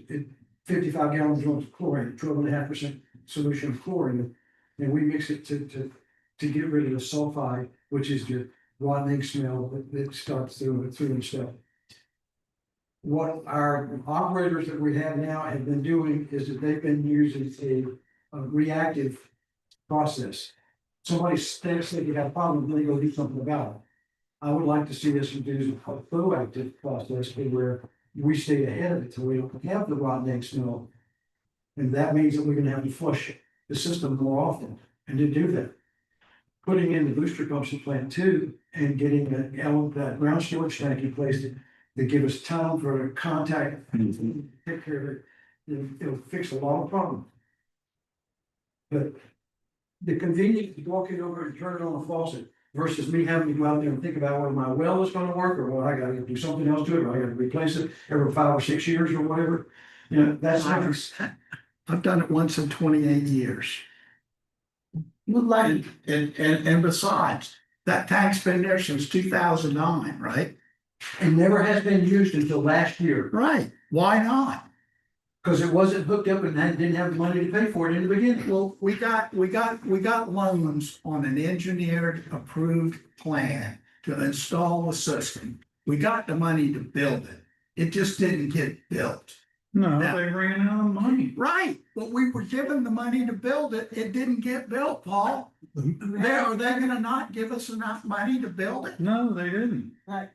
Speaker 8: 55 gallons of chlorine, 12.5% solution of chlorine. And we mix it to get rid of the sulfide, which is the rotting smell that starts through and stuff. What our operators that we have now have been doing is that they've been using a reactive process. somebody says that you have a problem, they go do something about it. I would like to see us do a proactive process where we stay ahead of it, so we don't have the rotten egg smell. And that means that we're gonna have to flush the system more often, and to do that. Putting in the booster pumps in plant two and getting that ground storage tank in place to give us time for contact, take care of it, it'll fix a lot of problems. But the convenience of walking over and turning on a faucet versus me having to go out there and think about whether my well is gonna work, or whether I gotta do something else to it, or I gotta replace it every 5 or 6 years or whatever. You know, that's.
Speaker 5: I've done it once in 28 years.
Speaker 4: You like,
Speaker 5: And besides, that tank's been there since 2009, right?
Speaker 8: It never has been used until last year,
Speaker 5: Right, why not?
Speaker 8: because it wasn't hooked up and didn't have the money to pay for it in the beginning.
Speaker 5: Well, we got loans on an engineered approved plan to install a system. We got the money to build it. It just didn't get built.
Speaker 6: No,
Speaker 5: Yeah.
Speaker 6: they ran out of money.
Speaker 5: Right, but we were given the money to build it. It didn't get built, Paul. Are they gonna not give us enough money to build it?
Speaker 6: No, they didn't.
Speaker 4: Right.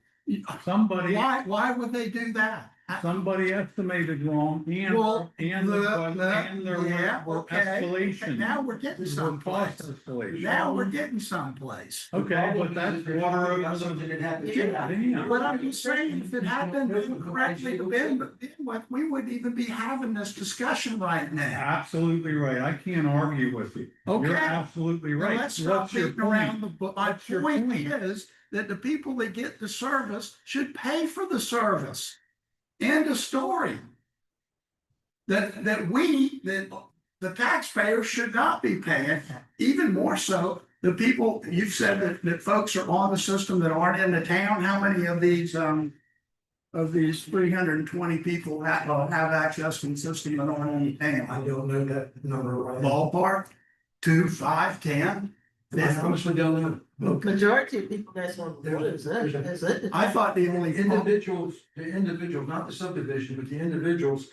Speaker 6: Somebody,
Speaker 5: Why would they do that?
Speaker 6: somebody estimated wrong and,
Speaker 5: Well,
Speaker 6: and there
Speaker 5: yeah,
Speaker 6: were
Speaker 5: okay.
Speaker 6: escalation.
Speaker 5: Now we're getting
Speaker 6: There were cost
Speaker 5: someplace.
Speaker 6: escalation.
Speaker 5: Now we're getting someplace.
Speaker 6: Okay, but that's water over the.
Speaker 8: Something that happened.
Speaker 6: Yeah.
Speaker 5: But I'm just saying, if it had been correctly to begin with, we wouldn't even be having this discussion right now.
Speaker 6: Absolutely right. I can't argue with you. You're
Speaker 5: Okay.
Speaker 6: absolutely
Speaker 5: Now,
Speaker 6: right.
Speaker 5: let's stop
Speaker 6: What's your
Speaker 5: beating around
Speaker 6: point?
Speaker 5: the bush. My
Speaker 6: What's your
Speaker 5: point
Speaker 6: point?
Speaker 5: is that the people that get the service should pay for the service. End of story. That the taxpayers should not be paying, even more so, the people, you've said that folks are on the system that aren't in the town, how many of these 320 people have access to the system that aren't in the town?
Speaker 8: I don't know that number right now.
Speaker 5: Ballpark, 2, 5, 10?
Speaker 8: I honestly don't know.
Speaker 4: majority of people that's on the board is it.
Speaker 5: I thought the only.
Speaker 8: The individuals, not the subdivision, but the individuals,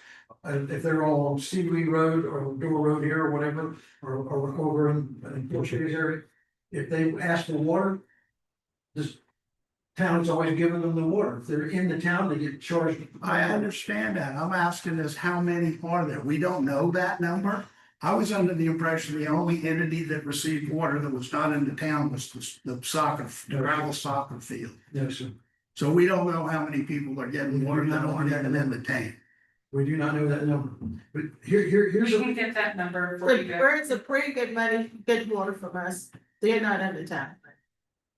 Speaker 8: if they're all on Seaweed Road or Door Road here or whatever, or over in Portuguese area, if they ask for water, this town's always giving them the water. If they're in the town, they get charged.
Speaker 5: I understand that. I'm asking is how many are there? We don't know that number. I was under the impression the only entity that received water that was not in the town was the gravel soccer field.
Speaker 8: Yes, sir.
Speaker 5: So we don't know how many people are getting water that aren't even in the tank.
Speaker 8: We do not know that number. But here's
Speaker 2: We
Speaker 8: a.
Speaker 2: can get that number for
Speaker 4: But
Speaker 2: you guys.
Speaker 4: birds are pretty good money, get water from us, they're not in the town.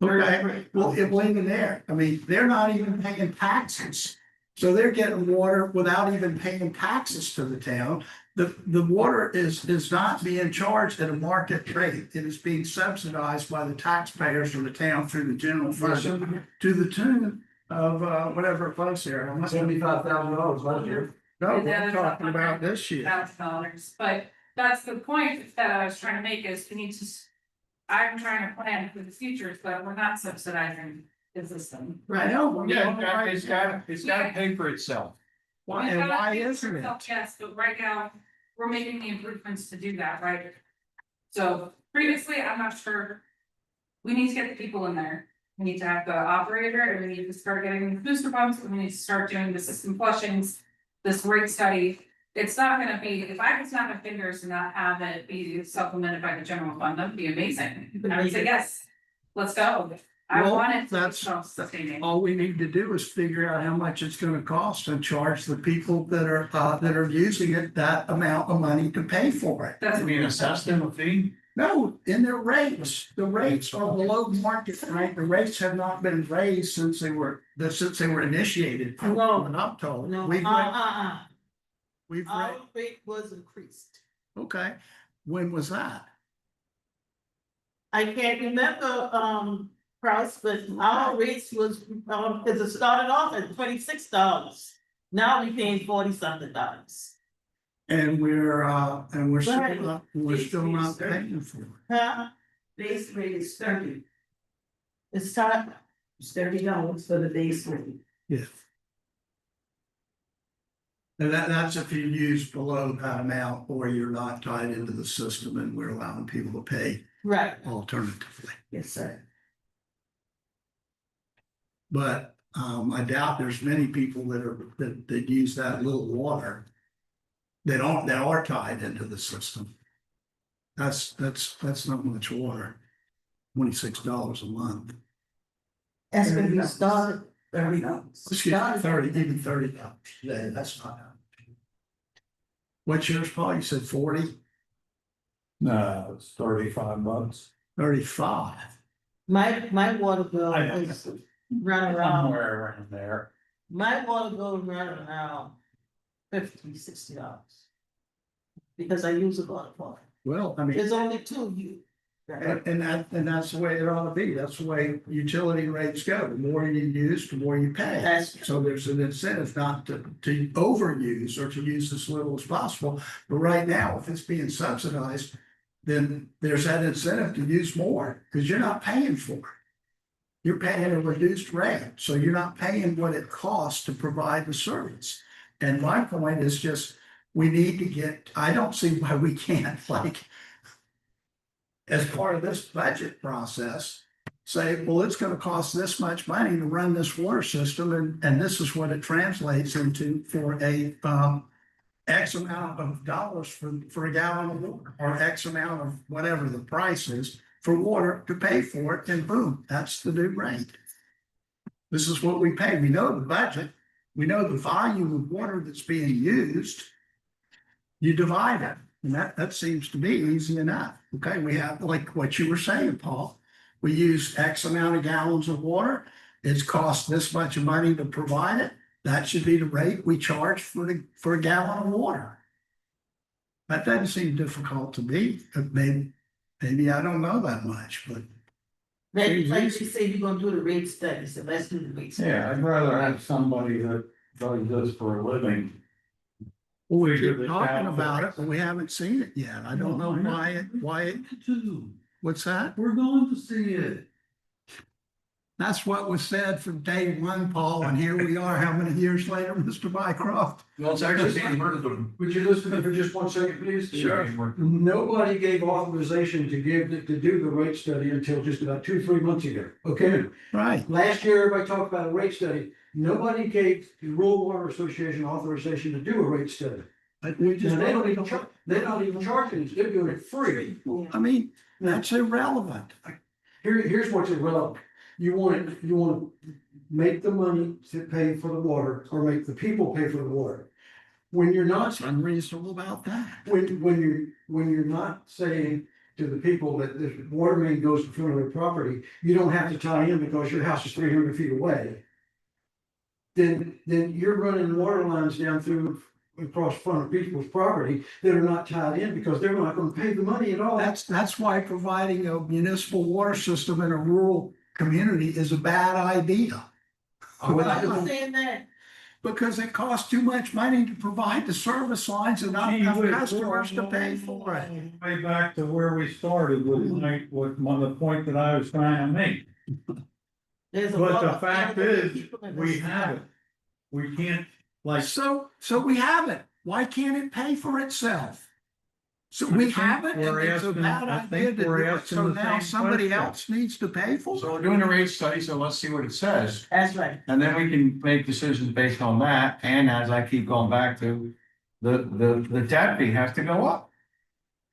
Speaker 5: Okay, well, it wasn't there. I mean, they're not even paying taxes. So they're getting water without even paying taxes to the town. The water is not being charged at a market rate. It is being subsidized by the taxpayers of the town through the general fund to the tune of whatever it was there. I'm not-
Speaker 8: $75,000 last year.
Speaker 5: No,
Speaker 2: And then
Speaker 5: we're
Speaker 2: it's
Speaker 5: talking about this year.
Speaker 2: $1,000, but that's the point that I was trying to make is we need to. I'm trying to plan for the future, but we're not subsidizing the system.
Speaker 5: I know.
Speaker 3: Yeah, it's gotta pay for itself.
Speaker 5: Why,
Speaker 2: We've
Speaker 5: and
Speaker 2: got
Speaker 5: why
Speaker 2: to
Speaker 5: isn't it?
Speaker 2: Yes, but right now, we're making the improvements to do that, right? So previously, I'm not sure. We need to get the people in there. We need to have the operator and we need to start getting the booster pumps. And we need to start doing the system flushings. This rate study. It's not gonna be, if I could snap my fingers and not have it be supplemented by the general fund, that'd be amazing. I would say, yes, let's go. I
Speaker 5: Well,
Speaker 2: want it to be
Speaker 5: that's-
Speaker 2: self-sustaining.
Speaker 5: All we need to do is figure out how much it's gonna cost and charge the people that are using it that amount of money to pay for it.
Speaker 2: That's.
Speaker 3: assess them a fee?
Speaker 5: No, in their rates, the rates are below market, right? The rates have not been raised since they were initiated.
Speaker 4: No.
Speaker 5: What I'm told.
Speaker 4: No,
Speaker 5: We've
Speaker 4: our
Speaker 5: raised,
Speaker 4: rate was increased.
Speaker 5: okay, when was that?
Speaker 4: I can't remember, price, but our rates was, cause it started off at $26. Now we paying $40-something.
Speaker 5: And we're
Speaker 4: Right.
Speaker 5: still not paying for it.
Speaker 4: Huh?
Speaker 9: Base rate is 30.
Speaker 4: It's time,
Speaker 9: It's $30 for the base rate.
Speaker 5: Yeah. And that's if you use below that amount or you're not tied into the system and we're allowing people to pay
Speaker 4: Right,
Speaker 5: alternatively.
Speaker 4: yes, sir.
Speaker 5: But I doubt there's many people that use that little water. That are tied into the system. That's not much water. $26 a month.
Speaker 4: That's when we started.
Speaker 5: Excuse me, 30, even $30 a day, that's not. What's yours, Paul? You said 40,
Speaker 6: No, it's $35.
Speaker 5: 35.
Speaker 4: My water bill
Speaker 6: I know.
Speaker 4: is run around,
Speaker 6: Somewhere around there.
Speaker 4: my water bill run around $50-$60. Because I use a lot of water.
Speaker 5: Well, I mean,
Speaker 4: There's only two you.
Speaker 5: and that's the way it ought to be. That's the way utility rates go. The more you use, the more you pay.
Speaker 4: That's,
Speaker 5: So there's an incentive not to overuse or to use as little as possible. But right now, if it's being subsidized, then there's that incentive to use more because you're not paying for it. You're paying a reduced rate, so you're not paying what it costs to provide the service. And my point is just, we need to get, I don't see why we can't, like, as part of this budget process, say, well, it's gonna cost this much money to run this water system, and this is what it translates into for a X amount of dollars for a gallon of water, or X amount of whatever the price is for water to pay for it, and boom, that's the new rate. This is what we pay. We know the budget, we know the volume of water that's being used. You divide it, and that seems to be easy enough. Okay, we have, like what you were saying, Paul. We use X amount of gallons of water. It's cost this much money to provide it. That should be the rate we charge for a gallon of water. That doesn't seem difficult to me. Maybe I don't know that much, but
Speaker 4: like you say, you're gonna do the rate study, so let's do the rate study.
Speaker 6: Yeah, I'd rather have somebody that does this for a living.
Speaker 5: we
Speaker 6: Figure
Speaker 5: keep
Speaker 6: this
Speaker 5: talking
Speaker 6: out
Speaker 5: about it,
Speaker 6: first.
Speaker 5: but we haven't seen it yet. I don't know why, what's that?
Speaker 6: We're going to see it.
Speaker 5: That's what was said from day one, Paul, and here we are, how many years later, Mr. Bycroft?
Speaker 8: Well, it's actually being heard of them. Would you listen to me for just 1 second, please?
Speaker 5: Sure.
Speaker 8: Nobody gave authorization to do the rate study until just about 2-3 months ago, okay?
Speaker 5: Right,
Speaker 8: Last year, everybody talked about a rate study. Nobody gave the Rural Water Association authorization to do a rate study.
Speaker 5: but we just,
Speaker 8: Now, they're not even charging us, they're doing it free.
Speaker 5: I mean, that's irrelevant.
Speaker 8: Here's what's irrelevant. You want to make the money to pay for the water or make the people pay for the water. When you're not,
Speaker 5: What's unreasonable about that?
Speaker 8: when you're not saying to the people that this water main goes to front of their property, you don't have to tie in because your house is 300 feet away. Then you're running water lines down through across front of people's property that are not tied in because they're not gonna pay the money at all.
Speaker 5: That's why providing a municipal water system in a rural community is a bad idea.
Speaker 4: Why are you saying that?
Speaker 5: Because it costs too much money to provide the service lines and not enough customers to pay for it.
Speaker 6: Way back to where we started with the point that I was trying to make.
Speaker 4: There's a
Speaker 6: But
Speaker 4: lot
Speaker 6: the
Speaker 4: of
Speaker 6: fact
Speaker 4: elderly
Speaker 6: is,
Speaker 4: people in
Speaker 6: we
Speaker 4: this
Speaker 6: have
Speaker 4: town.
Speaker 6: it. We can't, like,
Speaker 5: So we have it. Why can't it pay for itself? So we have it, and
Speaker 6: We're
Speaker 5: it's a
Speaker 6: asking-
Speaker 5: bad
Speaker 6: I
Speaker 5: idea
Speaker 6: think
Speaker 5: to do
Speaker 6: we're
Speaker 5: it,
Speaker 6: asking
Speaker 5: so
Speaker 6: the
Speaker 5: now
Speaker 6: same
Speaker 5: somebody
Speaker 6: question.
Speaker 5: else needs to pay for
Speaker 3: So
Speaker 5: it.
Speaker 3: we're doing a rate study, so let's see what it says.
Speaker 4: That's right.
Speaker 3: And then we can make decisions based on that, and as I keep going back to, the tap fee has to go up.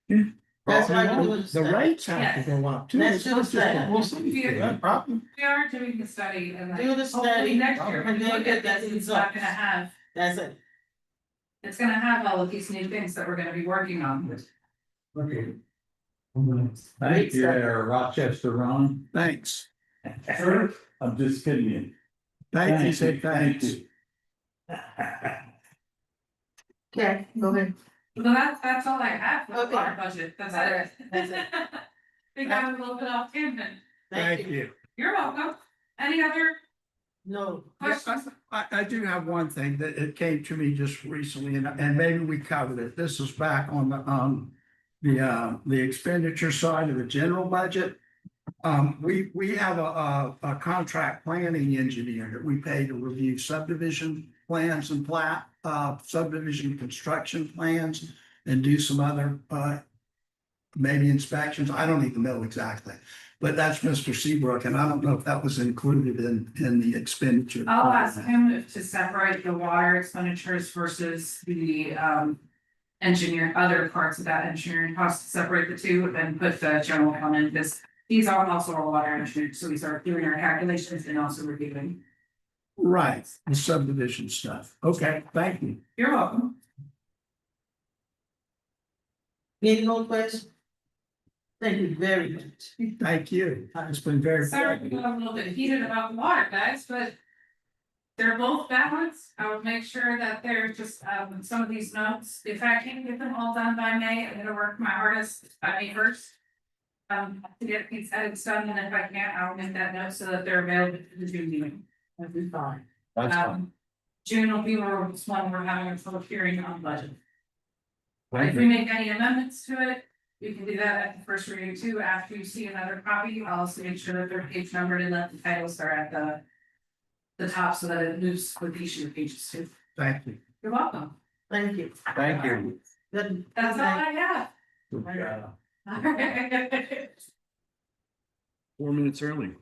Speaker 4: That's why we're doing the
Speaker 5: The
Speaker 4: study.
Speaker 5: rates have to go up too.
Speaker 4: Let's
Speaker 5: It's
Speaker 4: do
Speaker 5: not
Speaker 4: the
Speaker 5: just
Speaker 4: study.
Speaker 5: a-
Speaker 3: We'll see, that problem.
Speaker 2: We are doing the study and like.
Speaker 4: Do the
Speaker 2: hopefully
Speaker 4: study,
Speaker 2: Next year, when
Speaker 4: and
Speaker 2: you
Speaker 4: then
Speaker 2: look
Speaker 4: get
Speaker 2: at
Speaker 4: that
Speaker 2: this, it's not
Speaker 4: results.
Speaker 2: gonna have,
Speaker 4: That's it.
Speaker 2: it's gonna have all of these new things that we're gonna be working on.
Speaker 8: Okay.
Speaker 6: thank you there, Rochester Ron.
Speaker 5: Thanks.
Speaker 6: I'm just kidding you.
Speaker 5: Thank you, say
Speaker 6: Thank
Speaker 5: thanks.
Speaker 6: you.
Speaker 4: Okay, go ahead.
Speaker 2: Well, that's all I have for the
Speaker 4: Okay.
Speaker 2: water budget, that's
Speaker 4: All
Speaker 2: it.
Speaker 4: right, that's it.
Speaker 2: We got a little bit off tangent.
Speaker 4: Thank you.
Speaker 5: you.
Speaker 2: You're welcome. Any other
Speaker 4: No.
Speaker 2: questions?
Speaker 5: I do have one thing that it came to me just recently, and maybe we covered it. This is back on the expenditure side of the general budget. We have a contract planning engineer that we pay to review subdivision plans and subdivision construction plans and do some other, maybe inspections. I don't even know exactly. But that's Mr. Seabrook, and I don't know if that was included in the expenditure.
Speaker 2: I'll ask him to separate the water expenditures versus the other parts of that engineering cost, separate the two and put the general fund in this. These are also our water engineers, so we start doing our calculations and also reviewing.
Speaker 5: Right, the subdivision stuff. Okay, thank you.
Speaker 2: You're welcome.
Speaker 4: Any more questions? Thank you very much.
Speaker 5: Thank you. It's been very.
Speaker 2: Sorry, we got a little bit heated about the water, guys, but they're both balanced. I would make sure that they're just, some of these notes, if I can't get them all done by May, I'm gonna work my hardest by May 1st. To get these edits done, and if I can't, I'll make that note so that they're available for the June meeting.
Speaker 4: That'd be fine.
Speaker 3: That's fine.
Speaker 2: June will be where this one, we're having a full hearing on budget.
Speaker 3: Thank
Speaker 2: If we
Speaker 3: you.
Speaker 2: make any amendments to it, you can do that at the first reading too, after you see another copy, I'll also make sure that they're page numbered and that the titles are at the top so that it moves with each of the pages too.
Speaker 5: Thank you.
Speaker 2: You're welcome.
Speaker 4: Thank you.
Speaker 3: Thank you.
Speaker 4: Good.
Speaker 2: That's all I have.
Speaker 3: Good job.
Speaker 2: Alright.
Speaker 3: 4 minutes early.